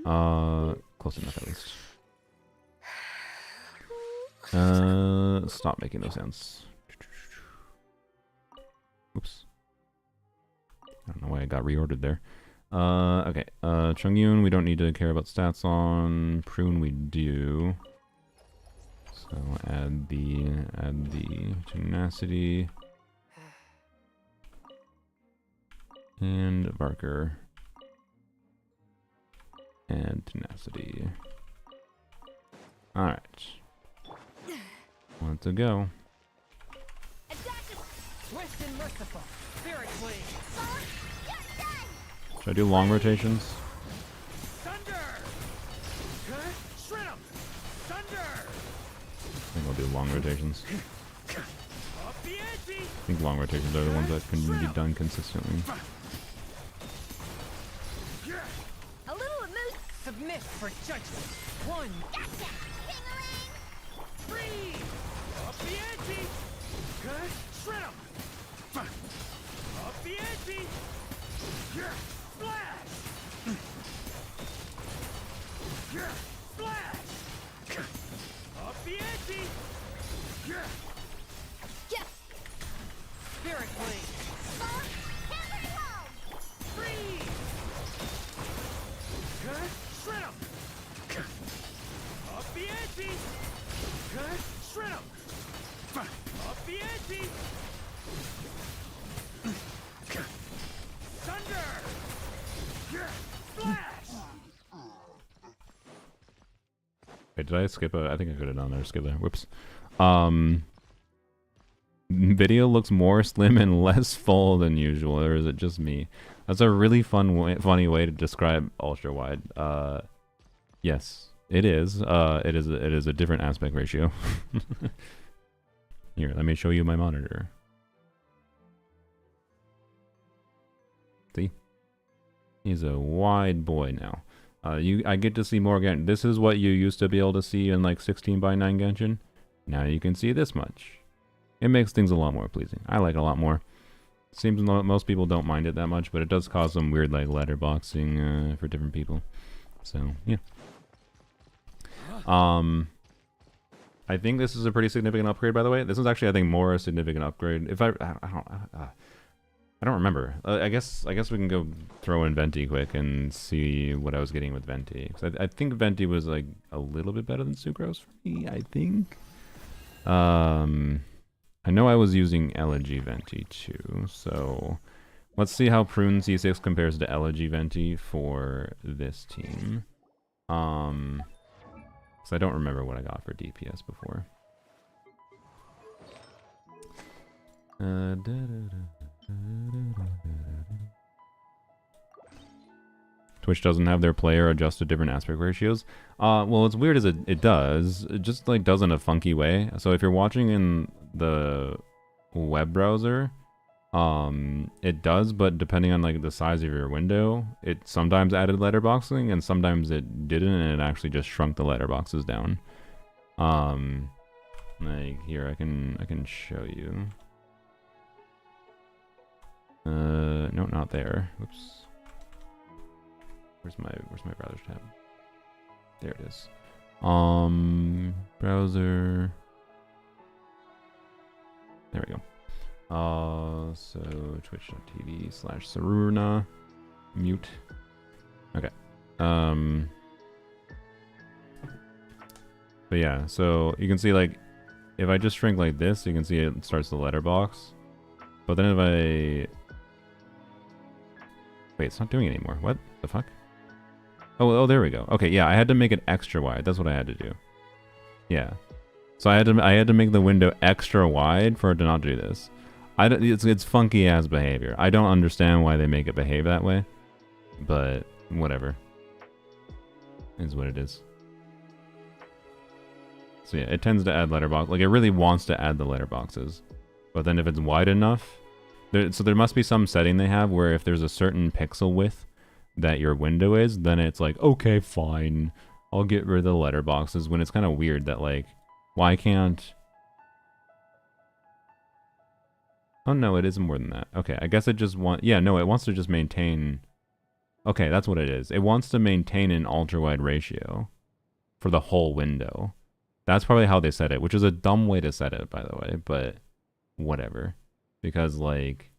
Close enough, at least. Stop making those sounds. Oops. I don't know why I got reordered there. Okay. Chongyun, we don't need to care about stats on. Prune, we do. So add the tenacity. And Varca. And tenacity. Alright. Want to go. Swift and merciful. Spirit blade. Should I do long rotations? Thunder. Shred 'em. Thunder. I think I'll do long rotations. Up the ante. I think long rotations are the ones that can be done consistently. A little amuse. Submit for judgment. One. Gotcha. Ding-a-ling. Freeze. Up the ante. Good. Shred 'em. Up the ante. Splash. Splash. Up the ante. Yes. Spirit blade. Hammer home. Freeze. Good. Shred 'em. Up the ante. Good. Shred 'em. Up the ante. Thunder. Flash. Wait, did I skip a? I think I could have done there. Skip there. Whoops. Video looks more slim and less full than usual, or is it just me? That's a really funny way to describe ultra wide. Yes, it is. It is a different aspect ratio. Here, let me show you my monitor. See, he's a wide boy now. I get to see more again. This is what you used to be able to see in like 16:9 Genshin. Now you can see this much. It makes things a lot more pleasing. I like it a lot more. Seems most people don't mind it that much, but it does cause some weird like letterboxing for different people. So yeah. I think this is a pretty significant upgrade, by the way. This is actually, I think, more a significant upgrade. If I don't remember. I guess we can go throw in Venti quick and see what I was getting with Venti. 'Cause I think Venti was like a little bit better than Sucrose for me. I think. I know I was using Elegy Venti too, so let's see how Prune C6 compares to Elegy Venti for this team. So I don't remember what I got for DPS before. Twitch doesn't have their player adjust to different aspect ratios. Well, as weird as it does, it just like does in a funky way. So if you're watching in the web browser, it does, but depending on like the size of your window, it sometimes added letterboxing and sometimes it didn't, and it actually just shrunk the letterboxes down. Like here, I can show you. No, not there. Oops. Where's my browser tab? There it is. Browser. There we go. So twitch.tv/Saruna. Mute. Okay. But yeah, so you can see like, if I just shrink like this, you can see it starts the letterbox. But then if I... Wait, it's not doing it anymore. What the fuck? Oh, there we go. Okay, yeah, I had to make it extra wide. That's what I had to do. Yeah. So I had to make the window extra wide for it to not do this. It's funky ass behavior. I don't understand why they make it behave that way, but whatever. Is what it is. So yeah, it tends to add letterbox. Like it really wants to add the letterboxes, but then if it's wide enough, there must be some setting they have where if there's a certain pixel width that your window is, then it's like, okay, fine, I'll get rid of the letterboxes. When it's kind of weird that like, why can't... Oh no, it is more than that. Okay, I guess it just it wants to just maintain... Okay, that's what it is. It wants to maintain an ultra-wide ratio for the whole window. That's probably how they set it, which is a dumb way to set it, by the way, but whatever. Because, like,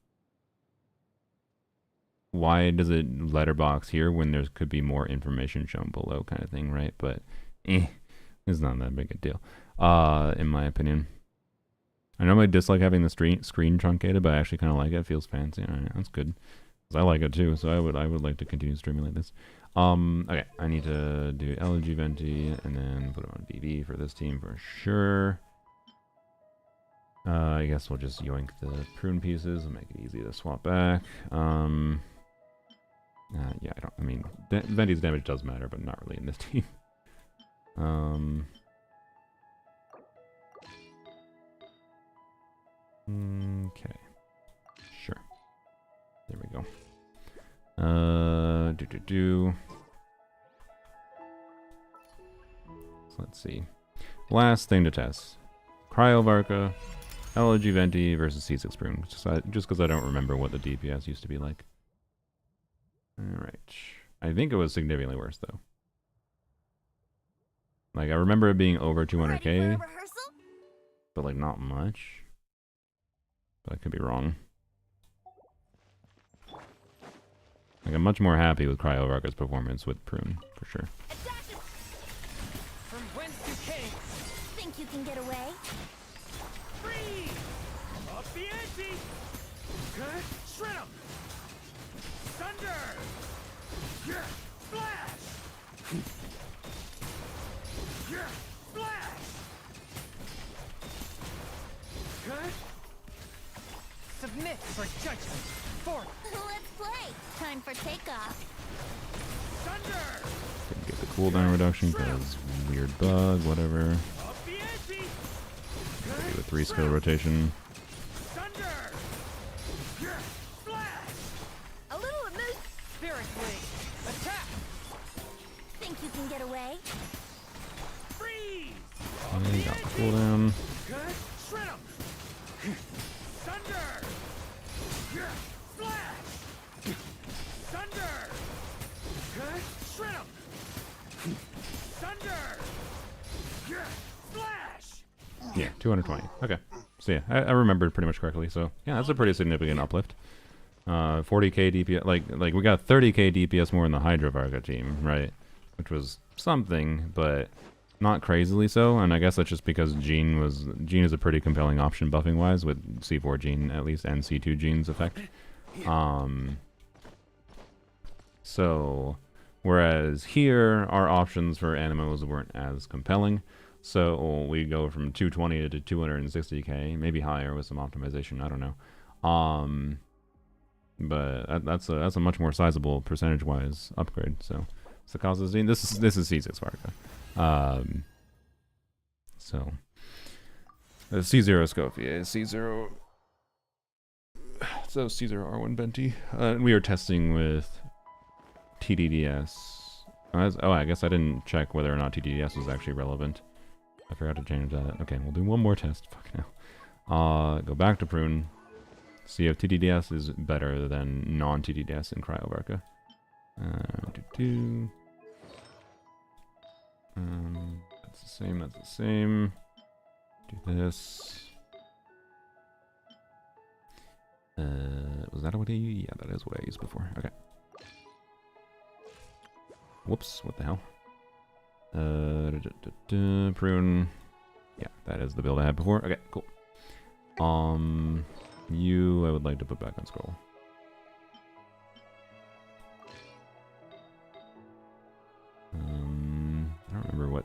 why does it letterbox here when there could be more information shown below kind of thing, right? But, it's not that big a deal, in my opinion. I normally dislike having the screen truncated, but I actually kind of like it. It feels fancy. All right, that's good. I like it too, so I would like to continue streaming like this. Okay, I need to do LG Venti and then put it on BB for this team for sure. I guess we'll just yoink the prune pieces and make it easy to swap back. Yeah, I mean, Venti's damage does matter, but not really in this team. Okay. Sure. There we go. So let's see. Last thing to test. Hydrovarca, LG Venti versus C6 Prune. Just because I don't remember what the DPS used to be like. Alright. I think it was significantly worse, though. Like, I remember it being over Ready for a 200k, rehearsal? but like not much. But I could be wrong. Like, I'm much more happy with Hydrovarca's performance with Prune, for sure. Attack it! From whence you came. Think you can get away? Freeze! Up the ante! Good. Shred 'em! Thunder! Yeah! Flash! Yeah! Flash! Good. Submit for judgment. Forth! Let's play! Time for takeoff. Thunder! Didn't get the cooldown reduction because weird bug, whatever. Up the ante! Do a 3-skill rotation. Thunder! Yeah! Flash! A little amuse. Spirit Wing! Attack! Think you can get away? Freeze! Okay, got the cooldown. Good. Shred 'em! Thunder! Yeah! Flash! Thunder! Good. Shred 'em! Thunder! Yeah! Flash! Yeah, 220. Okay. So yeah, I remembered pretty much correctly. So yeah, that's a pretty significant uplift. 40k DPS, like we got 30k DPS more in the Hydrovarca team, right? Which was something, but not crazily so. And I guess that's just because Jean is a pretty compelling option buffing wise with C4 Jean at least and C2 Jean's effect. So whereas here our options for animals weren't as compelling. So we go from 220 to 260k, maybe higher with some optimization. I don't know. But that's a much more sizable percentage-wise upgrade. So it's the causes. This is C6 Varca. So C0 Scofier, C0. So C0 R1 Venti. We are testing with TDDS. I guess I didn't check whether or not TDDS was actually relevant. I forgot to change that. Okay, we'll do one more test. Fuck now. Go back to Prune. See if TDDS is better than non-TDDS in Hydrovarca. That's the same. That's the same. Do this. Was that what I used? Yeah, that is what I used before. Okay. Whoops! What the hell? Prune. Yeah, that is the build I had before. Okay, cool. You, I would like to put back on scroll. I don't remember what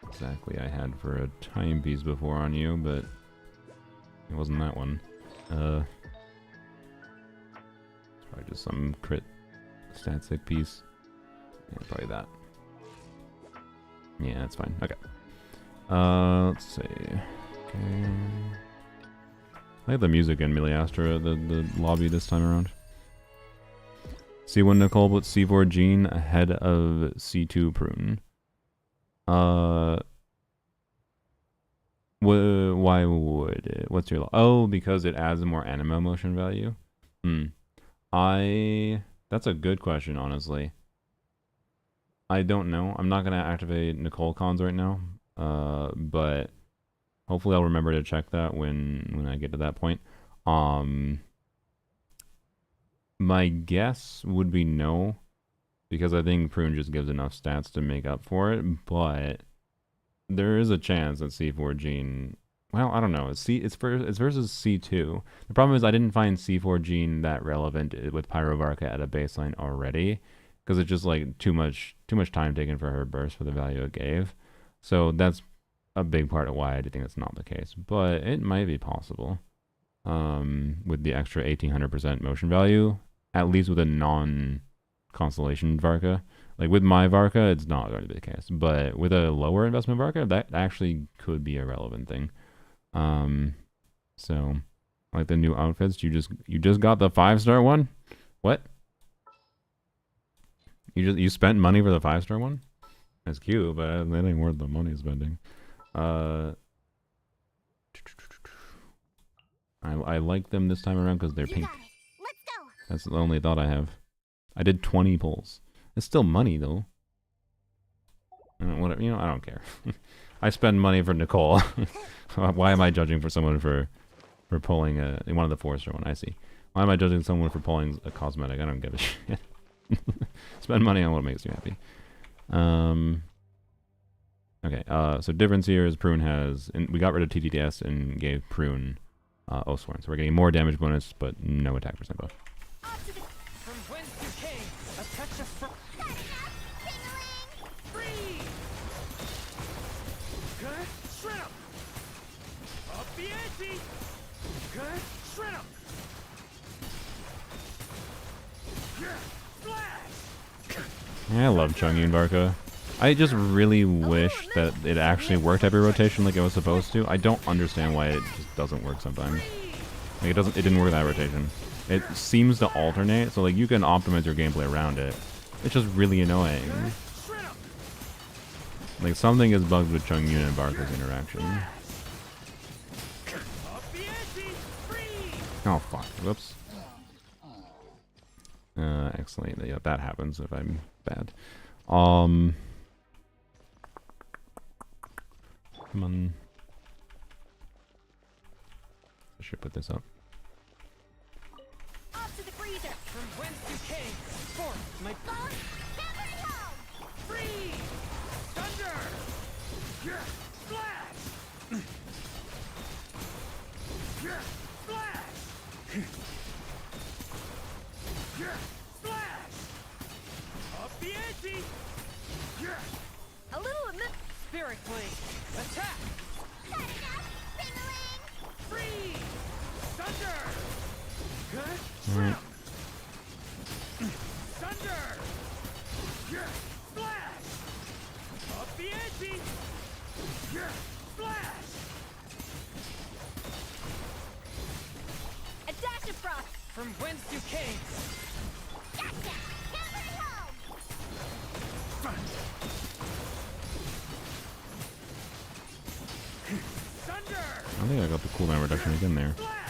exactly I had for a time piece before on you, but it wasn't that one. It's probably just some crit static piece. Yeah, probably that. Yeah, that's fine. Okay. Let's see. Okay. I like the music in Miliastra, the lobby this time around. C1 Nicole, but C4 Jean ahead of C2 Prune. Why would it? What's your... Oh, because it adds more anima motion value? That's a good question, honestly. I don't know. I'm not going to activate Nicole cons right now. But hopefully I'll remember to check that when I get to that point. My guess would be no, because I think Prune just gives enough stats to make up for it, but there is a chance that C4 Jean... Well, I don't know. It's versus C2. The problem is I didn't find C4 Jean that relevant with Hydrovarca at a baseline already, because it's just like too much time taken for her burst for the value it gave. So that's a big part of why I think it's not the case. But it might be possible with the extra 1800% motion value, at least with a non-constellation Varca. Like with my Varca, it's not going to be the case. But with a lower investment Varca, that actually could be a relevant thing. So like the new outfits. You just got the 5-star one? What? You spent money for the 5-star one? That's cute, but that ain't worth the money spending. I like them this time around because they're You pink. got it. Let's go. That's the only thought I have. I did 20 pulls. It's still money though. Whatever, I don't care. I spend money for Nicole. Why am I judging for someone for pulling one of the 4-star one? I see. Why am I judging someone for pulling a cosmetic? I don't give a shit. Spend money on what makes you happy. Okay, so difference here is Prune has, and we got rid of TTDS and gave Prune Osworn. So we're getting more damage bonus, but no attack percent buff. From whence you came, a touch of freeze! Good, shred 'em! Up the ante! Good, shred 'em! Yeah, flash! Yeah, I love Chungi and Varka. I just really wish that it actually worked every rotation like it was supposed to. I don't understand why it just doesn't work sometimes. Like it didn't work that rotation. It seems to alternate, so like you can optimize your gameplay around it. It's just really annoying. Like something is bugged with Chungi and Varka's interaction. Oh fuck, whoops. Excellent. Yeah, that happens if I'm bad. Come on. I should put this up. Off to the freezer. From whence you came, forth my Boss, Beverly home. freeze! Thunder! Yeah, flash! Yeah, flash! Yeah, flash! Up the ante! Yeah, A little spirit blade, attack! Cut enough. Pingling. Freeze! Thunder! Good. Alright. Thunder! Yeah, flash! Up the ante! Yeah, flash! A dash of frost. From whence you came! Gotcha. Beverly home. Thunder! I think I got the cooldown reduction again there. Flash!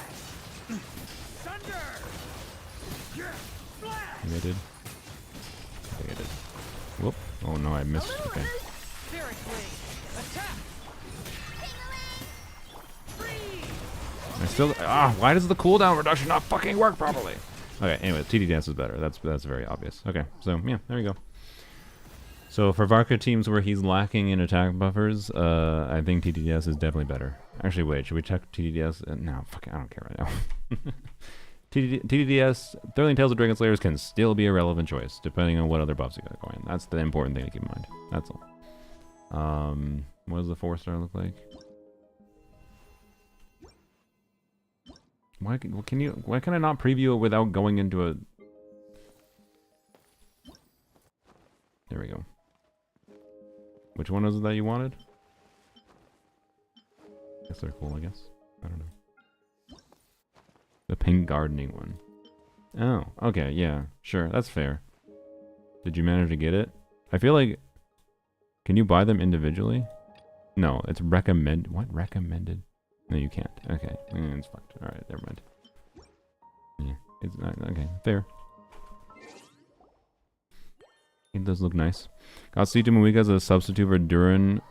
Thunder! Yeah, flash! Maybe I did. I think I did. Whoop. Oh no, I missed. Okay. Spirit blade, attack! Freeze! I still. Why does the cooldown reduction not fucking work properly? Okay, anyway, TTDS is better. That's very obvious. Okay, so yeah, there we go. So for Varka teams where he's lacking in attack buffers, I think TTDS is definitely better. Actually, wait, should we check TTDS? No, fuck it, I don't care right now. TTDS, Thurling Tales of Dragon Slayers can still be a relevant choice, depending on what other buffs you got going. That's the important thing to keep in mind. That's all. What does the 4-star look like? Why can I not preview it without going into a... There we go. Which one is it that you wanted? Guess they're cool, I guess. I don't know. The pink gardening one. Oh, okay, yeah, sure, that's fair. Did you manage to get it? I feel like... Can you buy them individually? No, it's recommend... What? Recommended? No, you can't. Okay, it's fucked. Alright, never mind. Yeah, it's not... Okay, fair. It does look nice. Got C2 Moika as a substitute for Durin.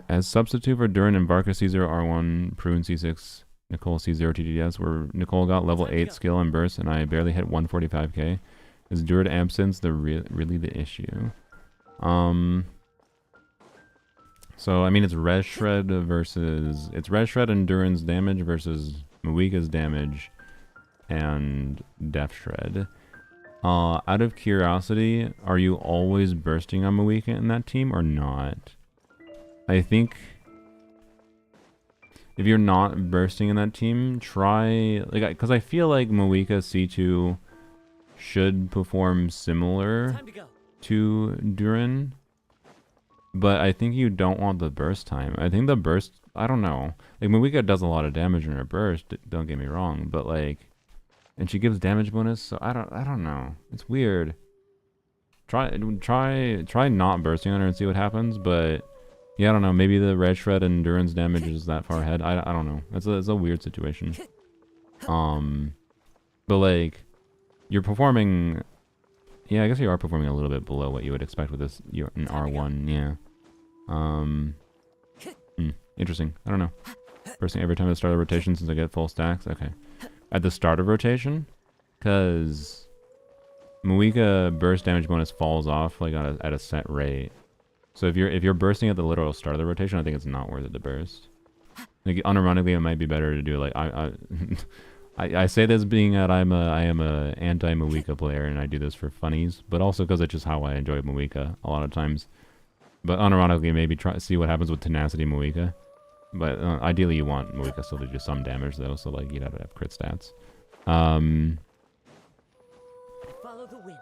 As substitute for Durin and Varka C0 R1, Prune C6, Nicole C0 TTDS, where Nicole got level 8 skill and burst and I barely hit 145k. Is Durin absence really the issue? So, I mean, it's Res Shred versus... It's Res Shred and Durin's damage versus Moika's damage and Def Shred. Out of curiosity, are you always bursting on Moika in that team or not? I think... If you're not bursting in that team, try... like, because I feel like Moika C2 should perform similar to Durin. But I think you don't want the burst time. I think the burst I don't know. Like Moika does a lot of damage in her burst. Don't get me wrong, but like, and she gives damage bonus. So I don't know. It's weird. Try not bursting on her and see what happens. But yeah, I don't know. Maybe the red shred endurance damage is that far ahead. I don't know. It's a weird situation. But like, you're performing. Yeah, I guess you are performing a little bit below what you would expect with this. You're an R1. Yeah. Interesting. I don't know. Bursting every time at the start of the rotation since I get full stacks. Okay. At the start of rotation, because Moika burst damage bonus falls off like at a set rate. So if you're bursting at the literal start of the rotation, I think it's not worth it to burst. Like unironically, it might be better to do like I say this being that I am a anti Moika player and I do this for funnies, but also because it's just how I enjoy Moika a lot of times. But unironically, maybe try see what happens with tenacity Moika. But ideally, you want Moika still to do some damage though, so like you'd have to have crit stats. Follow the wind.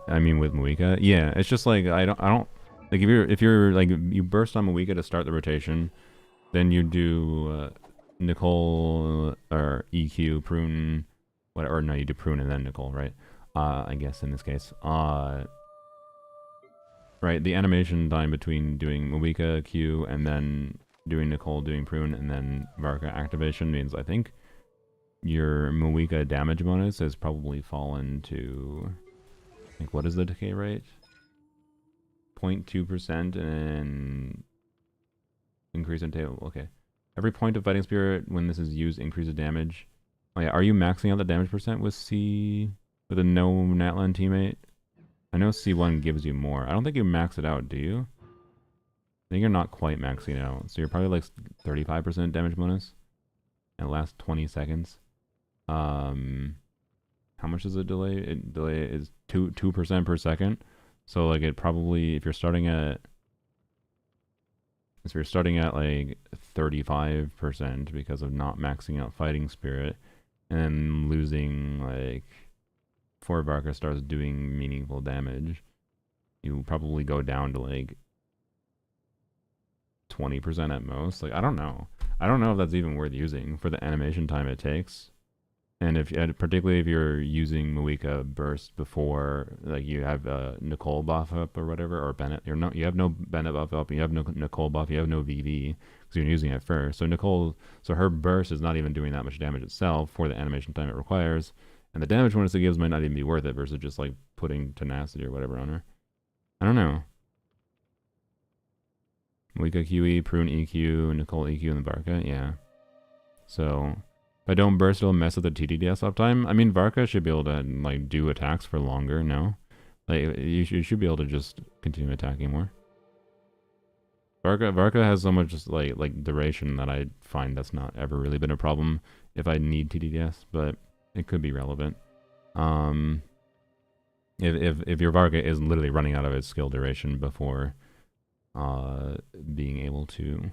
I mean with Moika, yeah, it's just like I don't like if you're like you burst on Moika to start the rotation, then you do Nicole or EQ Prune, whatever. Or no, you do Prune and then Nicole, right? I guess in this case, right, the animation time between doing Moika Q and then doing Nicole, doing Prune, and then Varca activation means I think your Moika damage bonus has probably fallen to, like, what is the decay rate? 0.2% and increase in tail. Okay. Every point of fighting spirit when this is used increases damage. Oh yeah, are you maxing out the damage percent with with a no Natlan teammate? I know C1 gives you more. I don't think you max it out, do you? I think you're not quite maxing out. So you're probably like 35% damage bonus. And it lasts 20 seconds. How much is the delay? Delay is 2% per second. So like it probably, if you're starting at like 35% because of not maxing out fighting spirit, and then losing like 4 Varca starts doing meaningful damage, you probably go down to like 20% at most. Like I don't know if that's even worth using for the animation time it takes. And particularly if you're using Moika burst before, like you have Nicole buff up or whatever, or Bennett, you have no Bennett buff up, you have no Nicole buff, you have no VV because you're using it first. So her burst is not even doing that much damage itself for the animation time it requires, and the damage bonus it gives might not even be worth it versus just like putting tenacity or whatever on her. I don't know. Moika QE, Prune EQ, Nicole EQ, and the Varca, yeah. So if I don't burst, it'll mess with the TDDS uptime. I mean, Varca should be able to like do attacks for longer. No, like you should be able to just continue attacking more. Varca has so much just like duration that I find that's not ever really been a problem if I need TDDS, but it could be relevant. If your Varca is literally running out of its skill duration before being able to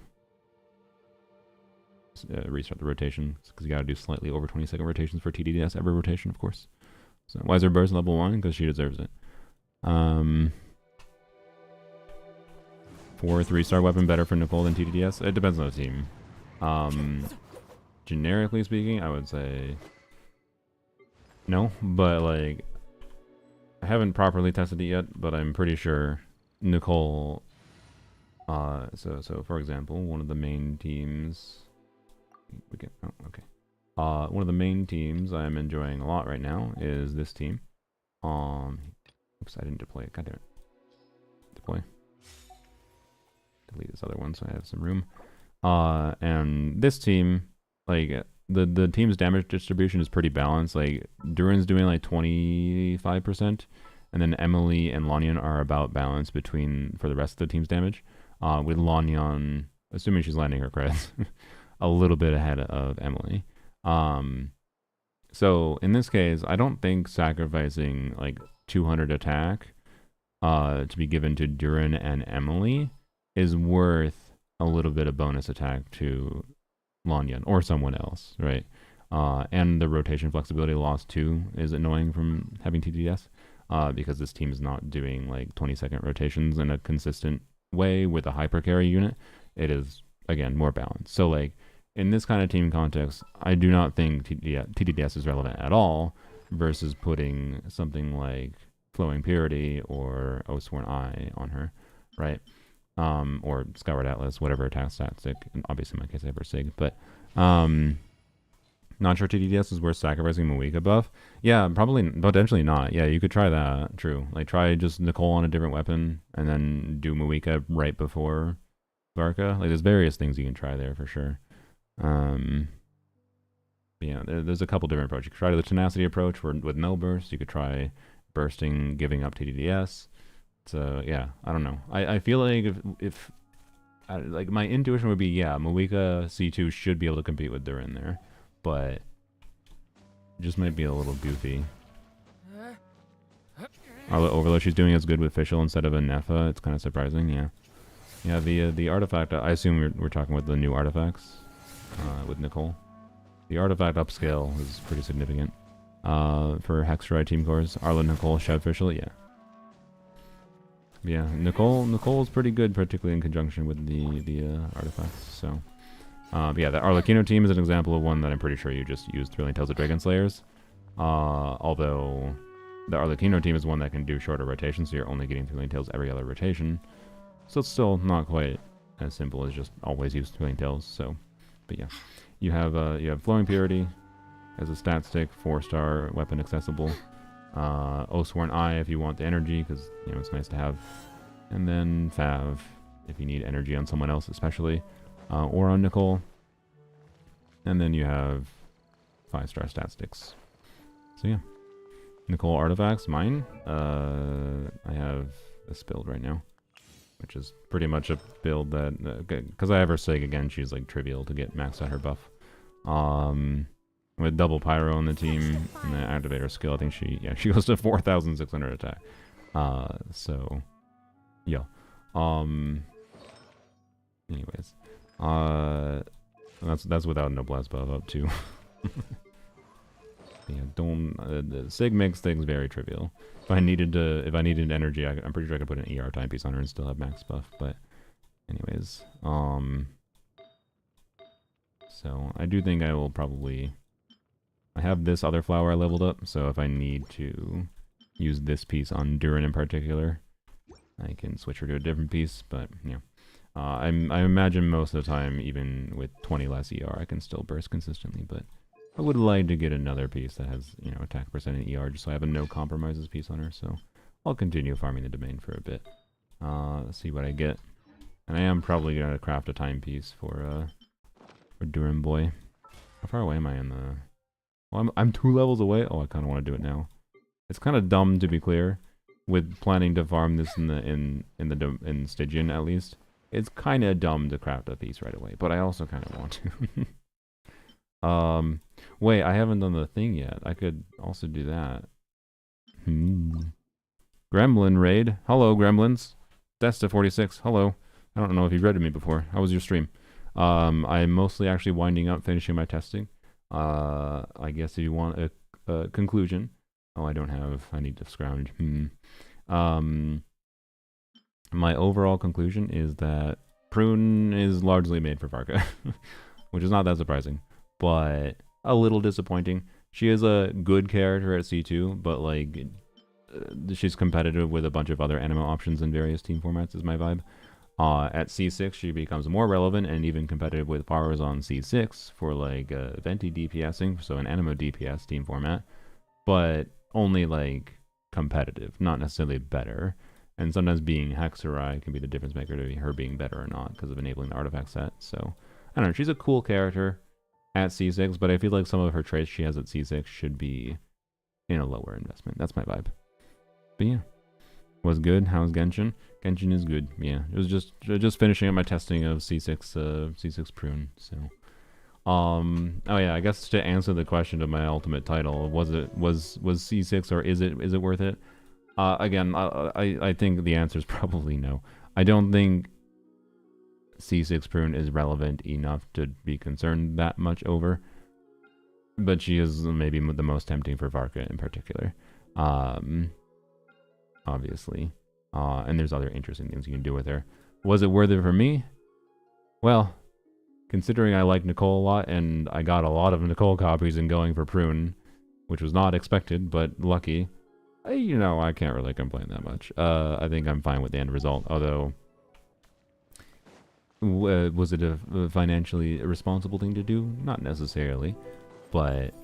restart the rotation, because you gotta do slightly over 20-second rotations for TDDS every rotation, of course. So why is her burst level 1? Because she deserves it. 4 3-star weapon better for Nicole than TDDS? It depends on the team. Generically speaking, I would say no, but like I haven't properly tested it yet, but I'm pretty sure Nicole. So for example, one of the main teams. One of the main teams I'm enjoying a lot right now is this team. Oops, I didn't deploy it. God damn it. Deploy. Delete this other one so I have some room. And this team, like the team's damage distribution is pretty balanced. Like Durin's doing like 25%, and then Emily and Lanyan are about balanced between for the rest of the team's damage. With Lanyan, assuming she's landing her creds, a little bit ahead of Emily. So in this case, I don't think sacrificing like 200 attack to be given to Durin and Emily is worth a little bit of bonus attack to Lanyan or someone else, right? And the rotation flexibility loss too is annoying from having TDS because this team is not doing like 20-second rotations in a consistent way with a hyper carry unit. It is again, more balanced. So like in this kind of team context, I do not think TDDS is relevant at all versus putting something like Flowing Purity or Oathsworn Eye on her, right? Or Skyward Atlas, whatever attack static. And obviously, in my case, I have her Sig, but not sure TDDS is worth sacrificing Moika buff. Yeah, probably, potentially not. Yeah, you could try that. True. Like try just Nicole on a different weapon and then do Moika right before Varka. Like there's various things you can try there for sure. Yeah, there's a couple different approaches. You could try the tenacity approach with no burst. You could try bursting, giving up TDDS. So yeah, I don't know. I feel like if like my intuition would be yeah, Moika C2 should be able to compete with Durin there, but it just might be a little goofy. Overload she's doing as good with Fischl instead of a Nefa. It's kind of surprising. Yeah, yeah. The artifact. I assume we're talking about the new artifacts with Nicole. The artifact upscale is pretty significant for Hexeride team cores. Arla, Nicole, Shout Fischl. Yeah. Yeah, Nicole's pretty good, particularly in conjunction with the artifacts. So, yeah, the Arlecchino team is an example of one that I'm pretty sure you just use Thrilling Tales of Dragon Slayers. Although the Arlecchino team is one that can do shorter rotations, so you're only getting Thrilling Tales every other rotation. So it's still not quite as simple as just always use Thrilling Tales. So, but yeah, you have Flowing Purity as a stat stick, 4-star weapon accessible. Oathsworn Eye if you want the energy, because you know it's nice to have, and then Fav if you need energy on someone else, especially, or on Nicole. And then you have 5-star stat sticks. So yeah, Nicole artifacts. Mine, I have this build right now, which is pretty much a build that because I have her Sig again, she's like trivial to get maxed out her buff. With double pyro on the team and the activator skill, I think she goes to 4,600 attack. So yeah. Anyways, that's without Noblesse buff up too. Yeah, don't the Sig makes things very trivial. If I needed energy, I'm pretty sure I could put an ER timepiece on her and still have max buff. But anyways, so I do think I will probably. I have this other flower I leveled up, so if I need to use this piece on Durin in particular, I can switch her to a different piece, but, yeah. I imagine most of the time, even with 20 less ER, I can still burst consistently, but I would like to get another piece that has, you know, attack percent and ER, just so I have a no compromises piece on her, so I'll continue farming the domain for a bit. See what I get. And I am probably going to craft a timepiece for Durin Boy. How far away am I in the... Well, I'm 2 levels away. Oh, I kind of want to do it now. It's kind of dumb, to be clear, with planning to farm this in Stygian at least. It's kind of dumb to craft a piece right away, but I also kind of want to. Wait, I haven't done the thing yet. I could also do that. Gremlin raid. Hello, Gremlins. Desta 46. Hello. I don't know if you've read to me before. How was your stream? I'm mostly actually winding up, finishing my testing. I guess if you want a conclusion. Oh, I need to scrounge. My overall conclusion is that Prune is largely made for Varka, which is not that surprising, but a little disappointing. She is a good character at C2, but like she's competitive with a bunch of other animo options in various team formats is my vibe. At C6, she becomes more relevant and even competitive with powers on C6 for like Venti DPSing, so an animo DPS team format, but only like competitive, not necessarily better. And sometimes being Hexeride can be the difference maker to her being better or not because of enabling the artifact set. So, I don't know, she's a cool character at C6, but I feel like some of her traits she has at C6 should be in a lower investment. That's my vibe. But yeah. Was good. How's Genshin? Genshin is good. Yeah, it was just finishing up my testing of C6 Prune. So, oh yeah, I guess to answer the question of my ultimate title, was C6 or is it worth it? Again, I think the answer is probably no. I don't think C6 Prune is relevant enough to be concerned that much over, but she is maybe the most tempting for Varka in particular. Obviously. And there's other interesting things you can do with her. Was it worth it for me? Well, considering I like Nicole a lot, and I got a lot of Nicole copies in going for Prune, which was not expected, but lucky. You know, I can't really complain that much. I think I'm fine with the end result, although... was it a financially irresponsible thing to do? Not necessarily, but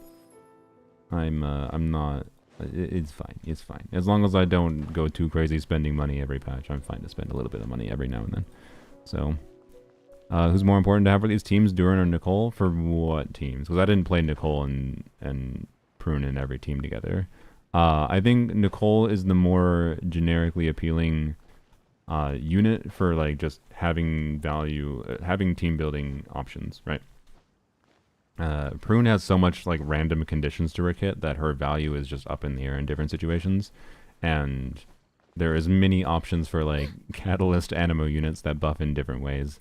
I'm not... It's fine. It's fine. As long as I don't go too crazy spending money every patch, I'm fine to spend a little bit of money every now and then. So, who's more important to have for these teams, Duran or Nicole? For what teams? Because I didn't play Nicole and Prune in every team together. I think Nicole is the more generically appealing unit for like just having value, having team building options, right? Prune has so much like random conditions to her kit that her value is just up in the air in different situations, and there is many options for like catalyst animo units that buff in different ways,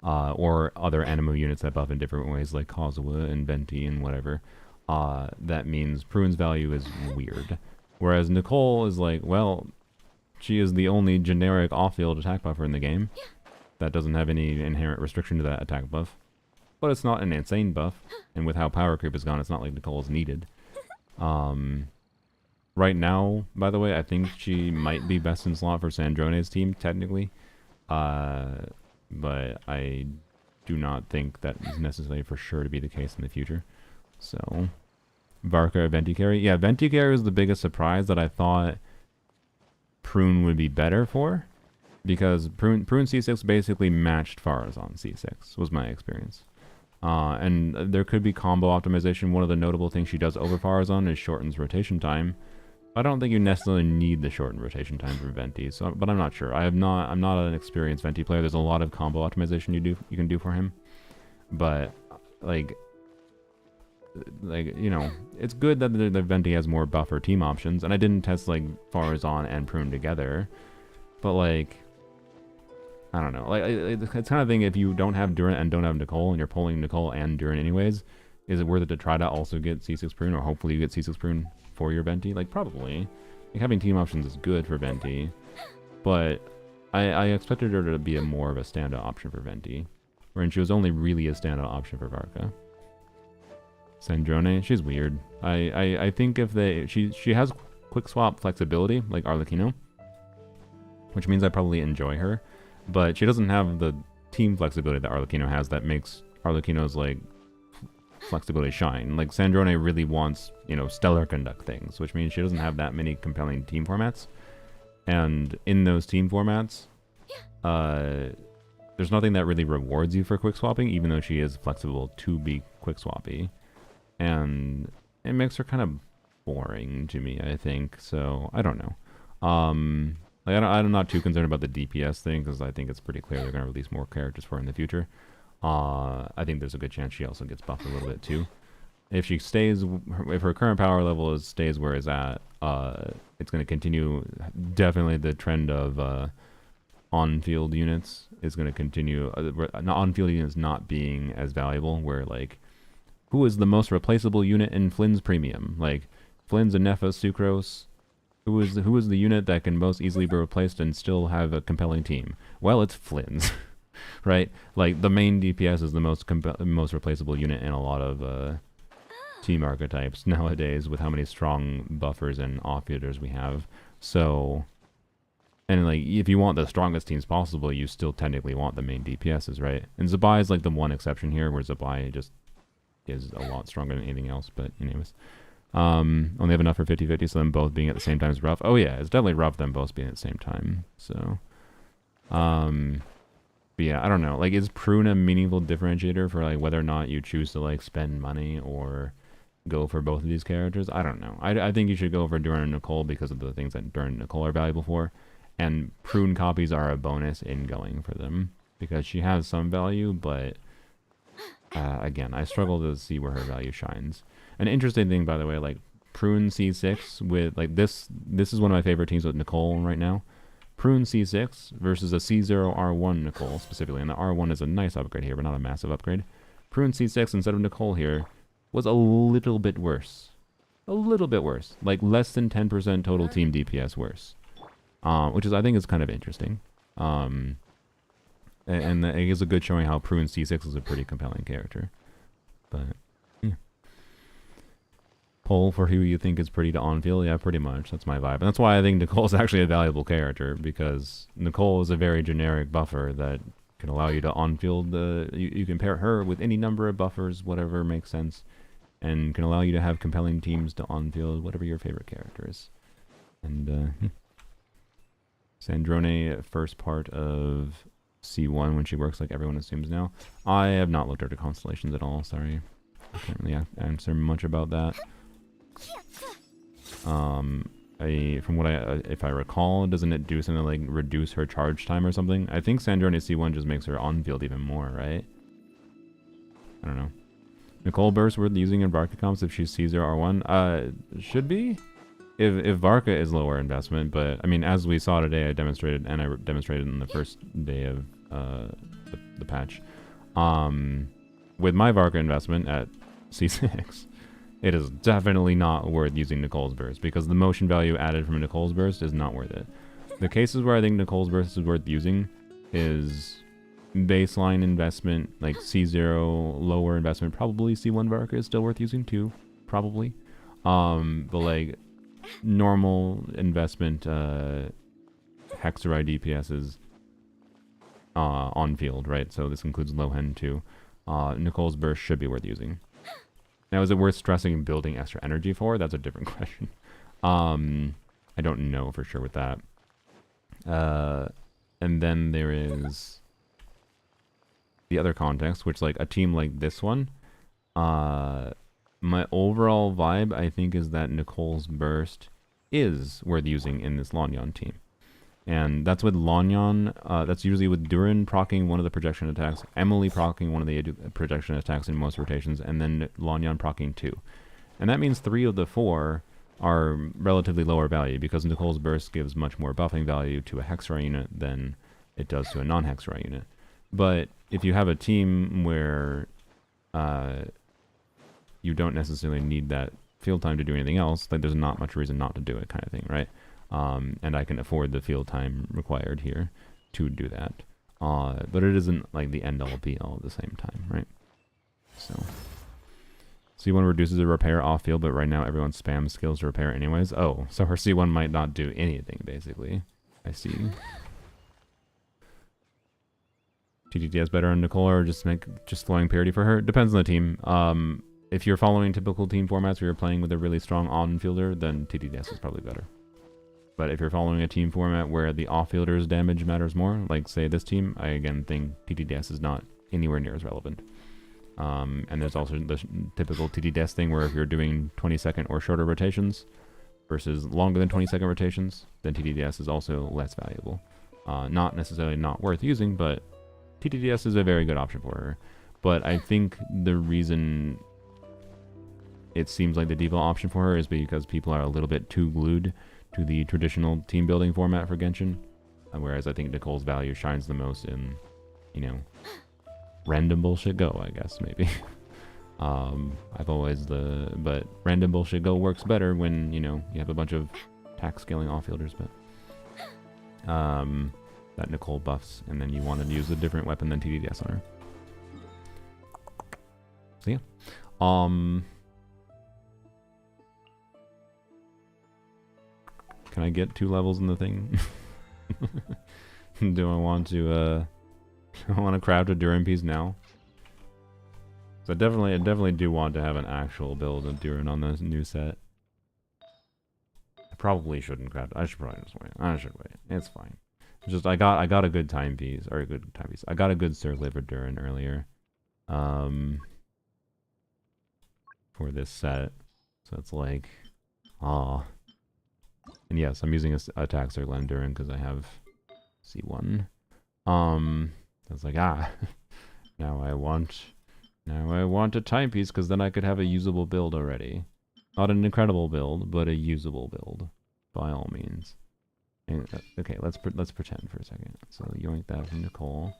or other animo units that buff in different ways, like Kazuha and Venti and whatever. That means Prune's value is weird, whereas Nicole is like, well, she is the only generic off-field attack buffer in the game that doesn't have any inherent restriction to that attack buff. But it's not an insane buff, and with how power creep is gone, it's not like Nicole's needed. Right now, by the way, I think she might be best in slot for Sandrone's team, technically. But I do not think that is necessarily for sure to be the case in the future. So, Varca or Venti carry? Yeah, Venti carry was the biggest surprise that I thought Prune would be better for. Because Prune C6 basically matched Farazan C6, was my experience. And there could be combo optimization. One of the notable things she does over Farazan is shortens rotation time. I don't think you necessarily need the shortened rotation time for Venti, so, but I'm not sure. I'm not an experienced Venti player. There's a lot of combo optimization you can do for him. But like you know, it's good that the Venti has more buffer team options, and I didn't test like Farazan and Prune together. But like, I don't know. Like, it's kind of thing, if you don't have Duran and don't have Nicole, and you're pulling Nicole and Duran anyways, is it worth it to try to also get C6 Prune, or hopefully you get C6 Prune for your Venti? Like, probably. Like, having team options is good for Venti, but I expected her to be more of a standout option for Venti, wherein she was only really a standout option for Varca. Sandrone, she's weird. I think if she has quick swap flexibility, like Arlecchino, which means I probably enjoy her. But she doesn't have the team flexibility that Arlecchino has that makes Arlecchino's, like, flexibility shine. Like, Sandrone really wants, you know, stellar conduct things, which means she doesn't have that many compelling team formats. And in those team formats, there's nothing that really rewards you for quick swapping, even though she is flexible to be quick swappy. And it makes her kind of boring to me, I think. So, I don't know. Like, I'm not too concerned about the DPS thing, because I think it's pretty clear they're going to release more characters for her in the future. I think there's a good chance she also gets buffed a little bit too. If she stays, if her current power level stays where it's at, it's going to continue. Definitely the trend of on-field units is going to continue. On-field units not being as valuable, where like, who is the most replaceable unit in Flynn's premium? Like, Flynn's and Nephos, Sucrose. Who is the unit that can most easily be replaced and still have a compelling team? Well, it's Flynn's, right? Like, the main DPS is the most replaceable unit in a lot of team archetypes nowadays, with how many strong buffers and off-fielders we have. So, and like, if you want the strongest teams possible, you still technically want the main DPSs, right? And Zabai is like the one exception here, where Zabai just is a lot stronger than anything else. But anyways. Only have enough for 50-50, so them both being at the same time is rough. Oh yeah, it's definitely rough them both being at the same time. So, but yeah, I don't know. Like, is Prune a meaningful differentiator for like whether or not you choose to like spend money or go for both of these characters? I don't know. I think you should go for Duran and Nicole because of the things that Duran and Nicole are valuable for, and Prune copies are a bonus in going for them because she has some value, but again, I struggle to see where her value shines. An interesting thing, by the way, like Prune C6 with like this is one of my favorite teams with Nicole right now. Prune C6 versus a C0R1 Nicole specifically, and the R1 is a nice upgrade here, but not a massive upgrade. Prune C6 instead of Nicole here was a little bit worse. A little bit worse. Like less than 10% total team DPS worse. Which is, I think, is kind of interesting. And it is a good showing how Prune C6 is a pretty compelling character. But, yeah. Poll for who you think is pretty to on-field? Yeah, pretty much. That's my vibe. And that's why I think Nicole's actually a valuable character, because Nicole is a very generic buffer that can allow you to on-field you can pair her with any number of buffers, whatever makes sense, and can allow you to have compelling teams to on-field whatever your favorite character is. And Sandrone, first part of C1 when she works like everyone assumes now. I have not looked at her constellations at all, sorry. I can't really answer much about that. From what if I recall, doesn't it do something like reduce her charge time or something? I think Sandrone C1 just makes her on-field even more, right? I don't know. Nicole Burst worth using in Varca comps if she's C0 R1? Should be. If Varca is lower investment, but I mean, as we saw today, I demonstrated in the first day of the patch. With my Varca investment at C6, it is definitely not worth using Nicole's Burst, because the motion value added from Nicole's Burst is not worth it. The cases where I think Nicole's Burst is worth using is baseline investment, like C0, lower investment, probably C1 Varca is still worth using too, probably. But like normal investment Hexeride DPS is on field, right? So this includes Lohen too. Nicole's Burst should be worth using. Now, is it worth stressing building extra energy for? That's a different question. I don't know for sure with that. And then there is the other context, which like a team like this one, my overall vibe, I think, is that Nicole's Burst is worth using in this Lanyon team. And that's with Lanyon, that's usually with Durin proccing one of the projection attacks, Emily proccing one of the projection attacks in most rotations, and then Lanyon proccing 2. And that means 3 of the 4 are relatively lower value, because Nicole's Burst gives much more buffing value to a Hexra unit than it does to a non-Hexra unit. But if you have a team where you don't necessarily need that field time to do anything else, like there's not much reason not to do it, kind of thing, right? And I can afford the field time required here to do that. But it isn't like the end-all be-all at the same time, right? So C1 reduces the repair off-field, but right now everyone spams skills to repair anyways. Oh, so her C1 might not do anything, basically. I see. TTTS better on Nicole, or just throwing parity for her? Depends on the team. If you're following typical team formats where you're playing with a really strong on-fielder, then TTTS is probably better. But if you're following a team format where the off-fielder's damage matters more, like say this team, I again think TTDS is not anywhere near as relevant. And there's also the typical TTDS thing where if you're doing 20-second or shorter rotations versus longer than 20-second rotations, then TTDS is also less valuable. Not necessarily not worth using, but TTDS is a very good option for her. But I think the reason it seems like the default option for her is because people are a little bit too glued to the traditional team building format for Genshin, whereas I think Nicole's value shines the most in, you know, random bullshit go, I guess, maybe. But random bullshit go works better when, you know, you have a bunch of tax scaling off-fielders, but that Nicole buffs, and then you want to use a different weapon than TDDS on her. So yeah. Can I get 2 levels in the thing? Do I want to craft a Durin piece now? So I definitely do want to have an actual build of Durin on this new set. I probably shouldn't craft. I should probably just wait. I should wait. It's fine. It's just I got a good timepiece, or a good timepiece. I got a good circlet for Durin earlier. For this set. So it's like, and yes, I'm using a attack circle on Durin because I have C1. I was like, now I want a timepiece because then I could have a usable build already. Not an incredible build, but a usable build, by all means. And, okay, let's pretend for a second. So yoink that from Nicole.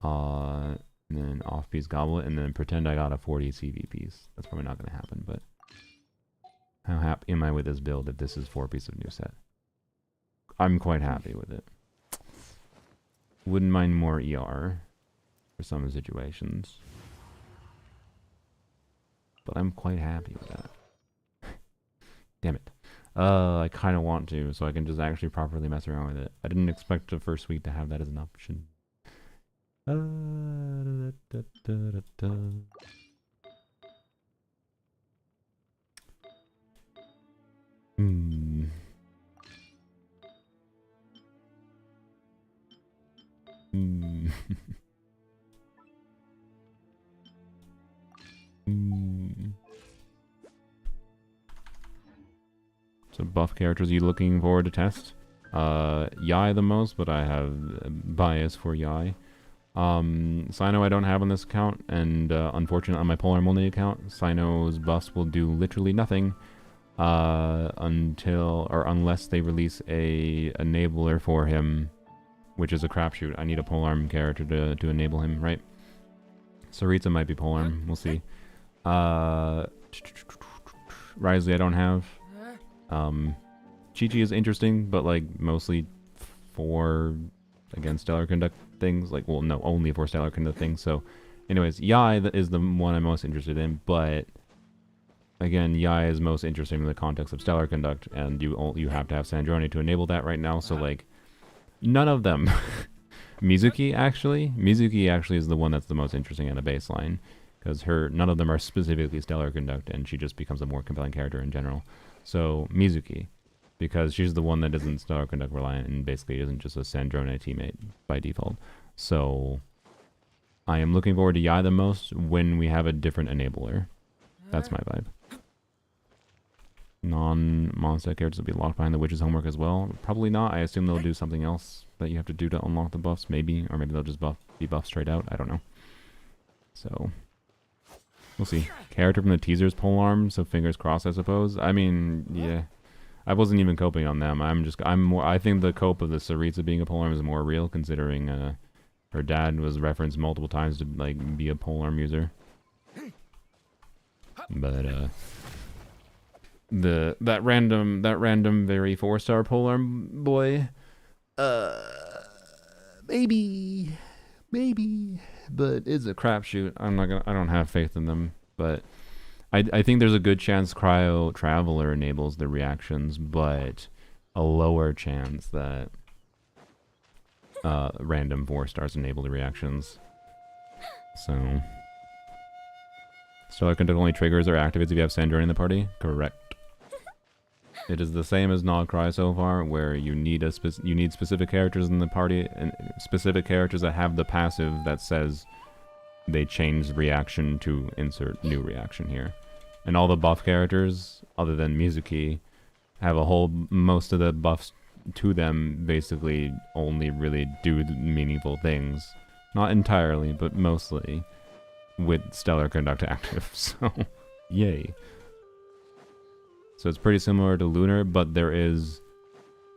And then off-piece Goblet, and then pretend I got a 40 CV piece. That's probably not going to happen, but how happy am I with this build if this is 4 piece of new set? I'm quite happy with it. Wouldn't mind more ER for some situations. But I'm quite happy with that. Damn it. I kind of want to, so I can just actually properly mess around with it. I didn't expect the first week to have that as an option. Hmm. Hmm. Hmm. So buff characters you looking forward to test? Yai the most, but I have bias for Yai. Sino I don't have on this account, and unfortunately on my Polearm only account, Sino's buffs will do literally nothing until or unless they release a enabler for him, which is a crapshoot. I need a Polearm character to enable him, right? Saritza might be Polearm, we'll see. Risley I don't have. Chi-Chi is interesting, but like mostly for, again, Stellar Conduct things. Like, well, no, only for Stellar Conduct things. So, anyways, Yai is the one I'm most interested in, but again, Yai is most interesting in the context of Stellar Conduct, and you have to have Sandroni to enable that right now. So, like, none of them. Mizuki actually is the one that's the most interesting at a baseline, because none of them are specifically Stellar Conduct, and she just becomes a more compelling character in general. So Mizuki, because she's the one that isn't Stellar Conduct reliant and basically isn't just a Sandrone teammate by default. So I am looking forward to Yai the most when we have a different enabler. That's my vibe. Non-monster characters will be locked behind the witch's homework as well. Probably not. I assume they'll do something else that you have to do to unlock the buffs, maybe. Or maybe they'll just be buffed straight out. I don't know. So we'll see. Character from the teaser's polearm, so fingers crossed, I suppose. I mean, yeah. I wasn't even coping on them. I think the cope of the Saritza being a polearm is more real, considering her dad was referenced multiple times to like be a polearm user. But that random very 4-star polearm boy, maybe, but it's a crapshoot. I don't have faith in them, but I think there's a good chance Cryo Traveler enables the reactions, but a lower chance that random 4-stars enable the reactions. So Stellar Conduct only triggers or activates if you have Sandron in the party? Correct. It is the same as Nogcry so far, where you need specific characters in the party, and specific characters that have the passive that says they change reaction to insert new reaction here. And all the buff characters, other than Mizuki, have most of the buffs to them basically only really do meaningful things. Not entirely, but mostly with Stellar Conduct active, so yay. So it's pretty similar to Lunar, but there is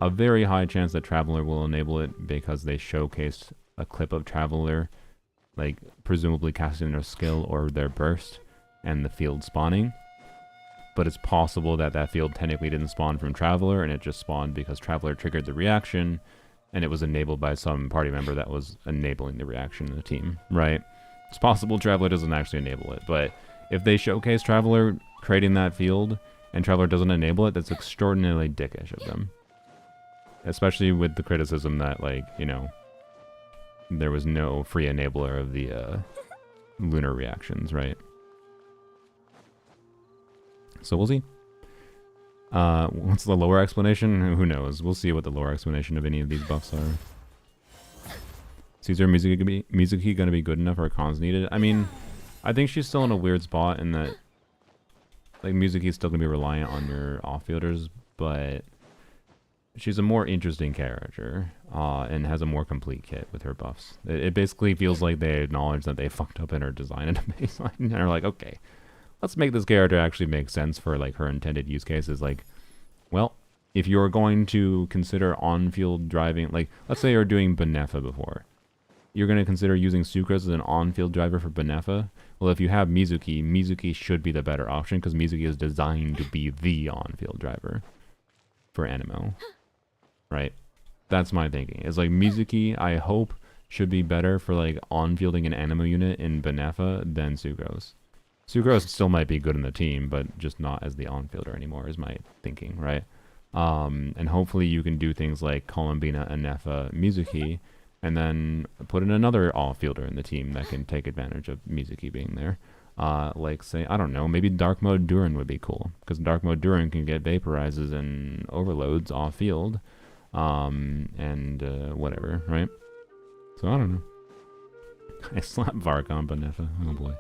a very high chance that Traveler will enable it because they showcased a clip of Traveler, like presumably casting their skill or their burst and the field spawning. But it's possible that that field technically didn't spawn from Traveler and it just spawned because Traveler triggered the reaction and it was enabled by some party member that was enabling the reaction in the team, right? It's possible Traveler doesn't actually enable it, but if they showcase Traveler creating that field and Traveler doesn't enable it, that's extraordinarily dickish of them. Especially with the criticism that, like, you know, there was no free enabler of the lunar reactions, right? So we'll see. What's the lower explanation? Who knows? We'll see what the lower explanation of any of these buffs are. Caesar Mizuki gonna be good enough for cons needed? I mean, I think she's still in a weird spot in that, like, Mizuki's still gonna be reliant on your off-fielders, but she's a more interesting character, and has a more complete kit with her buffs. It basically feels like they acknowledge that they fucked up in her design at a baseline, and are like, okay, let's make this character actually make sense for, like, her intended use cases. Like, well, if you're going to consider on-field driving, like, let's say you're doing Benefa before. You're going to consider using Sucrose as an on-field driver for Benefa? Well, if you have Mizuki, Mizuki should be the better option, because Mizuki is designed to be the on-field driver for Anemo. Right? That's my thinking. It's like, Mizuki, I hope should be better for like on-fielding an animo unit in Benefa than Sucrose. Sucrose still might be good in the team, but just not as the on-fielder anymore is my thinking, right? And hopefully you can do things like Columbina, Anefa, Mizuki, and then put in another all-fielder in the team that can take advantage of Mizuki being there. Like, say, I don't know, maybe Dark Mode Durin would be cool, because Dark Mode Durin can get vaporizes and overloads off-field, and whatever, right? So, I don't know. I slapped Vark on Benefa. Oh, boy.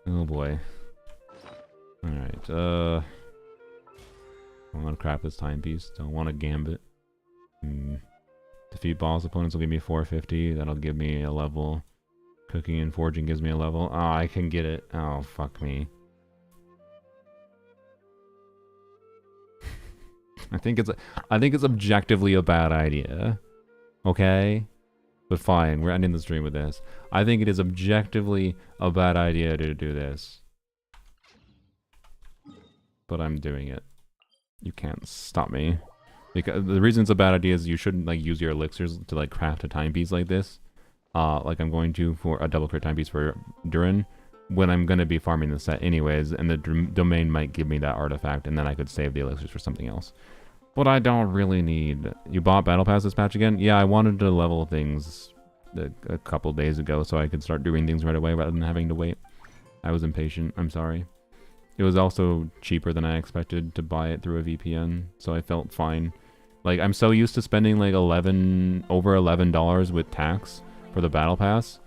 Oh, boy. Alright, I want to crap this timepiece. Don't want to gambit. Defeat boss opponents will give me 450. That'll give me a level. Cooking and forging gives me a level. Oh, I can get it. Oh, fuck me. I think it's objectively a bad idea. Okay? But fine, we're ending the stream with this. I think it is objectively a bad idea to do this. But I'm doing it. You can't stop me. Because the reason it's a bad idea is you shouldn't like use your elixirs to like craft a timepiece like this. Like I'm going to for a double crit timepiece for Durin, when I'm going to be farming the set anyways, and the domain might give me that artifact, and then I could save the elixirs for something else. But I don't really need... You bought Battle Pass this patch again? Yeah, I wanted to level things a couple days ago so I could start doing things right away rather than having to wait. I was impatient, I'm sorry. It was also cheaper than I expected to buy it through a VPN, so I felt fine. Like, I'm so used to spending like over $11 with tax for the Battle Pass,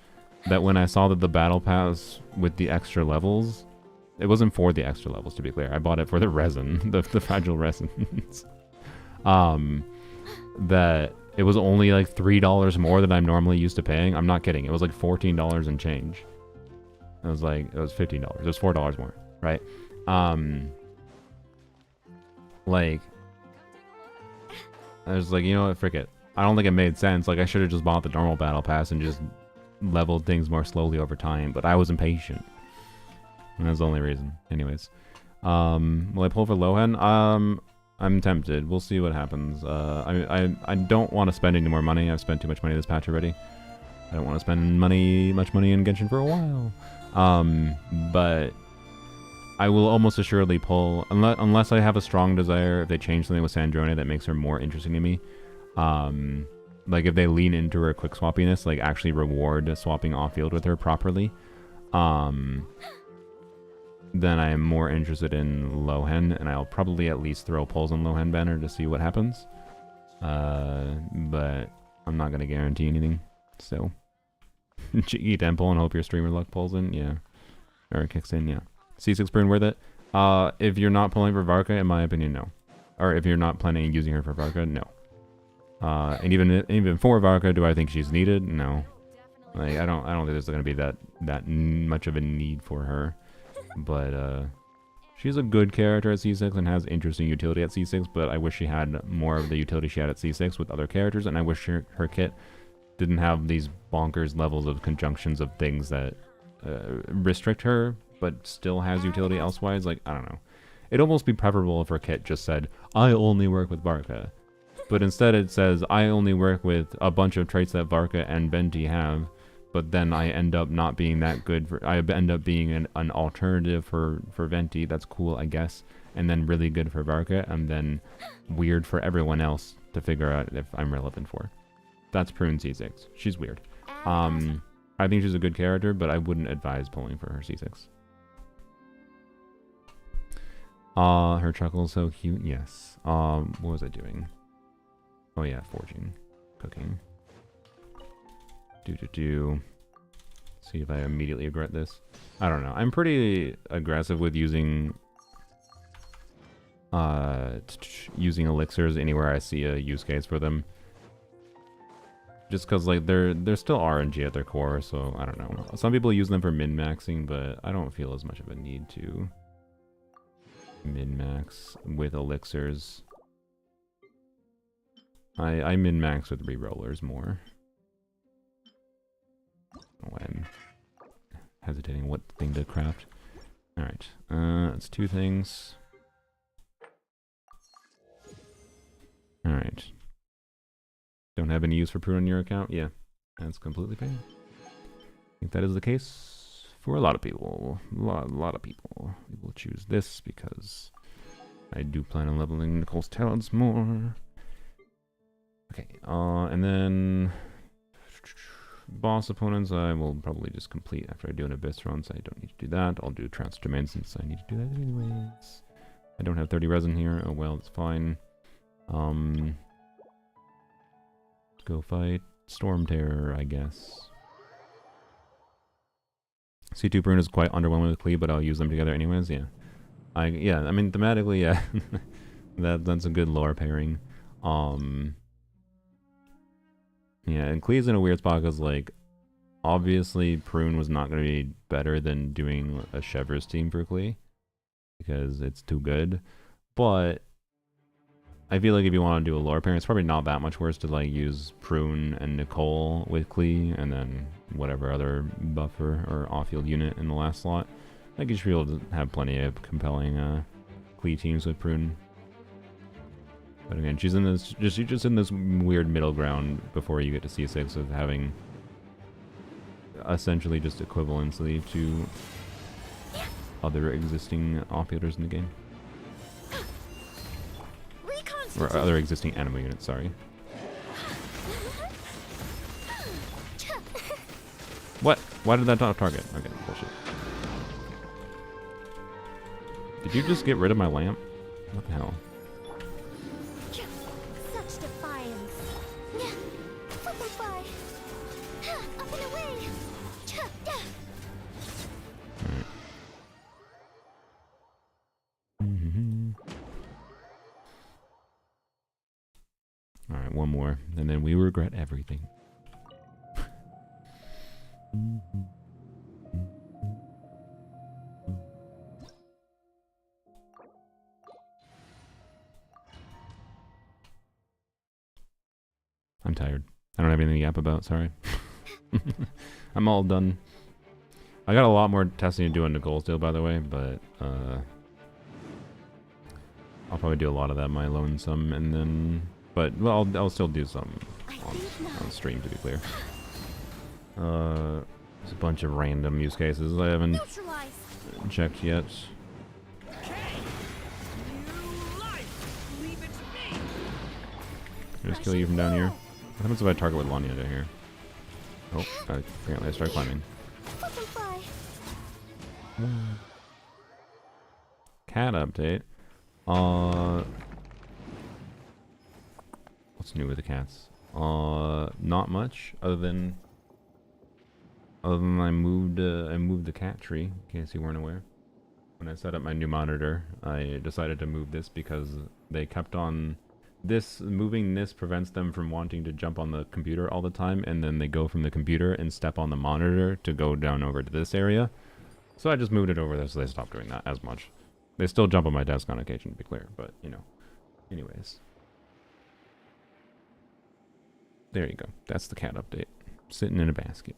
that when I saw that the Battle Pass with the extra levels, it wasn't for the extra levels to be clear, I bought it for the resin, the fragile resins. That it was only like $3 more than I'm normally used to paying. I'm not kidding, it was like $14 and change. It was $15, it was $4 more, right? Like, I was like, you know what, frick it. I don't think it made sense. Like, I should have just bought the normal battle pass and just leveled things more slowly over time, but I was impatient. And that's the only reason. Anyways. Will I pull for Lohan? I'm tempted. We'll see what happens. I don't want to spend any more money. I've spent too much money this patch already. I don't want to spend much money in Genshin for a while. But I will almost assuredly pull, unless I have a strong desire, if they change something with Sandrone that makes her more interesting to me. Like if they lean into her quick swappiness, like actually reward swapping off-field with her properly, then I am more interested in Lohen, and I'll probably at least throw pulls on Lohen banner to see what happens. But I'm not going to guarantee anything, so... Cheeky temple and hope your streamer luck pulls in, yeah. Or kicks in, yeah. C6 Prune worth it? If you're not pulling for Varca, in my opinion, no. Or if you're not planning on using her for Varca, no. And even for Varca, do I think she's needed? No. Like I don't think there's gonna be that much of a need for her. But she's a good character at C6 and has interesting utility at C6, but I wish she had more of the utility she had at C6 with other characters, and I wish her kit didn't have these bonkers levels of conjunctions of things that restrict her, but still has utility elsewise. Like, I don't know. It'd almost be preferable if her kit just said, I only work with Varca. But instead it says, I only work with a bunch of traits that Varca and Venti have, but then I end up not being that good for... I end up being an alternative for Venti. That's cool, I guess. And then really good for Varca, and then weird for everyone else to figure out if I'm relevant for. That's Prune C6. She's weird. I think she's a good character, but I wouldn't advise pulling for her C6. Her chuckle's so cute. Yes. What was I doing? Oh yeah, forging. Cooking. See if I immediately regret this. I don't know. I'm pretty aggressive with using elixirs anywhere I see a use case for them. Just because like they're still RNG at their core, so I don't know. Some people use them for min-maxing, but I don't feel as much of a need to min-max with elixirs. I min-max with re-rollers more. Oh, I'm hesitating what thing to craft. Alright, that's 2 things. Alright. Don't have any use for Prune on your account? Yeah. That's completely fair. I think that is the case for a lot of people. A lot of people. We will choose this because I do plan on leveling Nicole's talents more. Okay, and then boss opponents I will probably just complete after I do an Abyss run, so I don't need to do that. I'll do Transdomain since I need to do that anyways. I don't have 30 resin here. Oh well, it's fine. Let's go fight Storm Terror, I guess. C2 Prune is quite underwhelming with Clee, but I'll use them together anyways, yeah. I mean, thematically, yeah. That's a good lore pairing. Yeah, and Klee's in a weird spot because, like, obviously Prune was not going to be better than doing a Chevre's team for Klee because it's too good. But I feel like if you want to do a lore pairing, it's probably not that much worse to, like, use Prune and Nicole with Klee and then whatever other buffer or off-field unit in the last slot. I think you should be able to have plenty of compelling Klee teams with Prune. But again, she's just in this weird middle ground before you get to C6 of having essentially just equivalency to other existing off-fielders in the game. Or other existing animal units, sorry. What? Why did that not target? Okay, bullshit. Did you just get rid of my lamp? What the hell? Such defiance. Bye. Up and away. Alright, one more, and then we regret everything. I'm tired. I don't have anything to yap about, sorry. I'm all done. I got a lot more testing to do on Nicole's deal, by the way, but I'll probably do a lot of that my lonesome, and then... But, well, I'll still do some on stream, to be clear. There's a bunch of random use cases I haven't checked yet. Just kill you from down here. What happens if I target with Lanya down here? Oh, apparently I start climbing. Cat update. What's new with the cats? Not much, other than I moved the cat tree, in case you weren't aware. When I set up my new monitor, I decided to move this because they kept on moving this prevents them from wanting to jump on the computer all the time, and then they go from the computer and step on the monitor to go down over to this area. So I just moved it over there so they stopped doing that as much. They still jump on my desk on occasion, to be clear, but, you know. Anyways. There you go. That's the cat update. Sitting in a basket.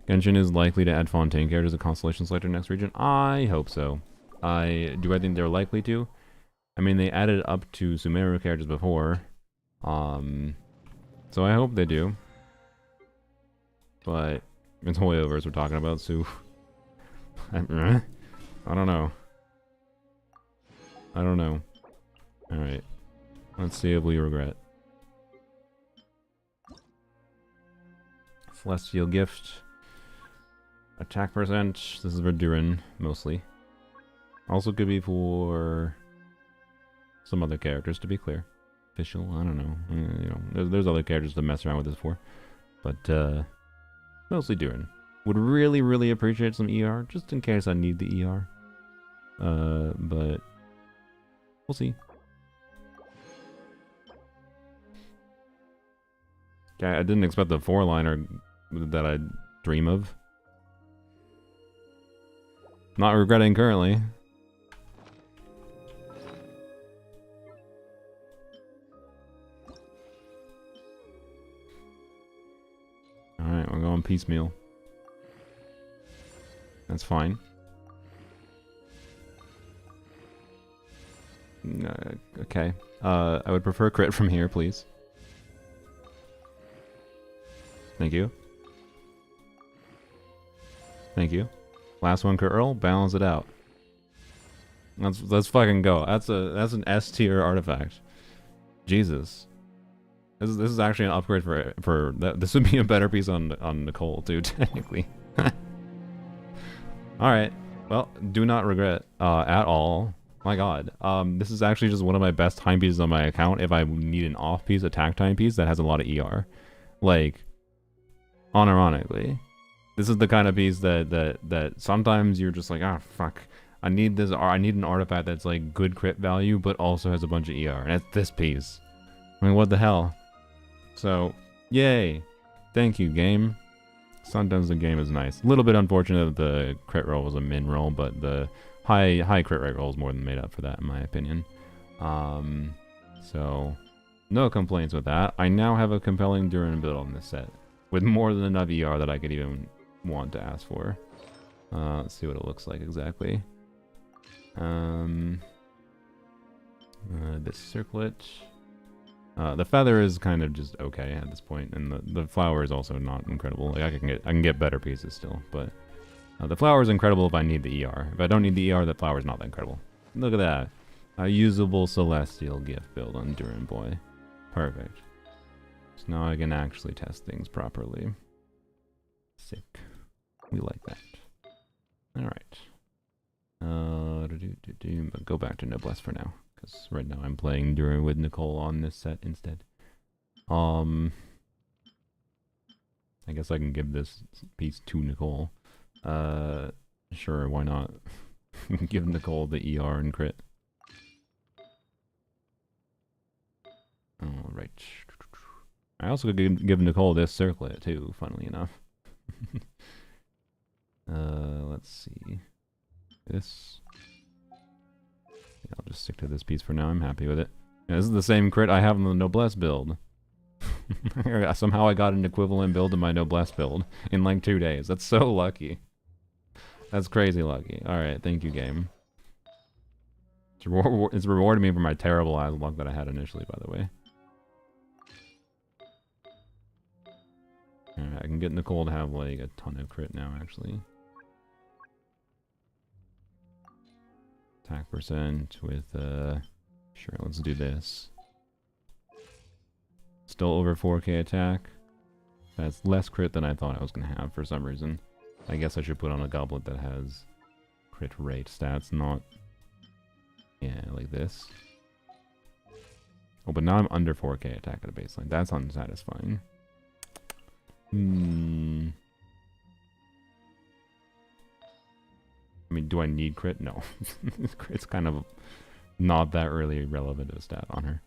Genshin is likely to add Fontaine characters as a constellation selector next region. I hope so. I think they're likely to. I mean, they added up to Sumeru characters before. So I hope they do. But it's Hoyoverse we're talking about, so I don't know. Alright. Let's see if we regret. Celestial Gift. Attack percent. This is for Durin, mostly. Also could be for some other characters, to be clear. Official, I don't know. You know, there's other characters to mess around with this for. But, mostly Durin. Would really, really appreciate some ER, just in case I need the ER. But we'll see. Okay, I didn't expect the 4-liner that I dream of. Not regretting currently. Alright, we're going piecemeal. That's fine. Okay. I would prefer crit from here, please. Thank you. Thank you. Last one, crit roll. Balance it out. Let's fucking go. That's an S tier artifact. Jesus. This is actually an upgrade for that. This would be a better piece on Nicole too, technically. All right. Well, do not regret at all. My God. This is actually just one of my best timepieces on my account. If I need an off-piece attack timepiece that has a lot of ER, like, unironically, this is the kind of piece that sometimes you're just like, ah, fuck. I need this. I need an artifact that's like good crit value, but also has a bunch of ER, and it's this piece. I mean, what the hell? So, yay! Thank you, game. Sometimes the game is nice. A little bit unfortunate that the crit roll was a min roll, but the high crit rate roll is more than made up for that, in my opinion. So, no complaints with that. I now have a compelling Durin build on this set, with more than enough ER that I could even want to ask for. Let's see what it looks like exactly. This circlet. The feather is kind of just okay at this point, and the flower is also not incredible. Like I can get better pieces still, but the flower is incredible if I need the ER. If I don't need the ER, that flower is not that incredible. Look at that, a usable celestial gift build on Durin Boy. Perfect. So now I can actually test things properly. Sick. We like that. All right. But go back to Noblesse for now, because right now I'm playing Durin with Nicole on this set instead. I guess I can give this piece to Nicole. Sure, why not? Give Nicole the ER and crit. All right. I also could give Nicole this circlet too, funnily enough. Let's see. This. Yeah, I'll just stick to this piece for now. I'm happy with it. Yeah, this is the same crit I have in the Noblesse build. Somehow I got an equivalent build to my Noblesse build in like 2 days. That's so lucky. That's crazy lucky. Alright, thank you, game. It's rewarding me for my terrible ass luck that I had initially, by the way. Alright, I can get Nicole to have like a ton of crit now, actually. Attack percent with, sure, let's do this. Still over 4k attack. That's less crit than I thought I was going to have for some reason. I guess I should put on a goblet that has crit rate stats, not... Yeah, like this. Oh, but now I'm under 4k attack at a baseline. That's unsatisfying. I mean, do I need crit? No. Crit's kind of not that really relevant of a stat on her.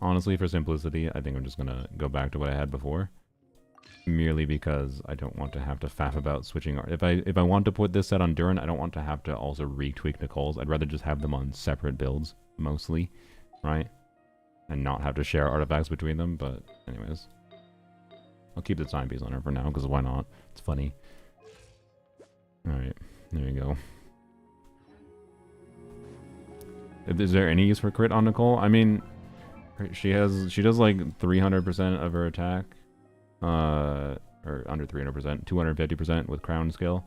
Honestly, for simplicity, I think I'm just gonna go back to what I had before. Merely because I don't want to have to faff about switching art. If I want to put this set on Durin, I don't want to have to also retweak Nicole's. I'd rather just have them on separate builds, mostly, right? And not have to share artifacts between them, but anyways. I'll keep the timepiece on her for now, because why not? It's funny. Alright, there you go. Is there any use for crit on Nicole? I mean, she does like 300% of her attack. Or under 300%, 250% with crown skill.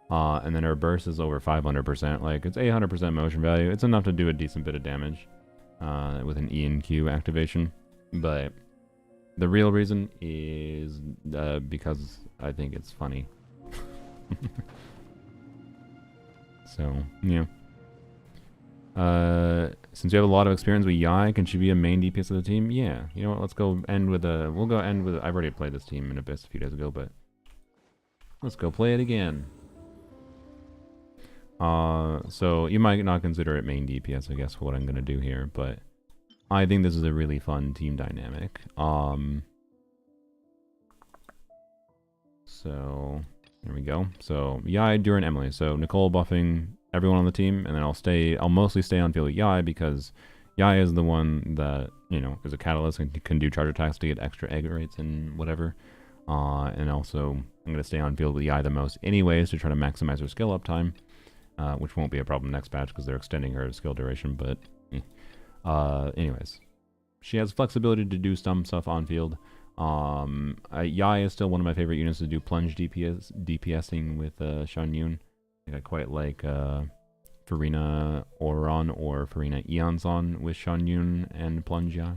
And then her burst is over 500%. Like, it's 800% motion value. It's enough to do a decent bit of damage with an E and Q activation. But the real reason is because I think it's funny. So, yeah. Since you have a lot of experience with Yai, can she be a main DPS of the team? Yeah. You know what, let's go end with a... We'll go end with... I've already played this team in Abyss a few days ago, but... Let's go play it again. So, you might not consider it main DPS, I guess, for what I'm going to do here, but... I think this is a really fun team dynamic. So... There we go. So, Yai, Durin, Emily. So, Nicole buffing everyone on the team, and then I'll mostly stay on field with Yai, because Yai is the one that, you know, is a catalyst and can do charge attacks to get extra egg rates and whatever. And also, I'm going to stay on field with Yai the most anyways to try to maximize her skill uptime, which won't be a problem next patch because they're extending her skill duration, but anyways. she has flexibility to do some stuff on field. Yai is still one of my favorite units to do plunge DPSing with Shan Yun. I quite like Farina Oron or Farina Eonson with Shan Yun and plunge Yai.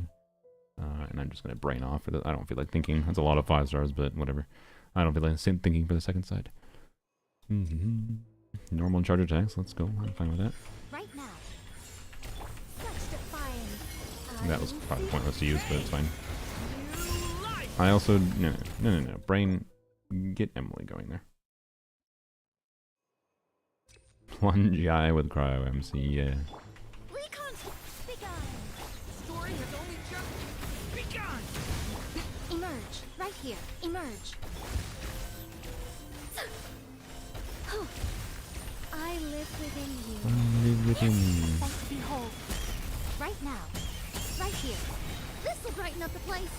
And I'm just gonna brain off for that. I don't feel like thinking. That's a lot of 5 stars, but whatever. I don't feel like thinking for the second side. Normal and charge attacks. Let's go. I'm fine with that. Right now. Such defiance. That was probably pointless to use, but it's fine. I also no. Brain, get Emily going there. Plunge Eye with Cryo MC. Yeah. Recon, begone. Story has only just begun. Emerge. Right here. Emerge. I live within you. I live within you. Sight to behold. Right now. Right here. This will brighten up the place.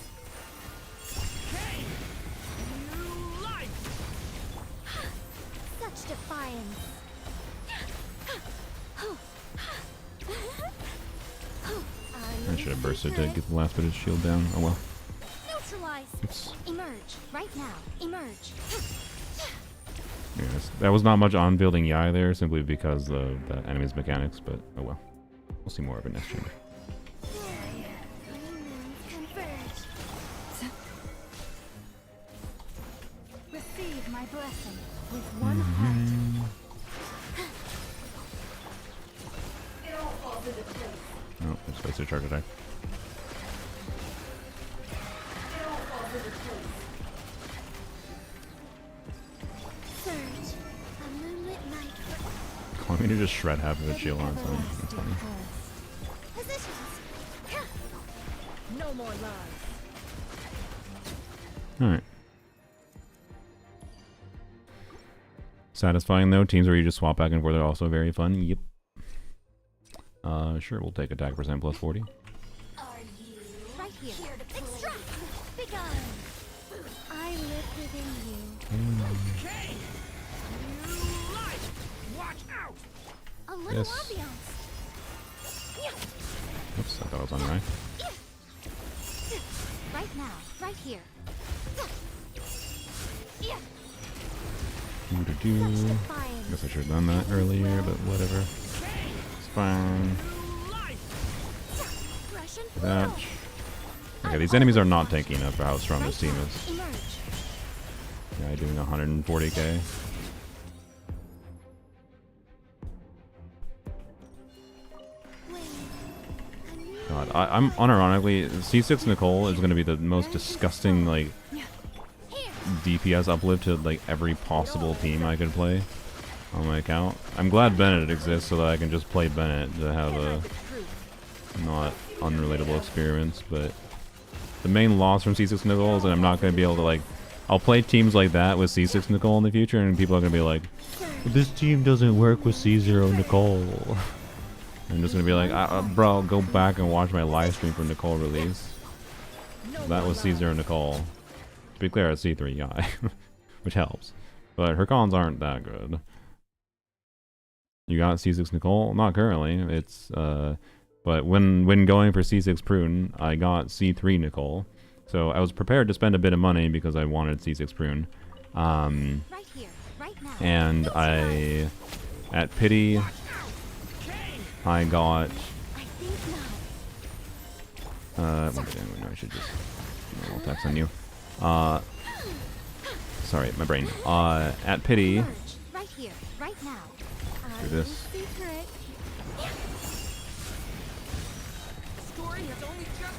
Okay. New life. Such defiance. I should have bursted to get the last bit of shield down. Oh well. Neutralize. Oops. Emerge. Right now. Emerge. Yes, that was not much on building Yai there, simply because of the enemy's mechanics, but oh well. We'll see more of it next chamber. Converge. Receive my blessing with one heart. Oh, it's supposed to charge attack. Surge. A moonlit night. Want me to just shred half of its shield on its own? That's funny. Positions. No more lies. Alright. Satisfying though, teams where you just swap back and forth are also very fun. Yep. Sure, we'll take attack percent plus 40. Right here. Extract. Begone. I live within you. Okay. New life. Watch out. A little Yes. ambiance. Oops, I thought I was on the right. Right now. Right here. Doo-doo-doo. Such defiance. Guess I should have done that earlier, but whatever. It's fine. New life. Russian That. flow. Okay, these enemies are not tanky enough for how strong this team is. Emerge. Yeah, doing 140k. God, I'm unironically, C6 Nicole is going to be the most disgusting, like, DPS uplift to, like, every possible team I could play on my account. I'm glad Bennett exists so that I can just play Bennett to have a not unrelatable experience, but the main loss from C6 Nicole is that I'm not going to be able to, like, I'll play teams like that with C6 Nicole in the future, and people are going to be like, this team doesn't work with C0 Nicole. I'm just going to be like, bro, go back and watch my live stream for Nicole release. That was C0 Nicole. To be clear, it's C3 Yai, which helps. But her cons aren't that good. You got C6 Nicole? Not currently. It's, but when going for C6 Prune, I got C3 Nicole. So I was prepared to spend a bit of money because I wanted C6 Prune. Right here. Right now. And I, at Pity, I got, I think not. one second, no, I should just, no, I'll text on you. Sorry, my brain. At Pity, Emerge. Right here. Right now. do this. Secret. Story has only just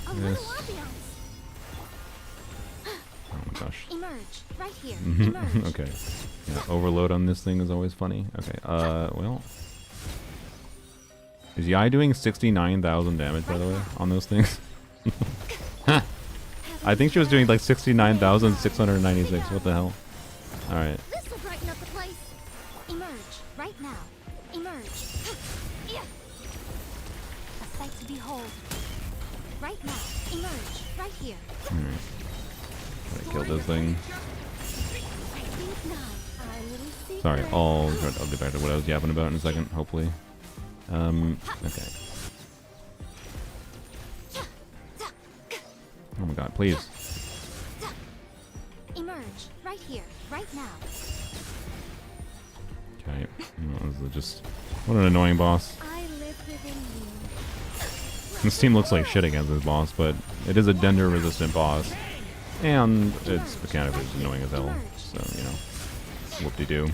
A Yes. little ambiance. Oh my gosh. Emerge. Right here. Emerge. Okay. Yeah, overload on this thing is always funny. Okay, well. Is Yai doing 69,000 damage, by the way, on those things? I think she was doing like 69,696. What the hell? Alright. This will brighten up the place. Emerge. Right now. Emerge. A sight to behold. Right now. Emerge. Right here. Alright. Try to kill this thing. I think not. Our little secret. Sorry, I'll get back to what I was yapping about in a second, hopefully. Okay. Oh my god, please. Emerge right here, right now. Okay. This is just... What an annoying boss. I live within you. This team looks like shit against this boss, but it is a Dender resistant boss. And it's mechanically just annoying as hell. So, you know. Whoop-de-doo.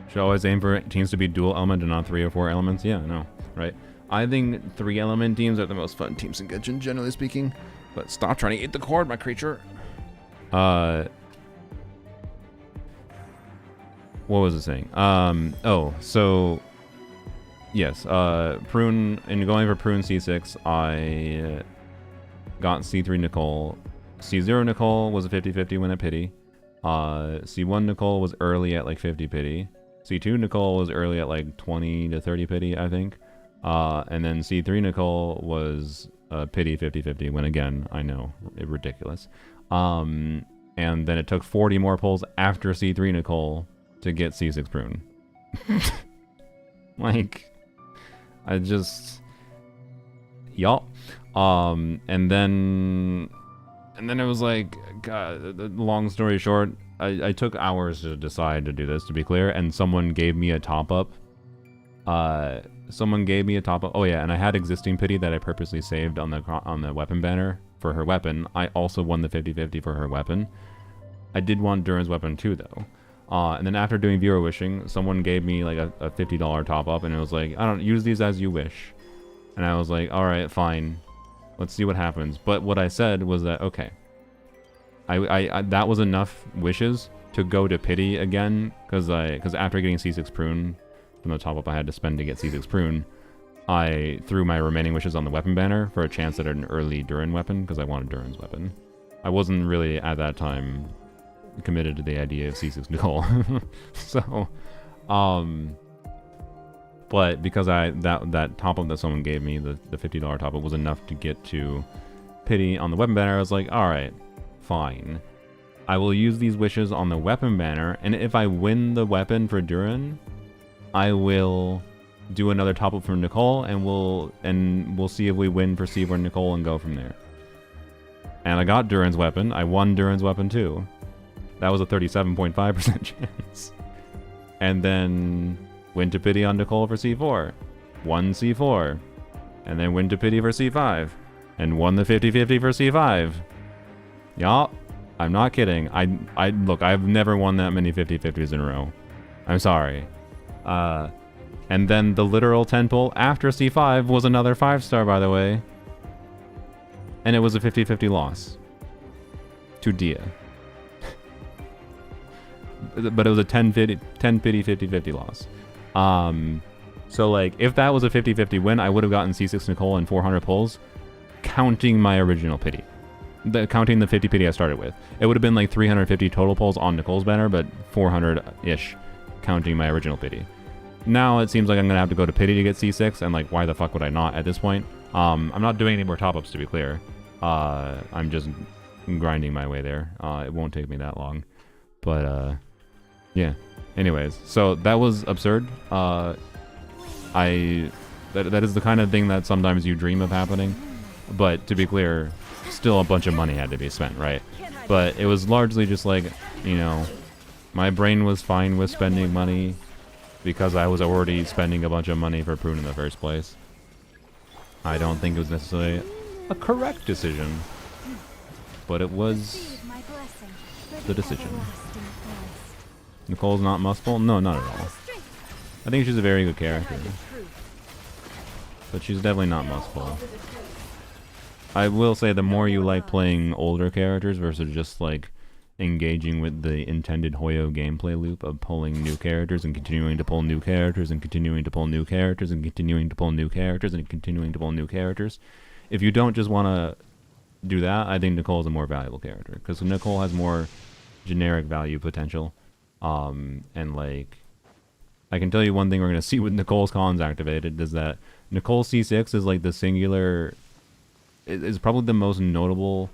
Should always aim for teams to be dual element and not 3 or 4 elements. Yeah, no, right? I think 3 element teams are the most fun teams in Genshin, generally speaking. But stop trying to eat the cord, my creature. What was it saying? Oh, so yes, Prune, in going for Prune C6, I got C3 Nicole. C0 Nicole was a 50-50 win at pity. C1 Nicole was early at like 50 pity. C2 Nicole was early at like 20 to 30 pity, I think. And then C3 Nicole was pity 50-50 win again. I know, ridiculous. And then it took 40 more pulls after C3 Nicole to get C6 Prune. Like, I just... Yup. And then it was like, God, long story short, I took hours to decide to do this, to be clear, and someone gave me a top-up. Someone gave me a top-up. Oh yeah, and I had existing pity that I purposely saved on the weapon banner for her weapon. I also won the 50-50 for her weapon. I did want Durin's weapon too, though. And then after doing viewer wishing, someone gave me like a $50 top-up, and it was like, I don't use these as you wish. And I was like, all right, fine. Let's see what happens. But what I said was that, okay, I that was enough wishes to go to pity again, because after getting C6 Prune from the top up I had to spend to get C6 Prune, I threw my remaining wishes on the weapon banner for a chance at an early Durin weapon, because I wanted Durin's weapon. I wasn't really at that time committed to the idea of C6 Nicole. So, but because that top up that someone gave me, the $50 top up, was enough to get to pity on the weapon banner, I was like, alright, fine. I will use these wishes on the weapon banner, and if I win the weapon for Durin, I will do another top up for Nicole, and we'll see if we win for C4 Nicole and go from there. And I got Durin's weapon. I won Durin's weapon too. That was a 37.5% chance. And then went to pity on Nicole for C4. Won C4. And then went to pity for C5. And won the 50-50 for C5. Yup. I'm not kidding. Look, I've never won that many 50-50s in a row. I'm sorry. And then the literal 10 pull after C5 was another 5-star, by the way. And it was a 50-50 loss. To Dia. But it was a 10 pity 50-50 loss. So like, if that was a 50-50 win, I would have gotten C6 Nicole and 400 pulls, counting my original pity. Counting the 50 pity I started with. It would have been like 350 total pulls on Nicole's banner, but 400-ish counting my original pity. Now it seems like I'm going to have to go to pity to get C6, and like, why the fuck would I not at this point? I'm not doing any more top-ups, to be clear. I'm just grinding my way there. It won't take me that long. But, yeah. Anyways, so that was absurd. That is the kind of thing that sometimes you dream of happening. But to be clear, still a bunch of money had to be spent, right? But it was largely just like, you know, my brain was fine with spending money because I was already spending a bunch of money for Prune in the first place. I don't think it was necessarily a correct decision, but it was the decision. Nicole's not mustful? No, not at all. I think she's a very good character, but she's definitely not mustful. I will say the more you like playing older characters versus just like engaging with the intended Hoyo gameplay loop of pulling new characters and continuing to pull new characters and continuing to pull new characters and continuing to pull new characters and continuing to pull new characters. If you don't just want to do that, I think Nicole is a more valuable character because Nicole has more generic value potential. And like, I can tell you one thing we're going to see with Nicole's cons activated is that Nicole C6 is like the singular, is probably the most notable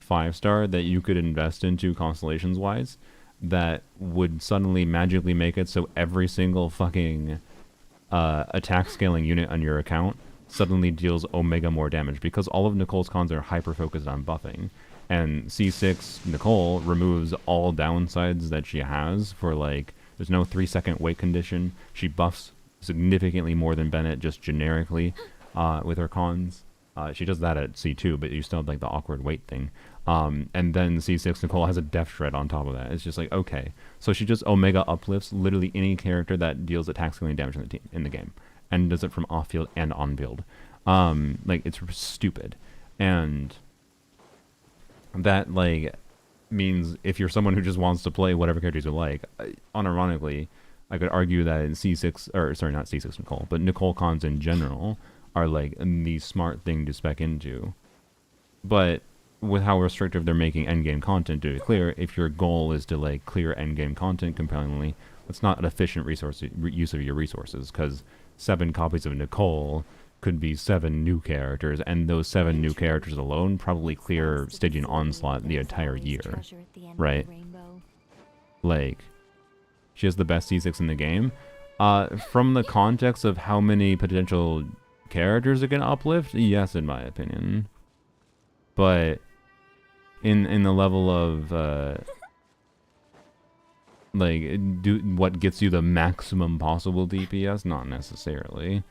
5-star that you could invest into constellations wise that would suddenly magically make it so every single fucking attack scaling unit on your account suddenly deals omega more damage because all of Nicole's cons are hyper focused on buffing. And C6 Nicole removes all downsides that she has for like, there's no 3-second wait condition. She buffs significantly more than Bennett just generically with her cons. She does that at C2, but you still have like the awkward wait thing. And then C6 Nicole has a death shred on top of that. It's just like, okay. So she just omega uplifts literally any character that deals attack scaling damage in the game. And does it from off field and on field. Like, it's stupid. And that, like, means if you're someone who just wants to play whatever characters you like, unironically, I could argue that in C6, or sorry, not C6 Nicole, but Nicole cons in general are, like, the smart thing to spec into. But with how restrictive they're making endgame content, to be clear, if your goal is to, like, clear endgame content compellingly, that's not an efficient use of your resources, because 7 copies of Nicole could be 7 new characters, and those 7 new characters alone probably clear Stygian Onslaught the entire year, right? Like, she has the best C6 in the game. From the context of how many potential characters it can uplift, yes, in my opinion. But in the level of like, what gets you the maximum possible DPS? Not necessarily.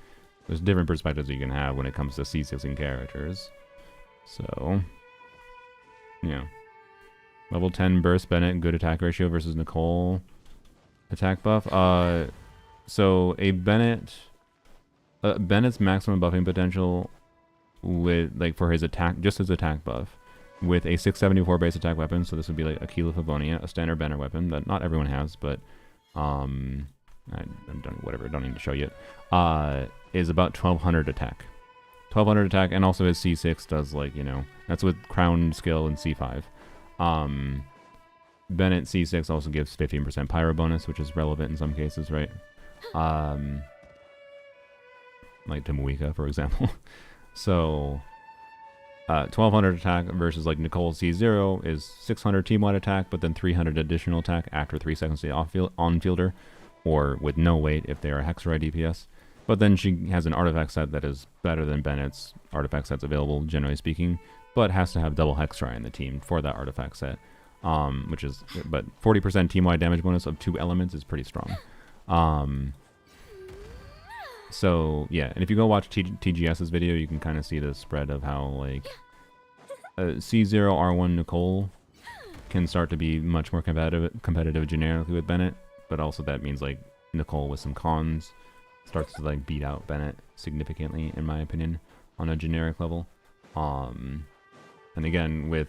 There's different perspectives you can have when it comes to C6ing characters. So, yeah. Level 10 Burst Bennett, good attack ratio versus Nicole. Attack buff. So a Bennett's maximum buffing potential with, like, for his attack, just his attack buff, with a 674 base attack weapon, so this would be like Aquila Favonia, a standard banner weapon that not everyone has, but I don't need to show you it, is about 1200 attack. 1200 attack, and also his C6 does, like, you know, that's with crown skill and C5. Bennett C6 also gives 15% pyro bonus, which is relevant in some cases, right? Like Tomoika, for example. So 1200 attack versus, like, Nicole C0 is 600 team-wide attack, but then 300 additional attack after 3 seconds to the on-fielder, or with no weight if they are Hexeride DPS. But then she has an artifact set that is better than Bennett's artifact sets available, generally speaking, but has to have double Hexeride in the team for that artifact set, which is, but 40% team-wide damage bonus of 2 elements is pretty strong. So, yeah, and if you go watch TGS's video, you can kind of see the spread of how, like, C0 R1 Nicole can start to be much more competitive generically with Bennett, but also that means, like, Nicole with some cons starts to, like, beat out Bennett significantly, in my opinion, on a generic level. And again, with,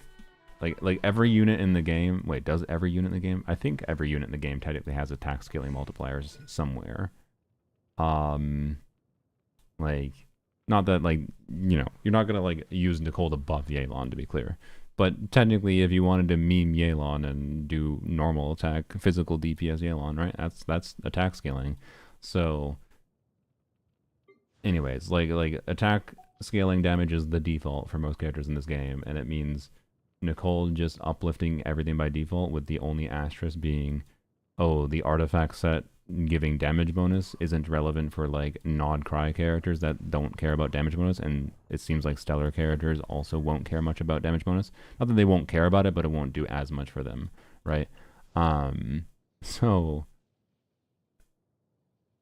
like every unit in the game, wait, does every unit in the game? I think every unit in the game technically has attack scaling multipliers somewhere. Like, not that, like, you know, you're not gonna, like, use Nicole to buff Yelan, to be clear, but technically if you wanted to meme Yelan and do normal attack physical DPS Yelan, right, that's attack scaling. So anyways, like attack scaling damage is the default for most characters in this game, and it means Nicole just uplifting everything by default, with the only asterisk being, oh, the artifact set giving damage bonus isn't relevant for, like, non-cry characters that don't care about damage bonus, and it seems like stellar characters also won't care much about damage bonus. Not that they won't care about it, but it won't do as much for them, right? So,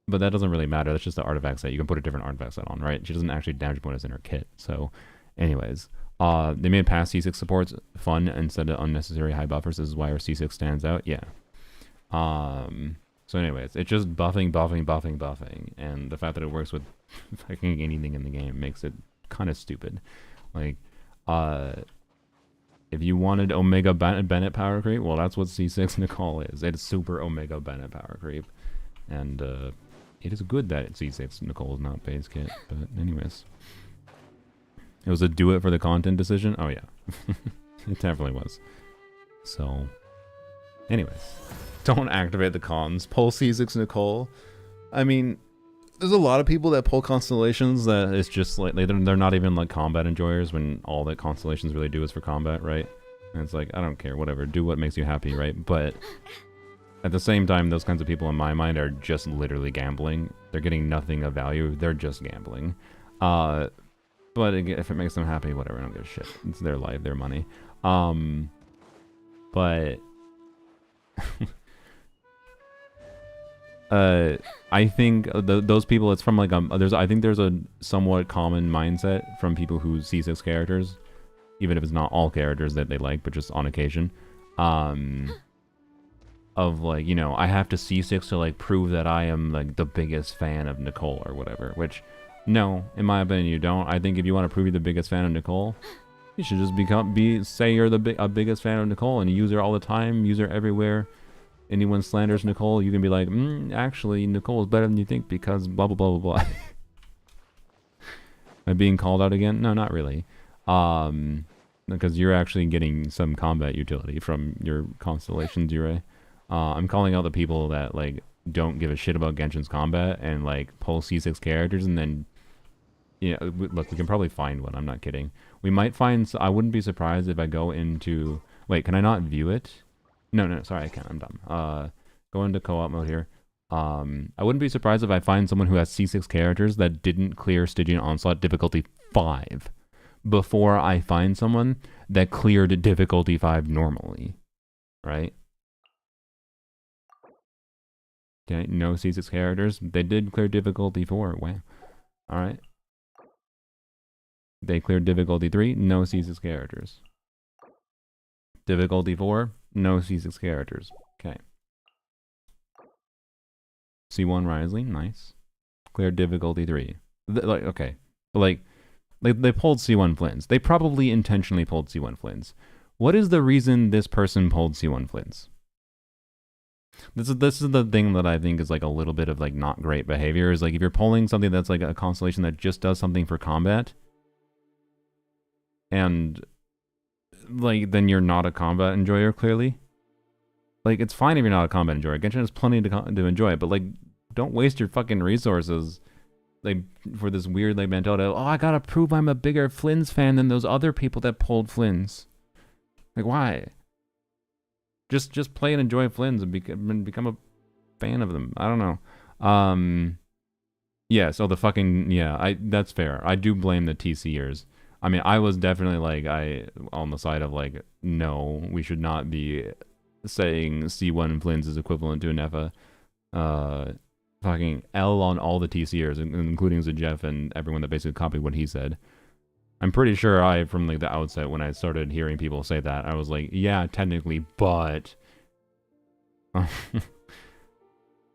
but that doesn't really matter. That's just the artifact set. You can put a different artifact set on, right? She doesn't actually damage bonus in her kit. So, anyways, they made past C6 supports fun instead of unnecessary high buffers. This is why our C6 stands out. Yeah. So anyways, it's just buffing, and the fact that it works with fucking anything in the game makes it kind of stupid. Like, if you wanted Omega Bennett power creep, well, that's what C6 Nicole is. It's super Omega Bennett power creep, and it is good that C6 Nicole is not base kit. But anyways, it was a do it for the content decision. Oh yeah, it definitely was. So, anyways. Don't activate the cons. Pull C6 Nicole. I mean, there's a lot of people that pull constellations that it's just like, they're not even, like, combat enjoyers, when all that constellations really do is for combat, right? And it's like, I don't care, whatever, do what makes you happy, right? But At the same time, those kinds of people in my mind are just literally gambling. They're getting nothing of value. They're just gambling. But again, if it makes them happy, whatever. I don't give a shit. It's their life, their money. But I think those people, it's from like I think there's a somewhat common mindset from people who C6 characters, even if it's not all characters that they like, but just on occasion, of like, you know, I have to C6 to like prove that I am like the biggest fan of Nicole or whatever, which no, in my opinion you don't. I think if you want to prove you're the biggest fan of Nicole, you should just say you're the biggest fan of Nicole and use her all the time, use her everywhere. Anyone slanders Nicole, you can be like, actually, Nicole is better than you think because blah, blah, blah, blah, blah. Am I being called out again? No, not really. Because you're actually getting some combat utility from your constellations, Yurei. I'm calling out the people that, like, don't give a shit about Genshin's combat and, like, pull C6 characters and then... Yeah, look, we can probably find one. I'm not kidding. We might find... I wouldn't be surprised if I go into... Wait, can I not view it? No, sorry, I can't. I'm dumb. Go into co-op mode here. I wouldn't be surprised if I find someone who has C6 characters that didn't clear Stygian Onslaught difficulty 5 before I find someone that cleared difficulty 5 normally. Right? Okay, no C6 characters. They did clear difficulty 4. Wow. Alright. They cleared difficulty 3. No C6 characters. Difficulty 4. No C6 characters. Okay. C1 Risley. Nice. Cleared difficulty 3. Okay. But they pulled C1 Flints. They probably intentionally pulled C1 Flints. What is the reason this person pulled C1 Flints? This is the thing that I think is like a little bit of like not great behavior. Is like if you're pulling something that's like a constellation that just does something for combat, and like then you're not a combat enjoyer clearly. Like it's fine if you're not a combat enjoyer. Genshin has plenty to enjoy, but like don't waste your fucking resources like for this weird like mentality. Oh, I gotta prove I'm a bigger Flynn's fan than those other people that pulled Flynn's. Like why? Just play and enjoy Flynn's and become a fan of them. I don't know. Yeah, so the fucking, yeah, that's fair. I do blame the TCers. I mean, I was definitely like, on the side of like, no, we should not be saying C1 Flynn's is equivalent to an Effa. Fucking L on all the TCers, including Zajeff and everyone that basically copied what he said. I'm pretty sure from like the outset when I started hearing people say that, I was like, yeah, technically, but...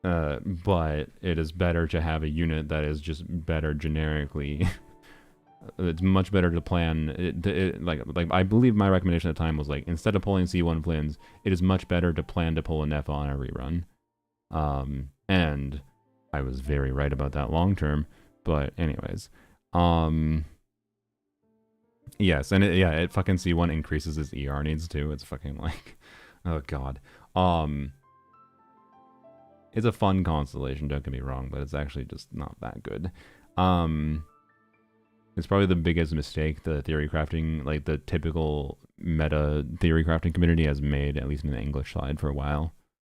but it is better to have a unit that is just better generically. It's much better to plan... like I believe my recommendation at the time was like, instead of pulling C1 Flynn's, it is much better to plan to pull an F on a rerun. And I was very right about that long term. But anyways... Yes, and it fucking C1 increases its ER needs too. It's fucking like, oh god. It's a fun constellation, don't get me wrong, but it's actually just not that good. It's probably the biggest mistake the theory crafting, like the typical meta theory crafting community has made, at least in the English side for a while.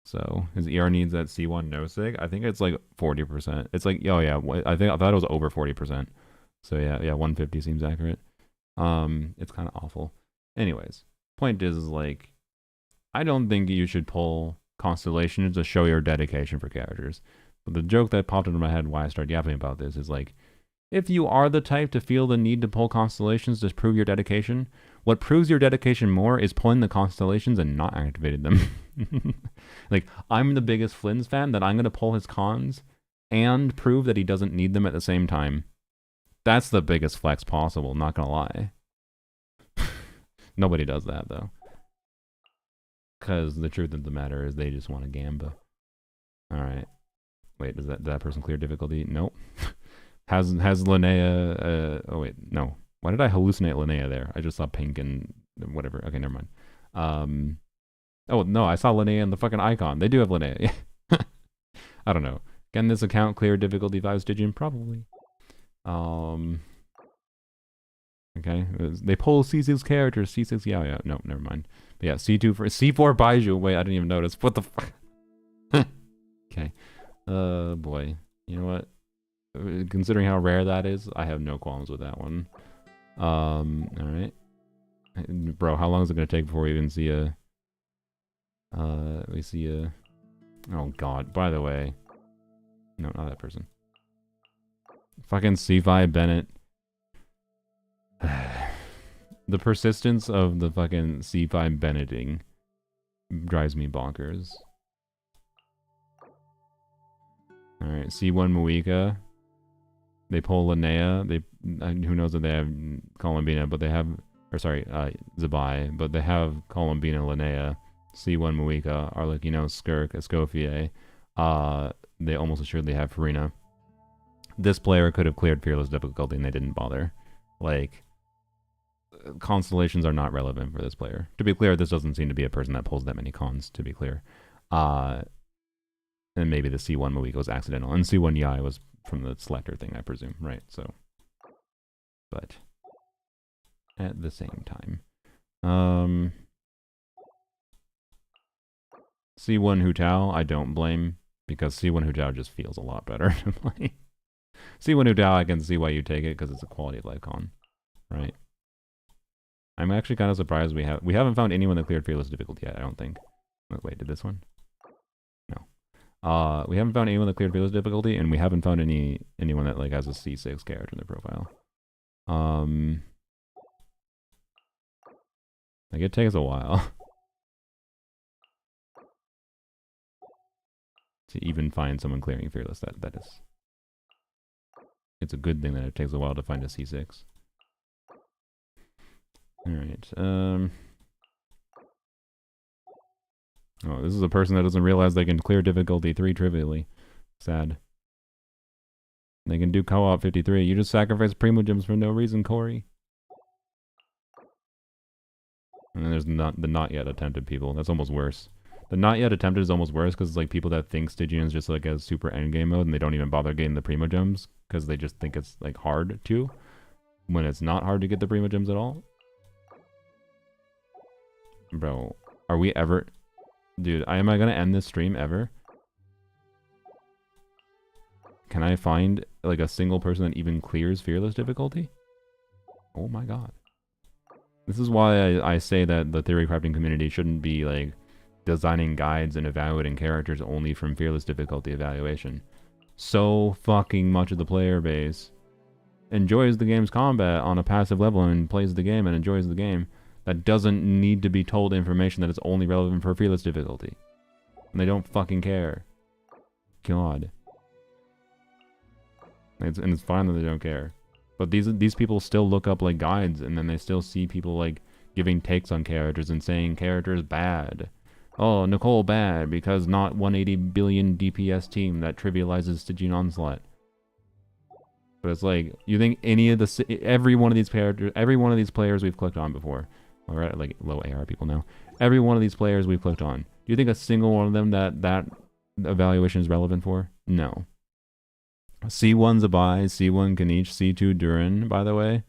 So his ER needs at C1 no sig. I think it's like 40%. It's like, oh yeah, I thought it was over 40%. So yeah, 150 seems accurate. It's kind of awful. Anyways, point is like, I don't think you should pull constellations to show your dedication for characters. But the joke that popped into my head why I started yapping about this is like, if you are the type to feel the need to pull constellations to prove your dedication, what proves your dedication more is pulling the constellations and not activating them. Like, I'm the biggest Flynn's fan that I'm going to pull his cons and prove that he doesn't need them at the same time. That's the biggest flex possible, not gonna lie. Nobody does that, though. Because the truth of the matter is they just want to gamba. Alright. Wait, did that person clear difficulty? Nope. Has Linnea... oh, wait, no. Why did I hallucinate Linnea there? I just saw pink and whatever. Okay, never mind. Oh, no, I saw Linnea in the fucking icon. They do have Linnea. I don't know. Can this account clear difficulty 5 Stygian? Probably. Okay, they pull C6 characters, C6 yeah, no, never mind. But yeah, C2 for C4 Baiju. Wait, I didn't even notice. What the fuck? boy. You know what? Considering how rare that is, I have no qualms with that one. Alright. Bro, how long is it gonna take before we even see a... Oh god, by the way. No, not that person. Fucking C5 Bennett. The persistence of the fucking C5 Bennetting drives me bonkers. Alright, C1 Muika. They pull Linnea. Who knows if they have Columbina, but they have... Or sorry, Zabai. But they have Columbina, Linnea, C1 Muika, Arlecchino, Skirk, Escoffier. They almost assuredly have Farina. This player could have cleared Fearless difficulty and they didn't bother. Like, constellations are not relevant for this player. To be clear, this doesn't seem to be a person that pulls that many cons, to be clear. And maybe the C1 Muika was accidental. And C1 Yai was from the selector thing, I presume, right? So, but at the same time, C1 Hu-Tao, I don't blame, because C1 Hu-Tao just feels a lot better to play. C1 Hu-Tao, I can see why you take it, because it's a quality of life con, right? I'm actually kind of surprised we haven't found anyone that cleared Fearless difficulty yet, I don't think. Wait, did this one? No. We haven't found anyone that cleared Fearless difficulty, and we haven't found anyone that like has a C6 character in their profile. Like, it takes a while to even find someone clearing Fearless. That is... It's a good thing that it takes a while to find a C6. Alright, oh, this is a person that doesn't realize they can clear difficulty 3 trivially. Sad. They can do co-op 53. You just sacrifice Primogems for no reason, Corey. And then there's the not yet attempted people. That's almost worse. The not yet attempted is almost worse because it's like people that think Stygian is just like a super endgame mode and they don't even bother getting the Primogems because they just think it's like hard to, when it's not hard to get the Primogems at all. Bro, are we ever... Dude, am I gonna end this stream ever? Can I find like a single person that even clears Fearless difficulty? Oh my god. This is why I say that the theory crafting community shouldn't be like designing guides and evaluating characters only from Fearless difficulty evaluation. So fucking much of the player base enjoys the game's combat on a passive level and plays the game and enjoys the game. That doesn't need to be told information that is only relevant for Fearless difficulty. And they don't fucking care. God. And it's fine that they don't care. But these people still look up like guides and then they still see people like giving takes on characters and saying characters bad. Oh, Nicole bad because not 180 billion DPS team that trivializes Stygian Onslaught. But it's like, you think every one of these characters, every one of these players we've clicked on before, we're at like low AR people now, every one of these players we've clicked on, do you think a single one of them that evaluation is relevant for? No. C1 Zabai, C1 Kanich, C2 Durin, by the way.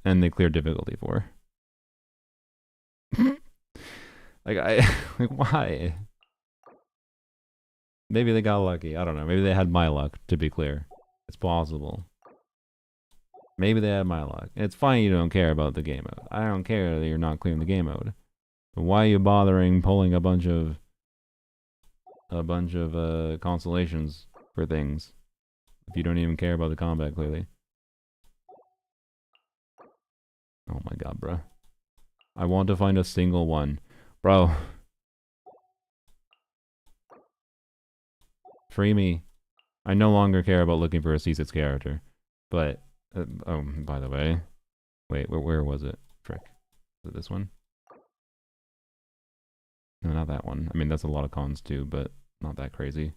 And they cleared difficulty 4. like, why? Maybe they got lucky. I don't know. Maybe they had my luck, to be clear. It's possible. Maybe they had my luck. It's fine you don't care about the game mode. I don't care that you're not clearing the game mode. But why are you bothering pulling a bunch of constellations for things if you don't even care about the combat, clearly? Oh my god, bro. I want to find a single one. Bro. Free me. I no longer care about looking for a C6 character. But, oh, by the way. Wait, where was it? Frick. Is it this one? No, not that one. I mean, that's a lot of cons too, but not that crazy.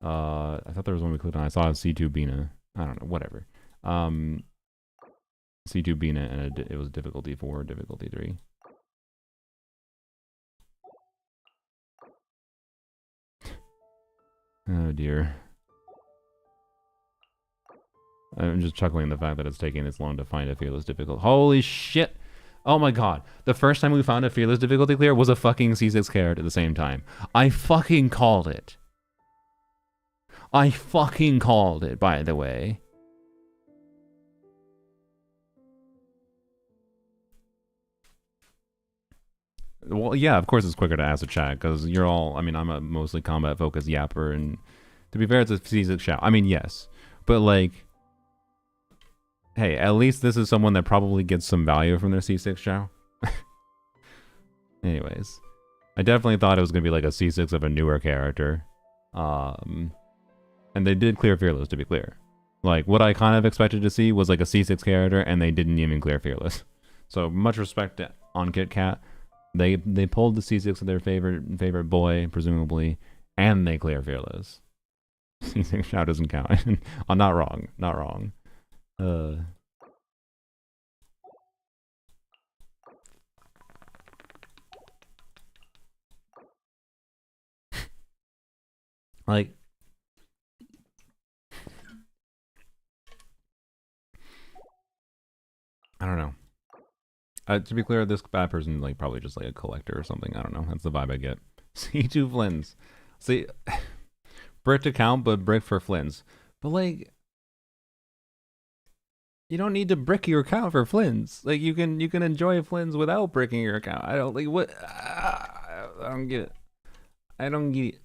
I thought there was one we clicked on. I saw C2 Bina. I don't know, whatever. C2 Bina, and it was difficulty 4, difficulty 3. Oh dear. I'm just chuckling the fact that it's taking this long to find a Fearless difficulty. Holy shit! Oh my god. The first time we found a Fearless difficulty clear was a fucking C6 character at the same time. I fucking called it. I fucking called it, by the way. Well, yeah, of course it's quicker to ask a chat, because you're all, I mean, I'm a mostly combat-focused yapper, and to be fair, it's a C6 shout. I mean, yes. But, like, hey, at least this is someone that probably gets some value from their C6 shout. Anyways. I definitely thought it was going to be like a C6 of a newer character. And they did clear Fearless, to be clear. Like, what I kind of expected to see was like a C6 character, and they didn't even clear Fearless. So, much respect to on Kit Kat. They pulled the C6 of their favorite boy, presumably, and they clear Fearless. C6 shout doesn't count. I'm not wrong. Not wrong. Like, I don't know. To be clear, this bad person is like probably just like a collector or something. I don't know. That's the vibe I get. C2 Flins. See, brick to count, but brick for Flins. But like, you don't need to brick your account for Flins. Like, you can enjoy Flins without bricking your account. I don't like what. I don't get it. I don't get it.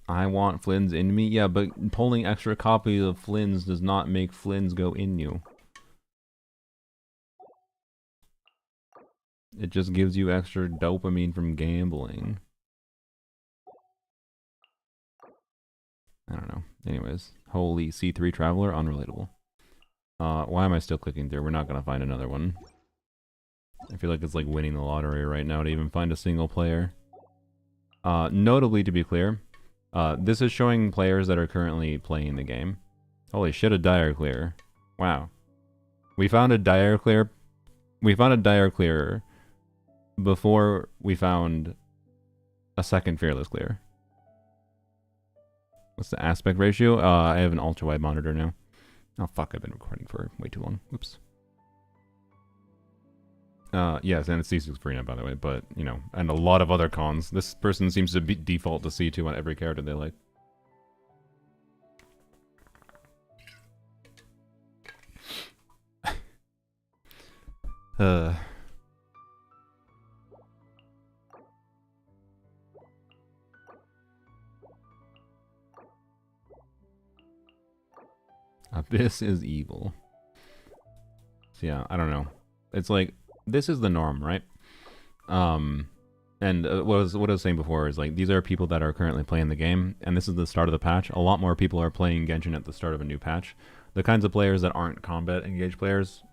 I want Flins in me? Yeah, but pulling extra copies of Flins does not make Flins go in you. It just gives you extra dopamine from gambling. I don't know. Anyways, holy C3 Traveler, unrelatable. Why am I still clicking through? We're not gonna find another one. I feel like it's like winning the lottery right now to even find a single player. Notably, to be clear, this is showing players that are currently playing the game. Holy shit, a dire clear. Wow. We found a dire clear. We found a dire clearer before we found a second fearless clear. What's the aspect ratio? I have an ultra-wide monitor now. Oh fuck, I've been recording for way too long. Oops. Yes, and it's C6 Prune, by the way, but, you know, and a lot of other cons. This person seems to be default to C2 on every character they like. This is evil. So yeah, I don't know. It's like, this is the norm, right? And what I was saying before is like, these are people that are currently playing the game, and this is the start of the patch. A lot more people are playing Genshin at the start of a new patch. The kinds of players that aren't combat engaged players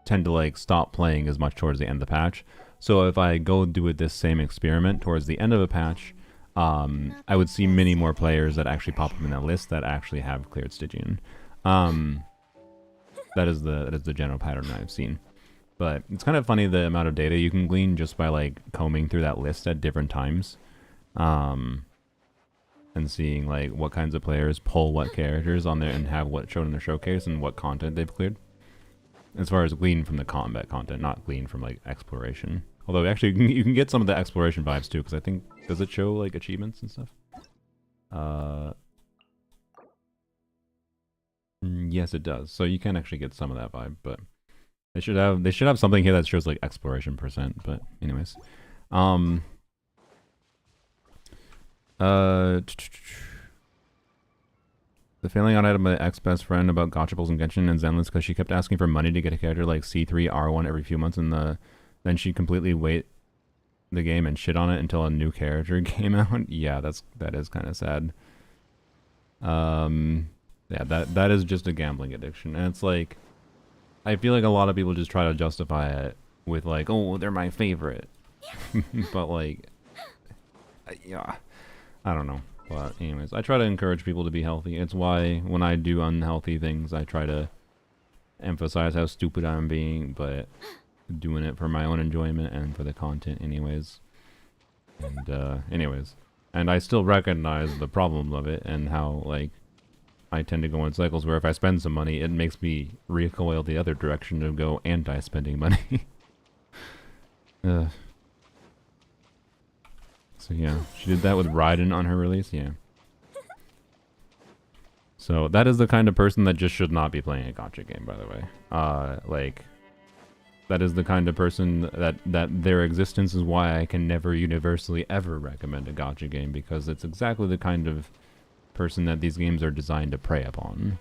tend to like stop playing as much towards the end of the patch. So if I go do this same experiment towards the end of a patch, I would see many more players that actually pop up in that list that actually have cleared Stygian. That is the general pattern I've seen. But it's kind of funny the amount of data you can glean just by like combing through that list at different times. And seeing like what kinds of players pull what characters on there and have what shown in their showcase and what content they've cleared. As far as glean from the combat content, not glean from like exploration. Although actually you can get some of the exploration vibes too, because I think, does it show like achievements and stuff? Yes, it does. So you can actually get some of that vibe, but they should have something here that shows like exploration %. But anyways, the failing out item of my ex-best friend about gachaples and Genshin and Zenless because she kept asking for money to get a character like C3 R1 every few months, and then she completely wait the game and shit on it until a new character came out. Yeah, that is kind of sad. Yeah, that is just a gambling addiction, and it's like, I feel like a lot of people just try to justify it with like, oh, they're my favorite, but like, yeah, I don't know. But anyways, I try to encourage people to be healthy. It's why when I do unhealthy things, I try to emphasize how stupid I'm being, but doing it for my own enjoyment and for the content anyways. And anyways, and I still recognize the problems of it and how like I tend to go in cycles where if I spend some money, it makes me recoil the other direction to go anti-spending money. So yeah, she did that with Raiden on her release, yeah. So that is the kind of person that just should not be playing a gacha game, by the way. Like, that is the kind of person that their existence is why I can never universally ever recommend a gacha game, because it's exactly the kind of person that these games are designed to prey upon.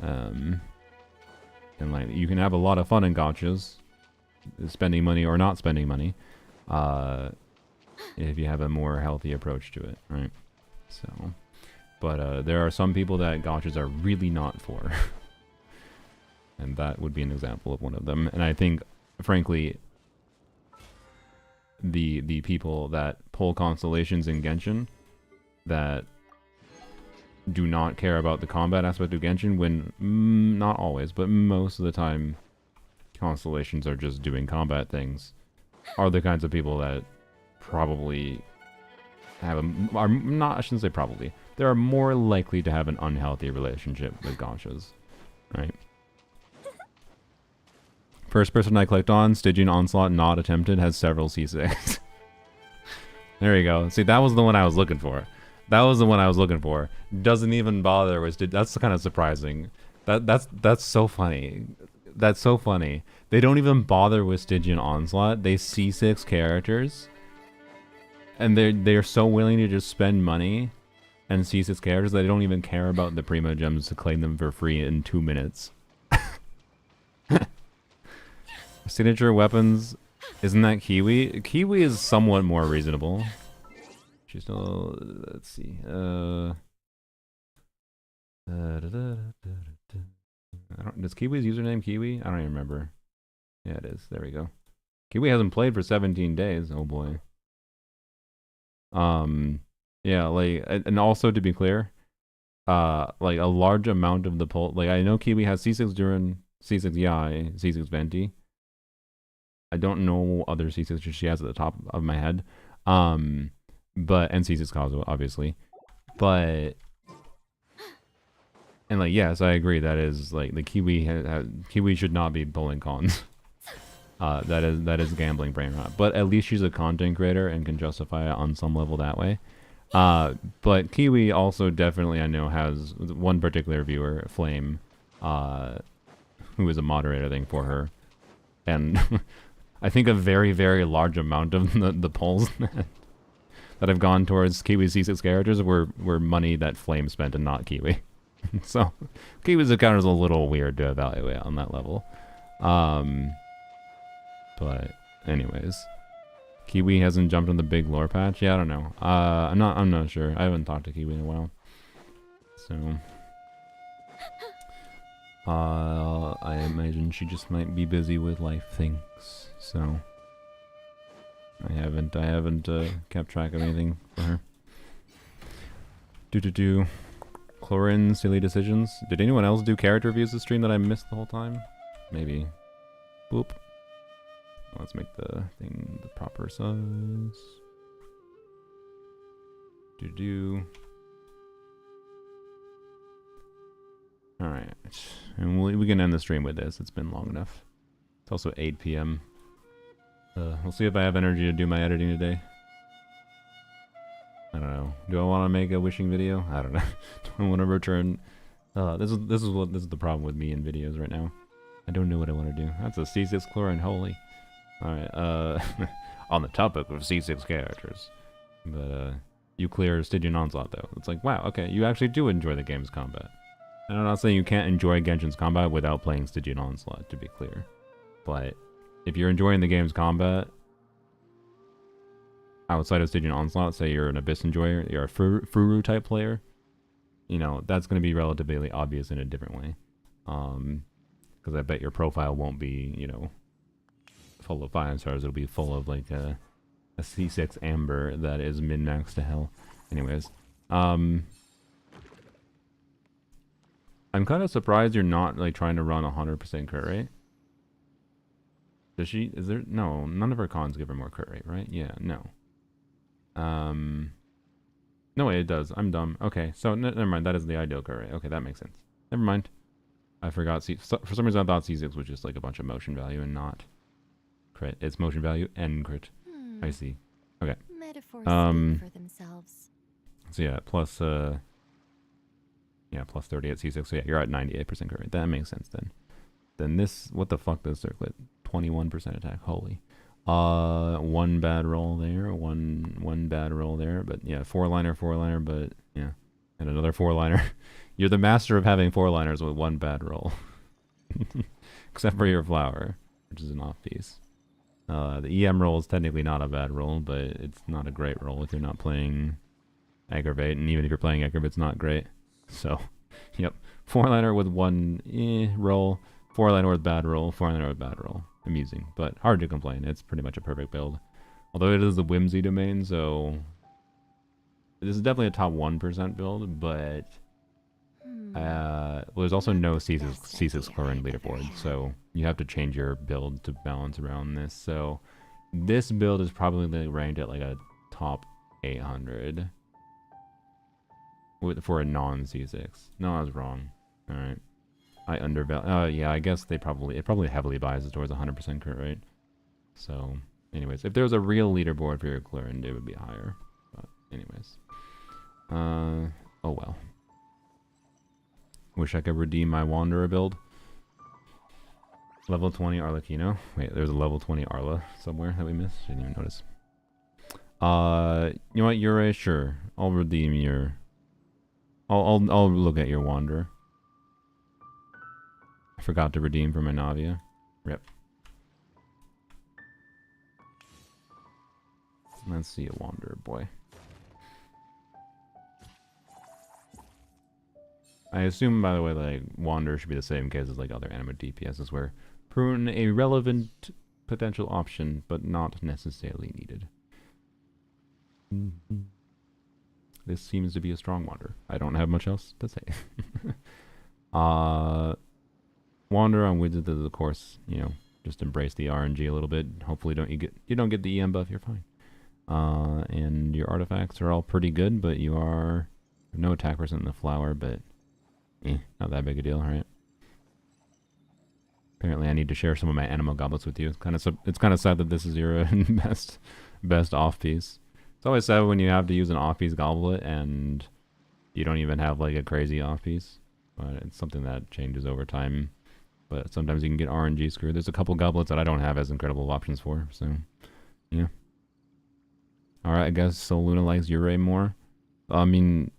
And like, you can have a lot of fun in gachas, spending money or not spending money, if you have a more healthy approach to it, right? So, but there are some people that gachas are really not for. And that would be an example of one of them. And I think, frankly, the people that pull constellations in Genshin that do not care about the combat aspect of Genshin, when not always, but most of the time constellations are just doing combat things, are the kinds of people that probably have are not, I shouldn't say probably, they are more likely to have an unhealthy relationship with gachas, right? First person I clicked on, Stygian Onslaught not attempted, has several C6. There you go. See, that was the one I was looking for. That was the one I was looking for. Doesn't even bother with, that's kind of surprising. That's so funny. That's so funny. They don't even bother with Stygian Onslaught. They C6 characters, and they're so willing to just spend money and C6 characters that they don't even care about the Prima Gems to claim them for free in 2 minutes. Signature weapons, isn't that Kiwi? Kiwi is somewhat more reasonable. She's still, let's see. Does Kiwi's username Kiwi? I don't even remember. Yeah, it is. There we go. Kiwi hasn't played for 17 days. Oh boy. Yeah, like, and also to be clear, like a large amount of the pull, like I know Kiwi has C6 Duran, C6 Yai, C6 Venti. I don't know other C6 she has at the top of my head. But, and C6 Kazuo, obviously. But, and like, yes, I agree, that is, like, the Kiwi, Kiwi should not be pulling cons. That is gambling brain rot. But at least she's a content creator and can justify it on some level that way. But Kiwi also definitely, I know, has one particular viewer, Flame, who is a moderator thing for her. And I think a very, very large amount of the polls that have gone towards Kiwi's C6 characters were money that Flame spent and not Kiwi. So Kiwi's account is a little weird to evaluate on that level. But anyways, Kiwi hasn't jumped on the big lore patch. Yeah, I don't know. I'm not sure. I haven't talked to Kiwi in a while. So I imagine she just might be busy with life things. So I haven't kept track of anything for her. Chlorine, silly decisions. Did anyone else do character reviews this stream that I missed the whole time? Maybe. Boop. Let's make the thing the proper size. Alright. And we can end the stream with this. It's been long enough. It's also 8 p.m. We'll see if I have energy to do my editing today. I don't know. Do I want to make a wishing video? I don't know. Do I want to return? This is the problem with me in videos right now. I don't know what I want to do. That's a C6 chlorine, holy. Alright, on the topic of C6 characters. But, you clear Stygian Onslaught, though. It's like, wow, okay, you actually do enjoy the game's combat. And I'm not saying you can't enjoy Genshin's combat without playing Stygian Onslaught, to be clear. But, if you're enjoying the game's combat, outside of Stygian Onslaught, say you're an Abyss enjoyer, you're a Furu type player, you know, that's going to be relatively obvious in a different way. Because I bet your profile won't be, you know, full of 5 stars. It'll be full of like a C6 Amber that is min-max to hell. Anyways, I'm kind of surprised you're not like trying to run 100% crit rate. Does she? Is there? No, none of her cons give her more crit rate, right? Yeah, no. No way, it does. I'm dumb. Okay, so never mind. That is the ideal crit rate. Okay, that makes sense. Never mind. I forgot. For some reason, I thought C6 was just like a bunch of motion value and not crit. It's motion value and crit. I see. Okay. Metaphors Um, speak for themselves. So yeah, plus yeah, plus 30 at C6. So yeah, you're at 98% crit rate. That makes sense then. Then this, what the fuck does circlet? 21% attack. Holy. One bad roll there, one bad roll there, but yeah, four liner, but yeah, and another four liner. You're the master of having four liners with one bad roll, except for your flower, which is an off piece. The EM roll is technically not a bad roll, but it's not a great roll if you're not playing aggravate, and even if you're playing aggravate, it's not great. So, yep, four liner with one roll, four liner with bad roll, four liner with bad roll. Amusing, but hard to complain. It's pretty much a perfect build. Although it is a whimsy domain, so this is definitely a top 1% build, but well, there's also no C6 current leaderboard, so you have to change your build to balance around this. So this build is probably ranked at like a top 800 for a non-C6. No, I was wrong. All right. I undervalue. Yeah, I guess it probably heavily biases towards 100% crit rate. So, anyways, if there was a real leaderboard for your Clearend, it would be higher. But, anyways, oh well. Wish I could redeem my Wanderer build. Level 20 Arlecchino. Wait, there's a level 20 Arla somewhere that we missed. Didn't even notice. You know what, Yurei? Sure, I'll redeem your. I'll look at your Wanderer. I forgot to redeem for my Navia. Rip. Let's see a Wanderer boy. I assume, by the way, like Wanderer should be the same case as like other anime DPSs, where Prune a relevant potential option, but not necessarily needed. This seems to be a strong Wanderer. I don't have much else to say. Wander on Wizards is, of course, you know, just embrace the RNG a little bit. Hopefully you don't get the EM buff, you're fine. And your artifacts are all pretty good, but you are no attack percent in the flower, but not that big a deal, right? Apparently I need to share some of my animal goblets with you. It's kind of sad that this is your best off piece. It's always sad when you have to use an off piece goblet and you don't even have like a crazy off piece. But it's something that changes over time. But sometimes you can get RNG screwed. There's a couple goblets that I don't have as incredible options for, so yeah. Alright, I guess Soluna likes Yurei more. I mean,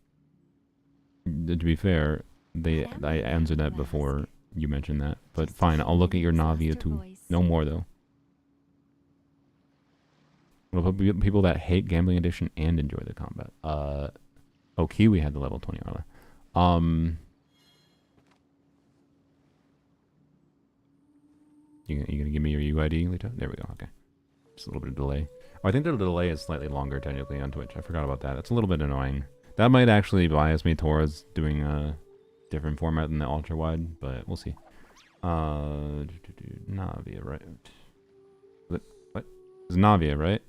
to be fair, I answered that before you mentioned that. But fine, I'll look at your Navia too. No more though. What about people that hate Gambling Edition and enjoy the combat? Oh, Kiwi had the level 20 Arla. You gonna give me your UID, Lito? There we go, okay. Just a little bit of delay. Oh, I think the delay is slightly longer technically on Twitch. I forgot about that. It's a little bit annoying. That might actually bias me towards doing a different format than the Ultrawide, but we'll see. Navia, right? What? It's Navia, right?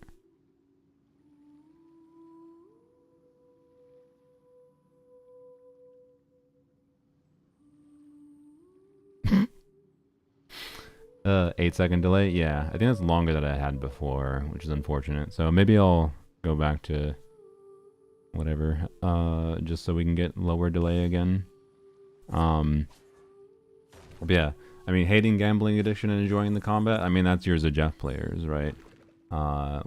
8-second delay. Yeah, I think that's longer than I had before, which is unfortunate. So maybe I'll go back to whatever, just so we can get lower delay again. But yeah, I mean, hating Gambling Edition and enjoying the combat, I mean, that's your Zajef players, right?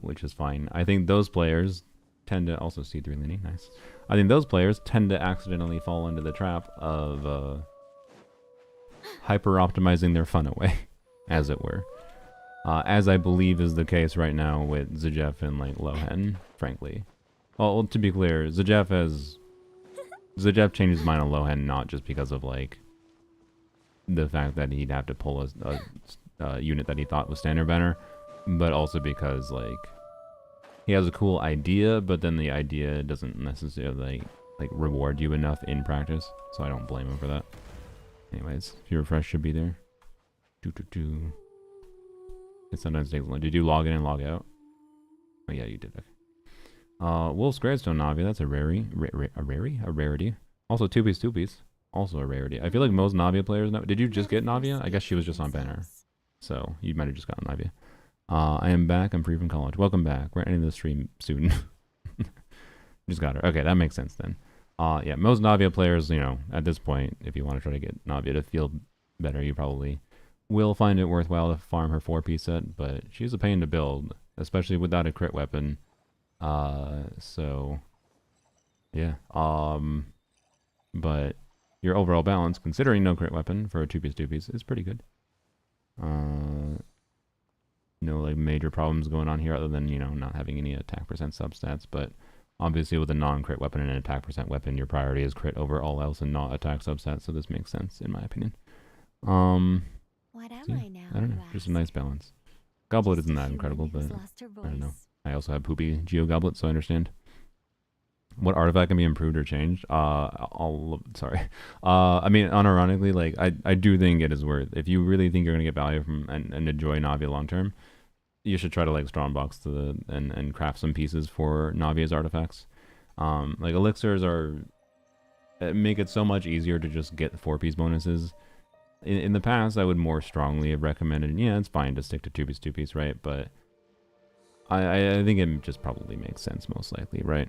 Which is fine. I think those players tend to also C3 leaning, nice. I think those players tend to accidentally fall into the trap of hyper optimizing their fun away, as it were. As I believe is the case right now with Zajef and like Lohen, frankly. Well, to be clear, Zajef changed his mind on Lohen not just because of like the fact that he'd have to pull a unit that he thought was standard banner, but also because like he has a cool idea, but then the idea doesn't necessarily like reward you enough in practice. So I don't blame him for that. Anyways, if you refresh, should be there. It sometimes takes long. Did you log in and log out? Oh yeah, you did. Okay. Wolf's Gravestone Navia, that's a rarity. A rarity. Also 2-piece. Also a rarity. I feel like most Navia players know. Did you just get Navia? I guess she was just on banner. So you might have just gotten Navia. I am back. I'm free from college. Welcome back. We're ending the stream soon. Just got her. Okay, that makes sense then. Yeah, most Navia players, you know, at this point, if you want to try to get Navia to feel better, you probably will find it worthwhile to farm her 4-piece set, but she's a pain to build, especially without a crit weapon. So yeah. But your overall balance, considering no crit weapon for a 2-piece, is pretty good. No like major problems going on here other than, you know, not having any attack percent substats, but obviously with a non-crit weapon and an attack percent weapon, your priority is crit over all else and not attack substats, so this makes sense in my opinion. What am Yeah, I now? I don't know, you just a ask? nice balance. Goblet Just isn't a that human incredible, who's but lost her I don't know. voice. I also have poopy Geo Goblet, so I understand. What artifact can be improved or changed? Sorry. I mean, unironically, like, I do think it is worth, if you really think you're going to get value from and enjoy Navia long term, you should try to, like, strongbox and craft some pieces for Navia's artifacts. Like, elixirs make it so much easier to just get 4-piece bonuses. In the past, I would more strongly have recommended, yeah, it's fine to stick to 2-piece, right? But I think it just probably makes sense, most likely, right?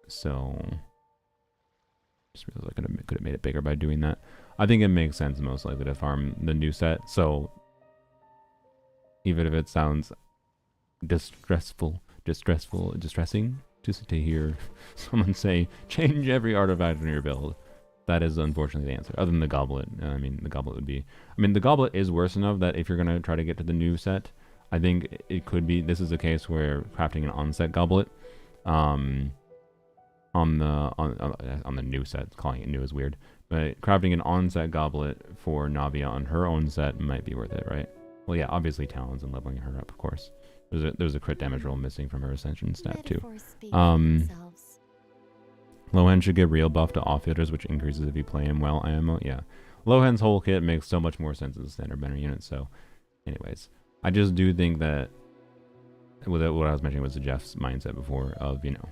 So just realized I could have made it bigger by doing that. I think it makes sense most likely to farm the new set. So even if it sounds distressing, just to hear someone say change every artifact in your build, that is unfortunately the answer. Other than the goblet, I mean, the goblet would be. I mean, the goblet is worse enough that if you're gonna try to get to the new set, I think it could be, this is a case where crafting an on-set goblet, on the new set, calling it new is weird, but crafting an on-set goblet for Navia on her own set might be worth it, right? Well, yeah, obviously talents and leveling her up, of course. There's a crit damage roll missing from her ascension stat too. Metaphors speak for themselves. Lohan should give real buff to offhitters, which increases if you play him well. IMO, yeah. Lohan's whole kit makes so much more sense as a standard banner unit, so anyways. I just do think that what I was mentioning was Jeff's mindset before of, you know,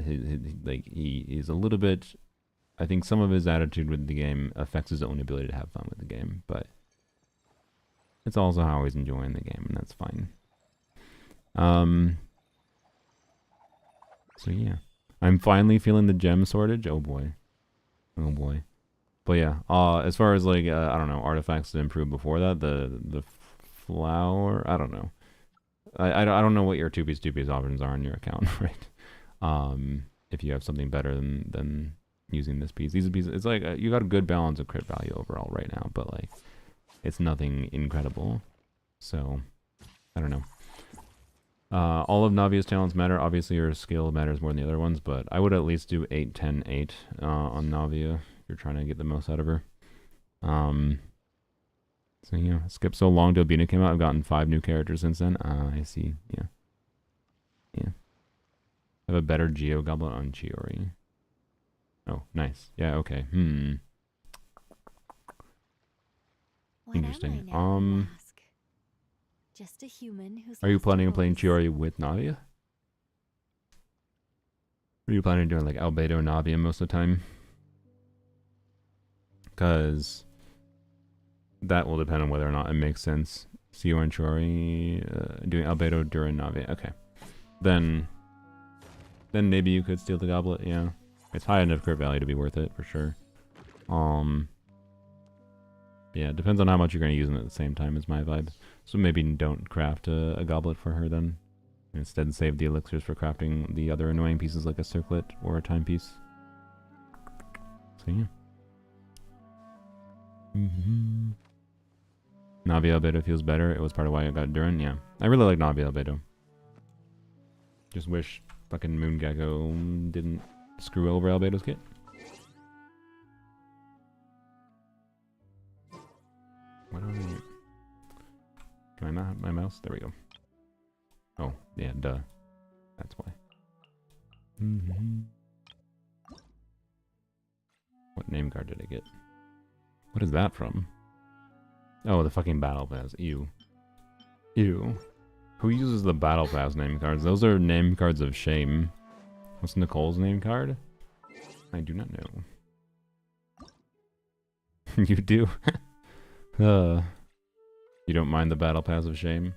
he's a little bit, I think some of his attitude with the game affects his own ability to have fun with the game, but it's also how he's enjoying the game, and that's fine. So yeah, I'm finally feeling the gem shortage. Oh boy. But yeah, as far as like I don't know, artifacts to improve before that, the flower, I don't know. I don't know what your 2-piece options are on your account, right? If you have something better than using this piece. These pieces, it's like you got a good balance of crit value overall right now, but like it's nothing incredible. So I don't know. All of Navia's talents matter. Obviously, your skill matters more than the other ones, but I would at least do 8, 10, 8 on Navia if you're trying to get the most out of her. So yeah, skip so long till Albina came out. I've gotten 5 new characters since then. I see. Yeah. I have a better Geo Goblet on Chiori. Oh, nice. Yeah, okay. What am I Interesting. now, you ask? Just a human who's Are you lost her planning on playing voice. Chiori with Navia? Are you planning on doing like Albedo Navia most of the time? Because that will depend on whether or not it makes sense. Sio and Chiori doing Albedo during Navia. Okay. Then maybe you could steal the goblet, yeah. It's high enough crit value to be worth it for sure. Yeah, it depends on how much you're going to use them at the same time is my vibe. So maybe don't craft a goblet for her then. Instead save the elixirs for crafting the other annoying pieces like a circlet or a timepiece. So yeah. Navia Albedo feels better. It was part of why I got Durin. Yeah. I really like Navia Albedo. Just wish fucking Moon Gecko didn't screw over Albedo's kit. Why don't I... Can I not have my mouse? There we go. Oh, yeah, duh. That's why. What name card did I get? What is that from? Oh, the fucking Battle Pass. Ew. Ew. Who uses the Battle Pass name cards? Those are name cards of shame. What's Nicole's name card? I do not know. You do? You don't mind the battle pass of shame?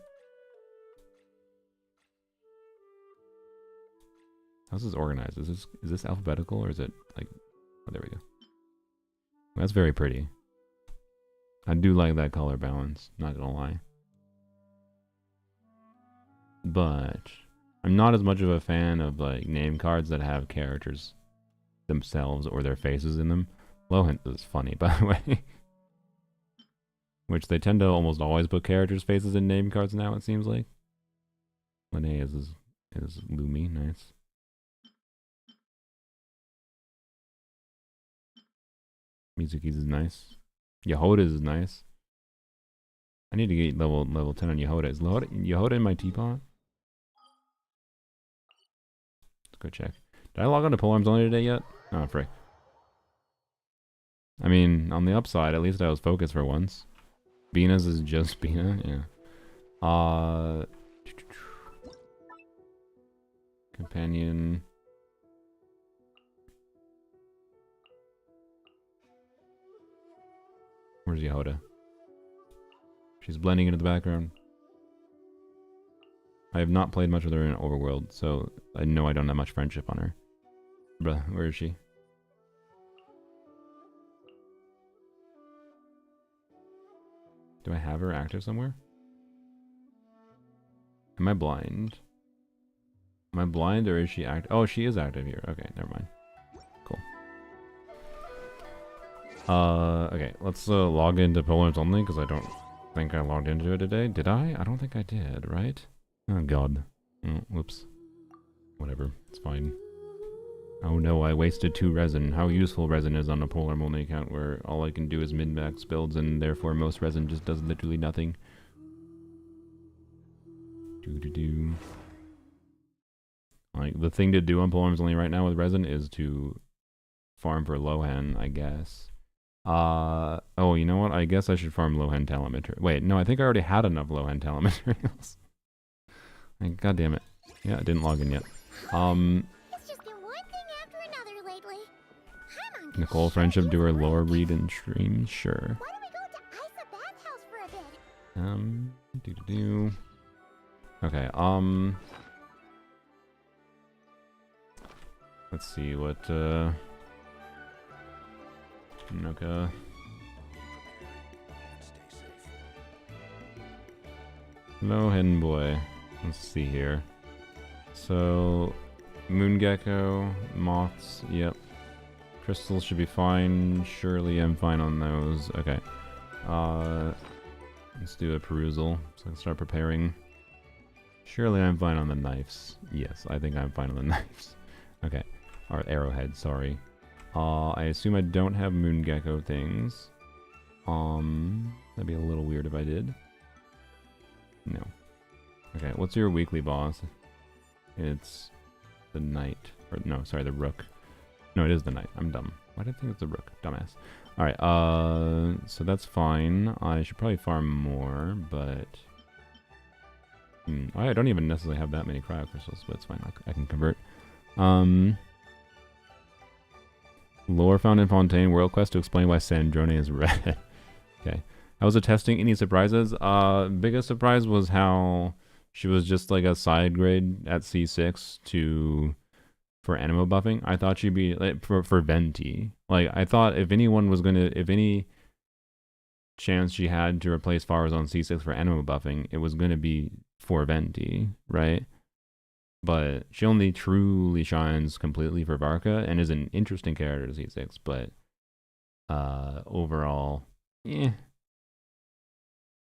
How's this organized? Is this alphabetical or is it like... Oh, there we go. That's very pretty. I do like that color balance, not gonna lie. But I'm not as much of a fan of like name cards that have characters themselves or their faces in them. Lohan is funny, by the way. Which they tend to almost always put characters' faces in name cards now, it seems like. Lene is Lumi, nice. Mizuki's is nice. Yehoda's is nice. I need to get level 10 on Yehoda. Is Yehoda in my teapot? Let's go check. Did I log on to Polearms only today yet? Oh, frick. I mean, on the upside, at least I was focused for once. Bina's is just Bina, yeah. Companion. Where's Yehoda? She's blending into the background. I have not played much with her in Overworld, so I know I don't have much friendship on her. Bruh, where is she? Do I have her active somewhere? Am I blind? Am I blind or is she active? Oh, she is active here. Okay, never mind. Cool. Okay, let's log into Poland only because I don't think I logged into it today. Did I? I don't think I did, right? Oh god. Oh, whoops. Whatever, it's fine. Oh no, I wasted 2 resin. How useful resin is on a Polar only account where all I can do is min-max builds and therefore most resin just does literally nothing. Do. Like, the thing to do on Polarms only right now with resin is to farm for Lohan, I guess. Oh, you know what? I guess I should farm Lohan talent material. Wait, no, I think I already had enough Lohan talent materials. Like, god damn it. Yeah, I didn't log in yet. It's just been one thing after another lately. I'm on Nicole friendship, do her lore read and stream? Sure. Why don't we go to Isa bathhouse for a bit? Okay, let's see what, Nuka. Hello, hidden boy. Let's see here. So, moon gecko, moths, yep. Crystals should be fine. Surely I'm fine on those. Okay. Let's do a perusal so I can start preparing. Surely I'm fine on the knives. Yes, I think I'm fine on the knives. Okay. Or arrowhead, sorry. I assume I don't have moon gecko things. That'd be a little weird if I did. No. Okay, what's your weekly boss? It's the knight. Or no, sorry, the rook. No, it is the knight. I'm dumb. Why did I think it's the rook? Dumbass. Alright, so that's fine. I should probably farm more, but... I don't even necessarily have that many cryo crystals, but it's fine. I can convert. Lore found in Fontaine. World quest to explain why Sandron is red. Okay. How was the testing? Any surprises? Biggest surprise was how she was just like a side grade at C6 for animo buffing. I thought she'd be like for Venti. Like I thought if any chance she had to replace Farah's on C6 for animo buffing, it was gonna be for Venti, right? But she only truly shines completely for Varca and is an interesting character to C6, but overall,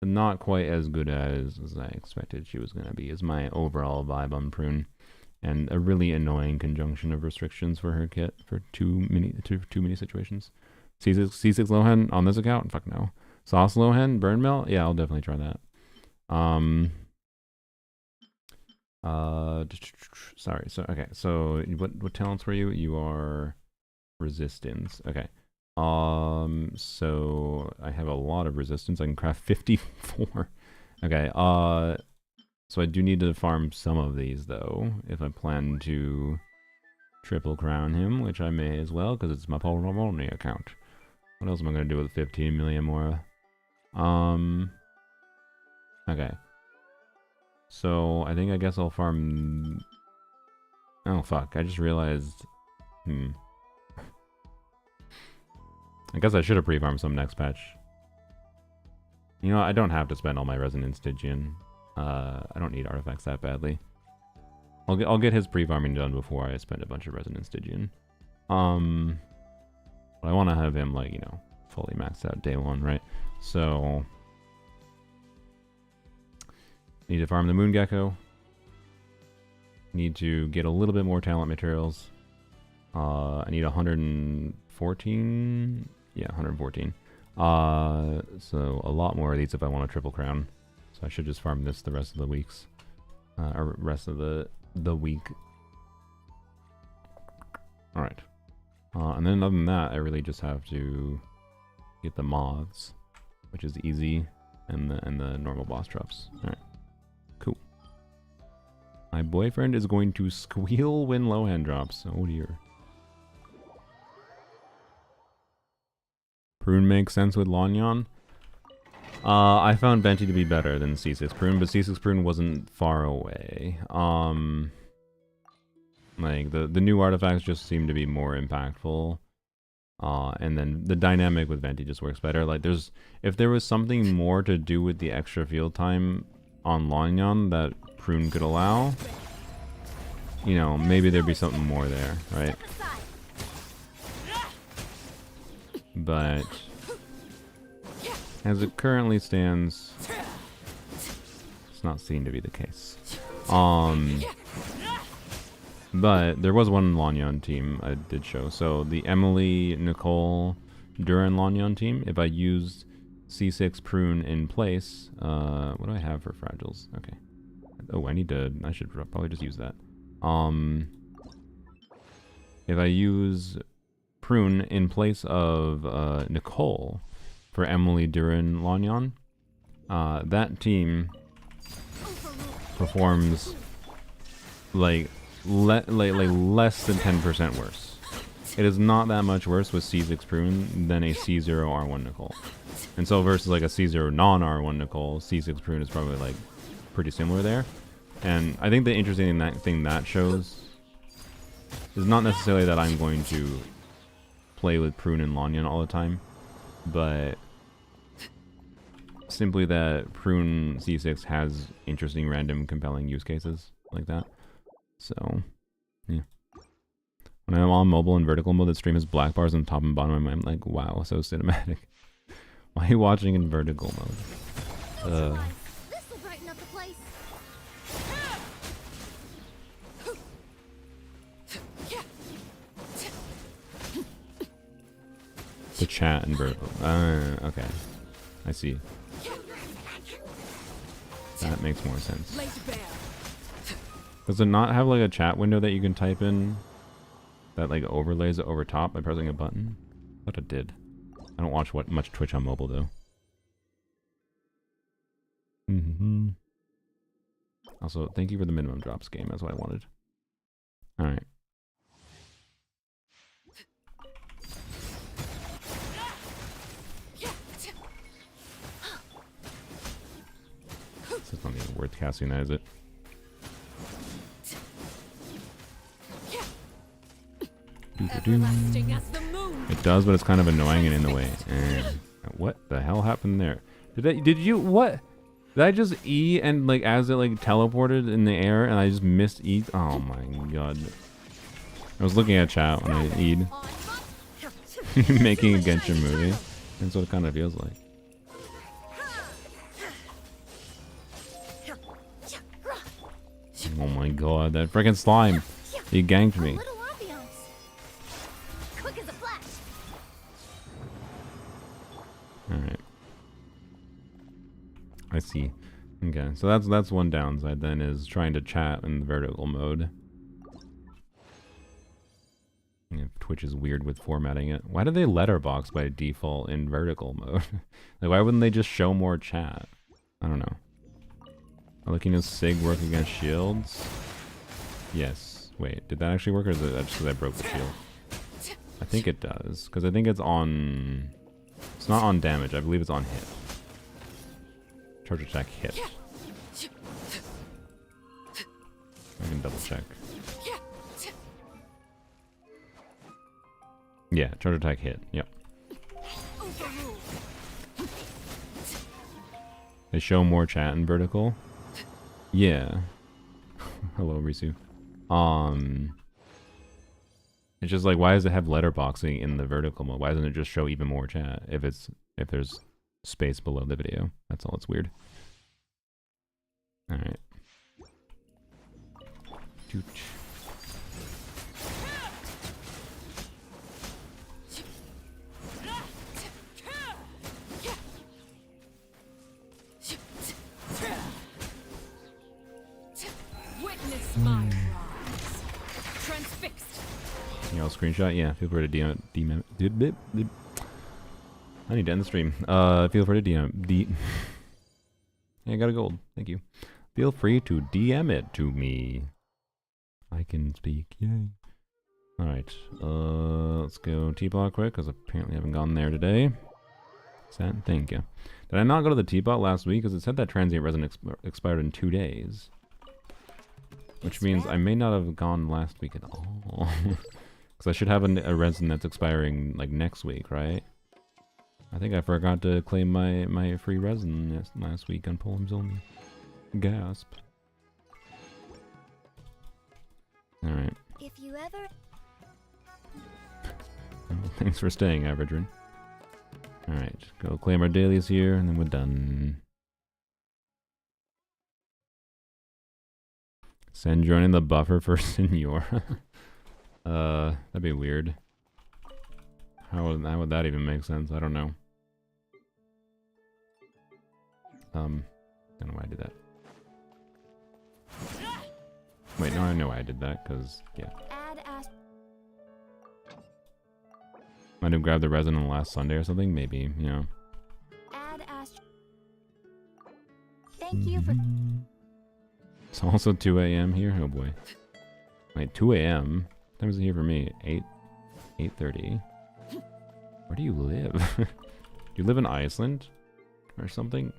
not quite as good as I expected she was going to be, is my overall vibe on Prune. And a really annoying conjunction of restrictions for her kit for too many situations. C6 Lohan on this account? Fuck no. Sauce Lohan? Burn Mill? Yeah, I'll definitely try that. Sorry. So okay. So what talents were you? You are resistance. Okay. So I have a lot of resistance. I can craft 54. Okay. So I do need to farm some of these though, if I plan to triple crown him, which I may as well, because it's my Polromoni account. What else am I gonna do with 15 million more? Okay. So, I think I guess I'll farm... Oh, fuck. I just realized... I guess I should have pre-farmed some next patch. You know, I don't have to spend all my resonance Stygian. I don't need artifacts that badly. I'll get his pre-farming done before I spend a bunch of resonance Stygian. But I want to have him, like, you know, fully maxed out day one, right? So... Need to farm the moon gecko. Need to get a little bit more talent materials. I need 114. Yeah, 114. So a lot more of these if I want a triple crown. So I should just farm this the rest of the weeks. Or rest of the week. Alright. And then other than that, I really just have to get the moths, which is easy, and the normal boss traps. Alright. Cool. My boyfriend is going to squeal when low hand drops. Oh dear. Prune makes sense with Lanyon. I found Venti to be better than C6 Prune, but C6 Prune wasn't far away. Like the new artifacts just seem to be more impactful. And then the dynamic with Venti just works better. Like if there was something more to do with the extra field time on Lanyon that Prune could allow, you know, maybe there'd be something more there, right? But as it currently stands, it's not seen to be the case. But there was one Lanyon team I did show. So the Emily, Nicole, Duran Lanyon team, if I used C6 Prune in place, what do I have for fragiles? Okay. Oh, I should probably just use that. If I use Prune in place of Nicole for Emily, Duran, Lanyon, that team performs like less than 10% worse. It is not that much worse with C6 Prune than a C0 R1 Nicole. And so versus like a C0 non-R1 Nicole, C6 Prune is probably like pretty similar there. And I think the interesting thing that shows is not necessarily that I'm going to play with Prune and Lanyon all the time, but simply that Prune C6 has interesting, random, compelling use cases like that. So, yeah. When I'm on mobile and vertical mode, the stream has black bars on top and bottom of my mind. I'm like, wow, so cinematic. Why are you watching in vertical mode? This'll brighten up the place. The chat in vertical. Okay. I see. That makes more sense. Does it not have like a chat window that you can type in that like overlays it over top by pressing a button? I thought it did. I don't watch much Twitch on mobile though. Also, thank you for the minimum drops game. That's what I wanted. Alright. This is not even worth casting that, is it? It does, but it's kind of annoying and in the way. What the hell happened there? What? Did I just E and like as it like teleported in the air and I just missed E? Oh my god. I was looking at chat when I E'd. Making a Genshin movie. That's what it kind of feels like. Oh my god, that freaking slime. He ganked me. Alright. I see. Okay, so that's one downside then, is trying to chat in the vertical mode. Yeah, Twitch is weird with formatting it. Why do they letterbox by default in vertical mode? Like, why wouldn't they just show more chat? I don't know. Looking at Sig work against shields? Yes. Wait, did that actually work, or is it just because I broke the shield? I think it does, because I think it's on... It's not on damage, I believe it's on hit. Charge attack hit. I can double check. Yeah, charge attack hit. Yep. They show more chat in vertical. Yeah. Hello, Risu. It's just like, why does it have letterboxing in the vertical mode? Why doesn't it just show even more chat if there's space below the video? That's all. It's weird. All right. Toot. Witness my rise. Transfixed. You all screenshot? Yeah, feel free to DM. I need to end the stream. Feel free to DM. Yeah, I got a gold. Thank you. Feel free to DM it to me. I can speak. Yay. Alright. Let's go T-Bot quick, because apparently I haven't gone there today. Thank you. Did I not go to the T-Bot last week? Because it said that transient resin expired in 2 days. Which means I may not have gone last week at all. Because I should have a resin that's expiring like next week, right? I think I forgot to claim my free resin last week on Poems Only. Gasp. Alright. If you ever... Oh, thanks for staying, Average. Alright, go claim our dailies here, and then we're done. Sandron in the buffer for Senor. That'd be weird. How would that even make sense? I don't know. Don't know why I did that. Wait, no, I know why I did that, because, yeah. Might have grabbed the resin on the last Sunday or something, maybe, you know. Thank you for... It's also 2 a.m. here? Oh boy. Wait, 2 a.m.? What time is it here for me? 8:30. Where do you live? Do you live in Iceland? Or something?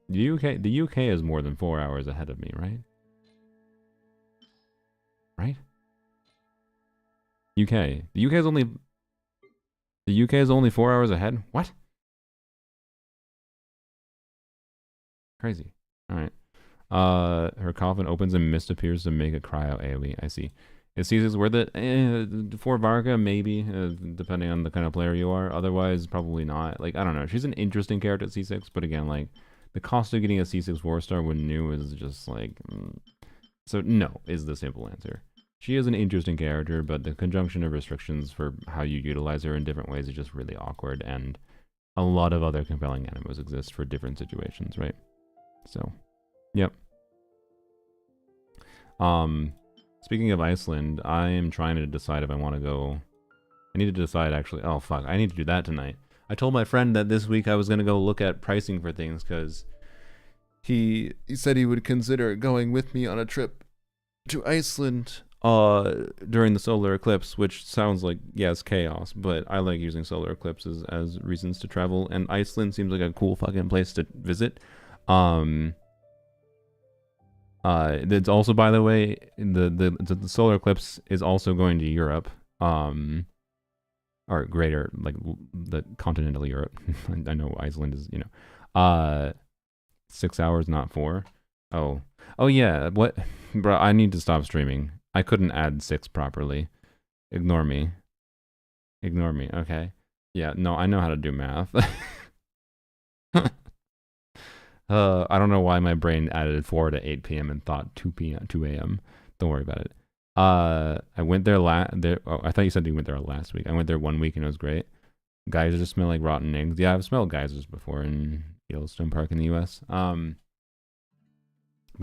The UK is more than 4 hours ahead of me, right? Right? UK. The UK is only 4 hours ahead? What? Crazy. Alright. Her coffin opens and mist appears to make a cryo AoE. I see. Is C6 worth it? For Varca, maybe, depending on the kind of player you are. Otherwise, probably not. Like, I don't know. She's an interesting character at C6, but again, like, the cost of getting a C6 4-star when new is just like... So, no, is the simple answer. She is an interesting character, but the conjunction of restrictions for how you utilize her in different ways is just really awkward, and a lot of other compelling animals exist for different situations, right? So, yep. Speaking of Iceland, I am trying to decide if I want to go... I need to decide, actually. Oh, fuck. I need to do that tonight. I told my friend that this week I was going to go look at pricing for things, because he said he would consider going with me on a trip to Iceland during the solar eclipse, which sounds like, yes, chaos, but I like using solar eclipses as reasons to travel, and Iceland seems like a cool fucking place to visit. It's also, by the way, the solar eclipse is also going to Europe, or greater, like, the continental Europe. I know Iceland is, you know, 6 hours, not 4. Oh yeah, what, bro, I need to stop streaming. I couldn't add 6 properly. Ignore me, okay? Yeah, no, I know how to do math. I don't know why my brain added 4 to 8 p.m. and thought 2 a.m. Don't worry about it. I went there oh, I thought you said you went there last week. I went there 1 week and it was great. Geysers smell like rotten eggs. Yeah, I've smelled geysers before in Yellowstone Park in the U.S. But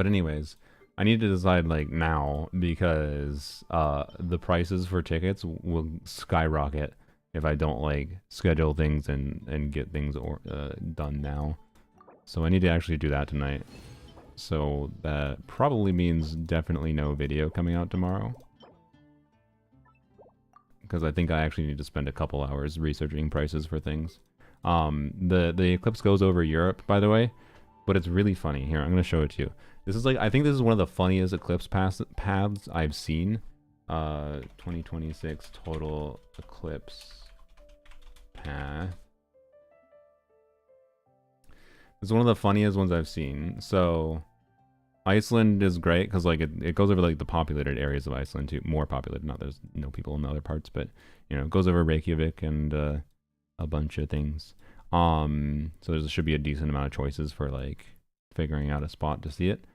anyways, I need to decide like now, because the prices for tickets will skyrocket if I don't like schedule things and get things done now. So I need to actually do that tonight. So that probably means definitely no video coming out tomorrow. Because I think I actually need to spend a couple hours researching prices for things. The eclipse goes over Europe, by the way, but it's really funny. Here, I'm gonna show it to you. This is like, I think this is one of the funniest eclipse paths I've seen. 2026 total eclipse path. It's one of the funniest ones I've seen. So Iceland is great because like it goes over like the populated areas of Iceland too, more populated. Not there's no people in the other parts, but you know, it goes over Reykjavik and a bunch of things. So there should be a decent amount of choices for like figuring out a spot to see it.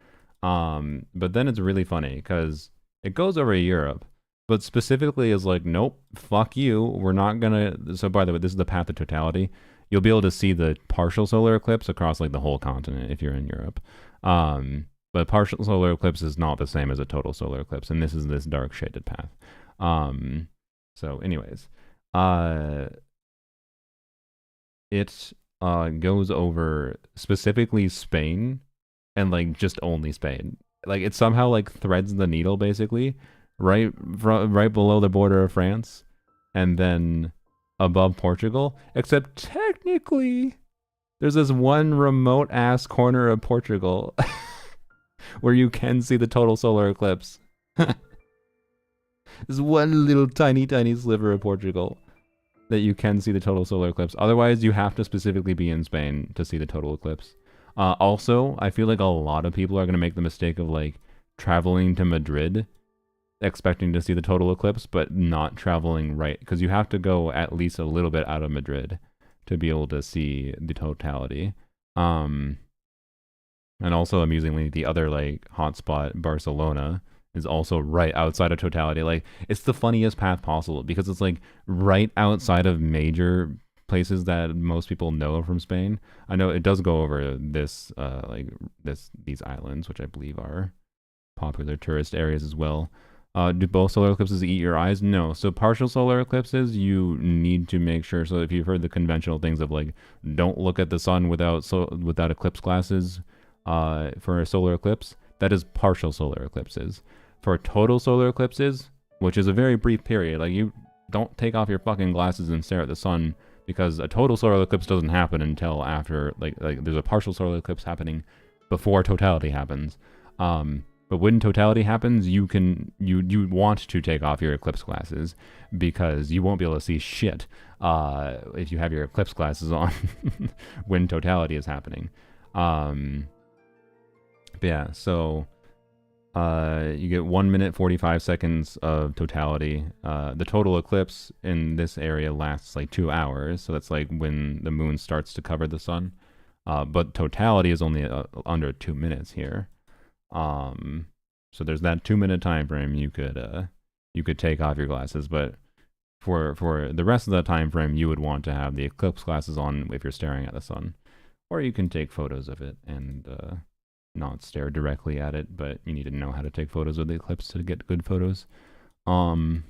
But then it's really funny because it goes over Europe, but specifically is like, nope, fuck you. We're not gonna. So by the way, this is the path of totality. You'll be able to see the partial solar eclipse across like the whole continent if you're in Europe. But partial solar eclipse is not the same as a total solar eclipse, and this is this dark shaded path. So anyways, it goes over specifically Spain, and like just only Spain. Like it somehow like threads the needle basically right below the border of France, and then above Portugal. Except technically, there's this one remote ass corner of Portugal where you can see the total solar eclipse. There's one little tiny sliver of Portugal that you can see the total solar eclipse. Otherwise, you have to specifically be in Spain to see the total eclipse. Also, I feel like a lot of people are going to make the mistake of like traveling to Madrid expecting to see the total eclipse, but not traveling right, because you have to go at least a little bit out of Madrid to be able to see the totality. And also, amusingly, the other like hotspot, Barcelona, is also right outside of totality. Like, it's the funniest path possible because it's like right outside of major places that most people know from Spain. I know it does go over this these islands, which I believe are popular tourist areas as well. Do both solar eclipses eat your eyes? No. So partial solar eclipses, you need to make sure. So if you've heard the conventional things of like, don't look at the sun without eclipse glasses for a solar eclipse, that is partial solar eclipses. For total solar eclipses, which is a very brief period, like you don't take off your fucking glasses and stare at the sun, because a total solar eclipse doesn't happen until after like there's a partial solar eclipse happening before totality happens. But when totality happens, you want to take off your eclipse glasses because you won't be able to see shit if you have your eclipse glasses on when totality is happening. But yeah, so you get 1 minute 45 seconds of totality. The total eclipse in this area lasts like 2 hours, so that's like when the moon starts to cover the sun. But totality is only under 2 minutes here. So there's that 2 minute time frame you could take off your glasses, but for the rest of that time frame you would want to have the eclipse glasses on if you're staring at the sun, or you can take photos of it and not stare directly at it, but you need to know how to take photos of the eclipse to get good photos. Only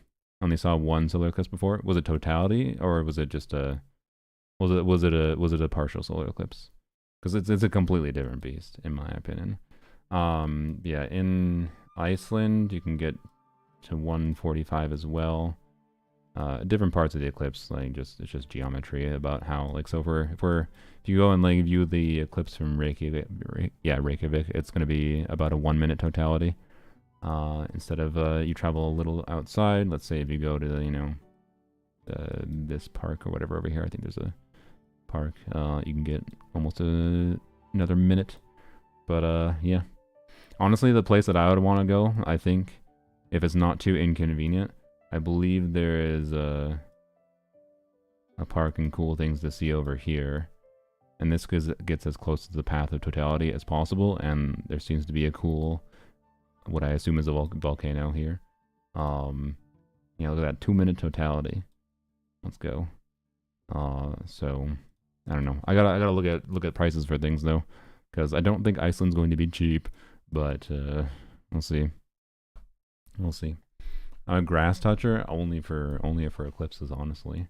saw one solar eclipse before. Was it totality, or was it just a partial solar eclipse? Because it's a completely different beast in my opinion. Yeah, in Iceland you can get to 145 as well. Different parts of the eclipse, like it's just geometry about how, like, so if you go and like view the eclipse from Reykjavik, it's going to be about a 1 minute totality. Instead of you travel a little outside, let's say if you go to this park or whatever over here, I think there's a park, you can get almost another minute. But yeah, honestly, the place that I would want to go, I think, if it's not too inconvenient, I believe there is a park and cool things to see over here, and this gets as close to the path of totality as possible, and there seems to be a cool, what I assume is a volcano here. Yeah, look at that 2 minute totality. Let's go. So I don't know. I gotta look at prices for things though, because I don't think Iceland's going to be cheap, but we'll see. We'll see. A grass toucher only for eclipses, honestly.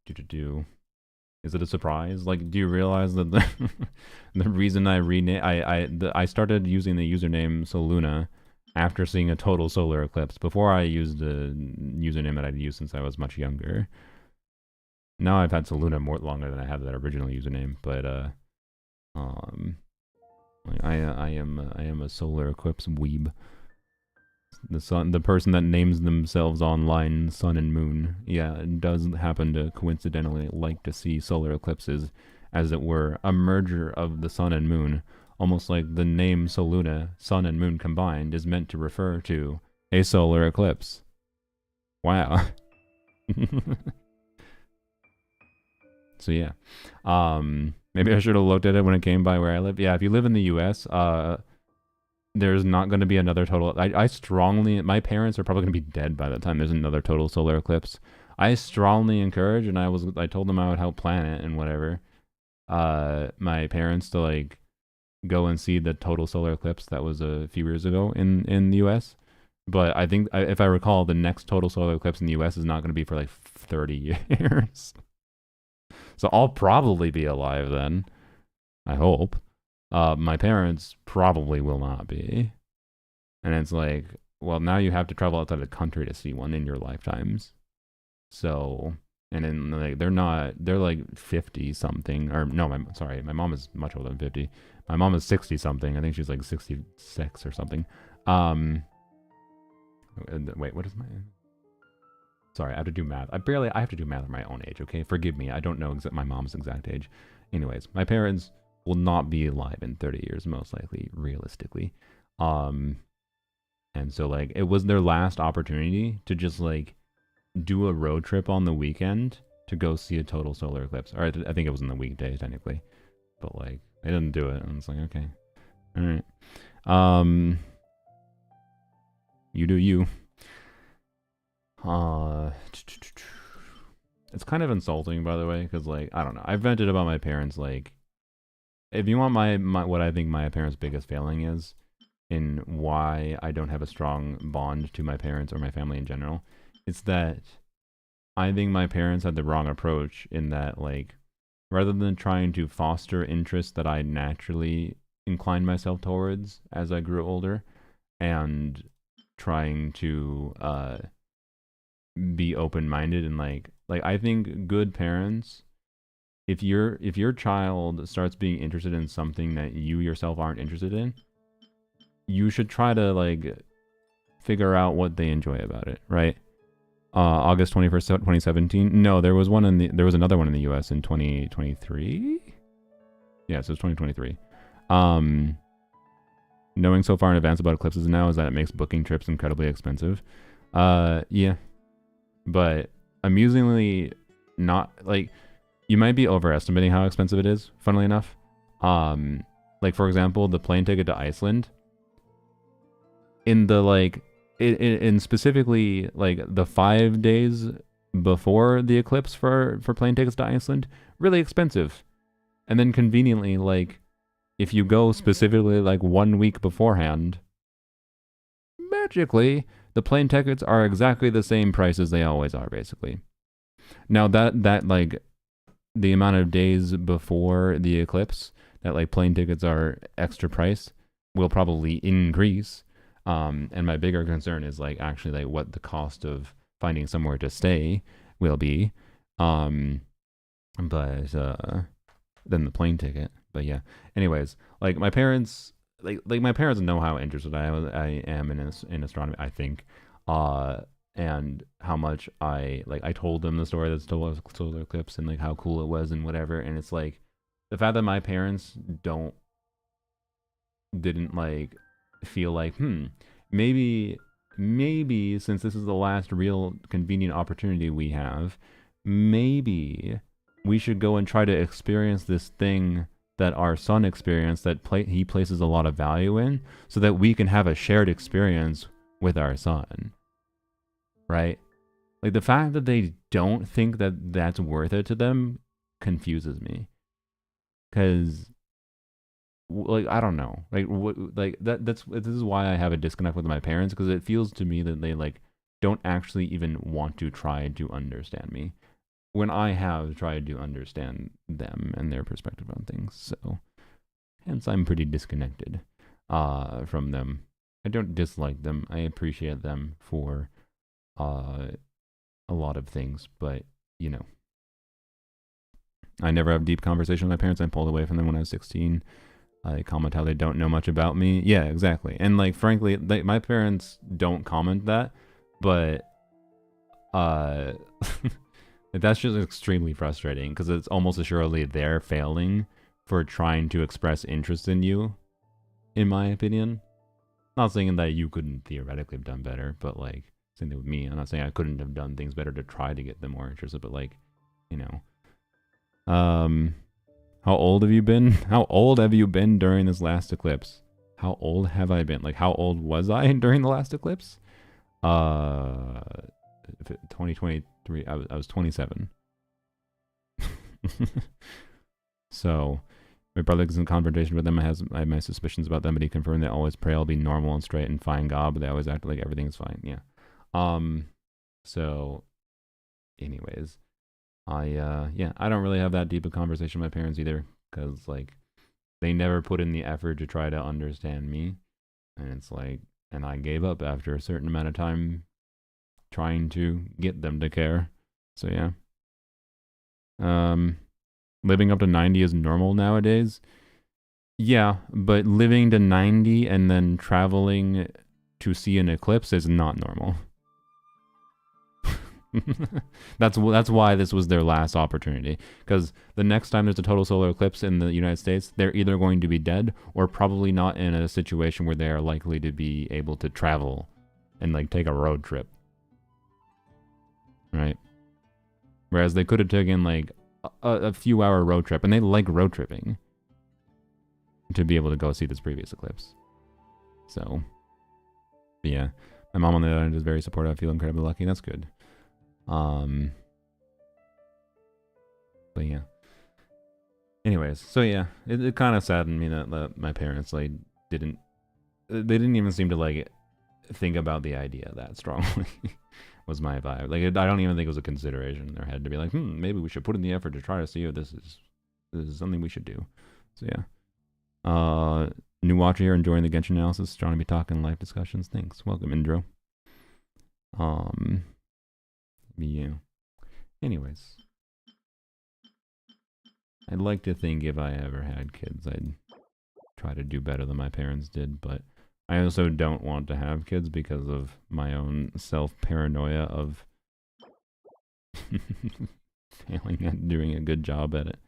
Is it a surprise? Like, do you realize that the reason I started using the username Soluna after seeing a total solar eclipse? Before, I used a username that I'd used since I was much younger. Now I've had Soluna more longer than I had that original username, but um, like I am a Solar Eclipse weeb. The person that names themselves online Sun and Moon, yeah, it does happen to coincidentally like to see solar eclipses, as it were, a merger of the Sun and Moon, almost like the name Soluna, Sun and Moon combined, is meant to refer to a solar eclipse. Wow. So yeah, maybe I should have looked at it when it came by where I live. Yeah, if you live in the U.S., there's not going to be another total. I strongly, my parents are probably going to be dead by the time there's another total solar eclipse. I strongly encourage, and I told them I would help plan it and whatever. My parents to like go and see the total solar eclipse that was a few years ago in the U.S. But I think, if I recall, the next total solar eclipse in the U.S. is not going to be for like 30 years. So I'll probably be alive then. I hope. My parents probably will not be. And it's like, well, now you have to travel outside the country to see one in your lifetimes. So, and then like they're like 50 something, or no, my mom is much older than 50. My mom is 60 something. I think she's like 66 or something. Wait, what is my? Sorry, I have to do math. I have to do math at my own age, okay? Forgive me. I don't know my mom's exact age. Anyways, my parents will not be alive in 30 years, most likely, realistically. And so, like, it was their last opportunity to just, like, do a road trip on the weekend to go see a total solar eclipse. Or I think it was in the weekday, technically. But, like, they didn't do it. And it's like, okay. All right. You do you. It's kind of insulting, by the way, because, like, I don't know. I've vented about my parents, like, if you want my what I think my parents' biggest failing is, in why I don't have a strong bond to my parents or my family in general, it's that I think my parents had the wrong approach in that, like, rather than trying to foster interests that I naturally inclined myself towards as I grew older, and trying to be open-minded and like I think good parents, if your child starts being interested in something that you yourself aren't interested in, you should try to like figure out what they enjoy about it, right? August 21st, 2017. No, there was another one in the US in 2023. Yeah, so it's 2023. Knowing so far in advance about eclipses now is that it makes booking trips incredibly expensive. Yeah. But amusingly, not like, you might be overestimating how expensive it is, funnily enough. Like, for example, the plane ticket to Iceland, in the like in specifically like the 5 days before the eclipse for plane tickets to Iceland, really expensive. And then conveniently, like, if you go specifically like 1 week beforehand, magically the plane tickets are exactly the same price as they always are, basically. Now that like the amount of days before the eclipse that like plane tickets are extra price will probably increase. And my bigger concern is like actually like what the cost of finding somewhere to stay will be. But than the plane ticket. But yeah. Anyways, like my parents, like my parents know how interested I am in astronomy, I think. And how much I told them the story that's told solar eclipse and like how cool it was and whatever. And it's like the fact that my parents didn't like feel like, maybe since this is the last real convenient opportunity we have, maybe we should go and try to experience this thing that our son experienced that he places a lot of value in, so that we can have a shared experience with our son. Right? Like, the fact that they don't think that that's worth it to them confuses me. Because, like, I don't know. Like, this is why I have a disconnect with my parents, because it feels to me that they, like, don't actually even want to try to understand me, when I have tried to understand them and their perspective on things. So, hence I'm pretty disconnected from them. I don't dislike them. I appreciate them for a lot of things, but, you know, I never have deep conversation with my parents. I pulled away from them when I was 16. I comment how they don't know much about me. Yeah, exactly. And like, frankly, my parents don't comment that, but that's just extremely frustrating because it's almost assuredly they're failing for trying to express interest in you, in my opinion. Not saying that you couldn't theoretically have done better, but like, same thing with me. I'm not saying I couldn't have done things better to try to get them more interested, but like, you know. How old have you been? How old have you been during this last eclipse? How old have I been? Like, how old was I during the last eclipse? 2023, I was 27. So, my brother gets in confrontation with them. I have my suspicions about them, but he confirmed they always pray I'll be normal and straight and fine God, but they always act like everything is fine. Yeah. So, anyways, yeah, I don't really have that deep a conversation with my parents either, because, like, they never put in the effort to try to understand me, and it's like, and I gave up after a certain amount of time trying to get them to care. So, yeah. Living up to 90 is normal nowadays. Yeah, but living to 90 and then traveling to see an eclipse is not normal. That's why this was their last opportunity. Because the next time there's a total solar eclipse in the United States, they're either going to be dead or probably not in a situation where they are likely to be able to travel and like take a road trip. Right? Whereas they could have taken like a few hour road trip, and they like road tripping to be able to go see this previous eclipse. So, yeah. My mom on the other end is very supportive. I feel incredibly lucky. That's good. But yeah. Anyways, so yeah, it kind of saddened me that my parents like didn't even seem to like think about the idea that strongly. Was my vibe. Like, I don't even think it was a consideration in their head to be like, maybe we should put in the effort to try to see if this is something we should do. So yeah. New watcher here, enjoying the Genshin analysis, trying to be talking live discussions. Thanks. Welcome, Indro. Yeah. Anyways. I'd like to think if I ever had kids, I'd try to do better than my parents did, but I also don't want to have kids because of my own self-paranoia of failing at doing a good job at it.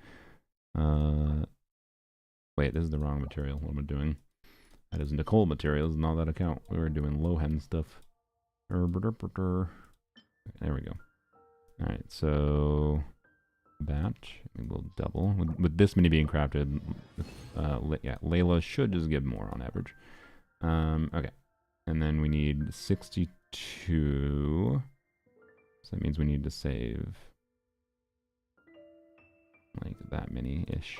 Wait, this is the wrong material. What am I doing? That is Nicole materials, not that account. We were doing Lohen stuff. There we go. Alright, so batch. We'll double. With this many being crafted, yeah, Layla should just give more on average. Okay. And then we need 62. So that means we need to save like that many-ish.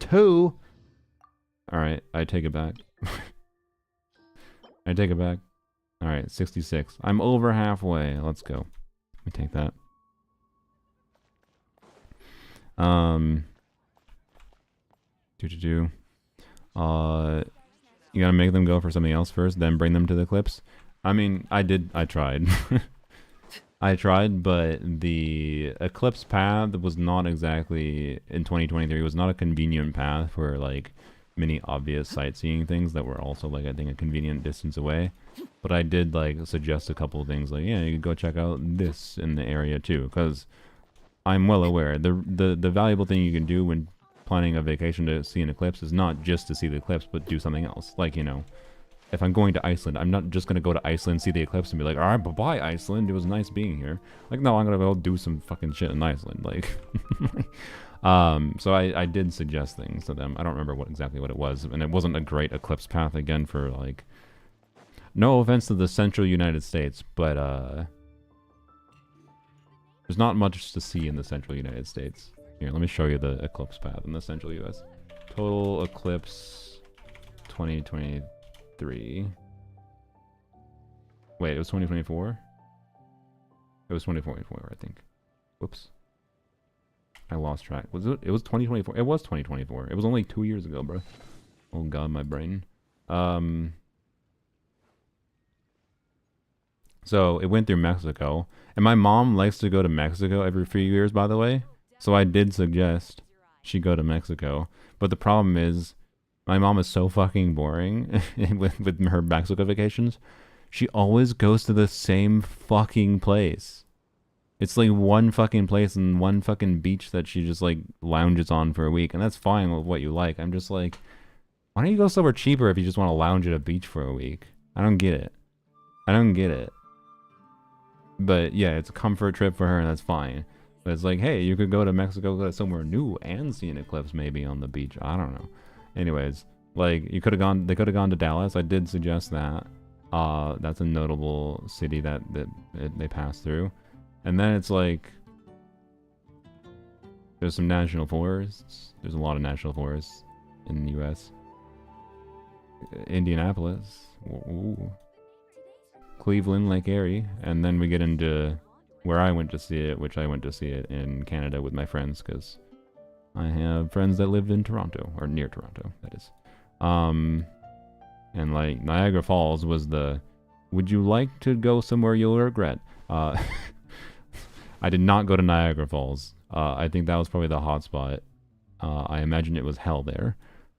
2! Alright, I take it back. I take it back. Alright, 66. I'm over halfway. Let's go. Let me take that. You gotta make them go for something else first, then bring them to the eclipse. I mean, I tried. I tried, but the eclipse path was not exactly, in 2023, was not a convenient path for, like, many obvious sightseeing things that were also, like, I think a convenient distance away. But I did, like, suggest a couple of things, like, yeah, you could go check out this in the area, too, because I'm well aware. The valuable thing you can do when planning a vacation to see an eclipse is not just to see the eclipse, but do something else. Like, you know, if I'm going to Iceland, I'm not just going to go to Iceland, see the eclipse, and be like, all right, bye-bye, Iceland. It was nice being here. Like, no, I'm going to go do some fucking shit in Iceland. Like, so I did suggest things to them. I don't remember exactly what it was, and it wasn't a great eclipse path, again, for, like, no offense to the central United States, but, there's not much to see in the central United States. Here, let me show you the eclipse path in the central US. Total eclipse 2023. Wait, it was 2024? It was 2024, I think. Whoops. I lost track. Was it? It was 2024. It was 2024. It was only 2 years ago, bro. Oh god, my brain. So it went through Mexico, and my mom likes to go to Mexico every few years, by the way. So I did suggest she go to Mexico, but the problem is my mom is so fucking boring with her Mexico vacations. She always goes to the same fucking place. It's like one fucking place and one fucking beach that she just like lounges on for a week, and that's fine with what you like. I'm just like, why don't you go somewhere cheaper if you just want to lounge at a beach for a week? I don't get it. I don't get it. But yeah, it's a comfort trip for her, and that's fine. But it's like, hey, you could go to Mexico, go to somewhere new, and see an eclipse maybe on the beach. I don't know. Anyways, like you could have gone. They could have gone to Dallas. I did suggest that. That's a notable city that they pass through. And then it's like, there's some national forests. There's a lot of national forests in the U.S. Indianapolis. Ooh. Cleveland, Lake Erie. And then we get into where I went to see it, which I went to see it in Canada with my friends, because I have friends that live in Toronto, or near Toronto, that is. And like, Niagara Falls was the, would you like to go somewhere you'll regret? I did not go to Niagara Falls. I think that was probably the hot spot. I imagine it was hell there.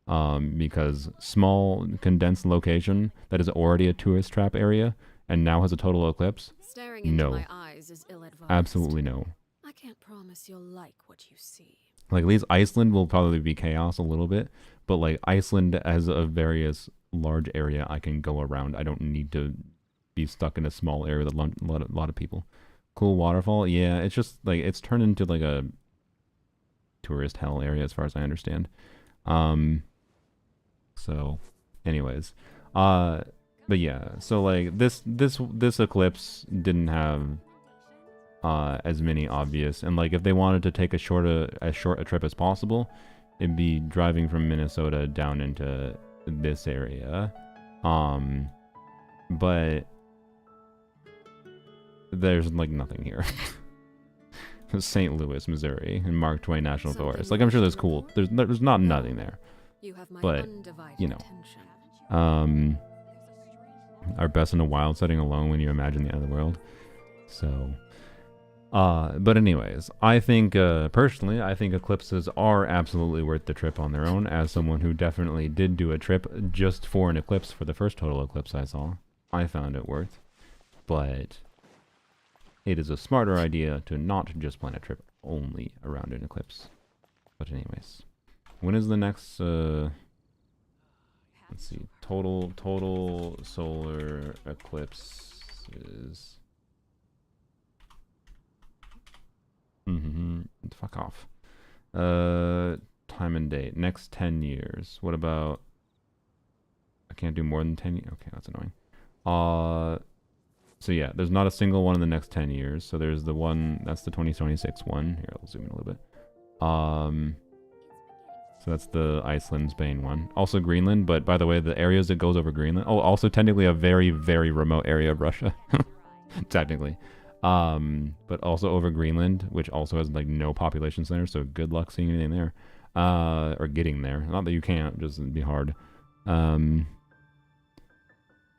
Because small, condensed location that is already a tourist trap area and now has a total eclipse? Staring into my eyes is ill-advised. Absolutely no. I can't promise you'll like what you see. Like, at least Iceland will probably be chaos a little bit, but like Iceland as a various large area I can go around. I don't need to be stuck in a small area with a lot of people. Cool waterfall, yeah, it's just like, it's turned into like a tourist hell area as far as I understand. So anyways, but yeah, so like this eclipse didn't have as many obvious, and like if they wanted to take as short a trip as possible, it'd be driving from Minnesota down into this area. But there's like nothing here. St. Louis, Missouri, and Mark Twain National Forest. Like, I'm sure there's cool. There's not nothing there. You have my But undivided you know, attention. are best in a wild setting alone when you imagine the other world. So, but anyways, I think personally, I think eclipses are absolutely worth the trip on their own. As someone who definitely did do a trip just for an eclipse for the first total eclipse I saw, I found it worth. But it is a smarter idea to not just plan a trip only around an eclipse. But anyways, when is the next, let's see, total solar eclipse is, fuck off. Time and date, next 10 years. What about, I can't do more than 10 years? Okay, that's annoying. So yeah, there's not a single one in the next 10 years. So there's the one, that's the 2026 one. Here, I'll zoom in a little bit. So that's the Iceland, Spain one. Also Greenland, but by the way, the areas that goes over Greenland. Oh, also technically a very, very remote area of Russia. Technically. But also over Greenland, which also has like no population center. So good luck seeing anything there. Or getting there. Not that you can't, just it'd be hard.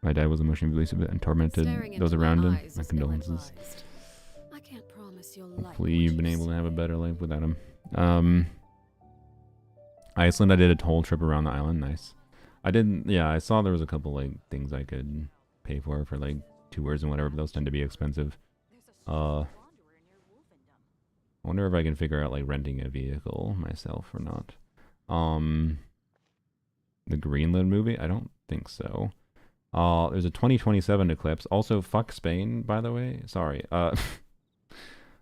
My dad was emotionally released and tormented those around him. My condolences. I can't promise you'll like Hopefully you've been able to have a better life without him. Iceland, I did a whole trip around the island. Nice. I saw there was a couple like things I could pay for like tours and whatever, but those tend to be expensive. I wonder if I can figure out like renting a vehicle myself or not. The Greenland movie? I don't think so. There's a 2027 eclipse. Also, fuck Spain, by the way. Sorry.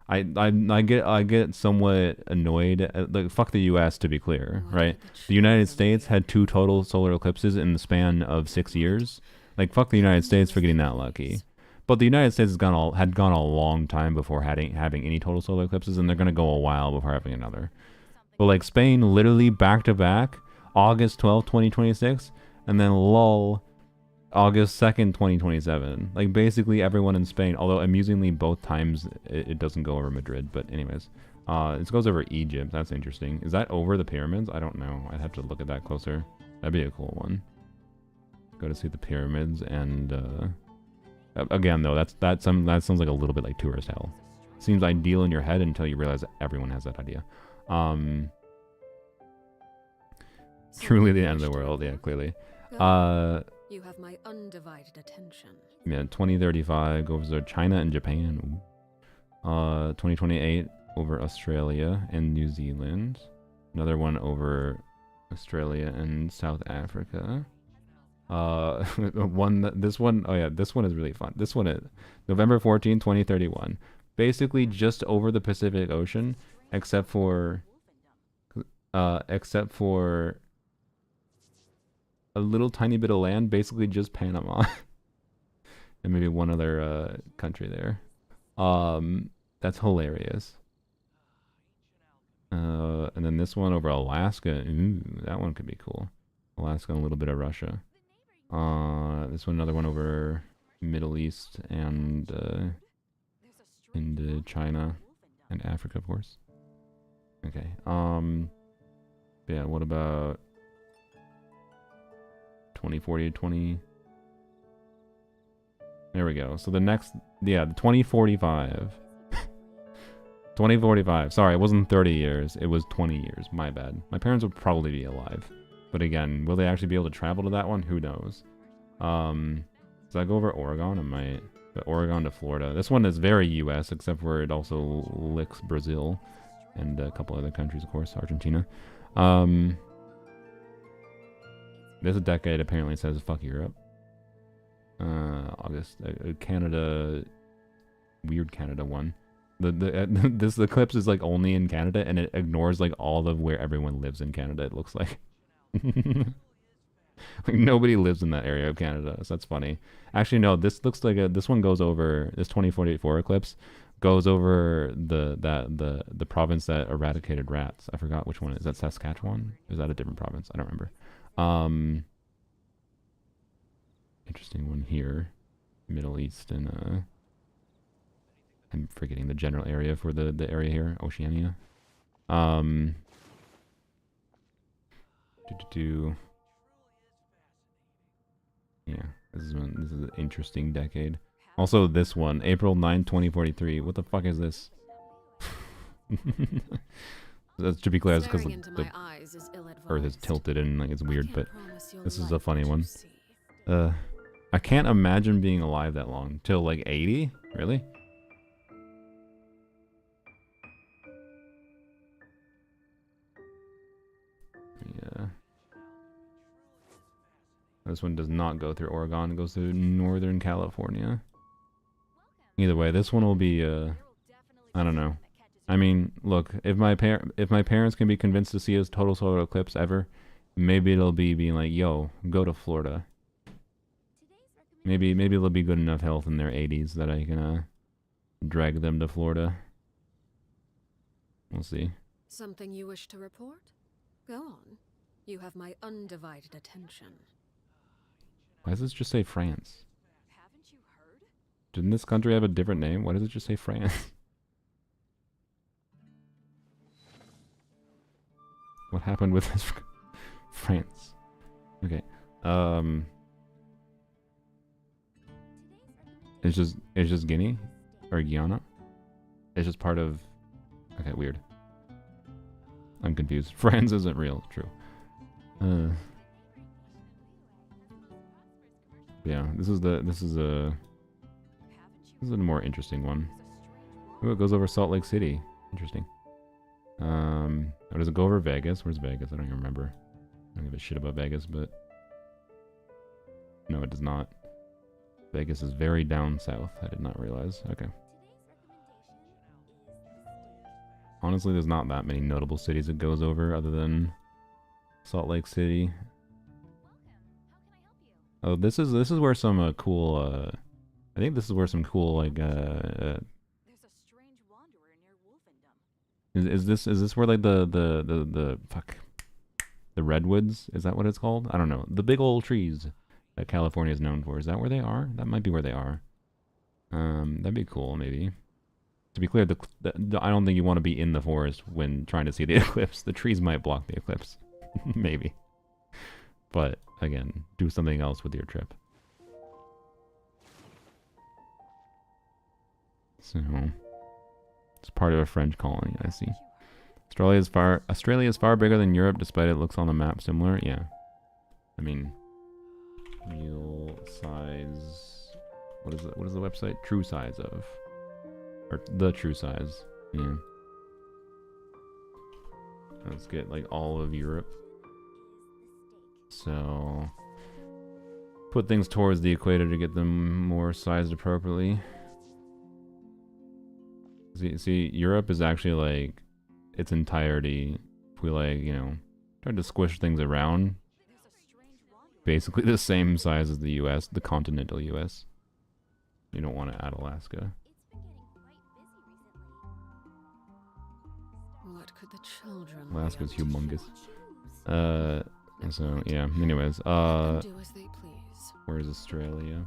I get somewhat annoyed. Like, fuck the U.S. to be clear, right? The United States had 2 total solar eclipses in the span of 6 years. Like, fuck the United States for getting that lucky. But the United States had gone a long time before having any total solar eclipses, and they're gonna go a while before having another. But like Spain, literally back to back, August 12th, 2026, and then lull. August 2nd, 2027. Like, basically everyone in Spain, although amusingly both times it doesn't go over Madrid, but anyways. It goes over Egypt. That's interesting. Is that over the pyramids? I don't know. I'd have to look at that closer. That'd be a cool one. Go to see the pyramids, and again though, that sounds like a little bit like tourist hell. seems ideal in your head until you realize that everyone has that idea. Truly the end of the world, yeah, clearly. You have my undivided attention. Yeah, 2035 goes over China and Japan. 2028 over Australia and New Zealand. Another one over Australia and South Africa. This one is really fun. This one is November 14, 2031. Basically just over the Pacific Ocean, except for a little tiny bit of land, basically just Panama. And maybe one other country there. That's hilarious. And then this one over Alaska. Ooh, that one could be cool. Alaska and a little bit of Russia. This one, another one over Middle East and China and Africa, of course. Okay. Yeah. What about 2040 to 20? There we go. So the next, yeah, 2045. 2045. Sorry, it wasn't 30 years. It was 20 years. My bad. My parents would probably be alive. But again, will they actually be able to travel to that one? Who knows? Does I go over Oregon? I might. But Oregon to Florida. This one is very US, except for it also licks Brazil and a couple other countries, of course, Argentina. This decade apparently says fuck Europe. August, Canada, weird Canada one. The eclipse is like only in Canada, and it ignores like all of where everyone lives in Canada. It looks like. Like nobody lives in that area of Canada, so that's funny. Actually, no. This looks like this one goes over this 2044 eclipse goes over the province that eradicated rats. I forgot which one. Is that Saskatchewan? Is that a different province? I don't remember. Interesting one here, Middle East and I'm forgetting the general area for the area here, Oceania. Yeah, this is an interesting decade. Also, this one, April 9, 2043. What the fuck is this? To be clear, it's because the Earth is tilted and like it's weird, but this is a funny one. I can't imagine being alive that long. Till like 80? Really? Yeah. This one does not go through Oregon. It goes through Northern California. Either way, this one will be, I don't know. I mean, look, if my parents can be convinced to see a total solar eclipse ever, maybe it'll be being like, yo, go to Florida. Maybe they'll be good enough health in their 80s that I can drag them to Florida. We'll see. Something you wish to report? Go on. You have my undivided attention. Why does this just say France? Haven't you heard? Didn't this country have a different name? Why does it just say France? What happened with this? France. Okay. It's just Guinea or Guyana. It's just part of. Okay, weird. I'm confused. France isn't real. True. Yeah, this is a more interesting one. Oh, it goes over Salt Lake City. Interesting. Oh, does it go over Vegas? Where's Vegas? I don't even remember. I don't give a shit about Vegas, but no, it does not. Vegas is very down south. I did not realize. Okay. Honestly, there's not that many notable cities it goes over other than Salt Lake City. Oh, this is where some cool I think this is where some cool like There's a strange wanderer near Wolfendom. is this where like the fuck the redwoods, is that what it's called? I don't know. The big old trees that California is known for. Is that where they are? That might be where they are. That'd be cool maybe. To be clear, I don't think you want to be in the forest when trying to see the eclipse. The trees might block the eclipse. Maybe. But, again, do something else with your trip. So, It's part of a French colony, I see. Australia is far bigger than Europe, despite it looks on the map similar. Yeah. I mean, real size. What is the website? True size of, or the true size. Yeah. Let's get like all of Europe. So put things towards the equator to get them more sized appropriately. See, Europe is actually like its entirety. If we like, you know, try to squish things around, basically the same size as the US, the continental US. You don't want to add Alaska. What could the children Alaska's be up to? humongous. So yeah. Anyways, Let them do as they please. where's Australia?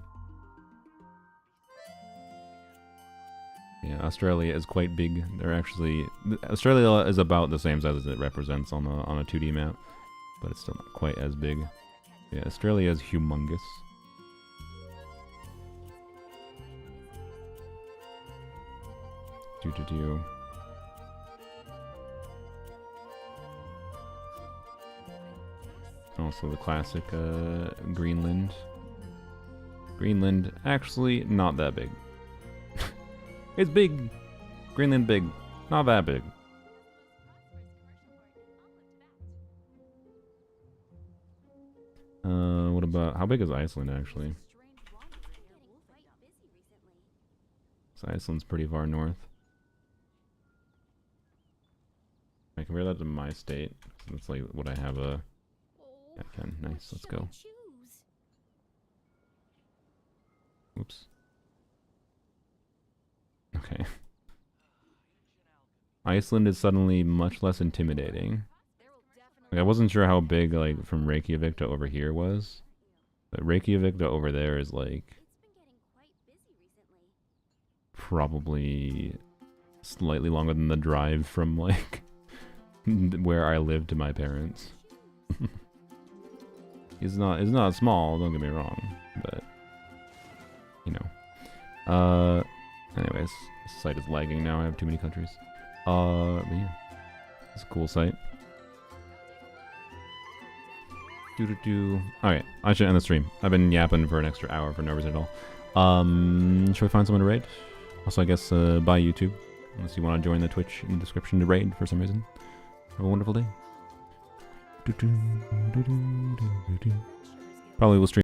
Yeah, Australia is quite big. They're actually Australia is about the same size as it represents on a 2D map, but it's still not quite as big. Yeah, Australia is humongous. Do. Also the classic Greenland. Greenland actually not that big. It's big. Greenland big. Not that big. What about how big is Iceland actually? So Iceland's pretty far north. I compare that to my state. That's like what I have a. Yeah, 10. Nice. Let's go. Oops. Okay. Iceland is suddenly much less intimidating. Like, I wasn't sure how big, like, from Reykjavik to over here was. But Reykjavik to over there is, like, probably slightly longer than the drive from, like, where I live to my parents. It's not small, don't get me wrong, but, you know. Anyways, this site is lagging now. I have too many countries. But yeah, it's a cool site. Alright, I should end the stream. I've been yapping for an extra hour for no reason at all. Should we find someone to raid? Also, I guess, buy YouTube. Unless you want to join the Twitch in the description to raid for some reason. Have a wonderful day. Probably will stream